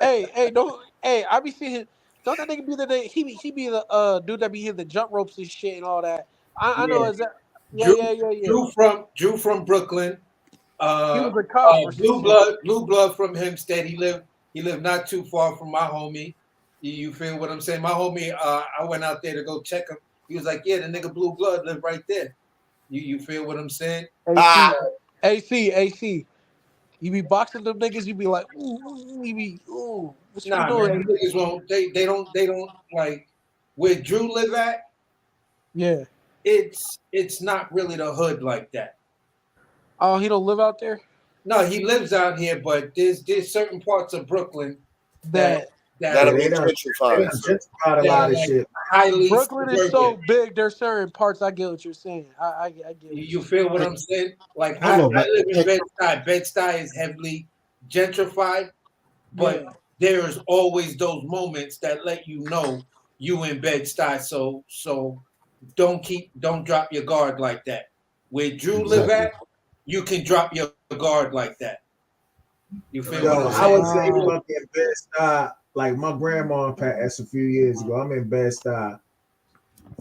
Hey, I be seeing him. Don't that nigga be the he be the dude that be hitting the jump ropes and shit and all that. I know exactly. Yeah. Drew from Brooklyn. He was a cop or some shit. Blue blood from Hempstead. He lived not too far from my homie. You feel what I'm saying? My homie, I went out there to go check him. He was like, yeah, the nigga Blue Blood lived right there. You feel what I'm saying? AC. You be boxing them niggas, you be like, ooh, what you Nah, doing? man, niggas won't. They don't like where Drew live at. Yeah. It's not really the hood like that. Oh, he don't live out there? No, he lives out here, but there's certain parts of Brooklyn that they done gentrified a lot of shit. Highly Brooklyn is so big. There's certain parts. I get what you're saying. I get. You feel what I'm saying? Like I Hold on, live in Bed-Stuy. Bed-Stuy is heavily gentrified, but there's always those moments that let you know you in Bed-Stuy. So don't drop your guard like that. Where Drew live at, you can drop your guard like that. You feel what I'm saying? I would say fucking Bed-Stuy. Like my grandma passed a few years ago. I'm in Bed-Stuy.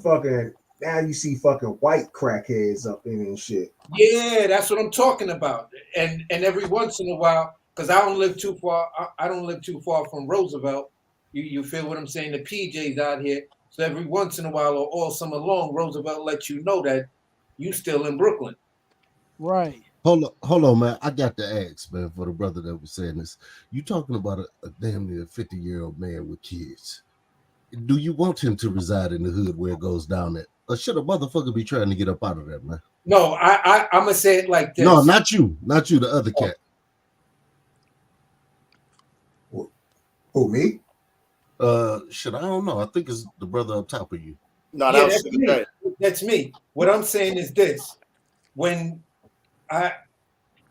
Fucking now you see fucking white crackheads up in and shit. Yeah, that's what I'm talking about. And every once in a while, because I don't live too far. I don't live too far from Roosevelt. You feel what I'm saying? The PJs out here. So every once in a while or all summer long, Roosevelt lets you know that you still in Brooklyn. Right. Hold on, man. I got to ask, man, for the brother that was saying this. You talking about a damn near 50-year-old man with kids. Do you want him to reside in the hood where it goes down at? Or should a motherfucker be trying to get up out of there, man? No, I'm going to say it like this. No, not you. Not you, the other cat. Who, me? Shit, I don't know. I think it's the brother up top of you. No, yeah, that's me. That's me. What I'm saying is this: when I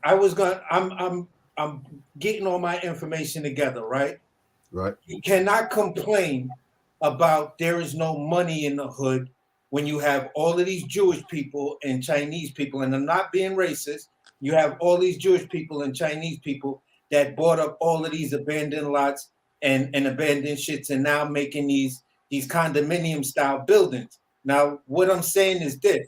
was going, I'm getting all my information together, right? Right. You cannot complain about there is no money in the hood when you have all of these Jewish people and Chinese people, and I'm not being racist. You have all these Jewish people and Chinese people that bought up all of these abandoned lots and abandoned shits and now making these condominium style buildings. Now, what I'm saying is this.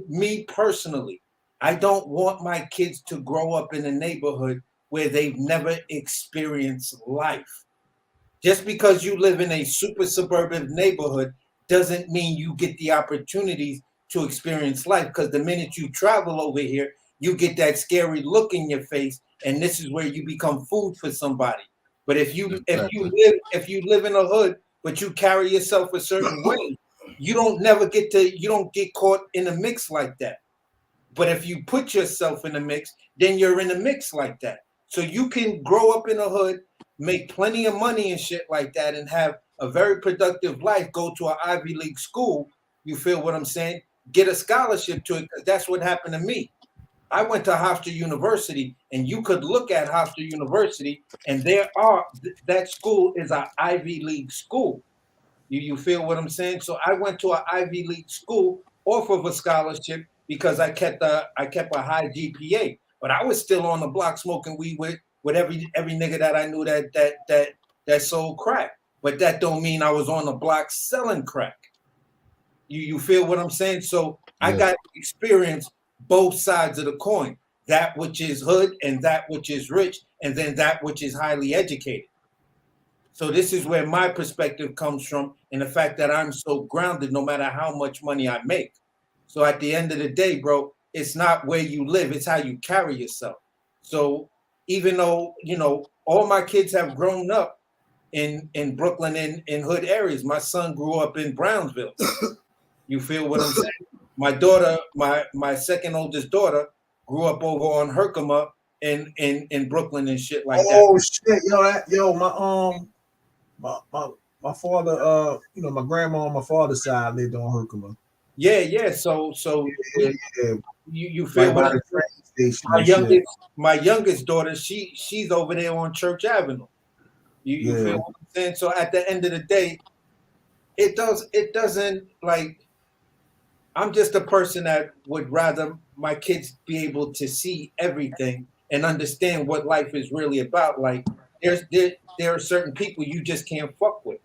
Me personally, I don't want my kids to grow up in a neighborhood where they've never experienced life. Just because you live in a super suburban neighborhood doesn't mean you get the opportunities to experience life, because the minute you travel over here, you get that scary look in your face, and this is where you become food for somebody. But if you live in a hood, but you carry yourself a certain way, you don't get caught in a mix like that. But if you put yourself in a mix, then you're in a mix like that. So you can grow up in a hood, make plenty of money and shit like that, and have a very productive life, go to an Ivy League school. You feel what I'm saying? Get a scholarship to it, because that's what happened to me. I went to Hofstra University, and you could look at Hofstra University, and that school is an Ivy League school. You feel what I'm saying? So I went to an Ivy League school off of a scholarship because I kept a high GPA. But I was still on the block smoking weed with every nigga that I knew that sold crack. But that don't mean I was on the block selling crack. You feel what I'm saying? So I got to experience both sides of the coin, that which is hood and that which is rich, and then that which is highly educated. So this is where my perspective comes from, and the fact that I'm so grounded no matter how much money I make. So at the end of the day, bro, it's not where you live, it's how you carry yourself. So even though, all my kids have grown up in Brooklyn in hood areas, my son grew up in Brownsville. You feel what I'm saying? My daughter, my second oldest daughter, grew up over on Herkimer in Brooklyn and shit like that. Oh shit, my father, my grandma on my father's side lived on Herkimer. Yeah. So you feel right what by the train station. my youngest daughter, she's over there on Church Avenue. You feel what I'm saying? So at the end of the day, it doesn't like, I'm just a person that would rather my kids be able to see everything and understand what life is really about. Like there are certain people you just can't fuck with.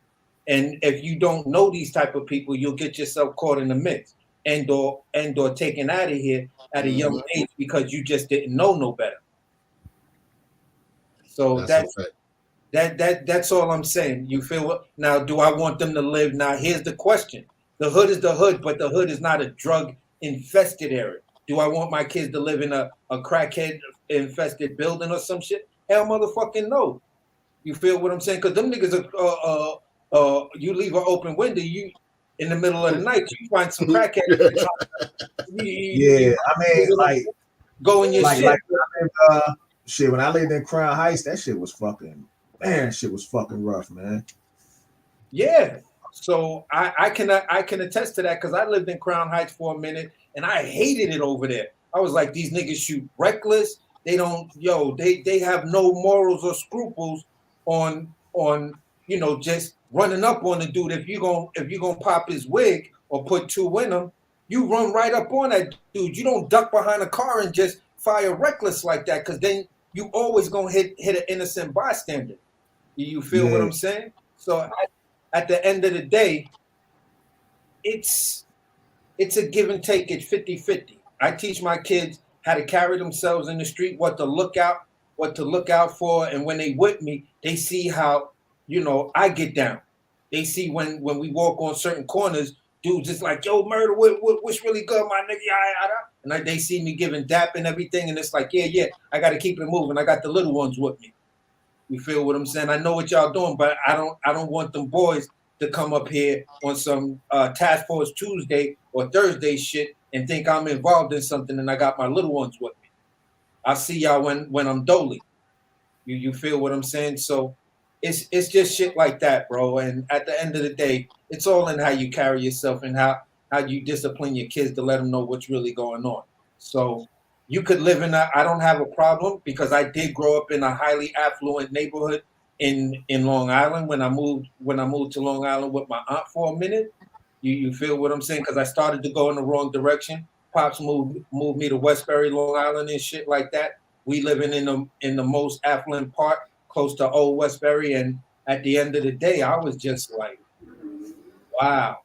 And if you don't know these type of people, you'll get yourself caught in the mix and or taken out of here at a young age because you just didn't know no better. So that's all I'm saying. You feel what? Now, do I want them to live? Now, here's the question. The hood is the hood, but the hood is not a drug-infested area. Do I want my kids to live in a crackhead-infested building or some shit? Hell motherfucking no. You feel what I'm saying? Because them niggas are, you leave an open window, you in the middle of the night, you find some crackhead. Like go in your shit. Like when I lived in Crown Heights, that shit was fucking rough, man. Yeah. So I can attest to that because I lived in Crown Heights for a minute and I hated it over there. I was like, these niggas shoot reckless. They don't, they have no morals or scruples on just running up on the dude. If you're gonna pop his wig or put two in him, you run right up on that dude. You don't duck behind a car and just fire reckless like that, because then you always gonna hit an innocent bystander. You feel what I'm saying? So at the end of the day, it's a give and take. It's 50-50. I teach my kids how to carry themselves in the street, what to look out for, and when they with me, they see how I get down. They see when we walk on certain corners, dudes just like, yo, murder, what's really good, my nigga, and they see me giving dap and everything, and it's like, yeah, I got to keep it moving. I got the little ones with me. You feel what I'm saying? I know what y'all doing, but I don't want them boys to come up here on some Task Force Tuesday or Thursday shit and think I'm involved in something and I got my little ones with me. I'll see y'all when I'm dolly. You feel what I'm saying? So it's just shit like that, bro. And at the end of the day, it's all in how you carry yourself and how you discipline your kids to let them know what's really going on. So you could live in I don't have a problem, because I did grow up in a highly affluent neighborhood in Long Island when I moved to Long Island with my aunt for a minute. You feel what I'm saying? Because I started to go in the wrong direction. Pops moved me to Westbury, Long Island and shit like that. We living in the most affluent part, close to Old Westbury, and at the end of the day, I was just like, wow,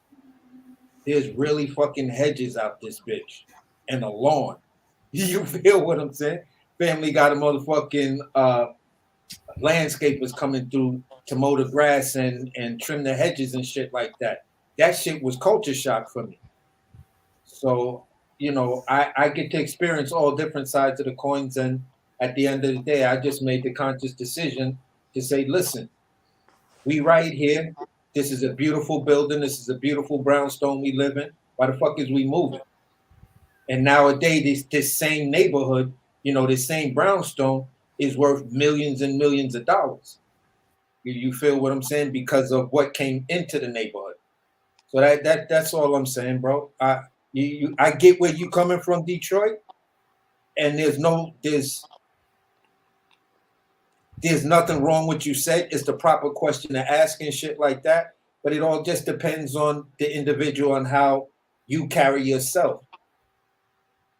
there's really fucking hedges out this bitch and a lawn. You feel what I'm saying? Family got a motherfucking landscapers coming through to mow the grass and trim the hedges and shit like that. That shit was culture shock for me. So, you know, I get to experience all different sides of the coins, and at the end of the day, I just made the conscious decision to say, listen, we right here. This is a beautiful building. This is a beautiful brownstone we live in. Why the fuck is we moving? And nowadays, this same neighborhood, you know, this same brownstone is worth millions and millions of dollars. You feel what I'm saying? Because of what came into the neighborhood. So that's all I'm saying, bro. I get where you coming from, Detroit, and there's nothing wrong with you said. It's the proper question to ask and shit like that. But it all just depends on the individual and how you carry yourself.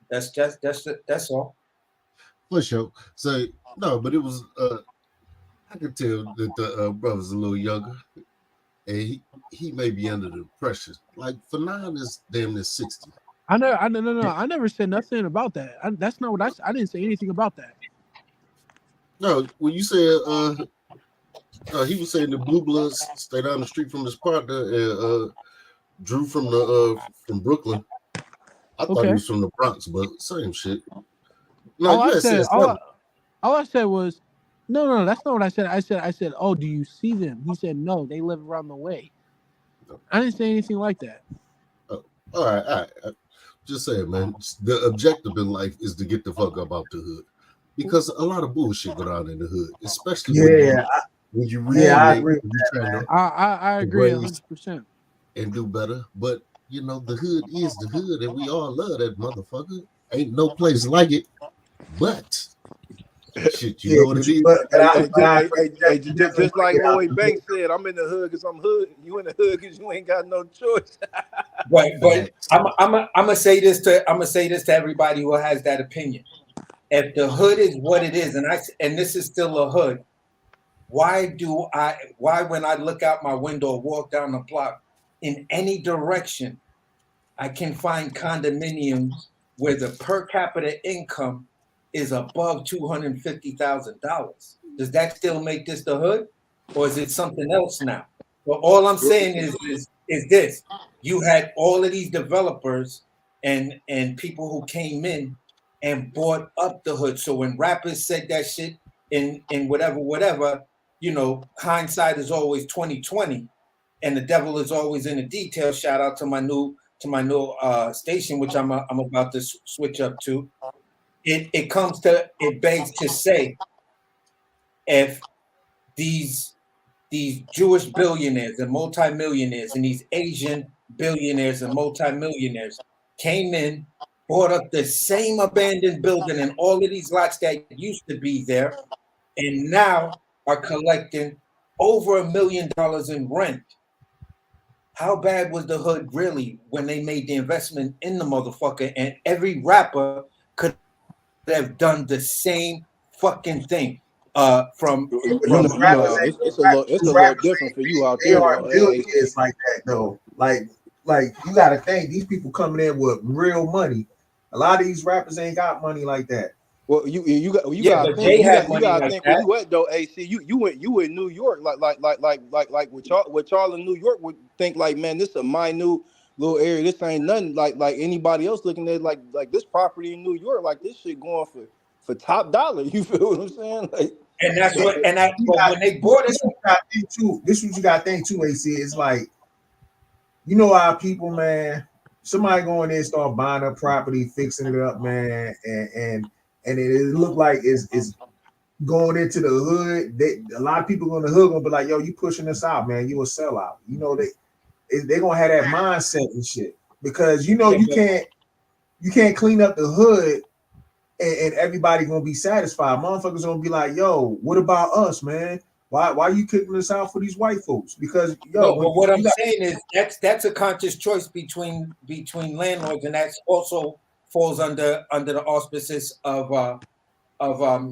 That's all. For sure. So no, but it was I could tell that the brother's a little younger, and he may be under the pressure. Like Fanon is damn near 60. No. I never said nothing about that. That's not what I didn't say anything about that. No, when you said he was saying the Blue Bloods stay down the street from his partner, and Drew from Brooklyn. I thought he was from the Bronx, but same shit. No, all I said was, no, that's not what I said. I said, oh, do you see them? He said, no, they live around the way. I didn't say anything like that. Oh, all right. Just saying, man. The objective in life is to get the fuck up out the hood, because a lot of bullshit go on in the hood, especially when you really I agree. I agree 100%. And do better. But you know, the hood is the hood, and we all love that motherfucker. Ain't no place like it. But shit, you know what it is. Just like Lloyd Banks said, I'm in the hood because I'm hood. You in the hood because you ain't got no choice. But I'm gonna say this to everybody who has that opinion. If the hood is what it is, and this is still a hood, why when I look out my window or walk down the block in any direction, I can find condominiums where the per capita income is above $250,000. Does that still make this the hood, or is it something else now? Well, all I'm saying is this: you had all of these developers and people who came in and bought up the hood. So when rappers said that shit in whatever, you know, hindsight is always 20/20, and the devil is always in the detail. Shout out to my new station, which I'm about to switch up to. It begs to say, if these Jewish billionaires and multimillionaires and these Asian billionaires and multimillionaires came in, bought up the same abandoned building and all of these lots that used to be there, and now are collecting over $1 million in rent. How bad was the hood really when they made the investment in the motherfucker? And every rapper could have done the same fucking thing. It's a little different for you out there. They aren't billionaires like that though. Like you got to think these people coming in with real money. A lot of these rappers ain't got money like that. Well, you gotta think where you at though, AC. You in New York, like what y'all in New York would think like, man, this is a minute little area. This ain't nothing like anybody else looking at like this property in New York, like this shit going for top dollar. You feel what I'm saying? Like, and that's what when they bought it. This is what you got to think too, AC. It's like, you know, our people, man. Somebody going there and start buying up property, fixing it up, man, and it look like it's going into the hood. A lot of people on the hood gonna be like, "Yo, you pushing us out, man. You a sellout." You know, they gonna have that mindset and shit, because you know you can't clean up the hood and everybody gonna be satisfied. Motherfuckers gonna be like, "Yo, what about us, man? Why you kicking us out for these white folks?" Because but what I'm saying is that's a conscious choice between landlords, and that's also falls under the auspices of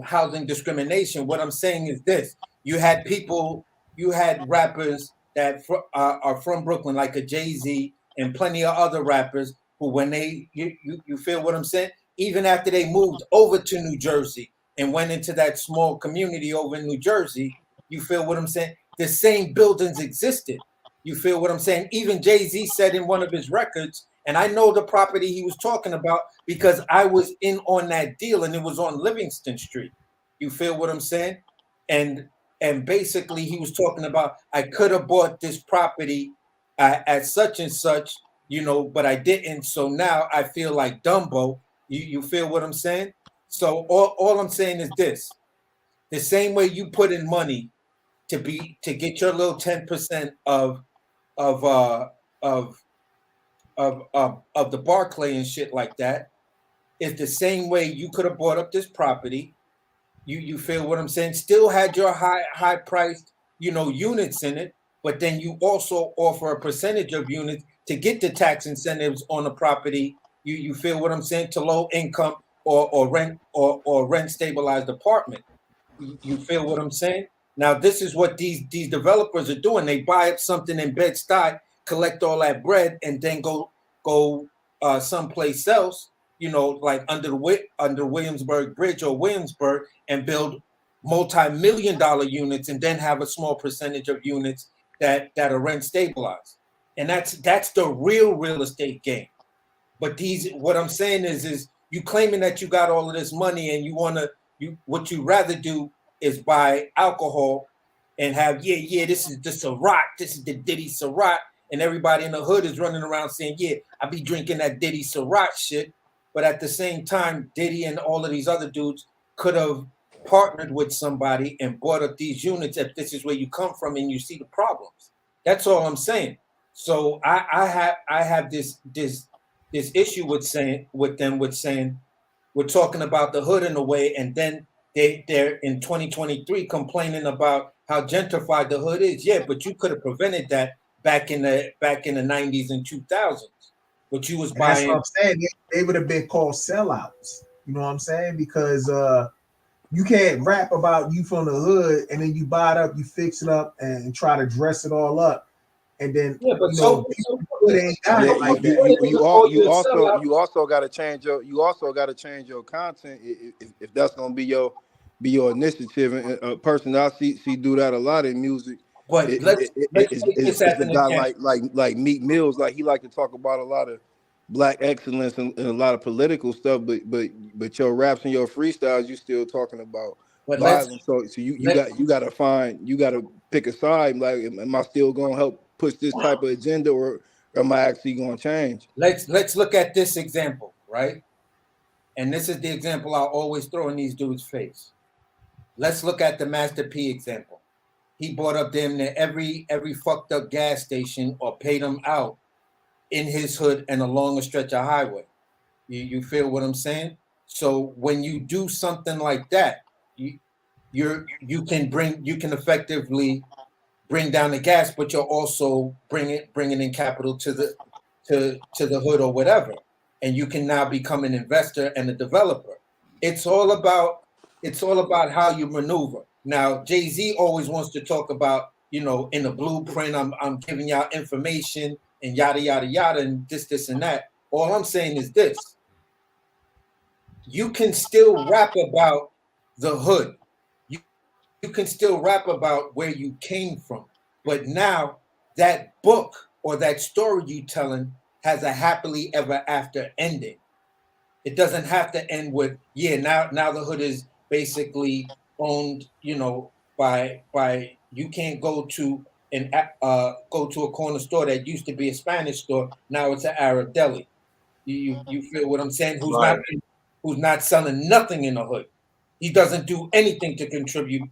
housing discrimination. What I'm saying is this: you had rappers that are from Brooklyn, like a Jay-Z and plenty of other rappers who, when you feel what I'm saying, even after they moved over to New Jersey and went into that small community over in New Jersey, you feel what I'm saying? The same buildings existed. You feel what I'm saying? Even Jay-Z said in one of his records, and I know the property he was talking about because I was in on that deal, and it was on Livingston Street. You feel what I'm saying? And basically he was talking about, I could have bought this property at such and such, you know, but I didn't. So now I feel like Dumbo. You feel what I'm saying? So all I'm saying is this: the same way you put in money to get your little 10% of the Barclay and shit like that, is the same way you could have bought up this property. You feel what I'm saying? Still had your high priced, you know, units in it, but then you also offer a percentage of units to get the tax incentives on the property. You feel what I'm saying? To low income or rent stabilized apartment. You feel what I'm saying? Now this is what these developers are doing. They buy up something in Bed-Stuy, collect all that bread, and then go someplace else, you know, like under Williamsburg Bridge or Williamsburg, and build multi-million-dollar units, and then have a small percentage of units that are rent stabilized. And that's the real estate game. But what I'm saying is you claiming that you got all of this money, and what you rather do is buy alcohol and have, this is the Ciroc, this is the Diddy Ciroc, and everybody in the hood is running around saying, I be drinking that Diddy Ciroc shit. But at the same time, Diddy and all of these other dudes could have partnered with somebody and bought up these units if this is where you come from and you see the problems. That's all I'm saying. So I have this issue with saying we're talking about the hood in a way, and then they're in 2023 complaining about how gentrified the hood is. Yeah, but you could have prevented that back in the 90s and 2000s. But you was And buying. that's what I'm saying. They would have been called sellouts. You know what I'm saying? Because you can't rap about you from the hood and then you buy it up, you fix it up, and try to dress it all up, and then but you know people ain't got it like that. You also got to change your content if that's gonna be your initiative. And a person I see do that a lot in music. But let's take this as a an guy example. like Meek Mills. Like he like to talk about a lot of black excellence and a lot of political stuff, but your raps and your freestyles, you still talking about violence. So you got to pick a side. Like, am I still gonna help push this type of agenda, or am I actually gonna change? Let's look at this example, right? And this is the example I'll always throw in these dudes' face. Let's look at the Master P example. He bought up damn near every fucked up gas station or paid them out in his hood and along a stretch of highway. You feel what I'm saying? So when you do something like that, you can effectively bring down the gas, but you're also bringing in capital to the hood or whatever, and you can now become an investor and a developer. It's all about how you maneuver. Now, Jay-Z always wants to talk about, you know, in the blueprint, I'm giving y'all information and yada yada yada and this and that. All I'm saying is this: you can still rap about the hood. You can still rap about where you came from, but now that book or that story you telling has a happily ever after ending. It doesn't have to end with now the hood is basically owned, you know, by you can't go to a corner store that used to be a Spanish store, now it's an Arab deli. You feel what I'm saying? Who's not selling nothing in the hood. He doesn't do anything to contribute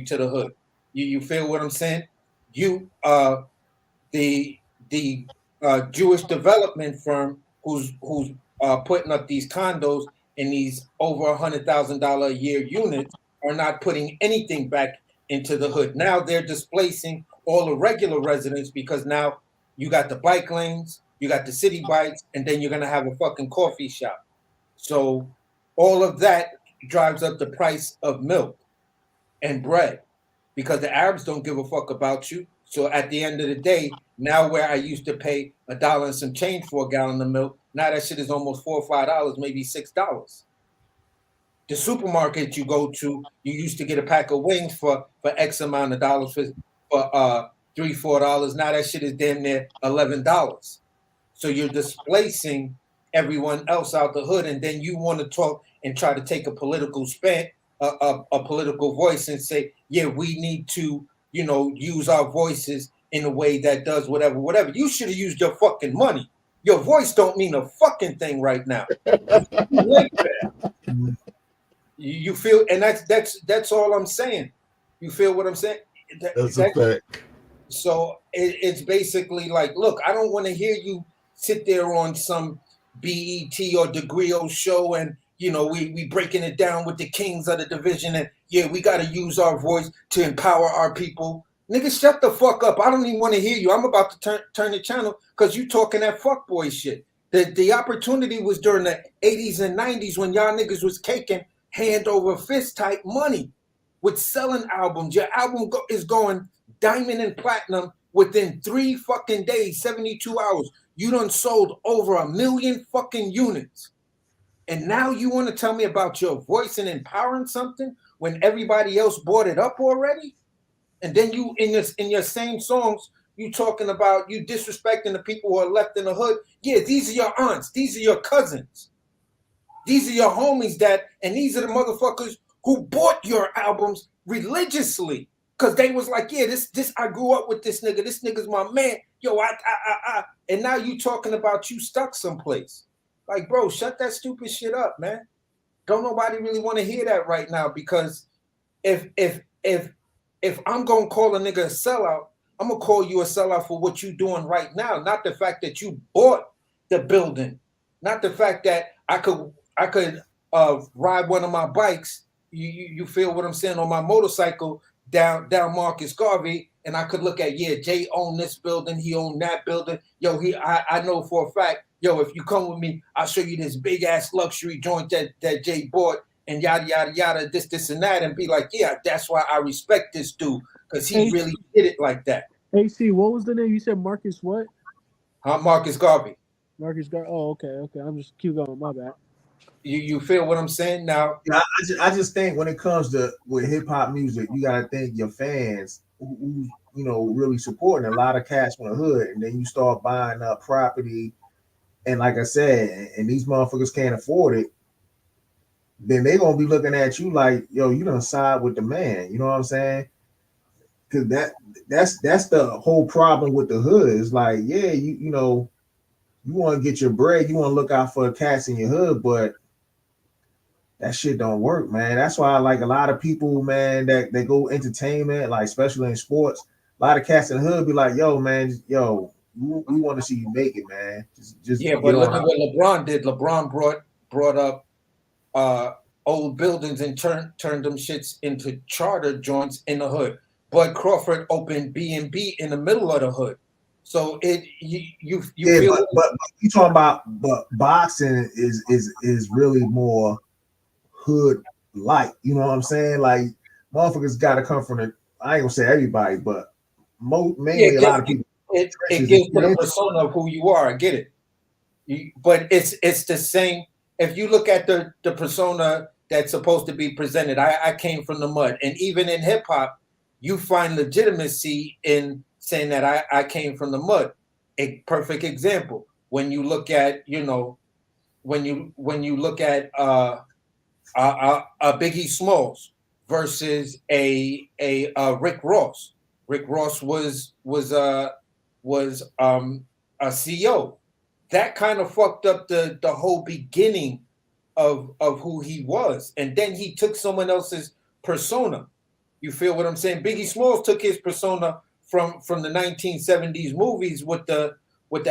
to the hood. You feel what I'm saying? You the Jewish development firm who's putting up these condos and these over $100,000 a year units are not putting anything back into the hood. Now they're displacing all the regular residents because now you got the bike lanes, you got the city bikes, and then you're gonna have a fucking coffee shop. So all of that drives up the price of milk and bread because the Arabs don't give a fuck about you. So at the end of the day, now where I used to pay $1 and some change for a gallon of milk, Now that shit is almost $4 or $5, maybe $6. The supermarket you go to, you used to get a pack of wings for X amount of dollars for $3, $4. Now that shit is damn near $11. So you're displacing everyone else out the hood, and then you want to talk and try to take a political a political voice and say, yeah, we need to, use our voices in a way that does whatever. You should have used your fucking money. Your voice don't mean a fucking thing right now. You feel, and that's all I'm saying. You feel what I'm saying? That's a fact. So it's basically like, look, I don't want to hear you sit there on some BET or Degrio show and we breaking it down with the kings of the division and we got to use our voice to empower our people. Nigga, shut the fuck up. I don't even want to hear you. I'm about to turn the channel because you talking that fuckboy shit. The opportunity was during the 80s and 90s when y'all niggas was caking hand over fist type money with selling albums. Your album is going diamond and platinum within 3 fucking days, 72 hours. You done sold over 1 million fucking units. And now you want to tell me about your voice and empowering something when everybody else bought it up already? And then you in your same songs, you talking about you disrespecting the people who are left in the hood. Yeah, these are your aunts. These are your cousins. These are your homies and these are the motherfuckers who bought your albums religiously. Cause they was like, yeah, this I grew up with this nigga. This nigga's my man. Yo, and now you talking about you stuck someplace. Like, bro, shut that stupid shit up, man. Don't nobody really want to hear that right now because if I'm gonna call a nigga a sellout, I'm gonna call you a sellout for what you doing right now, not the fact that you bought the building, not the fact that I could ride one of my bikes. You feel what I'm saying, on my motorcycle down Marcus Garvey, and I could look at Jay owned this building, he owned that building. Yo, I know for a fact. Yo, if you come with me, I'll show you this big ass luxury joint that Jay bought, and yada yada yada, this and that, and be like, yeah, that's why I respect this dude because he really did it like that. AC, what was the name? You said Marcus what? Marcus Garvey. Marcus Garvey. Oh, okay. I'm just keep going. My bad. You feel what I'm saying now? Yeah, I just think when it comes to with hip hop music, you gotta think your fans who really supporting a lot of cats from the hood, and then you start buying up property, and like I said, and these motherfuckers can't afford it, then they gonna be looking at you like, yo, you done side with the man. You know what I'm saying? Because that's the whole problem with the hood. It's like, yeah, you want to get your bread, you want to look out for the cats in your hood, but that shit don't work, man. That's why like a lot of people, man, that they go entertainment, like especially in sports, a lot of cats in the hood be like, yo, man, we want to see you make it, man. Just yeah, but look at what LeBron did. LeBron brought up old buildings and turned them shits into charter joints in the hood. Bud Crawford opened B&B in the middle of the hood. So you feel but you talking about, but boxing is really more hood like, you know what I'm saying? Like motherfuckers got to come from the, I ain't gonna say everybody, but mainly a lot of people. It gives you the persona of who you are. I get it, but it's the same. If you look at the persona that's supposed to be presented, I came from the mud, and even in hip hop, you find legitimacy in saying that I came from the mud. A perfect example when you look at when you look at Biggie Smalls versus a Rick Ross. Rick Ross was a CEO. That kind of fucked up the whole beginning of who he was, and then he took someone else's persona. You feel what I'm saying? Biggie Smalls took his persona from the 1970s movies with the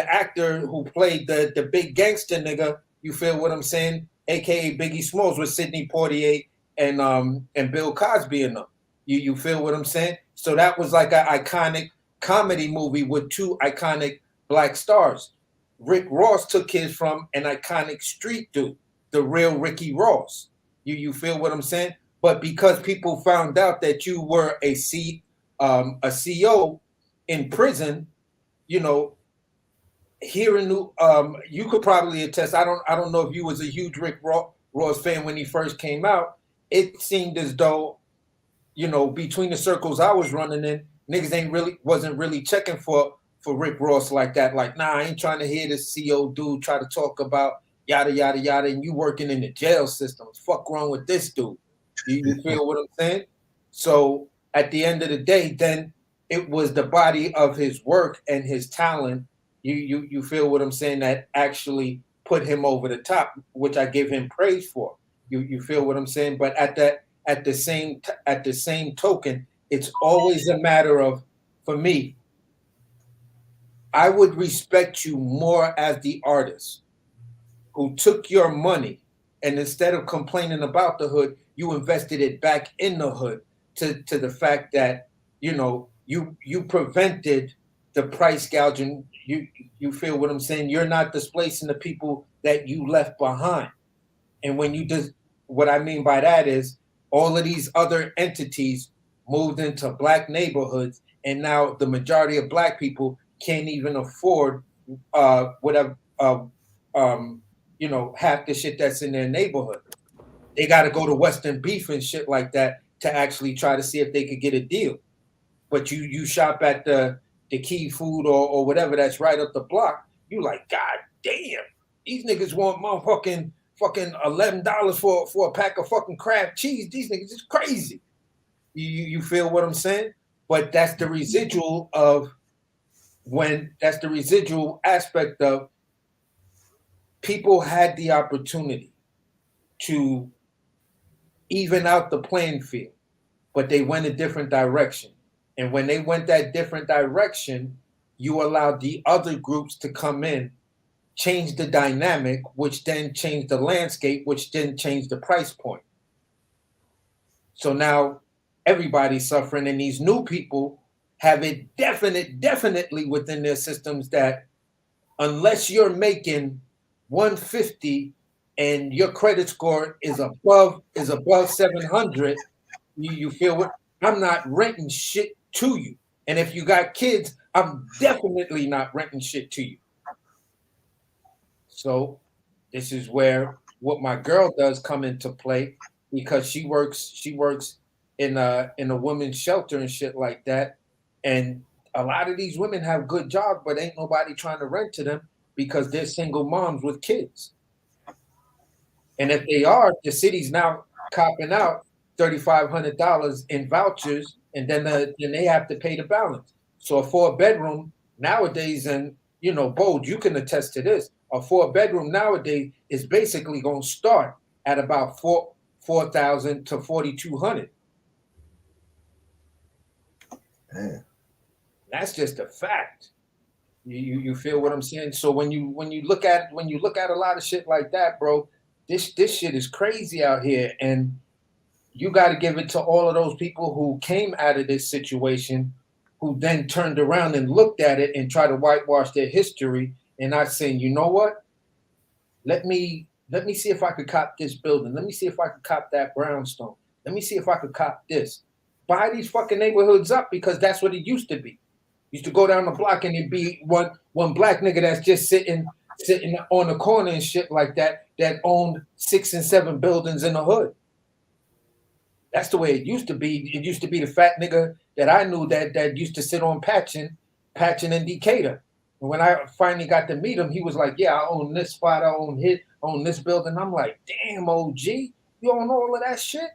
actor who played the big gangster nigga. You feel what I'm saying? AKA Biggie Smalls with Sidney Poitier and Bill Cosby in them. You feel what I'm saying? So that was like an iconic comedy movie with 2 iconic black stars. Rick Ross took his from an iconic street dude, the real Ricky Ross. You feel what I'm saying? But because people found out that you were a CEO in prison, here in New, you could probably attest. I don't know if you was a huge Rick Ross fan when he first came out. It seemed as though, between the circles I was running in, niggas wasn't really checking for Rick Ross like that. Like, nah, I ain't trying to hear this CO dude try to talk about yada yada yada, and you working in the jail system. What's the fuck wrong with this dude? You feel what I'm saying? So at the end of the day, then it was the body of his work and his talent. You feel what I'm saying? That actually put him over the top, which I give him praise for. You feel what I'm saying? But at the same token, it's always a matter of, for me, I would respect you more as the artist who took your money and instead of complaining about the hood, you invested it back in the hood to the fact that, you prevented the price gouging. You feel what I'm saying? You're not displacing the people that you left behind. And when you just, what I mean by that is all of these other entities moved into black neighborhoods, and now the majority of black people can't even afford whatever half the shit that's in their neighborhood. They got to go to Western Beef and shit like that to actually try to see if they could get a deal. But you shop at the Key Food or whatever that's right up the block, you like, God damn, these niggas want motherfucking fucking $11 for a pack of fucking Kraft cheese. These niggas is crazy. You feel what I'm saying? But that's the residual aspect of people had the opportunity to even out the playing field, but they went a different direction. And when they went that different direction, you allowed the other groups to come in, change the dynamic, which then changed the landscape, which then changed the price point. So now everybody's suffering, and these new people have it definitely within their systems that unless you're making 150 and your credit score is above 700, you feel what? I'm not renting shit to you. And if you got kids, I'm definitely not renting shit to you. So this is where what my girl does come into play, because she works in a women's shelter and shit like that. And a lot of these women have good jobs, but ain't nobody trying to rent to them because they're single moms with kids. And if they are, the city's now copping out $3,500 in vouchers, and then they have to pay the balance. So a 4-bedroom nowadays, and Bold, you can attest to this. A 4-bedroom nowadays is basically going to start at about $4,000 to $4,200. Man. That's just a fact. You feel what I'm saying? So when you look at a lot of shit like that, bro, this shit is crazy out here, and you got to give it to all of those people who came out of this situation, who then turned around and looked at it and tried to whitewash their history and not saying, you know what? Let me see if I could cop this building. Let me see if I could cop that brownstone. Let me see if I could cop this. Buy these fucking neighborhoods up, because that's what it used to be. Used to go down the block and it'd be one black nigga that's just sitting on the corner and shit like that owned 6 and 7 buildings in the hood. That's the way it used to be. It used to be the fat nigga that I knew that used to sit on patching in Decatur. And when I finally got to meet him, he was like, yeah, I own this spot, I own this building. I'm like, damn, OG, you own all of that shit?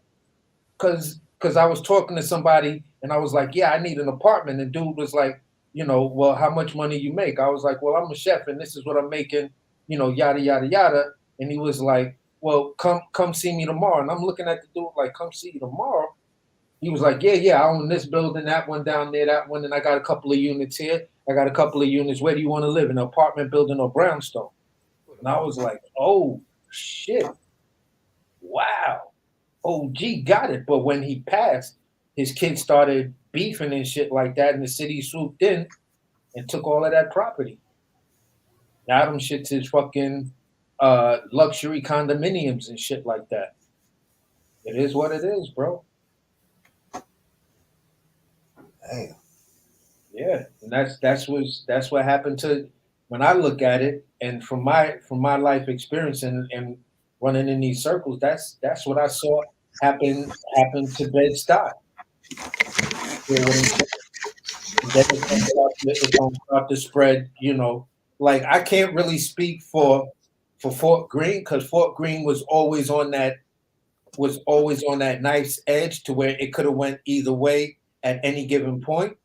Because I was talking to somebody and I was like, yeah, I need an apartment. And dude was like, well, how much money you make? I was like, well, I'm a chef and this is what I'm making, yada, yada, yada. And he was like, well, come see me tomorrow. And I'm looking at the dude like, come see you tomorrow? He was like, yeah, I own this building, that one down there, that one, and I got a couple of units here. I got a couple of units. Where do you want to live? In an apartment building or brownstone? And I was like, oh, shit. Wow. OG got it. But when he passed, his kids started beefing and shit like that, and the city swooped in and took all of that property. Now them shits is fucking luxury condominiums and shit like that. It is what it is, bro. Damn. Yeah, and that's what happened to when I look at it, and from my life experience and running in these circles, that's what I saw happen to Bed-Stuy. You know what I'm saying? Then it's gonna start to spread. You know, like I can't really speak for Fort Greene because Fort Greene was always on that knife's edge to where it could have went either way at any given point.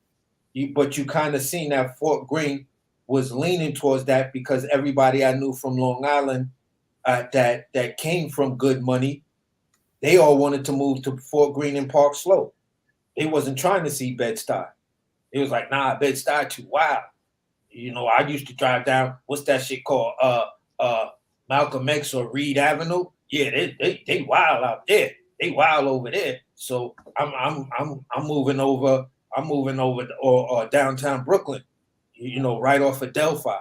But you kind of seen that Fort Greene was leaning towards that because everybody I knew from Long Island that came from good money, they all wanted to move to Fort Greene and Park Slope. They wasn't trying to see Bed-Stuy. It was like, nah, Bed-Stuy too wild. You know, I used to drive down, what's that shit called? Malcolm X or Reed Avenue. Yeah, they wild out there. They wild over there. So I'm moving over. I'm moving over or downtown Brooklyn. You know, right off of Adelphi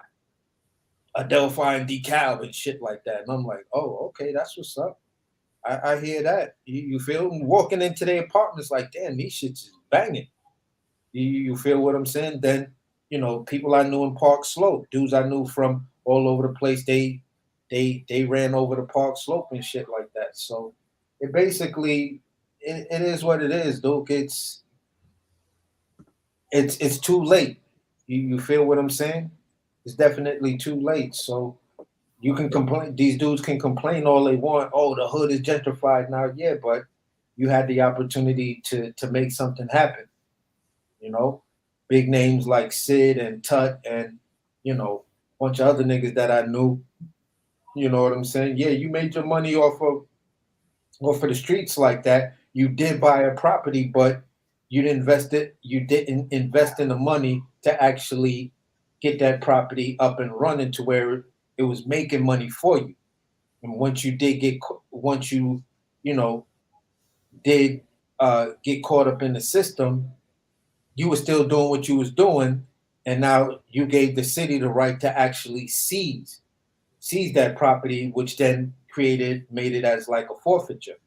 and DeKalb and shit like that. And I'm like, oh, okay, that's what's up. I hear that. You feel me? Walking into their apartments like, damn, these shits is banging. You feel what I'm saying? Then, you know, people I knew in Park Slope, dudes I knew from all over the place, they ran over the Park Slope and shit like that. So it basically it is what it is, Duke. It's too late. You feel what I'm saying? It's definitely too late. So you can complain. These dudes can complain all they want. Oh, the hood is gentrified now. Yeah, but you had the opportunity to make something happen. You know, big names like Sid and Tut and, you know, a bunch of other niggas that I knew. You know what I'm saying? Yeah, you made your money off of the streets like that. You did buy a property, but you didn't invest in the money to actually get that property up and running to where it was making money for you. And once you did get caught up in the system, you were still doing what you was doing, and now you gave the city the right to actually seize that property, which then made it as like a forfeiture.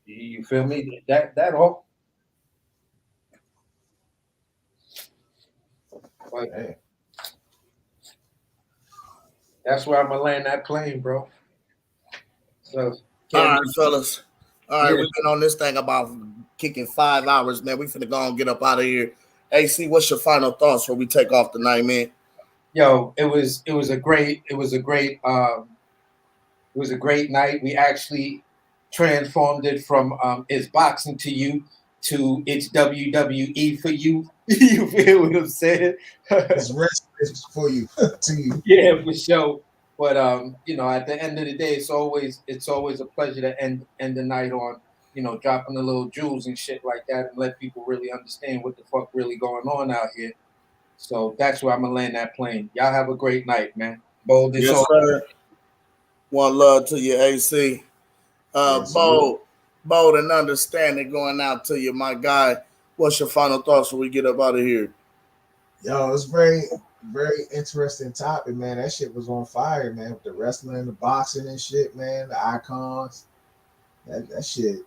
You feel me? That all. But that's where I'm gonna land that plane, bro. So, all right, fellas. All right, Yeah. we've been on this thing about kicking 5 hours, man. We finna go and get up out of here. AC, what's your final thoughts before we take off tonight, man? Yo, it was a great night. We actually transformed it from it's boxing to you to it's WWE for you. You feel what I'm saying? It's wrestling for you to you. Yeah, for sure. But you know, at the end of the day, it's always a pleasure to end the night on, you know, dropping the little jewels and shit like that and let people really understand what the fuck really going on out here. So that's where I'm gonna land that plane. Y'all have a great night, man. Bold is Yes, all. sir. One love to you, AC. Bold and understanding going out to you, my guy. What's your final thoughts when we get up out of here? Yo, it's very, very interesting topic, man. That shit was on fire, man. With the wrestling, the boxing and shit, man. The icons. That shit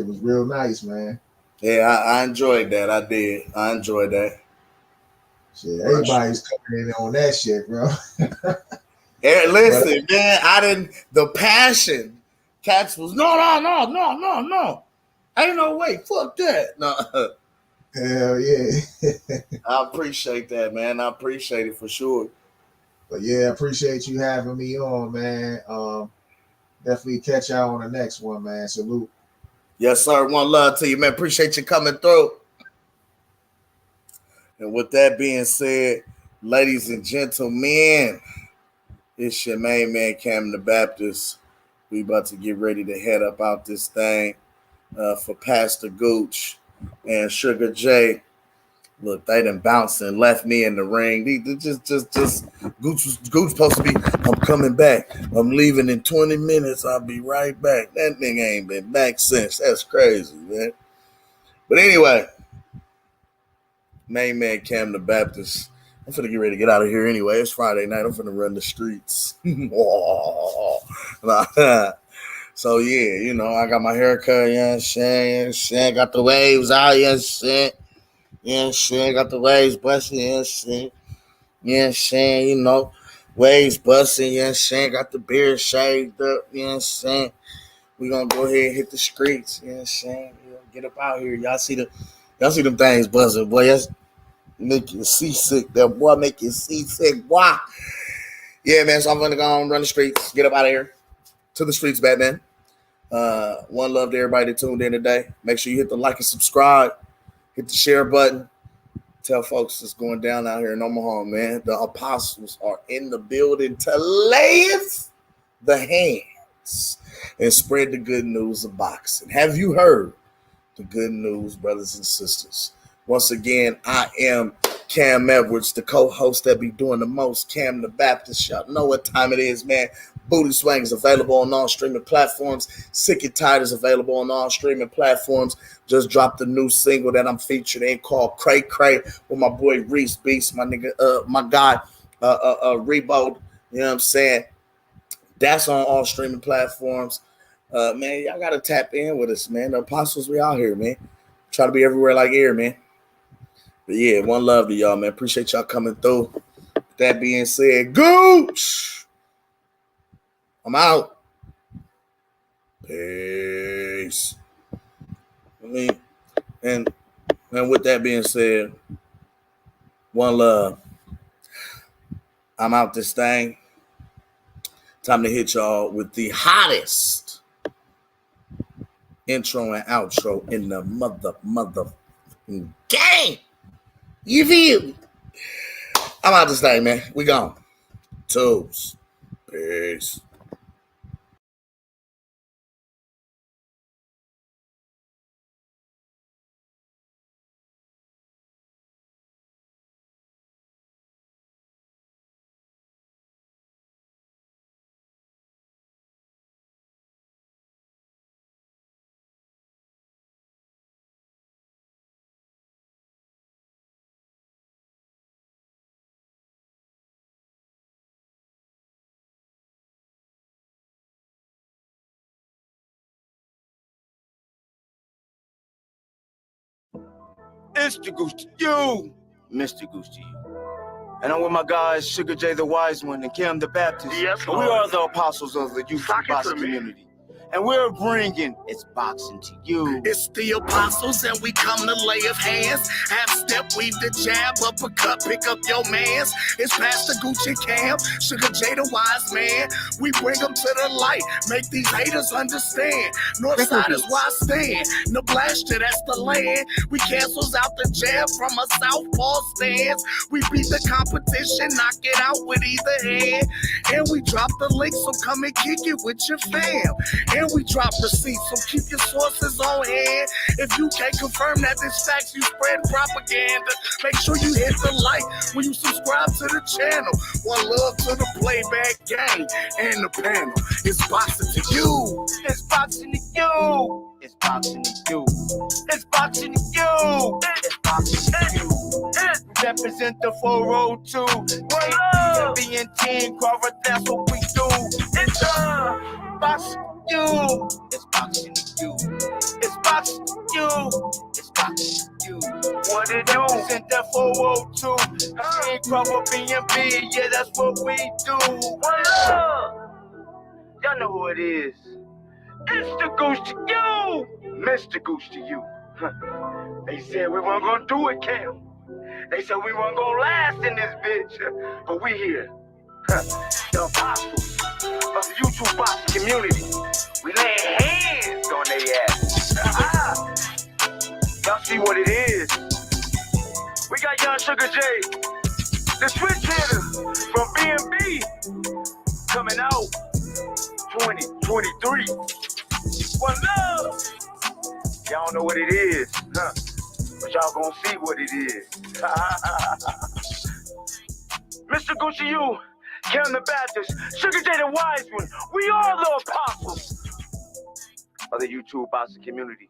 was real nice, man. Yeah, I enjoyed that. I did. I enjoyed that. Shit, everybody's coming in on that shit, bro. Hey, listen, man, the passion. Cats was, no. Ain't no way. Fuck that. No. Hell yeah. I appreciate that, man. I appreciate it for sure. But yeah, appreciate you having me on, man. Definitely catch y'all on the next one, man. Salute. Yes, sir. One love to you, man. Appreciate you coming through. And with that being said, ladies and gentlemen, it's your main man, Cam the Baptist. We about to get ready to head up out this thing for Pastor Gooch and Sugar J. Look, they done bounced and left me in the ring. They just Gooch supposed to be, I'm coming back. I'm leaving in 20 minutes. I'll be right back. That nigga ain't been back since. That's crazy, man. But anyway, main man Cam the Baptist. I'm finna get ready to get out of here anyway. It's Friday night. I'm finna run the streets. So yeah, you know, I got my haircut, shit. Got the waves out, shit. Yeah, shit. Got the waves busting, shit. You know what I'm saying? You know, waves busting, you know what I'm saying? Got the beard shaved up, you know what I'm saying? We gonna go ahead and hit the streets, you know what I'm saying? You know, get up out here. Y'all see them things buzzing, boy. That's make you seasick. That boy make you seasick, boy. Yeah, man. So I'm gonna go on run the streets, get up out of here. To the streets, Batman. One love to everybody that tuned in today. Make sure you hit the like and subscribe. Hit the share button. Tell folks it's going down out here in Omaha, man. The apostles are in the building to layeth the hands and spread the good news of boxing. Have you heard the good news, brothers and sisters? Once again, I am Cam Edwards, the co-host that be doing the most, Cam the Baptist. Y'all know what time it is, man. Booty Swing is available on all streaming platforms. Sick and Tired is available on all streaming platforms. Just dropped a new single that I'm featured in called Cray Cray with my boy Reese Beast, my nigga, my guy, Rebo. You know what I'm saying? That's on all streaming platforms. Man, y'all gotta tap in with us, man. The apostles, we out here, man. Try to be everywhere like air, man. But yeah, one love to y'all, man. Appreciate y'all coming through. With that being said, Gooch, I'm out. Peace. And with that being said, one love. I'm out this thing. Time to hit y'all with the hottest intro and outro in the mother game. You feel me? I'm out this thing, man. We gone. Toes. Peace. It's the Goose to you, Mr. Goose to you. And I'm with my guys, Sugar J the Wise One and Kim the Baptist. Yes, and we are the apostles of the youth boxing community. And we're bringing It's Boxing to You. It's the apostles and we come to lay of hands. Half step, weave the jab, uppercut, pick up your mans. It's Pastor Gucci Cam, Sugar J the Wise Man. We bring them to the light, make these haters understand. Northside is where I stand, Nebraska, that's the land. We cancels out the jab from a southpaw stance. We beat the competition, knock it out with either hand. And we drop the link, so come and kick it with your fam. And we drop receipts, so keep your sources on hand. If you can't confirm that this facts, you spread propaganda. Make sure you hit the like when you subscribe to the channel. One love to the playback gang and the panel. It's boxing to you. It's boxing to you. It's boxing to you. It's boxing to you. It's boxing to you. Represent the 402. Being Team Crawford, that's what we do. It's boxing to you. It's boxing to you. It's boxing to you. It's boxing to you. What it do? Represent that 402. Team Crawford, BNB, yeah, that's what we do. Y'all know who it is. It's the Goose to you, Mr. Goose to you. They said we weren't gonna do it, Cam. They said we weren't gonna last in this bitch, but we here. The apostles of the YouTube boxing community. We laying hands on their ass. Y'all see what it is. We got young Sugar J, the switch hitter from BNB, coming out 2023. One love. Y'all know what it is, but y'all gonna see what it is. Mr. Gucci, you, Kim the Baptist, Sugar J the Wise One, we are the apostles of the YouTube boxing community.